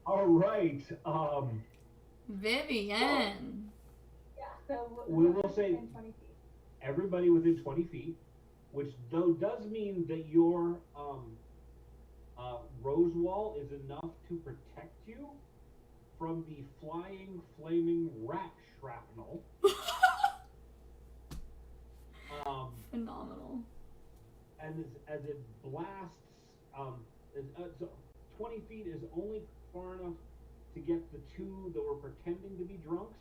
[SPEAKER 2] All right.
[SPEAKER 1] Vivian.
[SPEAKER 5] Yeah, so
[SPEAKER 2] We will say-
[SPEAKER 5] within 20 feet.
[SPEAKER 2] Everybody within 20 feet, which though does mean that your rose wall is enough to protect you from the flying, flaming rat shrapnel.
[SPEAKER 1] Phenomenal.
[SPEAKER 2] And as it blasts, so 20 feet is only far enough to get the two that were pretending to be drunks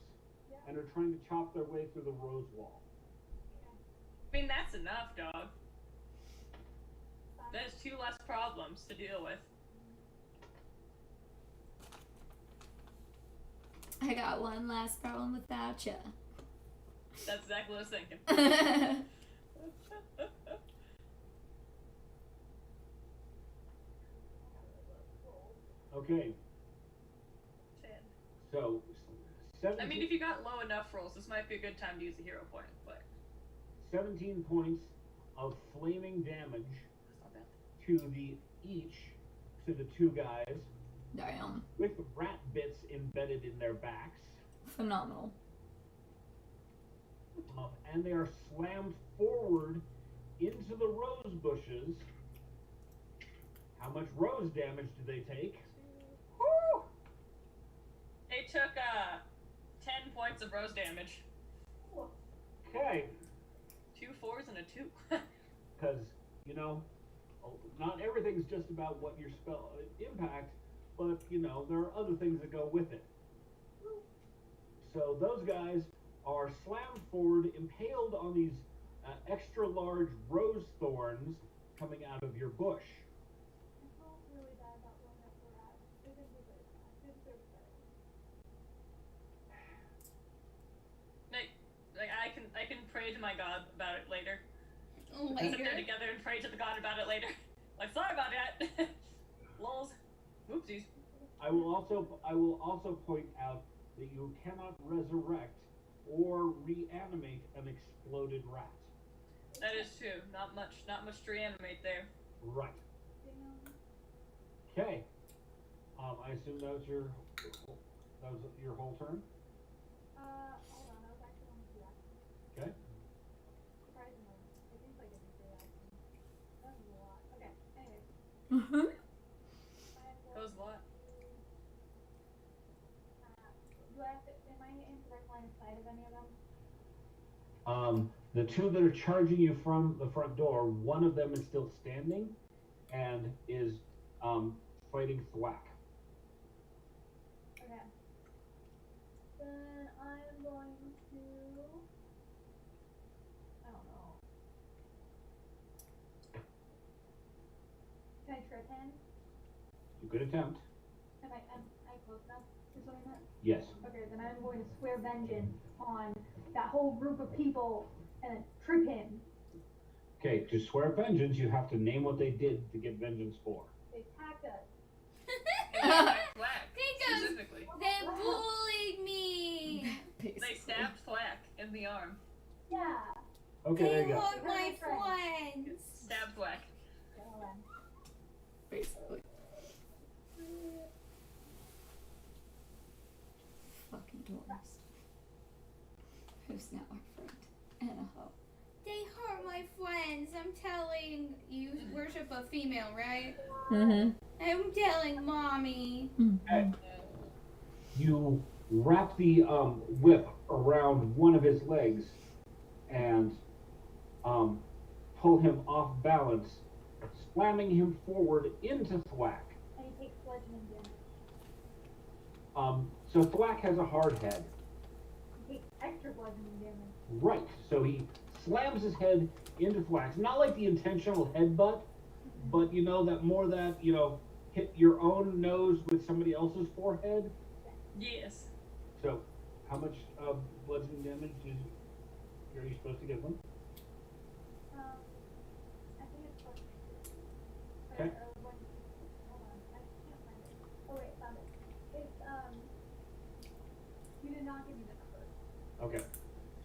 [SPEAKER 5] Yeah.
[SPEAKER 2] and are trying to chop their way through the rose wall.
[SPEAKER 4] I mean, that's enough, dog. There's 2 less problems to deal with.
[SPEAKER 1] I got one last problem without ya.
[SPEAKER 4] That's exactly what I was thinking.
[SPEAKER 2] Okay,
[SPEAKER 4] 10.
[SPEAKER 2] so 17,
[SPEAKER 4] I mean, if you got low enough rolls, this might be a good time to use a hero point, but
[SPEAKER 2] 17 points of flaming damage
[SPEAKER 4] that's not bad.
[SPEAKER 2] to the two guys
[SPEAKER 1] Damn.
[SPEAKER 2] with rat bits embedded in their backs.
[SPEAKER 1] Phenomenal.
[SPEAKER 2] And they are slammed forward into the rose bushes. How much rose damage do they take?
[SPEAKER 4] Woo! They took 10 points of rose damage.
[SPEAKER 2] Okay,
[SPEAKER 4] 2 4s and a 2.
[SPEAKER 2] because, not everything's just about what your spell impact, but, there are other things that go with it. So those guys are slammed forward, impaled on these extra large rose thorns coming out of your bush.
[SPEAKER 5] I felt really bad about one that we're at. They didn't deserve that. They deserve better.
[SPEAKER 4] I can pray to my god about it later. Sit there
[SPEAKER 3] Later.
[SPEAKER 4] together and pray to the god about it later. Like, sorry about that. Lols. Oopsies.
[SPEAKER 2] I will also point out that you cannot resurrect or reanimate an exploded rat.
[SPEAKER 4] That is true. Not much to reanimate there.
[SPEAKER 2] Right.
[SPEAKER 5] Damn.
[SPEAKER 2] Okay. I assume that was your whole turn.
[SPEAKER 5] Hold on. I was actually on the action.
[SPEAKER 2] Okay.
[SPEAKER 5] Surprisingly, it seems like it's a free action. That was a lot. Okay. Anyway.
[SPEAKER 1] Mm-hmm.
[SPEAKER 4] That was a lot.
[SPEAKER 5] Do I have to? Am I in direct line of sight of any of them?
[SPEAKER 2] The two that are charging you from the front door, one of them is still standing and is fighting Thwack.
[SPEAKER 5] Okay. Then I'm going to. I don't know. Can I trip him?
[SPEAKER 2] You could attempt.
[SPEAKER 5] Am I close enough? Is what I meant?
[SPEAKER 2] Yes.
[SPEAKER 5] Okay, then I'm going to swear vengeance on that whole group of people and then trip him.
[SPEAKER 2] Okay, to swear vengeance, you have to name what they did to get vengeance for.
[SPEAKER 5] They attacked us.
[SPEAKER 4] Thwack,
[SPEAKER 3] Because
[SPEAKER 4] specifically.
[SPEAKER 3] they bullied me.
[SPEAKER 4] They stabbed Thwack in the arm.
[SPEAKER 5] Yeah.
[SPEAKER 2] Okay, there
[SPEAKER 3] They
[SPEAKER 2] you go.
[SPEAKER 3] hurt my
[SPEAKER 5] Friends.
[SPEAKER 3] friends.
[SPEAKER 4] Stabbed Thwack.
[SPEAKER 5] Go on.
[SPEAKER 1] Basically. Fucking dwarves. Who's now our friend? And a hoe.
[SPEAKER 3] They hurt my friends. I'm telling you, worship a female, right?
[SPEAKER 1] Mm-hmm.
[SPEAKER 3] I'm telling mommy.
[SPEAKER 2] Okay. You wrap the whip around one of his legs and pull him off balance, slamming him forward into Thwack.
[SPEAKER 5] And he takes bludgeoning damage.
[SPEAKER 2] So Thwack has a hard head.
[SPEAKER 5] He takes extra bludgeoning damage.
[SPEAKER 2] Right. So he slams his head into Thwack's. Not like the intentional headbutt, but hit your own nose with somebody else's forehead.
[SPEAKER 4] Yes.
[SPEAKER 2] So how much bludgeoning damage did are you supposed to give them?
[SPEAKER 5] I think it's plus 2.
[SPEAKER 2] Okay.
[SPEAKER 5] Hold on, I can't find it. Oh wait, found it. It's you did not give me the number.
[SPEAKER 2] Okay.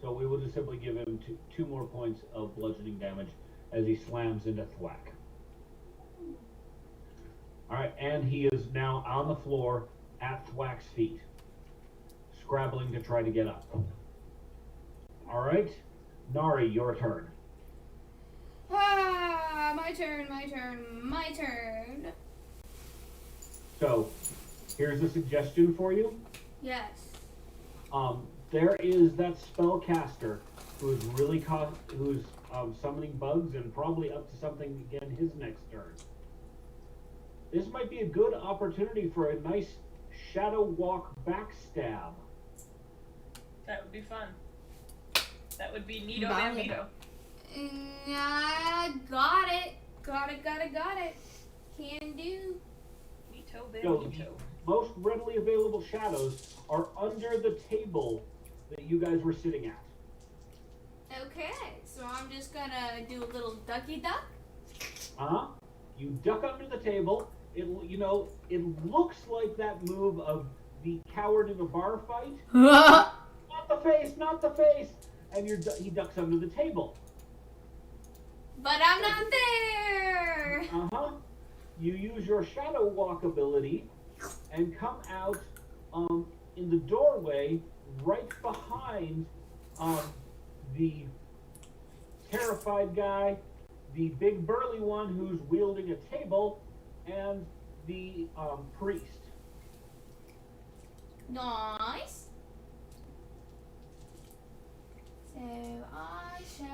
[SPEAKER 2] So we will just simply give him two more points of bludgeoning damage as he slams into Thwack. Alright, and he is now on the floor at Thwack's feet, scrabbling to try to get up. Alright, Nari, your turn.
[SPEAKER 3] My turn.
[SPEAKER 2] So, here's a suggestion for you.
[SPEAKER 3] Yes.
[SPEAKER 2] There is that spellcaster who's really who's summoning bugs and probably up to something again his next turn. This might be a good opportunity for a nice shadow walk backstab.
[SPEAKER 4] That would be fun. That would be neato
[SPEAKER 1] Valuable.
[SPEAKER 4] bambito.
[SPEAKER 3] Got it. Can do.
[SPEAKER 4] Neato
[SPEAKER 2] So
[SPEAKER 4] bambito.
[SPEAKER 2] the most readily available shadows are under the table that you guys were sitting at.
[SPEAKER 3] Okay, so I'm just gonna do a little ducky duck.
[SPEAKER 2] You duck under the table. It looks like that move of the coward in a bar fight. Not the face. And he ducks under the table.
[SPEAKER 3] But I'm not there.
[SPEAKER 2] You use your shadow walk ability and come out in the doorway right behind the terrified guy, the big burly one who's wielding a table, and the priest.
[SPEAKER 3] Nice. So I shall.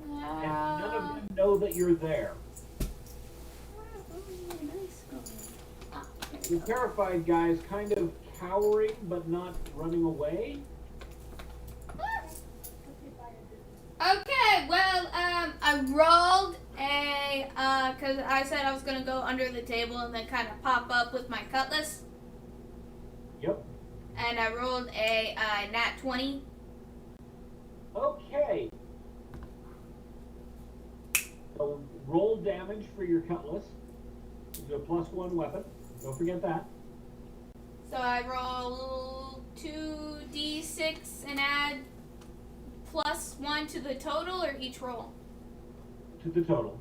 [SPEAKER 2] And none of them know that you're there. The terrified guy is kind of cowering but not running away.
[SPEAKER 3] Okay, well, I rolled cause I said I was gonna go under the table and then kind of pop up with my cutlass.
[SPEAKER 2] Yep.
[SPEAKER 3] And I rolled a nat 20.
[SPEAKER 2] Okay. So roll damage for your cutlass. It's a +1 weapon. Don't forget that.
[SPEAKER 3] So I roll 2d6 and add +1 to the total, or each roll?
[SPEAKER 2] To the total.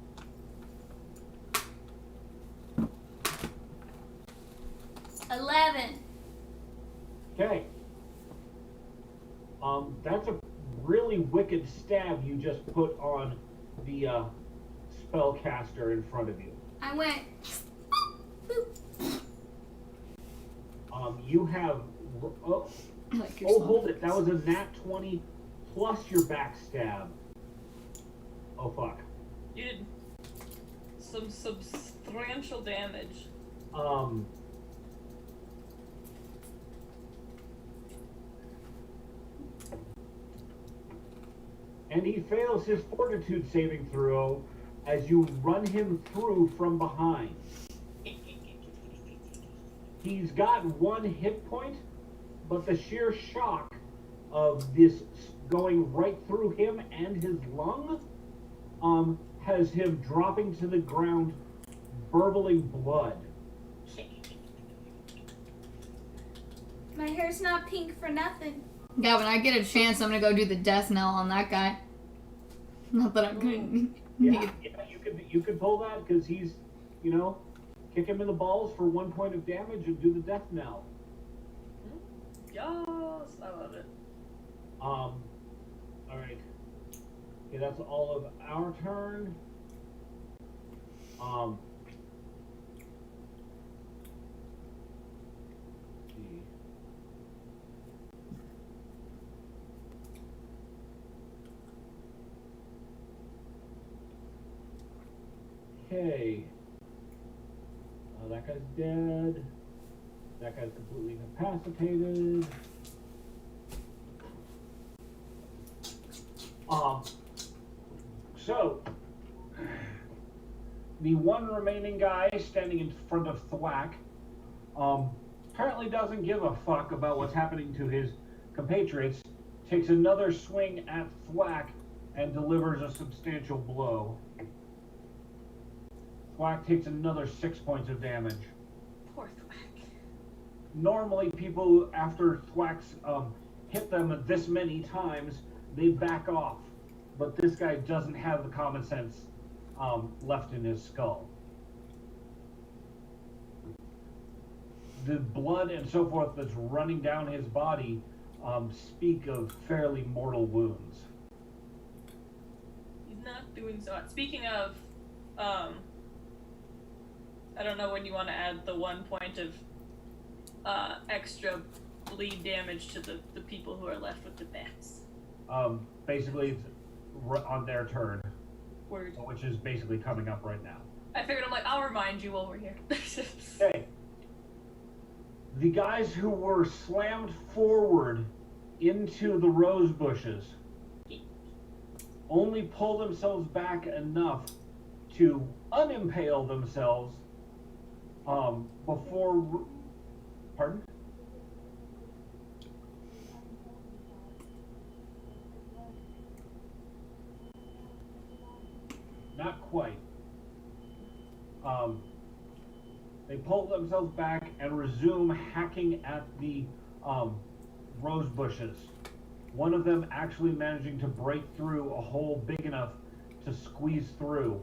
[SPEAKER 3] $11.
[SPEAKER 2] Okay. That's a really wicked stab you just put on the spellcaster in front of you.
[SPEAKER 3] I went. Boop.
[SPEAKER 2] You have. Hold it. That was a nat 20 plus your backstab. Oh fuck.
[SPEAKER 4] You did some substantial damage.
[SPEAKER 2] And he fails his fortitude saving throw as you run him through from behind. He's got 1 hit point, but the sheer shock of this going right through him and his lung has him dropping to the ground, burbling blood.
[SPEAKER 3] My hair's not pink for nothing.
[SPEAKER 1] Yeah, when I get a chance, I'm gonna go do the death knell on that guy. Not that I'm gonna
[SPEAKER 2] Yeah, you could pull that because he's, kick him in the balls for 1 point of damage and do the death knell.
[SPEAKER 4] Yes, I love it.
[SPEAKER 2] All right. Okay, that's all of our turn. See. Okay. That guy's dead. That guy's completely incapacitated. So, the one remaining guy standing in front of Thwack apparently doesn't give a fuck about what's happening to his compatriots takes another swing at Thwack and delivers a substantial blow. Thwack takes another 6 points of damage.
[SPEAKER 4] Poor Thwack.
[SPEAKER 2] Normally, people, after Thwack's hit them this many times, they back off. But this guy doesn't have the common sense left in his skull. The blood and so forth that's running down his body speak of fairly mortal wounds.
[SPEAKER 4] He's not doing so hot. Speaking of, I don't know when you want to add the 1 point of extra bleed damage to the people who are left with the bats.
[SPEAKER 2] Basically, it's on their turn,
[SPEAKER 4] Word.
[SPEAKER 2] which is basically coming up right now.
[SPEAKER 4] I figured, I'm like, I'll remind you while we're here.
[SPEAKER 2] Okay. The guys who were slammed forward into the rose bushes only pull themselves back enough to unimpale themselves before... Pardon? Not quite. They pull themselves back and resume hacking at the rose bushes. One of them actually managing to break through a hole big enough to squeeze through.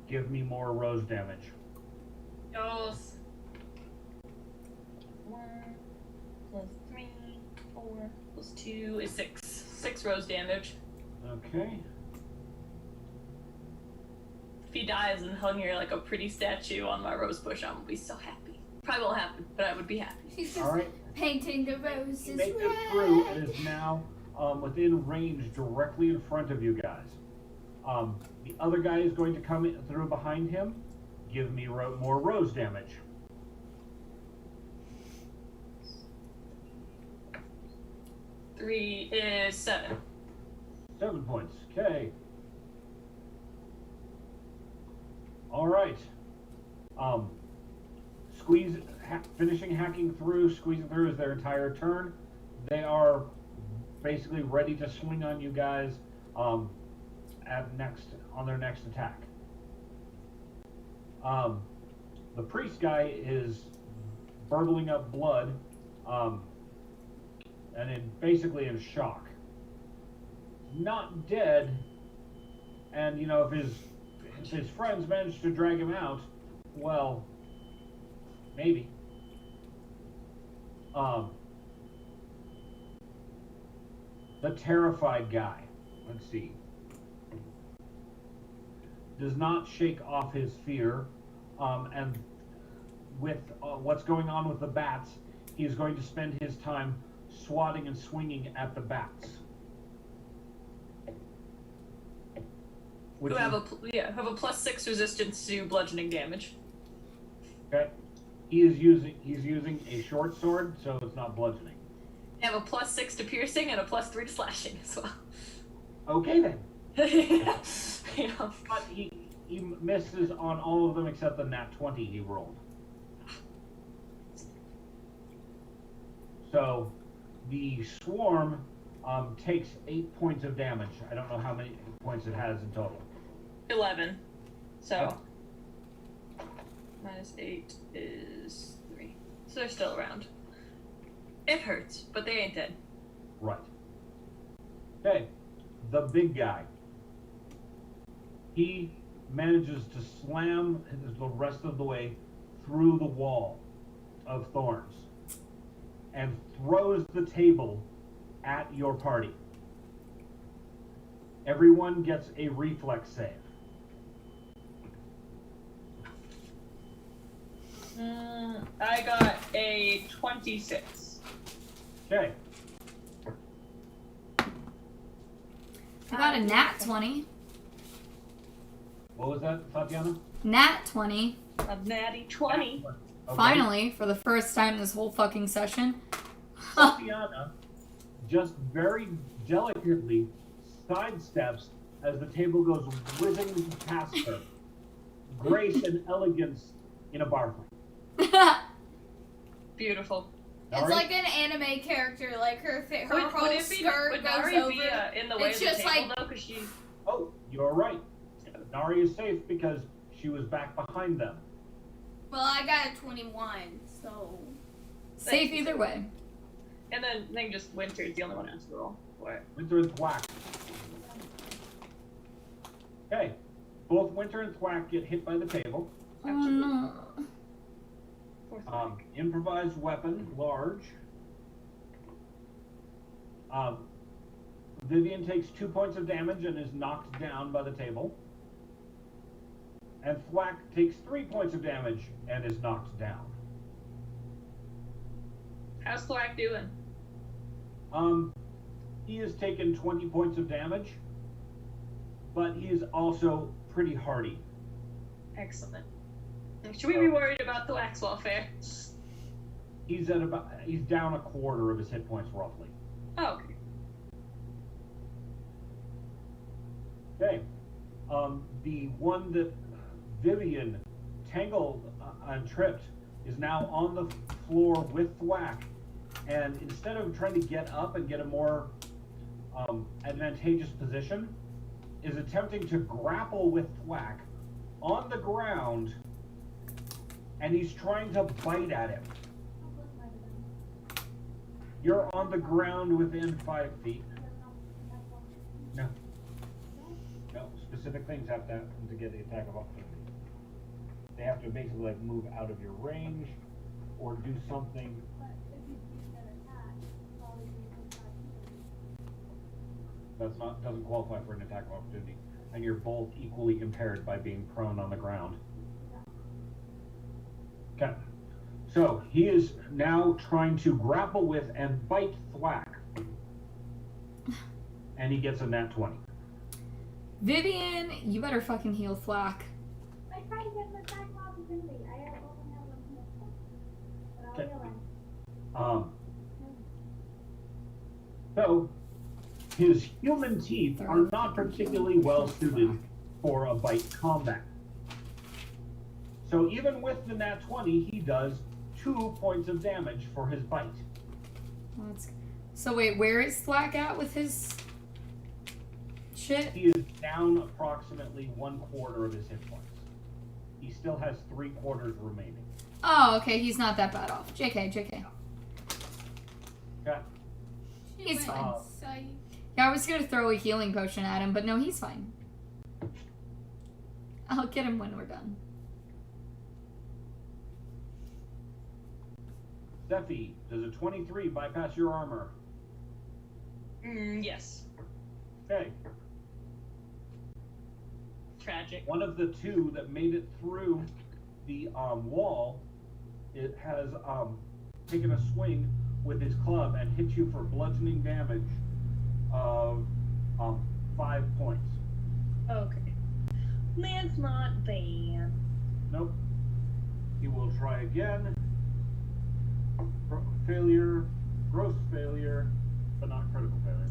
[SPEAKER 2] Give me more rose damage.
[SPEAKER 4] Yes. 1 plus 3, 4 plus 2 is 6. 6 rose damage.
[SPEAKER 2] Okay.
[SPEAKER 4] If he dies and hung here like a pretty statue on my rose bush, I'm gonna be so happy. Probably won't happen, but I would be happy.
[SPEAKER 1] He's
[SPEAKER 2] All right.
[SPEAKER 1] painting the roses
[SPEAKER 2] You make
[SPEAKER 1] red.
[SPEAKER 2] it through. It is now within range directly in front of you guys. The other guy is going to come through behind him. Give me more rose damage.
[SPEAKER 4] 3 is 7.
[SPEAKER 2] 7 points. Okay. All right. Finishing hacking through, squeezing through is their entire turn. They are basically ready to swing on you guys on their next attack. The priest guy is burbling up blood, and basically in shock. Not dead, and if his friends managed to drag him out, well, maybe. The terrified guy, let's see, does not shake off his fear, and with what's going on with the bats, he's going to spend his time swatting and swinging at the bats.
[SPEAKER 4] Who have a plus 6 resistance to bludgeoning damage.
[SPEAKER 2] Okay. He's using a short sword, so it's not bludgeoning.
[SPEAKER 4] They have a plus 6 to piercing and a plus 3 to slashing as well.
[SPEAKER 2] Okay then.
[SPEAKER 4] You know.
[SPEAKER 2] But he misses on all of them except the nat 20 he rolled. So the swarm takes 8 points of damage. I don't know how many points it has in total.
[SPEAKER 4] 11. So minus 8 is 3. So they're still around. It hurts, but they ain't dead.
[SPEAKER 2] Right. Okay. The big guy. He manages to slam the rest of the way through the wall of thorns and throws the table at your party. Everyone gets a reflex save.
[SPEAKER 4] I got a 26.
[SPEAKER 2] Okay.
[SPEAKER 1] I got a nat 20.
[SPEAKER 2] What was that, Tatiana?
[SPEAKER 1] Nat 20.
[SPEAKER 4] A natty 20.
[SPEAKER 2] Okay.
[SPEAKER 1] Finally, for the first time this whole fucking session.
[SPEAKER 2] Tatiana just very delicately sidesteps as the table goes whizzing past her. Grace and elegance in a bar fight.
[SPEAKER 4] Beautiful.
[SPEAKER 3] It's
[SPEAKER 2] Nari?
[SPEAKER 3] like an anime character, like her
[SPEAKER 4] Would
[SPEAKER 3] whole
[SPEAKER 4] it be,
[SPEAKER 3] skirt
[SPEAKER 4] would
[SPEAKER 3] goes
[SPEAKER 4] Nari
[SPEAKER 3] over.
[SPEAKER 4] be in the way
[SPEAKER 3] It's
[SPEAKER 4] of the
[SPEAKER 3] just
[SPEAKER 4] table
[SPEAKER 3] like-
[SPEAKER 4] though? Because she.
[SPEAKER 2] Oh, you're right. Nari is safe because she was back behind them.
[SPEAKER 3] Well, I got a 21, so.
[SPEAKER 1] Safe either way.
[SPEAKER 4] And then I think just Winter's the only one who has to roll for it.
[SPEAKER 2] Winter and Thwack. Okay. Both Winter and Thwack get hit by the table.
[SPEAKER 1] Oh no.
[SPEAKER 4] Fourth one.
[SPEAKER 2] Improvised weapon, large. Vivian takes 2 points of damage and is knocked down by the table. And Thwack takes 3 points of damage and is knocked down.
[SPEAKER 4] How's Thwack doing?
[SPEAKER 2] He has taken 20 points of damage, but he is also pretty hardy.
[SPEAKER 4] Excellent. Should we be worried about Thwack's welfare?
[SPEAKER 2] He's down a quarter of his hit points roughly.
[SPEAKER 4] Oh, okay.
[SPEAKER 2] Okay. The one that Vivian tangled and tripped is now on the floor with Thwack, and instead of trying to get up and get a more advantageous position, is attempting to grapple with Thwack on the ground, and he's trying to bite at him. You're on the ground within 5 feet. No. No, specific things have to happen to get the attack of opportunity. They have to basically like move out of your range or do something.
[SPEAKER 5] But if you do an attack, it's always
[SPEAKER 2] Doesn't qualify for an attack of opportunity, and you're both equally impaired by being prone on the ground. Okay, so he is now trying to grapple with and bite Thwack, and he gets a nat 20.
[SPEAKER 1] Vivian, you better fucking heal Thwack.
[SPEAKER 5] I tried to get an attack of opportunity. I only have one hit point. But I'll
[SPEAKER 2] Okay.
[SPEAKER 5] heal him.
[SPEAKER 2] So his human teeth are not particularly well suited for a bite combat. So even with the nat 20, he does 2 points of damage for his bite.
[SPEAKER 1] So wait, where is Thwack at with his shit?
[SPEAKER 2] He is down approximately 1/4 of his hit points. He still has 3/4 remaining.
[SPEAKER 1] Oh, okay, he's not that bad off. JK.
[SPEAKER 2] Okay.
[SPEAKER 1] He's
[SPEAKER 3] went
[SPEAKER 1] fine.
[SPEAKER 3] inside.
[SPEAKER 1] Yeah, I was gonna throw a healing potion at him, but no, he's fine. I'll get him when we're done.
[SPEAKER 2] Steffi, does a 23 bypass your armor?
[SPEAKER 4] Yes.
[SPEAKER 2] Okay.
[SPEAKER 4] Tragic.
[SPEAKER 2] One of the two that made it through the wall, it has taken a swing with his club and hit you for bludgeoning damage of 5 points.
[SPEAKER 4] Okay. That's not bad.
[SPEAKER 2] Nope. He will try again. Failure, gross failure, but not critical failure.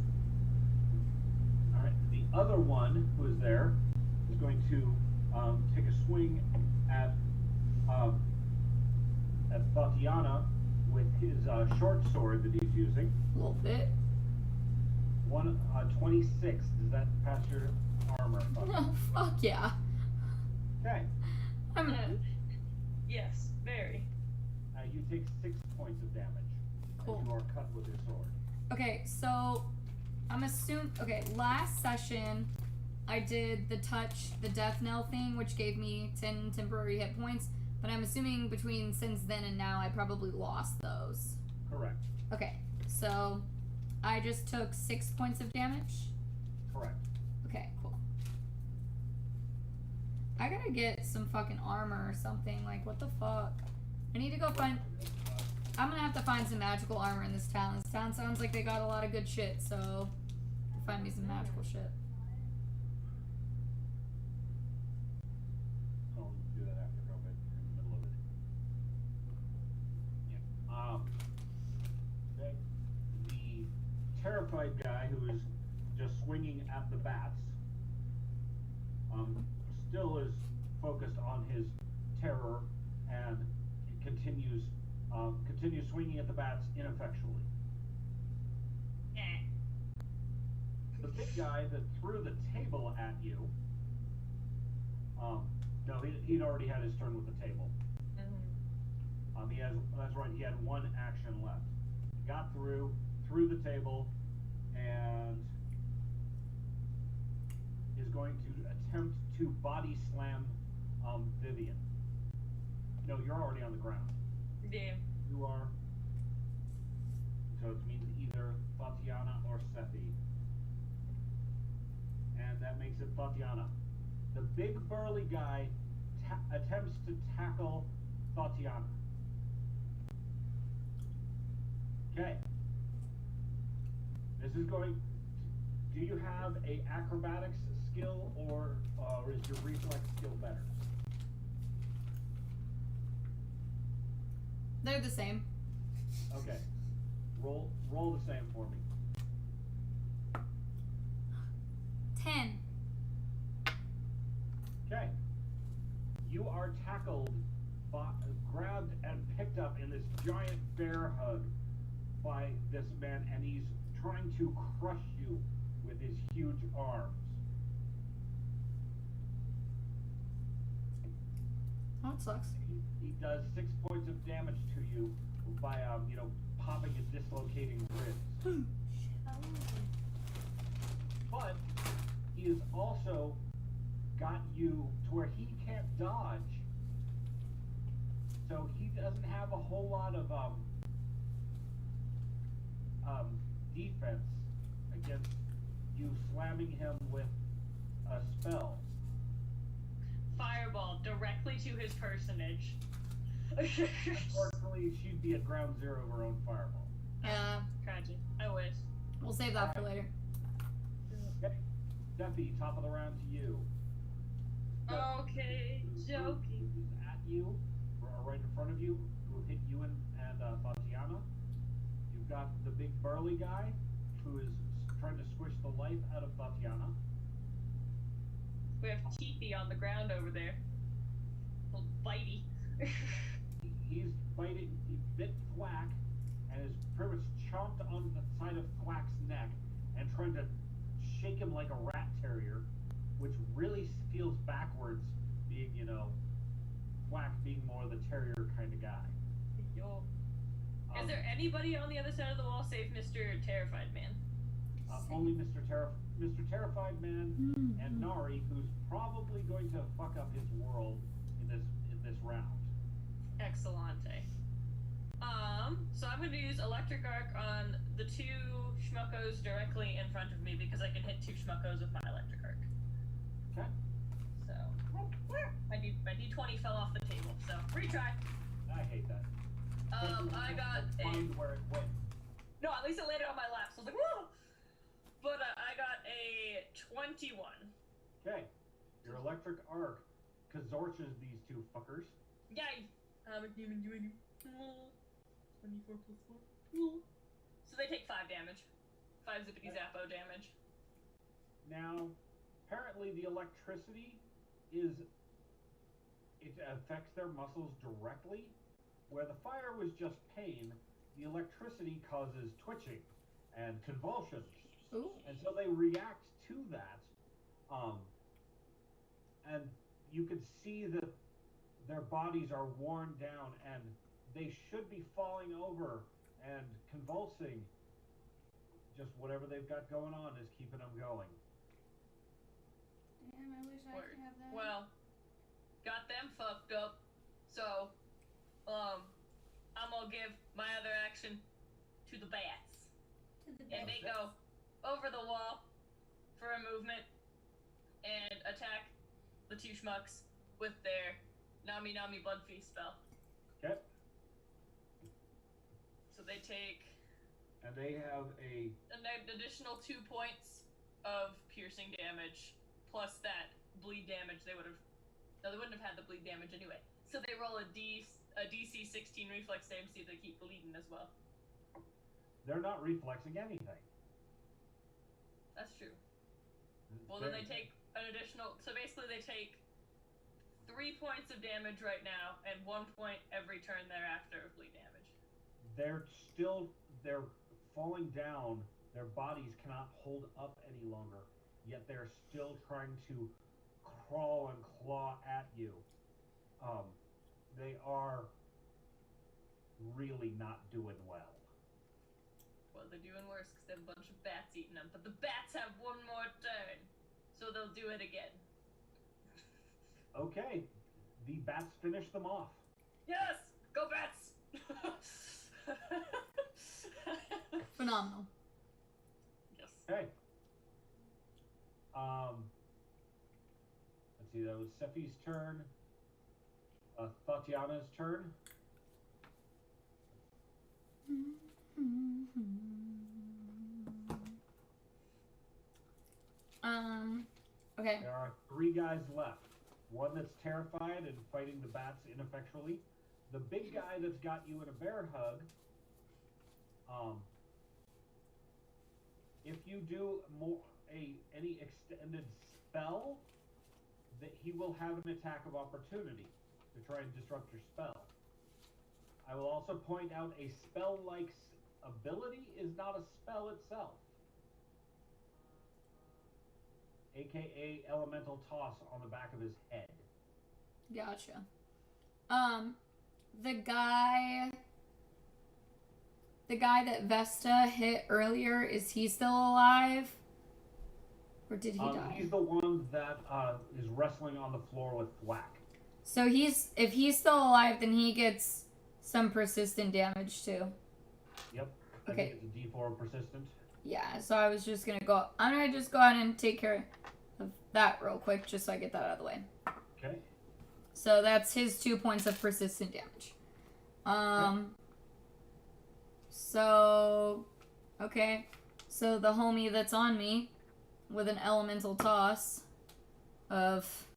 [SPEAKER 2] Alright, the other one who is there is going to take a swing at Tatiana with his short sword that he's using.
[SPEAKER 1] A little bit.
[SPEAKER 2] 26. Does that pass your armor?
[SPEAKER 1] Oh, fuck yeah.
[SPEAKER 2] Okay.
[SPEAKER 4] Yes, very.
[SPEAKER 2] You take 6 points of damage.
[SPEAKER 1] Cool.
[SPEAKER 2] As you are cut with your sword.
[SPEAKER 1] Okay, so I'm assuming. Okay, last session I did the death knell thing, which gave me 10 temporary hit points. But I'm assuming between since then and now, I probably lost those.
[SPEAKER 2] Correct.
[SPEAKER 1] Okay, so I just took 6 points of damage.
[SPEAKER 2] Correct.
[SPEAKER 1] Okay, cool. I gotta get some fucking armor or something. Like, what the fuck? I need to go find. I'm gonna have to find some magical armor in this town. This town sounds like they got a lot of good shit, so find me some magical shit.
[SPEAKER 2] I'll do that after COVID. You're in the middle of it. Yeah. Okay. The terrified guy who is just swinging at the bats still is focused on his terror and continues Continue swinging at the bats ineffectually.
[SPEAKER 4] Eh.
[SPEAKER 2] The big guy that threw the table at you. No, he'd already had his turn with the table. That's right, he had one action left. He got through the table, and is going to attempt to body slam Vivian. No, you're already on the ground.
[SPEAKER 4] Yeah.
[SPEAKER 2] You are. So it means either Tatiana or Sethi. And that makes it Tatiana. The big burly guy attempts to tackle Tatiana. Okay. This is going. Do you have a acrobatics skill, or is your reflex skill better?
[SPEAKER 1] They're the same.
[SPEAKER 2] Okay. Roll the same for me.
[SPEAKER 1] 10.
[SPEAKER 2] Okay. You are tackled, grabbed and picked up in this giant bear hug by this man, and he's trying to crush you with his huge arms.
[SPEAKER 1] Oh, it sucks.
[SPEAKER 2] He does 6 points of damage to you by, popping and dislocating ribs. But he has also got you to where he can't dodge. So he doesn't have a whole lot of defense against you slamming him with a spell.
[SPEAKER 4] Fireball directly to his personage.
[SPEAKER 2] Unfortunately, she'd be at ground zero of her own fireball.
[SPEAKER 1] Yeah,
[SPEAKER 4] Tragic. I wish.
[SPEAKER 1] we'll save that for later.
[SPEAKER 2] Okay. Duffy, top of the round to you.
[SPEAKER 4] Okay, joking.
[SPEAKER 2] Who's at you, or right in front of you, who hit you and Tatiana. You've got the big burly guy who is trying to squish the life out of Tatiana.
[SPEAKER 4] We have Teepee on the ground over there. Little bitey.
[SPEAKER 2] He's biting, he bit Thwack, and is pretty much chomped on the side of Thwack's neck and trying to shake him like a rat terrier, which really feels backwards, being, Thwack being more the terrier kind of guy.
[SPEAKER 4] Yo. Is there anybody on the other side of the wall save Mr. Terrified Man?
[SPEAKER 2] Only Mr. Terrified Man and Nari, who's probably going to fuck up his world in this round.
[SPEAKER 4] Excellente. So I'm going to use Electric Arc on the two schmuckos directly in front of me because I can hit two schmuckos with my Electric Arc.
[SPEAKER 2] Okay.
[SPEAKER 4] So, my D20 fell off the table, so retry.
[SPEAKER 2] I hate that.
[SPEAKER 4] I got
[SPEAKER 2] Find where it went.
[SPEAKER 4] No, at least it landed on my lap, so I was like, whoa! But I got a 21.
[SPEAKER 2] Okay. Your electric arc kazorches these two fuckers.
[SPEAKER 4] Yay! I'm a demon doing 24 plus 4. So they take 5 damage. 5 zippity zappo damage.
[SPEAKER 2] Now, apparently the electricity it affects their muscles directly. Where the fire was just pain, the electricity causes twitching and convulsions.
[SPEAKER 1] Ooh.
[SPEAKER 2] And so they react to that. And you can see that their bodies are worn down and they should be falling over and convulsing. Just whatever they've got going on is keeping them going.
[SPEAKER 3] Damn, I wish I could have that.
[SPEAKER 4] Well, got them fucked up. So, I'm gonna give my other action to the bats.
[SPEAKER 3] To the
[SPEAKER 4] And they go over the wall for a movement and attack the two schmucks with their Nami Nami Blood Feast spell.
[SPEAKER 2] Okay.
[SPEAKER 4] So they take
[SPEAKER 2] And they have
[SPEAKER 4] an additional 2 points of piercing damage, plus that bleed damage they would have. No, they wouldn't have had the bleed damage anyway. So they roll a DC 16 reflex save to see if they keep bleeding as well.
[SPEAKER 2] They're not reflexing anything.
[SPEAKER 4] That's true. Well, then they take an additional. So basically, they take 3 points of damage right now, and 1 point every turn thereafter of bleed damage.
[SPEAKER 2] they're falling down. Their bodies cannot hold up any longer, yet they're still trying to crawl and claw at you. They are really not doing well.
[SPEAKER 4] Well, they're doing worse because they have a bunch of bats eating them, but the bats have one more turn, so they'll do it again.
[SPEAKER 2] Okay, the bats finish them off.
[SPEAKER 4] Yes! Go bats!
[SPEAKER 1] Phenomenal.
[SPEAKER 4] Yes.
[SPEAKER 2] Okay. Let's see, that was Sephi's turn. Tatiana's turn.
[SPEAKER 1] Okay.
[SPEAKER 2] There are 3 guys left. One that's terrified and fighting the bats ineffectually. The big guy that's got you in a bear hug. If you do any extended spell, that he will have an attack of opportunity to try and disrupt your spell. I will also point out a spell-like ability is not a spell itself. AKA elemental toss on the back of his head.
[SPEAKER 1] Gotcha. The guy that Vesta hit earlier, is he still alive? Or did he die?
[SPEAKER 2] He's the one that is wrestling on the floor with Thwack.
[SPEAKER 1] So if he's still alive, then he gets some persistent damage too.
[SPEAKER 2] Yep.
[SPEAKER 1] Okay.
[SPEAKER 2] I think it's a D4 persistent.
[SPEAKER 1] Yeah, so I'm gonna just go ahead and take care of that real quick, just so I get that out of the way.
[SPEAKER 2] Okay.
[SPEAKER 1] So that's his 2 points of persistent damage. So, okay. So the homie that's on me with an elemental toss of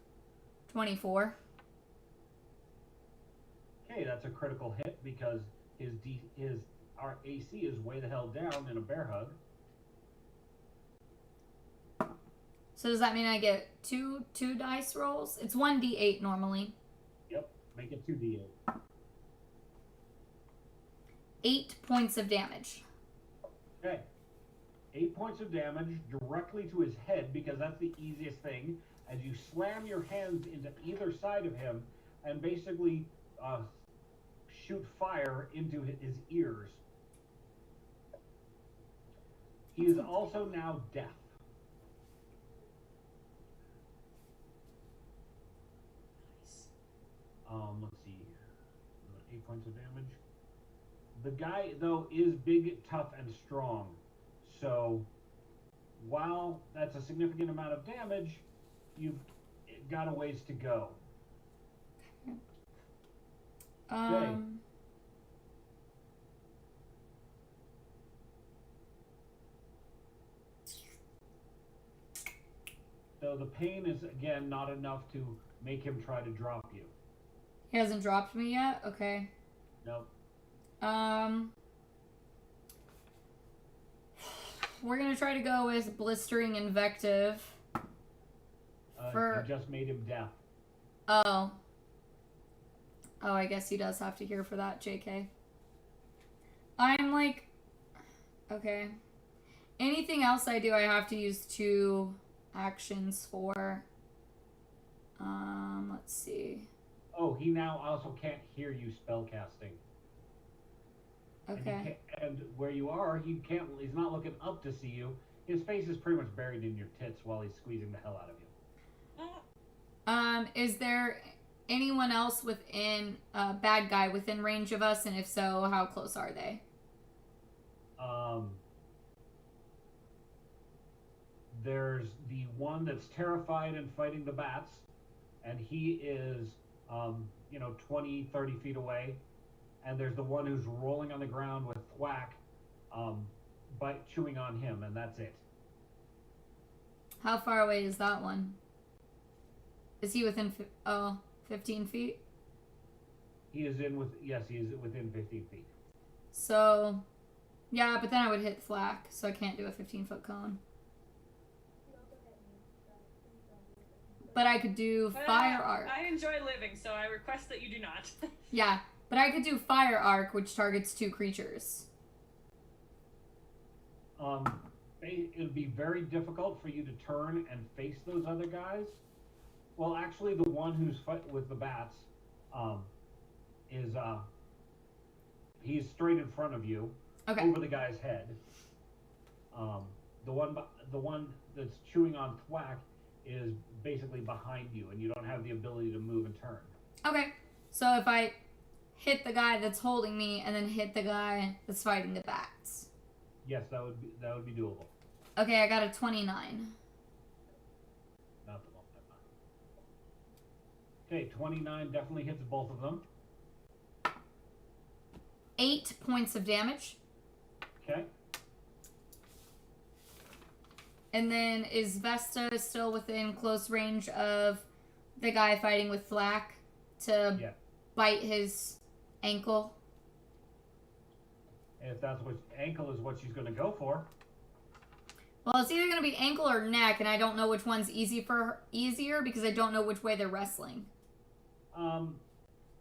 [SPEAKER 1] 24.
[SPEAKER 2] Okay, that's a critical hit because our AC is way the hell down in a bear hug.
[SPEAKER 1] So does that mean I get two dice rolls? It's 1d8 normally.
[SPEAKER 2] Yep. Make it 2d8.
[SPEAKER 1] 8 points of damage.
[SPEAKER 2] Okay. 8 points of damage directly to his head because that's the easiest thing. As you slam your hands into either side of him and basically shoot fire into his ears. He is also now deaf.
[SPEAKER 4] Nice.
[SPEAKER 2] Let's see. 8 points of damage. The guy, though, is big, tough, and strong. So, while that's a significant amount of damage, you've got a ways to go. So the pain is, again, not enough to make him try to drop you.
[SPEAKER 1] He hasn't dropped me yet? Okay.
[SPEAKER 2] Nope.
[SPEAKER 1] We're gonna try to go with blistering invective.
[SPEAKER 2] You just made him deaf.
[SPEAKER 1] Oh, I guess he does have to hear for that, JK. I'm like... Okay. Anything else I do, I have to use 2 actions for. Let's see.
[SPEAKER 2] Oh, he now also can't hear you spellcasting.
[SPEAKER 1] Okay.
[SPEAKER 2] And where you are, he's not looking up to see you. His face is pretty much buried in your tits while he's squeezing the hell out of you.
[SPEAKER 1] Is there anyone else within, bad guy within range of us? And if so, how close are they?
[SPEAKER 2] There's the one that's terrified and fighting the bats, and he is, 20, 30 feet away. And there's the one who's rolling on the ground with Thwack, chewing on him, and that's it.
[SPEAKER 1] How far away is that one? Is he within 15 feet?
[SPEAKER 2] He is within 15 feet.
[SPEAKER 1] So, yeah, but then I would hit Thwack, so I can't do a 15-foot cone.
[SPEAKER 5] You also hit me, so please don't do it.
[SPEAKER 1] But I could do fire art.
[SPEAKER 4] I enjoy living, so I request that you do not.
[SPEAKER 1] Yeah, But I could do Fire Arc, which targets 2 creatures.
[SPEAKER 2] It would be very difficult for you to turn and face those other guys. Well, actually, the one who's with the bats is he's straight in front of you,
[SPEAKER 1] Okay.
[SPEAKER 2] over the guy's head. The one that's chewing on thwack is basically behind you, and you don't have the ability to move and turn.
[SPEAKER 1] Okay. So if I hit the guy that's holding me and then hit the guy that's fighting the bats.
[SPEAKER 2] Yes, that would be doable.
[SPEAKER 1] Okay, I got a 29.
[SPEAKER 2] Not the one. 29 definitely hits both of them.
[SPEAKER 1] 8 points of damage.
[SPEAKER 2] Okay.
[SPEAKER 1] And then is Vesta still within close range of the guy fighting with Thwack to bite his ankle?
[SPEAKER 2] If that's what ankle is what she's going to go for.
[SPEAKER 1] Well, it's either going to be ankle or neck, and I don't know which one's easier because I don't know which way they're wrestling.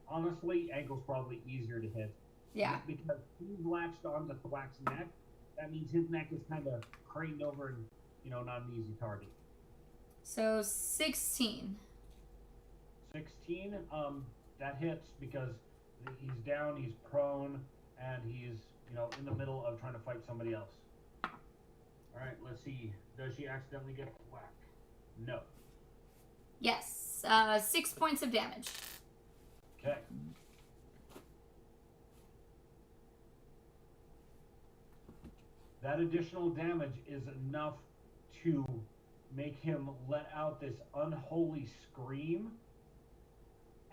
[SPEAKER 2] Honestly, ankle's probably easier to hit.
[SPEAKER 1] Yeah.
[SPEAKER 2] Because he's latched onto Thwack's neck. That means his neck is kind of craned over and, not an easy target.
[SPEAKER 1] So 16.
[SPEAKER 2] 16, that hits because he's down, he's prone, and he's, in the middle of trying to fight somebody else. All right, let's see. Does she accidentally get Thwack? No.
[SPEAKER 1] Yes. 6 points of damage.
[SPEAKER 2] Okay. That additional damage is enough to make him let out this unholy scream,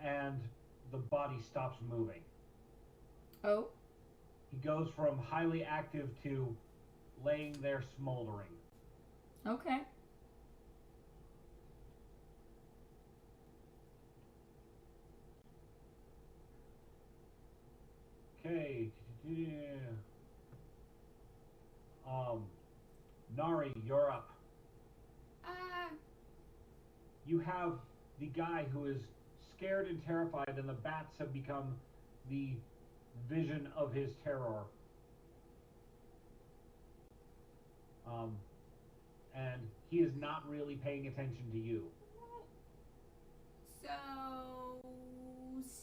[SPEAKER 2] and the body stops moving.
[SPEAKER 1] Oh.
[SPEAKER 2] He goes from highly active to laying there smoldering.
[SPEAKER 1] Okay.
[SPEAKER 2] Okay. Nari, you're up. You have the guy who is scared and terrified, and the bats have become the vision of his terror. And he is not really paying attention to you.
[SPEAKER 3] So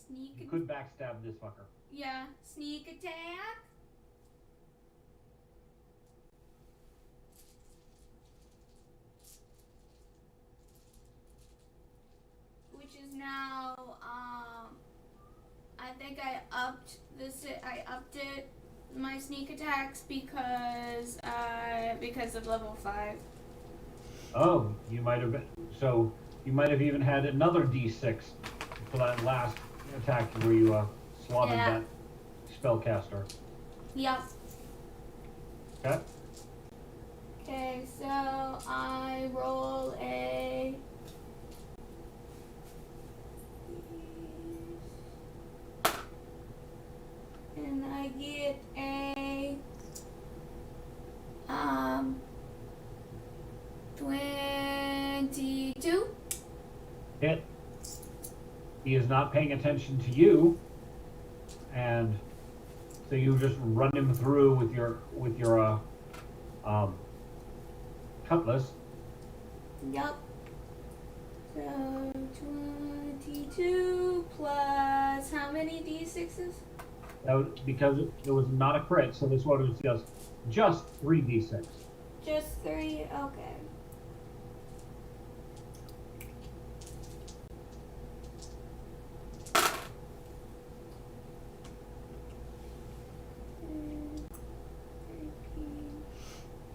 [SPEAKER 3] sneak.
[SPEAKER 2] You could backstab this fucker.
[SPEAKER 3] Yeah, sneak attack. Which is now, I think I upped it, my sneak attacks because of level 5.
[SPEAKER 2] Oh, you might have even had another D6 for that last attack where you slaughtered that spellcaster.
[SPEAKER 3] Yep.
[SPEAKER 2] Okay.
[SPEAKER 3] Okay, so I roll a... And I get a 22.
[SPEAKER 2] Hit. He is not paying attention to you, and so you just run him through with your cutlass.
[SPEAKER 3] Yup. So 22 plus how many d6s?
[SPEAKER 2] Because it was not a crit, so this one was just 3d6.
[SPEAKER 3] Just 3? Okay.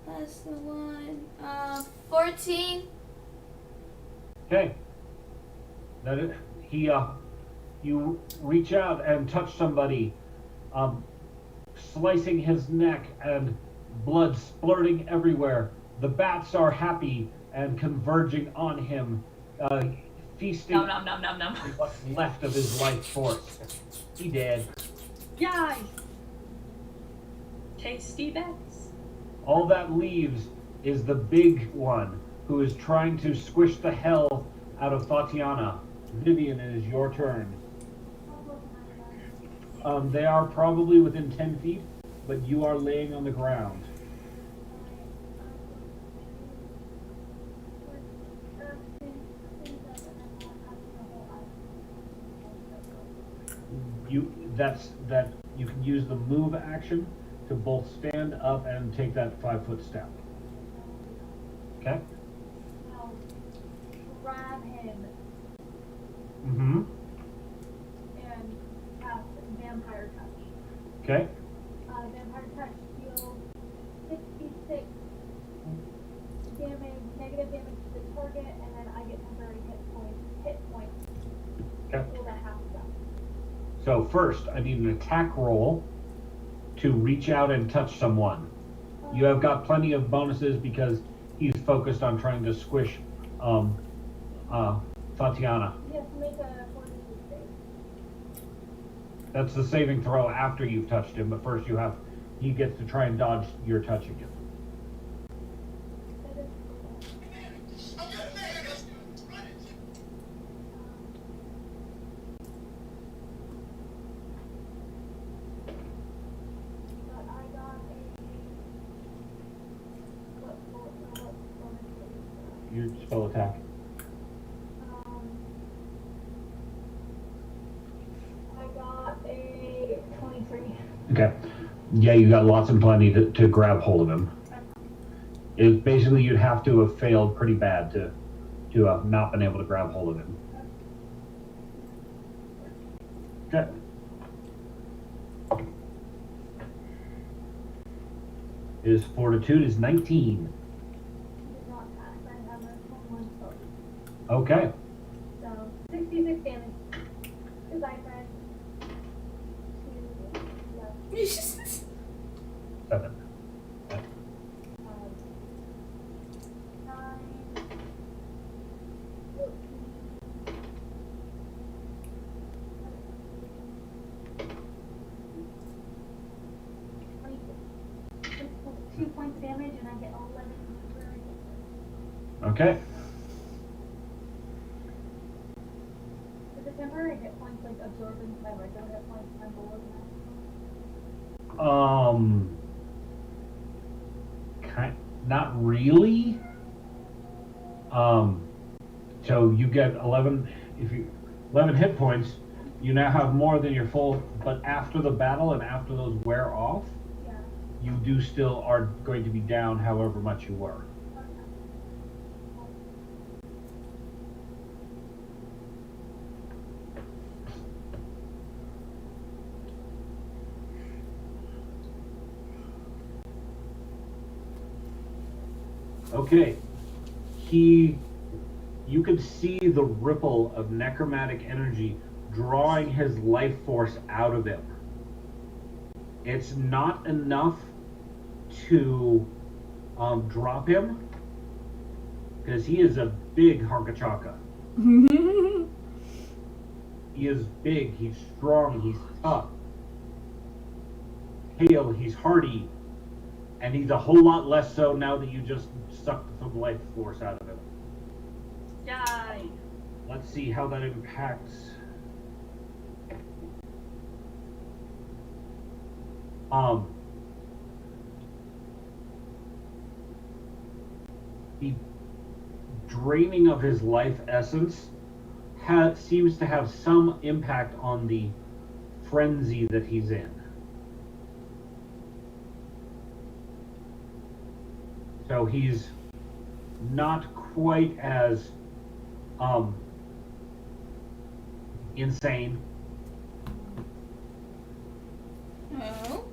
[SPEAKER 3] Plus the 1, 14.
[SPEAKER 2] Okay. You reach out and touch somebody, slicing his neck and blood splurting everywhere. The bats are happy and converging on him, feasting
[SPEAKER 4] Nom nom nom nom nom.
[SPEAKER 2] what's left of his life force. He dead.
[SPEAKER 4] Yay! Tasty bets.
[SPEAKER 2] All that leaves is the big one, who is trying to squish the hell out of Tatiana. Vivian, it is your turn. They are probably within 10 feet, but you are laying on the ground. You can use the move action to both stand up and take that 5-foot step. Okay?
[SPEAKER 5] Now, grab him
[SPEAKER 2] Mm-hmm.
[SPEAKER 5] and cast Vampire Touch.
[SPEAKER 2] Okay.
[SPEAKER 5] Vampire Touch deals 66 damage, negative damage to the target, and then I get temporary hit points.
[SPEAKER 2] Okay.
[SPEAKER 5] Well, that half of that.
[SPEAKER 2] So first, I need an attack roll to reach out and touch someone. You have got plenty of bonuses because he's focused on trying to squish Tatiana.
[SPEAKER 5] He has to make a fortitude save.
[SPEAKER 2] That's the saving throw after you've touched him, but first he gets to try and dodge your touching him.
[SPEAKER 5] That is but I got what bonus save?
[SPEAKER 2] Your spell attack.
[SPEAKER 5] I got a 23.
[SPEAKER 2] Okay. Yeah, you got lots and plenty to grab hold of him. It basically you'd have to have failed pretty bad to have not been able to grab hold of him. Okay. His fortitude is 19.
[SPEAKER 5] Did not pass. I have a 21 spell.
[SPEAKER 2] Okay.
[SPEAKER 5] So 66 damage. Goodbye, friend. 2,
[SPEAKER 2] 7.
[SPEAKER 5] 9, 2 points damage, and I get 11 temporary hit points.
[SPEAKER 2] Okay.
[SPEAKER 5] Is the temporary hit points like absorbed into my regular hit points and I'm below the maximum?
[SPEAKER 2] Not really. So you get 11 hit points. You now have more than your full, but after the battle and after those wear off,
[SPEAKER 5] Yeah.
[SPEAKER 2] you do still are going to be down however much you were. Okay. You could see the ripple of necromantic energy drawing his life force out of him. It's not enough to drop him, because he is a big harkachaka. He is big, he's strong, he's tough. Hale, he's hardy. And he's a whole lot less so now that you just sucked some life force out of him.
[SPEAKER 4] Yay!
[SPEAKER 2] Let's see how that impacts. The draining of his life essence seems to have some impact on the frenzy that he's in. So he's not quite as insane.
[SPEAKER 3] Oh.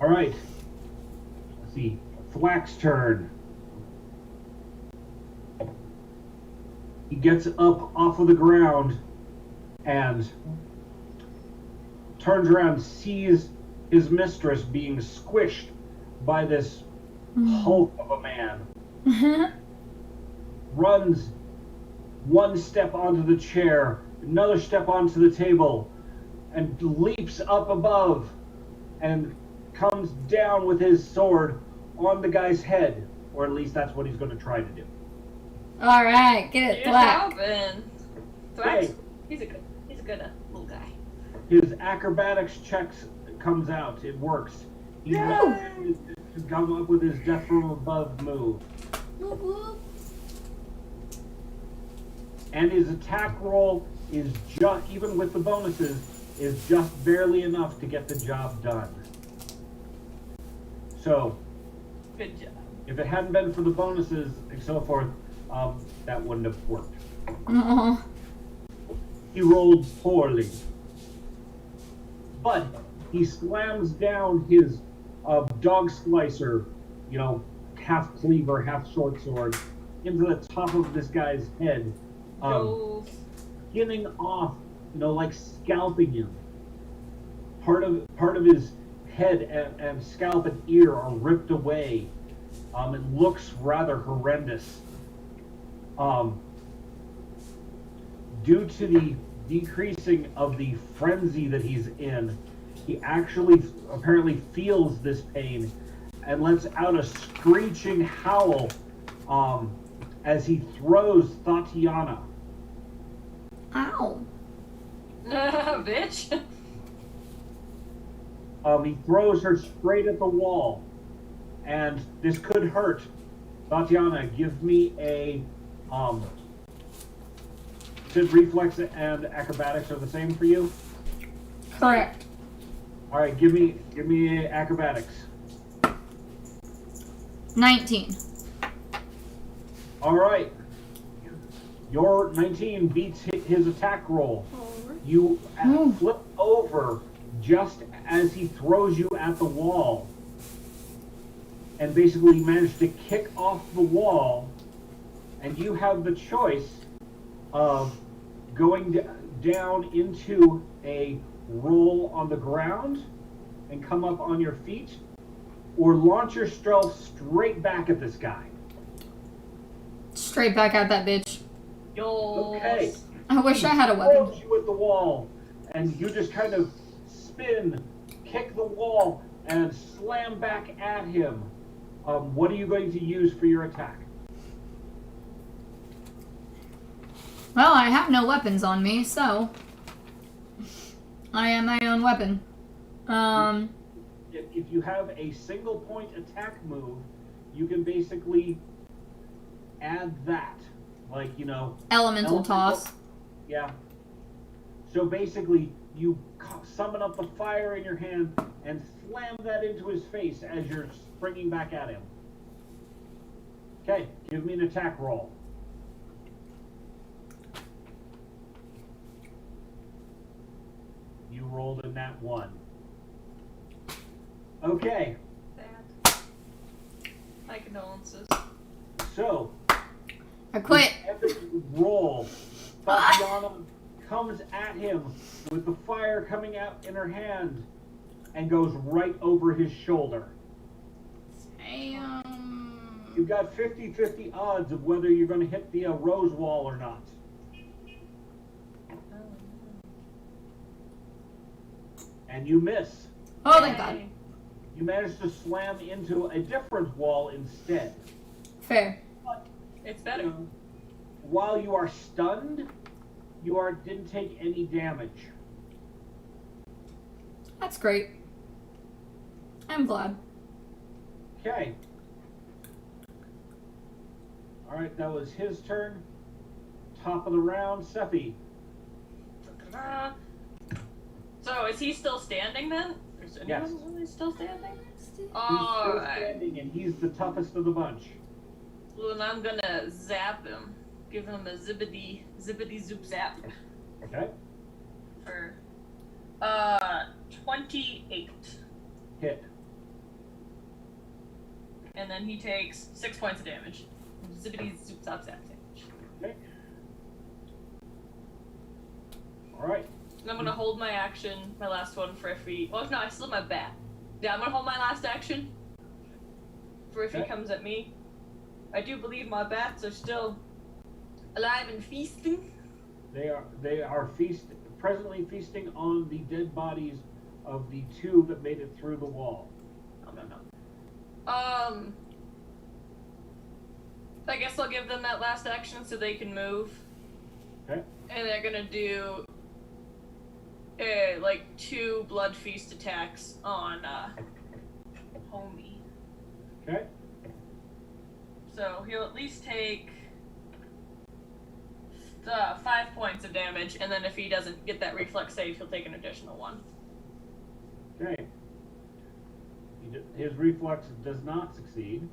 [SPEAKER 2] All right. Let's see. Thwack's turn. He gets up off of the ground and turns around, sees his mistress being squished by this hulk of a man. Runs one step onto the chair, another step onto the table, and leaps up above and comes down with his sword on the guy's head, or at least that's what he's going to try to do.
[SPEAKER 1] All right, get it,
[SPEAKER 4] You're
[SPEAKER 1] Thwack.
[SPEAKER 4] helping.
[SPEAKER 2] Hey.
[SPEAKER 4] He's a good little guy.
[SPEAKER 2] His acrobatics checks comes out. It works. He manages to come up with his death from above move.
[SPEAKER 1] Whoop, whoop.
[SPEAKER 2] And his attack roll is just, even with the bonuses, is just barely enough to get the job done. So,
[SPEAKER 4] Good job.
[SPEAKER 2] if it hadn't been for the bonuses and so forth, that wouldn't have worked.
[SPEAKER 1] Aw.
[SPEAKER 2] He rolled poorly. But he slams down his dog slicer, half cleaver, half short sword, into the top of this guy's head, skinning off, like scalping him. Part of his head and scalp and ear are ripped away. It looks rather horrendous. Due to the decreasing of the frenzy that he's in, he actually apparently feels this pain and lets out a screeching howl as he throws Tatiana.
[SPEAKER 1] Ow.
[SPEAKER 4] Bitch.
[SPEAKER 2] He throws her straight at the wall, and this could hurt. Tatiana, give me a since reflex and acrobatics are the same for you.
[SPEAKER 1] Correct.
[SPEAKER 2] All right, give me acrobatics.
[SPEAKER 1] 19.
[SPEAKER 2] All right, your 19 beats his attack roll. You flip over just as he throws you at the wall, and basically manage to kick off the wall. And you have the choice of going down into a roll on the ground and come up on your feet, or launch yourself straight back at this guy.
[SPEAKER 1] Straight back at that bitch.
[SPEAKER 4] Yo.
[SPEAKER 2] Okay.
[SPEAKER 1] I wish I had a weapon.
[SPEAKER 2] Throws you at the wall, and you just kind of spin, kick the wall, and slam back at him. What are you going to use for your attack?
[SPEAKER 1] Well, I have no weapons on me, so I am my own weapon.
[SPEAKER 2] If you have a single point attack move, you can basically add that.
[SPEAKER 1] Elemental toss.
[SPEAKER 2] Yeah. So basically, you summon up the fire in your hand and slam that into his face as you're springing back at him. Okay, give me an attack roll. You rolled a nat 1. Okay,
[SPEAKER 4] Bad. My condolences.
[SPEAKER 2] so
[SPEAKER 1] I quit.
[SPEAKER 2] epic roll. Tatiana comes at him with the fire coming out in her hand and goes right over his shoulder. You've got 50-50 odds of whether you're going to hit the rose wall or not. And you miss.
[SPEAKER 1] Oh, thank God.
[SPEAKER 2] You manage to slam into a different wall instead.
[SPEAKER 1] Fair.
[SPEAKER 4] It's better.
[SPEAKER 2] While you are stunned, you didn't take any damage.
[SPEAKER 1] That's great. I'm glad.
[SPEAKER 2] Okay. Alright, that was his turn. Top of the round, Sephi.
[SPEAKER 4] So, is he still standing then? Is anyone
[SPEAKER 2] Yes.
[SPEAKER 4] really still standing?
[SPEAKER 2] He's still
[SPEAKER 4] Alright.
[SPEAKER 2] standing, and he's the toughest of the bunch.
[SPEAKER 4] Well, then I'm gonna zap him. Give him a zippity zoop zap.
[SPEAKER 2] Okay.
[SPEAKER 4] For 28.
[SPEAKER 2] Hit.
[SPEAKER 4] And then he takes 6 points of damage. Zippity zoop zap zap damage.
[SPEAKER 2] Okay. Alright.
[SPEAKER 4] And I'm gonna hold my action, my last one, for if he. Oh no, I still have my bat. Yeah, I'm gonna hold my last action for if he
[SPEAKER 2] Okay.
[SPEAKER 4] comes at me. I do believe my bats are still alive and feasting.
[SPEAKER 2] They are presently feasting on the dead bodies of the two that made it through the wall.
[SPEAKER 4] No. I guess I'll give them that last action so they can move.
[SPEAKER 2] Okay.
[SPEAKER 4] And they're gonna do try like 2 blood feast attacks on homie.
[SPEAKER 2] Okay.
[SPEAKER 4] So he'll at least take 5 points of damage, and then if he doesn't get that reflex save, he'll take an additional 1.
[SPEAKER 2] Okay. His reflex does not succeed.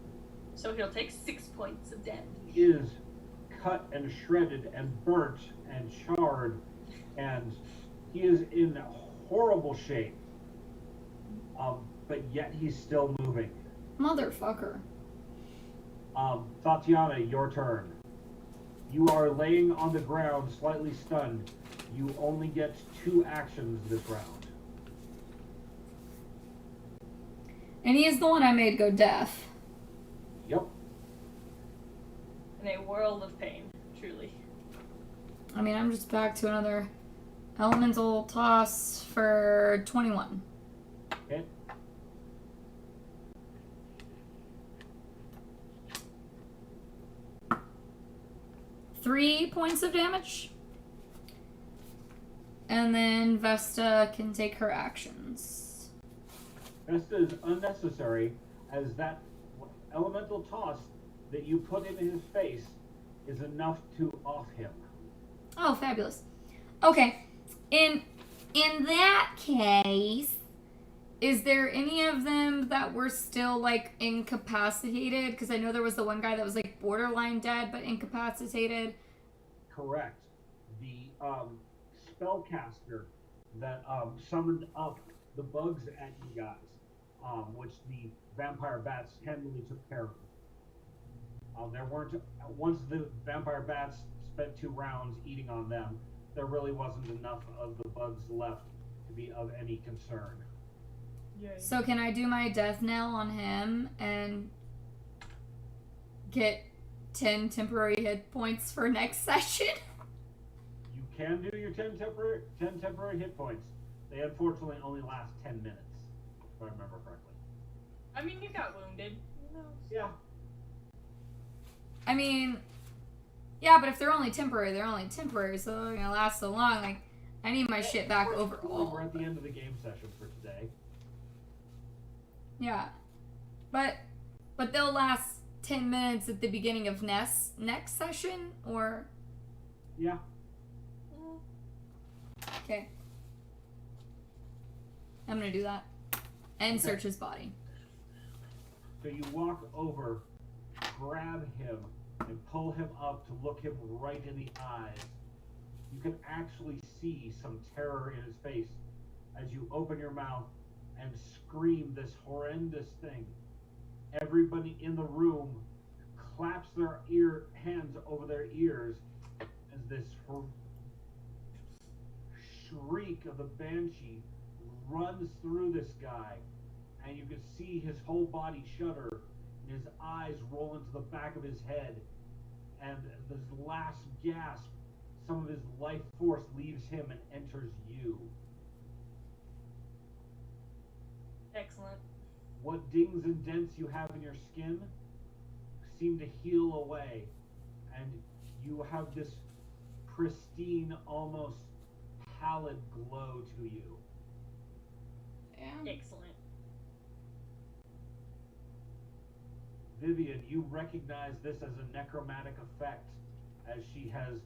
[SPEAKER 4] So he'll take 6 points of damage.
[SPEAKER 2] He is cut and shredded and burnt and charred, and he is in horrible shape. But yet he's still moving.
[SPEAKER 1] Motherfucker.
[SPEAKER 2] Tatiana, your turn. You are laying on the ground, slightly stunned. You only get 2 actions this round.
[SPEAKER 1] And he is the one I made go deaf.
[SPEAKER 2] Yep.
[SPEAKER 4] In a world of pain, truly.
[SPEAKER 1] I mean, I'm just back to another elemental toss for 21.
[SPEAKER 2] Okay.
[SPEAKER 1] Three points of damage. And then Vesta can take her actions.
[SPEAKER 2] Vesta is unnecessary, as that elemental toss that you put into his face is enough to off him.
[SPEAKER 1] Oh, fabulous. Okay. In that case, is there any of them that were still like incapacitated? Because I know there was the one guy that was like borderline dead but incapacitated.
[SPEAKER 2] Correct. The spellcaster that summoned up the bugs at you guys, which the vampire bats handily took care of. There weren't, once the vampire bats spent 2 rounds eating on them, there really wasn't enough of the bugs left to be of any concern.
[SPEAKER 4] Yay.
[SPEAKER 1] So can I do my death knell on him and get 10 temporary hit points for next session?
[SPEAKER 2] You can do your 10 temporary hit points. They unfortunately only last 10 minutes, if I remember correctly.
[SPEAKER 4] I mean, you got wounded. Who knows?
[SPEAKER 2] Yeah.
[SPEAKER 1] I mean, yeah, but if they're only temporary, so they're gonna last so long. Like, I need my shit back overall.
[SPEAKER 2] We're at the end of the game session for today.
[SPEAKER 1] Yeah, but they'll last 10 minutes at the beginning of next session, or
[SPEAKER 2] Yeah.
[SPEAKER 1] okay. I'm gonna do that and
[SPEAKER 2] Okay.
[SPEAKER 1] search his body.
[SPEAKER 2] So you walk over, grab him, and pull him up to look him right in the eyes. You can actually see some terror in his face as you open your mouth and scream this horrendous thing. Everybody in the room claps their hands over their ears as this shriek of the banshee runs through this guy, and you can see his whole body shudder, and his eyes roll into the back of his head, and this last gasp, some of his life force leaves him and enters you.
[SPEAKER 4] Excellent.
[SPEAKER 2] What dings and dents you have in your skin seem to heal away, and you have this pristine, almost pallid glow to you.
[SPEAKER 1] Yeah.
[SPEAKER 4] Excellent.
[SPEAKER 2] Vivian, you recognize this as a necromantic effect, as she has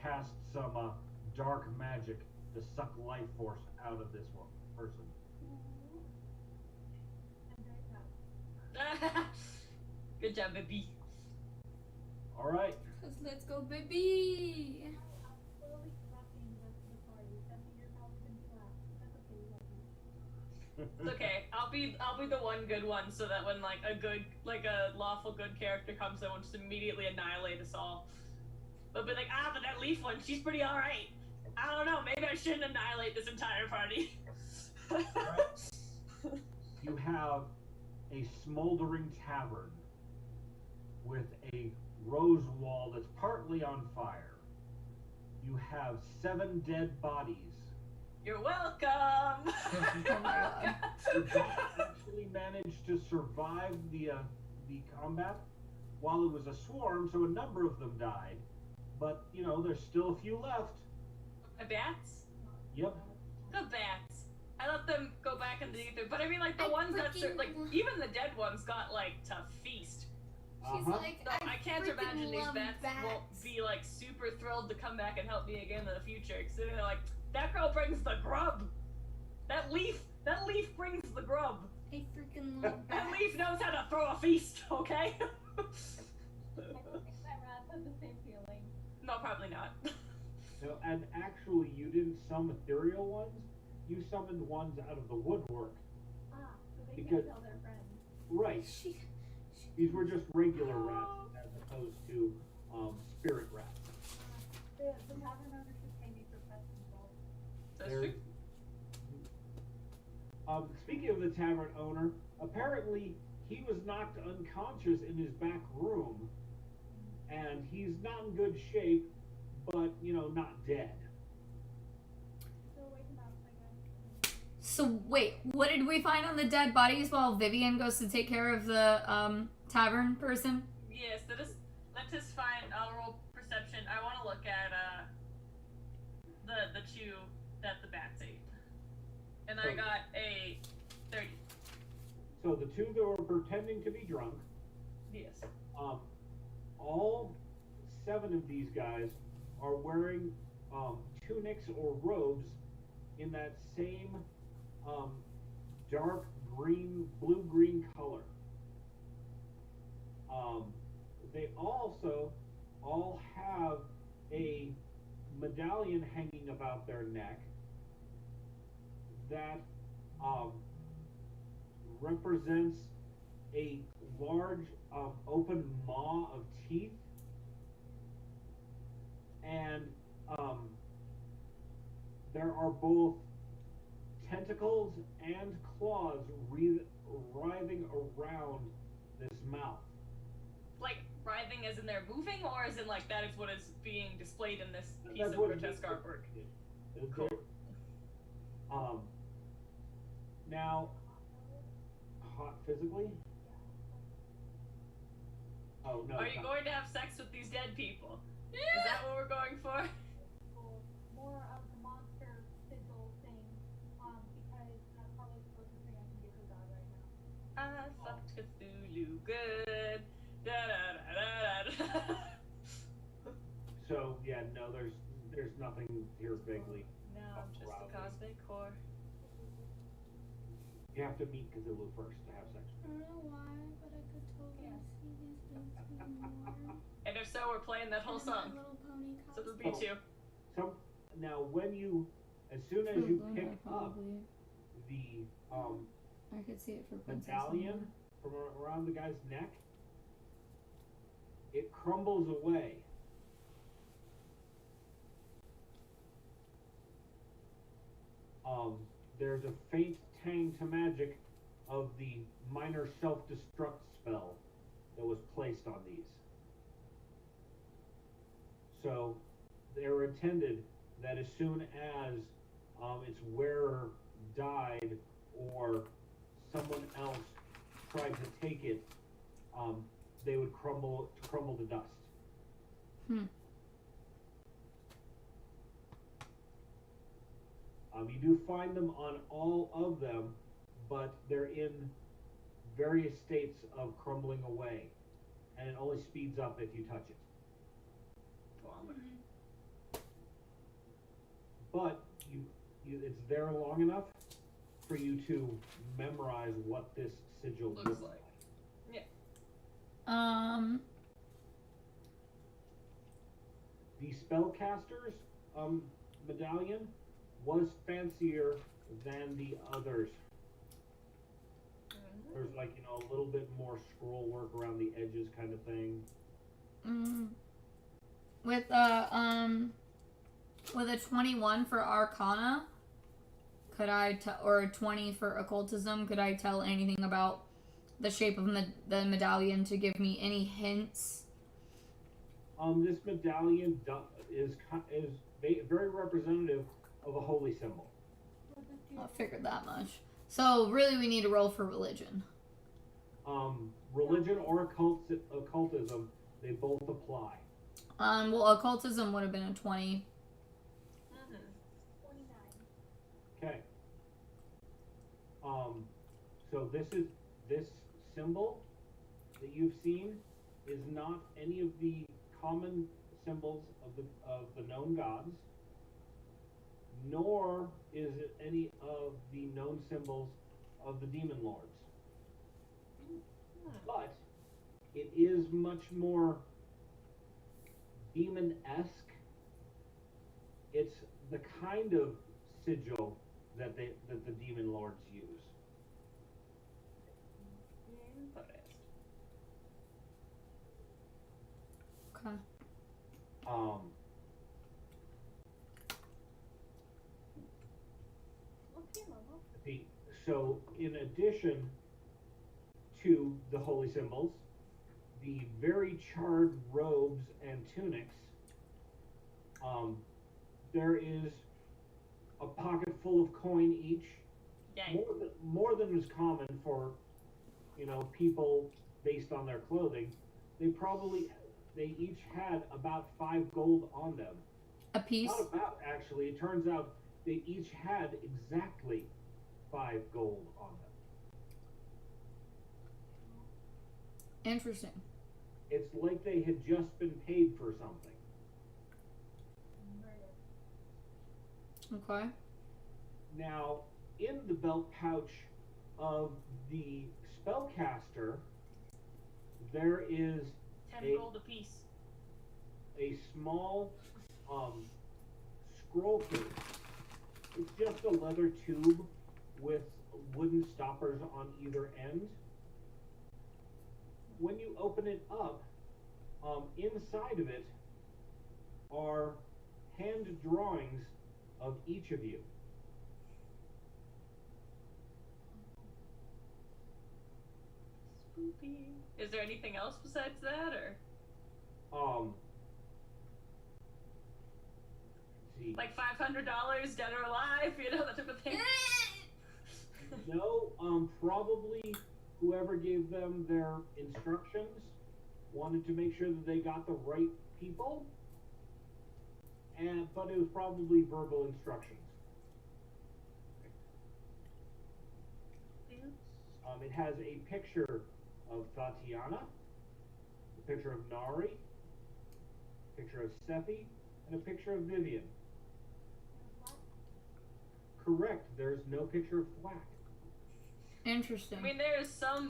[SPEAKER 2] cast some dark magic to suck life force out of this person.
[SPEAKER 4] Good job, baby.
[SPEAKER 2] All right.
[SPEAKER 1] Let's go, baby.
[SPEAKER 4] It's okay. I'll be the one good one, so that when like a lawful good character comes, I won't just immediately annihilate us all. But be like, but that leaf one, she's pretty alright. I don't know, maybe I shouldn't annihilate this entire party.
[SPEAKER 2] You have a smoldering tavern with a rose wall that's partly on fire. You have 7 dead bodies.
[SPEAKER 4] You're welcome.
[SPEAKER 1] Oh my god.
[SPEAKER 2] The dogs actually managed to survive the combat while it was a swarm, so a number of them died. But, you know, there's still a few left.
[SPEAKER 4] My bats?
[SPEAKER 2] Yep.
[SPEAKER 4] The bats. I let them go back in the ether, but I mean, like, the
[SPEAKER 1] I
[SPEAKER 4] ones that,
[SPEAKER 1] freaking
[SPEAKER 4] like,
[SPEAKER 1] love-
[SPEAKER 4] even the dead ones got, like, to feast.
[SPEAKER 1] She's
[SPEAKER 2] Uh-huh.
[SPEAKER 1] like,
[SPEAKER 4] So I can't
[SPEAKER 1] freaking
[SPEAKER 4] imagine these
[SPEAKER 1] love
[SPEAKER 4] bats won't
[SPEAKER 1] bats.
[SPEAKER 4] be, like, super thrilled to come back and help me again in the future. Because they're like, that girl brings the grub! That leaf brings the grub!
[SPEAKER 1] I freaking love
[SPEAKER 4] That
[SPEAKER 1] bats.
[SPEAKER 4] leaf knows how to throw a feast, okay?
[SPEAKER 5] I don't think that rat has the same feeling.
[SPEAKER 4] No, probably not.
[SPEAKER 2] No, and actually, you didn't summon ethereal ones. You summoned ones out of the woodwork.
[SPEAKER 5] Ah, so they
[SPEAKER 2] Because-
[SPEAKER 5] can't tell their friends.
[SPEAKER 2] Right. These were just regular rats as opposed to spirit rats.
[SPEAKER 5] The tavern owner should pay me for pest control.
[SPEAKER 4] That's
[SPEAKER 2] There's-
[SPEAKER 4] true.
[SPEAKER 2] Speaking of the tavern owner, apparently he was knocked unconscious in his back room, and he's not in good shape, but not dead.
[SPEAKER 5] So wake him up, I guess.
[SPEAKER 1] So wait, what did we find on the dead bodies while Vivian goes to take care of the tavern person?
[SPEAKER 4] Yes, let us find. I'll roll perception. I want to look at the chew that the bats ate, and I got a 30.
[SPEAKER 2] So the two that were pretending to be drunk,
[SPEAKER 4] Yes.
[SPEAKER 2] all 7 of these guys are wearing tunics or robes in that same dark green, blue-green color. They also all have a medallion hanging about their neck that represents a large open maw of teeth, and there are both tentacles and claws writhing around this mouth.
[SPEAKER 4] Like writhing as in they're moving, or as in like that is what is being displayed in this piece
[SPEAKER 2] That's
[SPEAKER 4] of
[SPEAKER 2] what it's
[SPEAKER 4] grotesque artwork?
[SPEAKER 2] Cool. Now, hot physically? Oh no.
[SPEAKER 4] Are you going to have sex with these dead people? Is that what we're going for?
[SPEAKER 5] Or more of the monster sigil thing, because that's probably the closest thing I can get to God right now.
[SPEAKER 4] I fucked Cthulhu good. Da da da da da.
[SPEAKER 2] So yeah, no, there's nothing here vaguely.
[SPEAKER 4] No, I'm just a cosmic whore.
[SPEAKER 2] You have to meet Cthulhu first to have sex.
[SPEAKER 1] I don't know why, but I could totally see these things more.
[SPEAKER 4] And if so, we're playing that whole song.
[SPEAKER 1] Little pony
[SPEAKER 4] So it'll
[SPEAKER 1] costume.
[SPEAKER 4] be 2.
[SPEAKER 2] So now as soon as you pick up
[SPEAKER 1] Probably.
[SPEAKER 2] the
[SPEAKER 1] I could see it for Princess
[SPEAKER 2] medallion from around the guy's neck, it crumbles away. There's a faint tang to magic of the minor self-destruct spell that was placed on these. So they were intended that as soon as its wearer died or someone else tried to take it, they would crumble to dust. You do find them on all of them, but they're in various states of crumbling away, and it only speeds up if you touch it. But it's there long enough for you to memorize what this sigil
[SPEAKER 4] Looks like. Yeah.
[SPEAKER 2] The spellcaster's medallion was fancier than the others. There's like a little bit more scroll work around the edges, kind of thing.
[SPEAKER 1] With a 21 for Arcana, could I or a 20 for Occultism, could I tell anything about the shape of the medallion to give me any hints?
[SPEAKER 2] This medallion is very representative of a holy symbol.
[SPEAKER 1] I figured that much. So really, we need to roll for religion.
[SPEAKER 2] Religion or occultism, they both apply.
[SPEAKER 1] Well, occultism would have been a 20.
[SPEAKER 5] 29.
[SPEAKER 2] So this symbol that you've seen is not any of the common symbols of the known gods, nor is it any of the known symbols of the demon lords. But it is much more demon-esque. It's the kind of sigil that the demon lords use.
[SPEAKER 1] Okay.
[SPEAKER 2] So in addition to the holy symbols, the very charred robes and tunics, there is a pocket full of coin each.
[SPEAKER 4] Yay.
[SPEAKER 2] More than is common for, people based on their clothing. They each had about 5 gold on them.
[SPEAKER 1] A piece?
[SPEAKER 2] Not about, actually. It turns out they each had exactly 5 gold on them.
[SPEAKER 1] Interesting.
[SPEAKER 2] It's like they had just been paid for something.
[SPEAKER 1] Okay.
[SPEAKER 2] Now, in the belt pouch of the spellcaster, there is
[SPEAKER 4] 10 gold apiece.
[SPEAKER 2] a small scroll case. It's just a leather tube with wooden stoppers on either end. When you open it up, inside of it are hand drawings of each of you.
[SPEAKER 4] Spooky. Is there anything else besides that, or
[SPEAKER 2] Let's see.
[SPEAKER 4] like $500 dead or alive? You know, that type of thing.
[SPEAKER 2] No, probably whoever gave them their instructions wanted to make sure that they got the right people, but it was probably verbal instructions. It has a picture of Tatiana, a picture of Nari, a picture of Sephi, and a picture of Vivian. Correct, there's no picture of Thwack.
[SPEAKER 1] Interesting.
[SPEAKER 4] I mean, there's some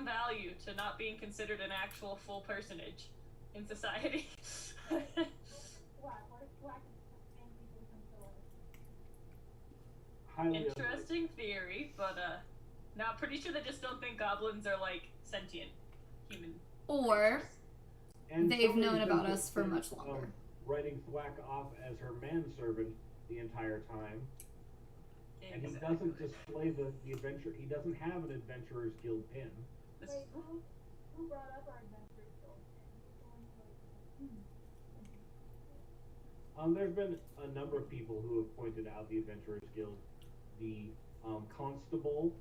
[SPEAKER 4] value to not being considered an actual full personage in society.
[SPEAKER 2] Highly
[SPEAKER 4] Interesting theory, but no, pretty sure they just don't think goblins are like sentient human.
[SPEAKER 1] Or
[SPEAKER 4] creatures.
[SPEAKER 2] And
[SPEAKER 1] they've
[SPEAKER 2] somebody
[SPEAKER 1] known about
[SPEAKER 2] does
[SPEAKER 1] us for
[SPEAKER 2] think
[SPEAKER 1] much
[SPEAKER 2] of
[SPEAKER 1] longer.
[SPEAKER 2] Writing Thwack off as her manservant the entire time. And he
[SPEAKER 4] Exactly.
[SPEAKER 2] doesn't display the adventure. He doesn't have an Adventurers Guild pin.
[SPEAKER 4] This-
[SPEAKER 5] Wait, who brought up our Adventurers Guild?
[SPEAKER 2] There's been a number of people who have pointed out the Adventurers Guild, the Constable,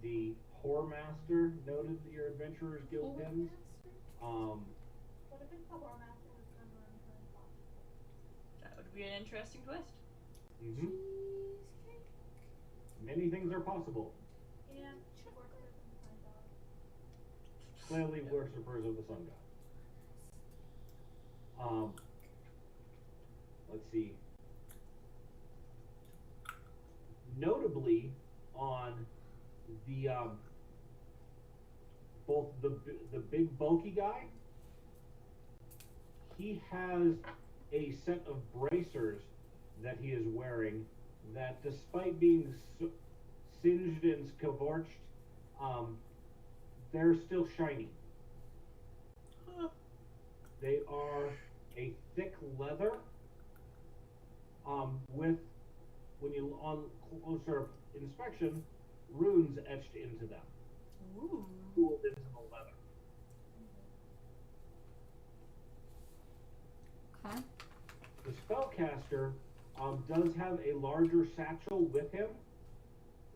[SPEAKER 2] the Whoremaster noted your Adventurers Guild pins.
[SPEAKER 5] What if it's the Whoremaster with Sunrun and Fox?
[SPEAKER 4] That would be an interesting twist.
[SPEAKER 2] Many things are possible.
[SPEAKER 5] Yeah, worshippers and Sun God.
[SPEAKER 2] Clearly, worshippers of the sun god. Let's see. Notably, on the both the big bulky guy, he has a set of bracers that he is wearing that, despite being singed and scorched, they're still shiny. They are a thick leather with, when you on closer inspection, runes etched into them.
[SPEAKER 4] Ooh.
[SPEAKER 2] Cooled into the leather.
[SPEAKER 1] Okay.
[SPEAKER 2] The spellcaster does have a larger satchel with him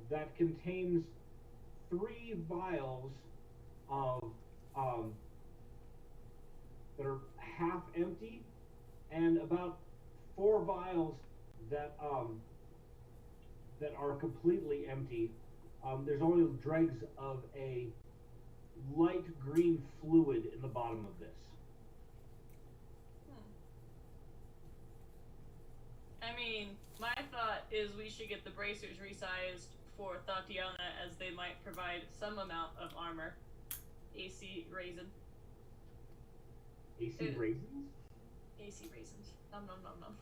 [SPEAKER 2] that contains 3 vials of that are half empty, and about 4 vials that that are completely empty, there's only dregs of a light green fluid in the bottom of this.
[SPEAKER 4] I mean, my thought is we should get the bracers resized for Tatiana, as they might provide some amount of armor. AC raisin.
[SPEAKER 2] AC raisins?
[SPEAKER 4] AC raisins. Nom nom nom nom.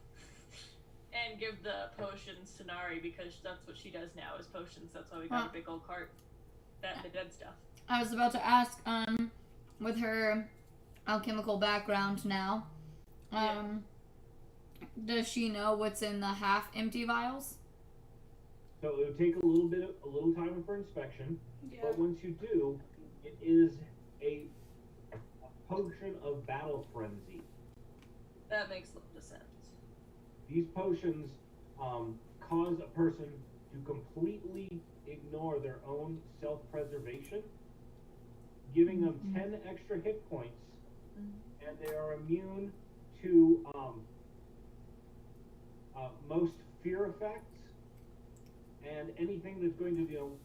[SPEAKER 4] And give the potions to Nari, because that's what she does now, is potions. That's why we got a big old cart. That the dead stuff.
[SPEAKER 1] I was about to ask, with her alchemical background now, does she know what's in the half-empty vials?
[SPEAKER 2] So it would take a little time for inspection,
[SPEAKER 3] Yeah.
[SPEAKER 2] but once you do, it is a potion of battle frenzy.
[SPEAKER 4] That makes a lot of sense.
[SPEAKER 2] These potions cause a person to completely ignore their own self-preservation, giving them 10 extra hit points, and they are immune to most fear effects and anything that's going to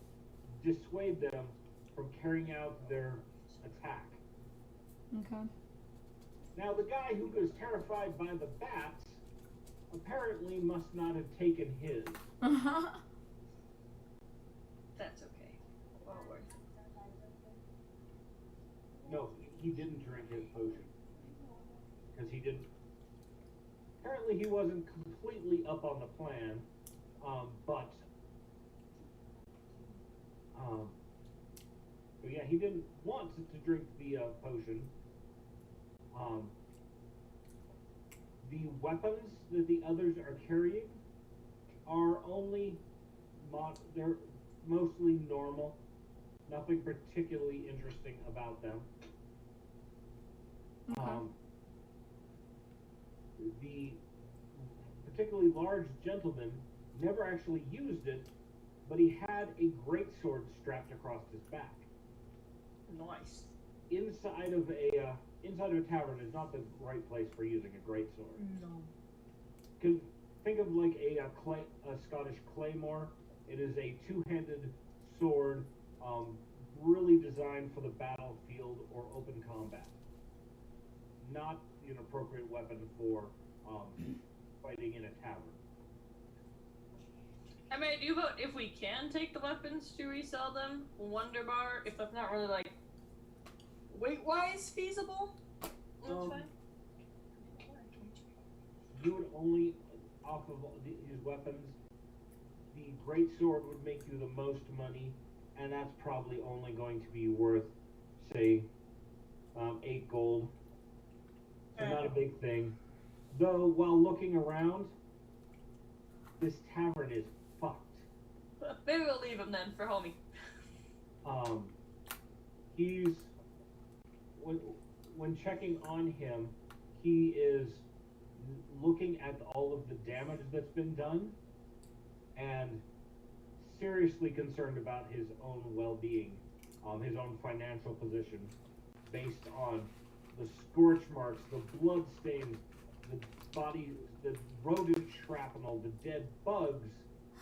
[SPEAKER 2] dissuade them from carrying out their attack.
[SPEAKER 1] Okay.
[SPEAKER 2] Now, the guy who was terrified by the bats apparently must not have taken his.
[SPEAKER 4] That's okay. Well worth it.
[SPEAKER 2] No, he didn't drink his potion. Because he didn't. Apparently, he wasn't completely up on the plan, but yeah, he didn't want to drink the potion. The weapons that the others are carrying are only they're mostly normal. Nothing particularly interesting about them.
[SPEAKER 1] Okay.
[SPEAKER 2] The particularly large gentleman never actually used it, but he had a greatsword strapped across his back.
[SPEAKER 4] Nice.
[SPEAKER 2] Inside of a tavern is not the right place for using a greatsword.
[SPEAKER 4] No.
[SPEAKER 2] Because think of like a Scottish claymore. It is a two-handed sword, really designed for the battlefield or open combat. Not an appropriate weapon for fighting in a tavern.
[SPEAKER 4] I mean, I do vote if we can take the weapons to resell them, Wonder Bar, if that's not really, like, weight-wise feasible, that's fine.
[SPEAKER 2] You would only, off of his weapons, the greatsword would make you the most money, and that's probably only going to be worth, say, 8 gold. So not a big thing. Though, while looking around, this tavern is fucked.
[SPEAKER 4] Maybe we'll leave him then for homie.
[SPEAKER 2] He's when checking on him, he is looking at all of the damage that's been done and seriously concerned about his own well-being, his own financial position, based on the scorch marks, the blood stains, the body, the rodent shrapnel, the dead bugs.
[SPEAKER 4] I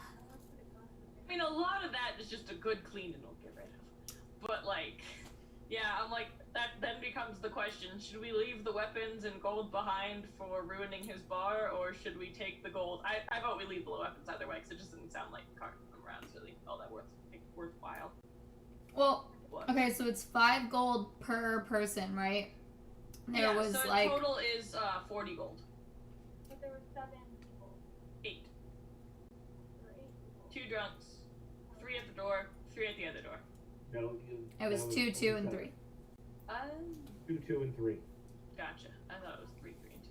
[SPEAKER 4] mean, a lot of that is just a good clean and we'll get rid of. But, like, yeah, I'm like, that then becomes the question, should we leave the weapons and gold behind for ruining his bar, or should we take the gold? I vote we leave the weapons either way, because it just doesn't sound like carting them around is really all that worthwhile.
[SPEAKER 1] Well, okay, so it's 5 gold per person, right? There was
[SPEAKER 4] so
[SPEAKER 1] like
[SPEAKER 4] total is 40 gold.
[SPEAKER 5] But there were 7 people.
[SPEAKER 4] 8.
[SPEAKER 5] There were 8 people.
[SPEAKER 4] 2 drunks, 3 at the door, 3 at the other door.
[SPEAKER 2] No,
[SPEAKER 1] it was 2, 2, and 3.
[SPEAKER 2] 2, 2, and 3.
[SPEAKER 4] Gotcha. I thought it was 3, 3, and 2.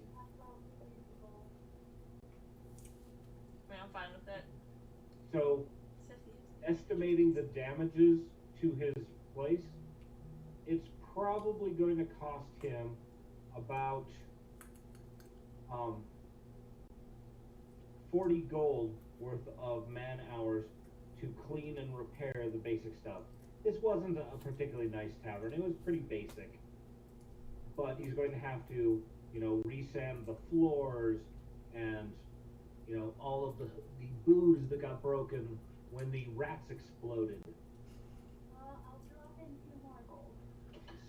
[SPEAKER 4] I mean, I'm fine with that.
[SPEAKER 2] So, estimating the damages to his place, it's probably going to cost him about 40 gold worth of man hours to clean and repair the basic stuff. This wasn't a particularly nice tavern. It was pretty basic. But he's going to have to, resand the floors and, all of the booze that got broken when the rats exploded.
[SPEAKER 5] I'll drop in 2 more gold.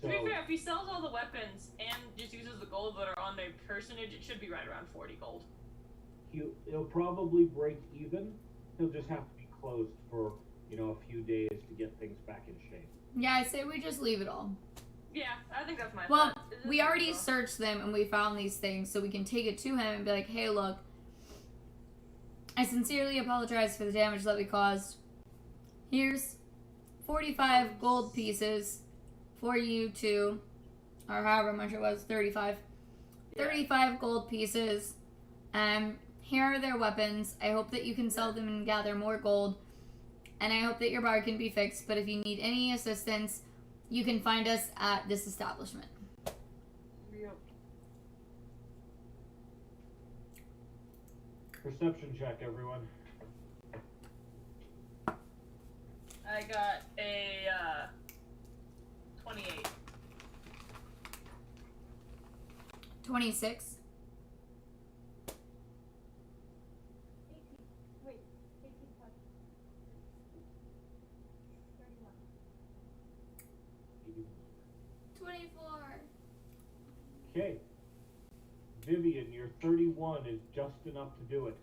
[SPEAKER 2] So,
[SPEAKER 4] To be fair, if he sells all the weapons and just uses the gold that are on their personage, it should be right around 40 gold.
[SPEAKER 2] he'll probably break even. He'll just have to be closed for, a few days to get things back in shape.
[SPEAKER 1] Yeah, I say we just leave it all.
[SPEAKER 4] Yeah, I think that's my
[SPEAKER 1] Well,
[SPEAKER 4] thought.
[SPEAKER 1] we already searched them and we found these things, so we can take it to him and be like, hey, look, I sincerely apologize for the damage that we caused. Here's 45 gold pieces for you to, or however much it was, 35. 35 gold pieces. Here are their weapons. I hope that you can sell them and gather more gold. And I hope that your bar can be fixed. But if you need any assistance, you can find us at this establishment.
[SPEAKER 4] Yep.
[SPEAKER 2] Perception check, everyone.
[SPEAKER 4] I got a 28.
[SPEAKER 1] 26.
[SPEAKER 5] 18. Wait, 18 plus 31.
[SPEAKER 1] 24.
[SPEAKER 2] Okay. Vivian, your 31 is just enough to do it.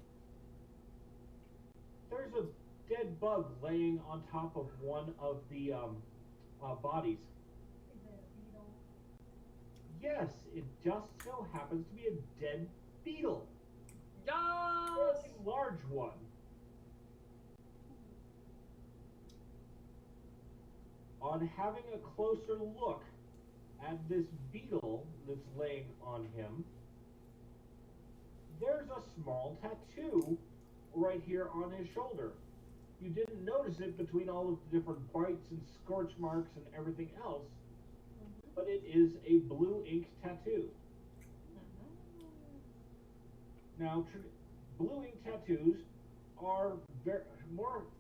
[SPEAKER 2] There's a dead bug laying on top of one of the bodies.
[SPEAKER 5] Is it a beetle?
[SPEAKER 2] Yes, it just so happens to be a dead beetle.
[SPEAKER 4] Yes!
[SPEAKER 2] A large one. On having a closer look at this beetle that's laying on him, there's a small tattoo right here on his shoulder. You didn't notice it between all of the different bites and scorch marks and everything else, but it is a blue ink tattoo. Now, blue ink tattoos are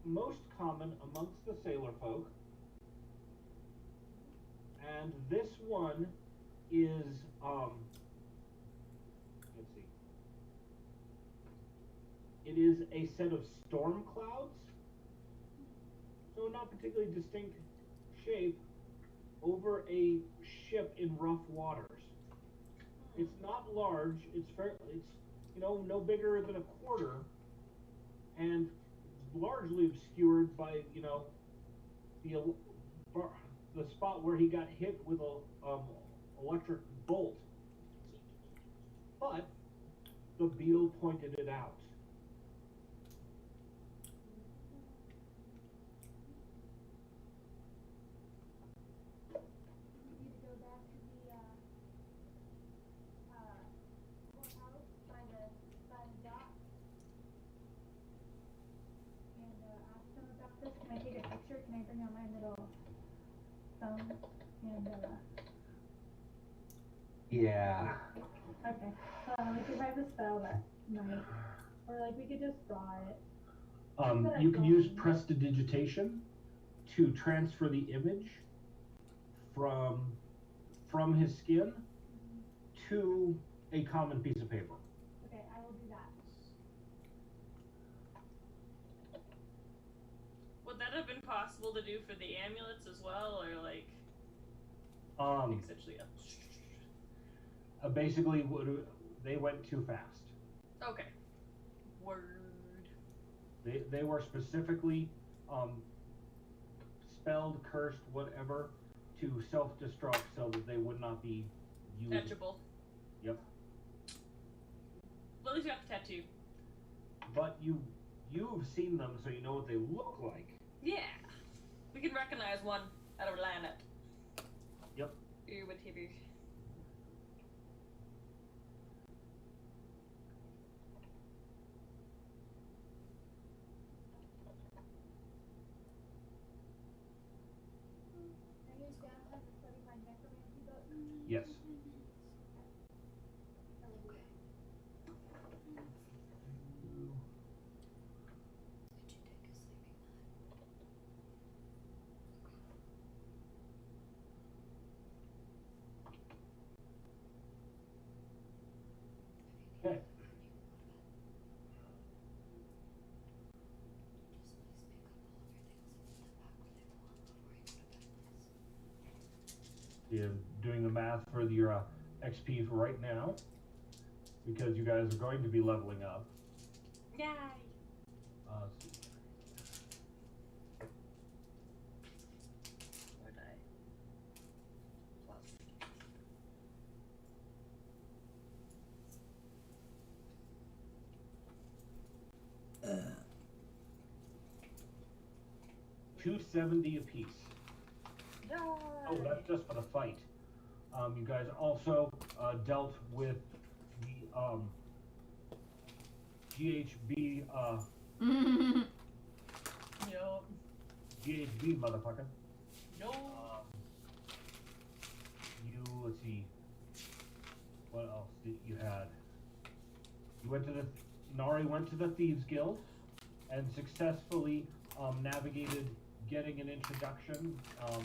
[SPEAKER 2] most common amongst the sailor folk, and this one is let's see. It is a set of storm clouds, so not particularly distinct shape, over a ship in rough waters. It's not large. It's no bigger than a quarter, and largely obscured by the spot where he got hit with a electric bolt. But the beetle pointed it out.
[SPEAKER 5] We need to go back to the courthouse, find the dock, and ask them about this. Can I take a picture? Can I bring out my little phone? And
[SPEAKER 2] Yeah.
[SPEAKER 5] okay. We could write the spell that night, or we could just draw it.
[SPEAKER 2] You can use prestidigitation to transfer the image from his skin to a common piece of paper.
[SPEAKER 5] Okay, I will do that.
[SPEAKER 4] Would that have been possible to do for the amulets as well, or essentially?
[SPEAKER 2] Basically, they went too fast.
[SPEAKER 4] Okay. Word.
[SPEAKER 2] They were specifically spelled, cursed, whatever, to self-destruct so that they would not be used.
[SPEAKER 4] Etchable.
[SPEAKER 2] Yep.
[SPEAKER 4] Well, at least you got the tattoo.
[SPEAKER 2] But you've seen them, so you know what they look like.
[SPEAKER 4] Yeah. We can recognize one out of planet.
[SPEAKER 2] Yep.
[SPEAKER 4] Whatever.
[SPEAKER 5] I use down like the study my necromancy book.
[SPEAKER 2] Yes.
[SPEAKER 1] Did you take a sleeping mat?
[SPEAKER 2] You're doing the math for your XP for right now, because you guys are going to be leveling up.
[SPEAKER 4] Yay!
[SPEAKER 2] Let's see.
[SPEAKER 4] Where'd I? Plus.
[SPEAKER 2] $270 apiece.
[SPEAKER 4] Yay!
[SPEAKER 2] Oh, that's just for the fight. You guys also dealt with the GHB
[SPEAKER 4] Yup.
[SPEAKER 2] GHB motherfucker.
[SPEAKER 4] No.
[SPEAKER 2] Let's see. What else did you had? Nari went to the Thieves Guild and successfully navigated getting an introduction,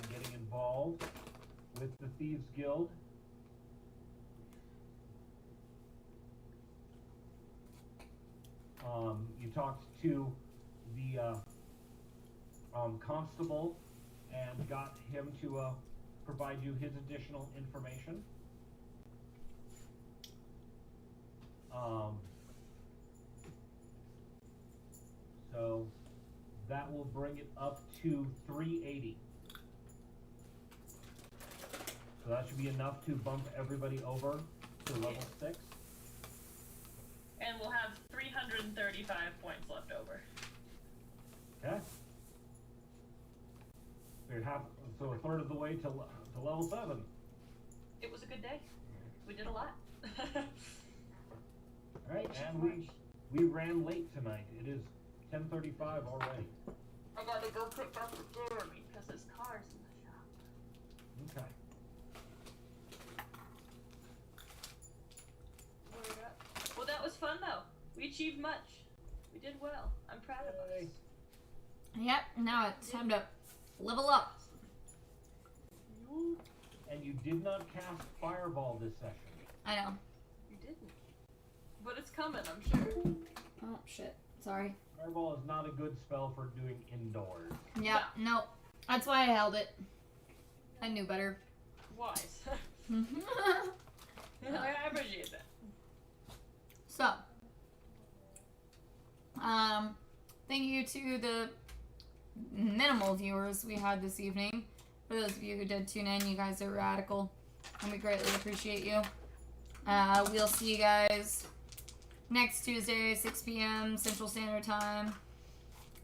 [SPEAKER 2] getting involved with the Thieves Guild. You talked to the constable and got him to provide you his additional information. So that will bring it up to 380. So that should be enough to bump everybody over to level 6.
[SPEAKER 4] And we'll have 335 points left over.
[SPEAKER 2] Okay. So a third of the way to level 7.
[SPEAKER 4] It was a good day. We did a lot.
[SPEAKER 2] Alright, and we ran late tonight. It is 10:35 already.
[SPEAKER 4] I gotta go pick up the Jeremy because his car's in the shop.
[SPEAKER 2] Okay.
[SPEAKER 4] Word up. Well, that was fun though. We achieved much. We did well. I'm proud of us.
[SPEAKER 1] Yep, now it's time to level up.
[SPEAKER 2] And you did not cast Fireball this session.
[SPEAKER 1] I know.
[SPEAKER 4] You didn't. But it's coming, I'm sure.
[SPEAKER 1] Oh, shit. Sorry.
[SPEAKER 2] Fireball is not a good spell for doing indoors.
[SPEAKER 1] Yeah, no. That's why I held it. I knew better.
[SPEAKER 4] Wise.
[SPEAKER 1] Mm-hmm.
[SPEAKER 4] I appreciate that.
[SPEAKER 1] So, thank you to the minimal viewers we had this evening. For those of you who did tune in, you guys are radical, and we greatly appreciate you. We'll see you guys next Tuesday, 6 p.m. Central Standard Time.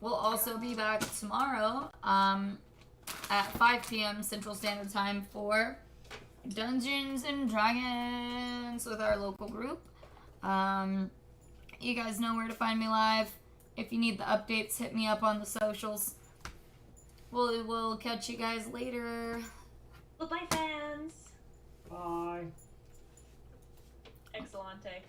[SPEAKER 1] We'll also be back tomorrow at 5 p.m. Central Standard Time for Dungeons and Dragons with our local group. You guys know where to find me live. If you need the updates, hit me up on the socials. We'll catch you guys later.
[SPEAKER 4] Well, bye, fans.
[SPEAKER 2] Bye.
[SPEAKER 4] Excellente.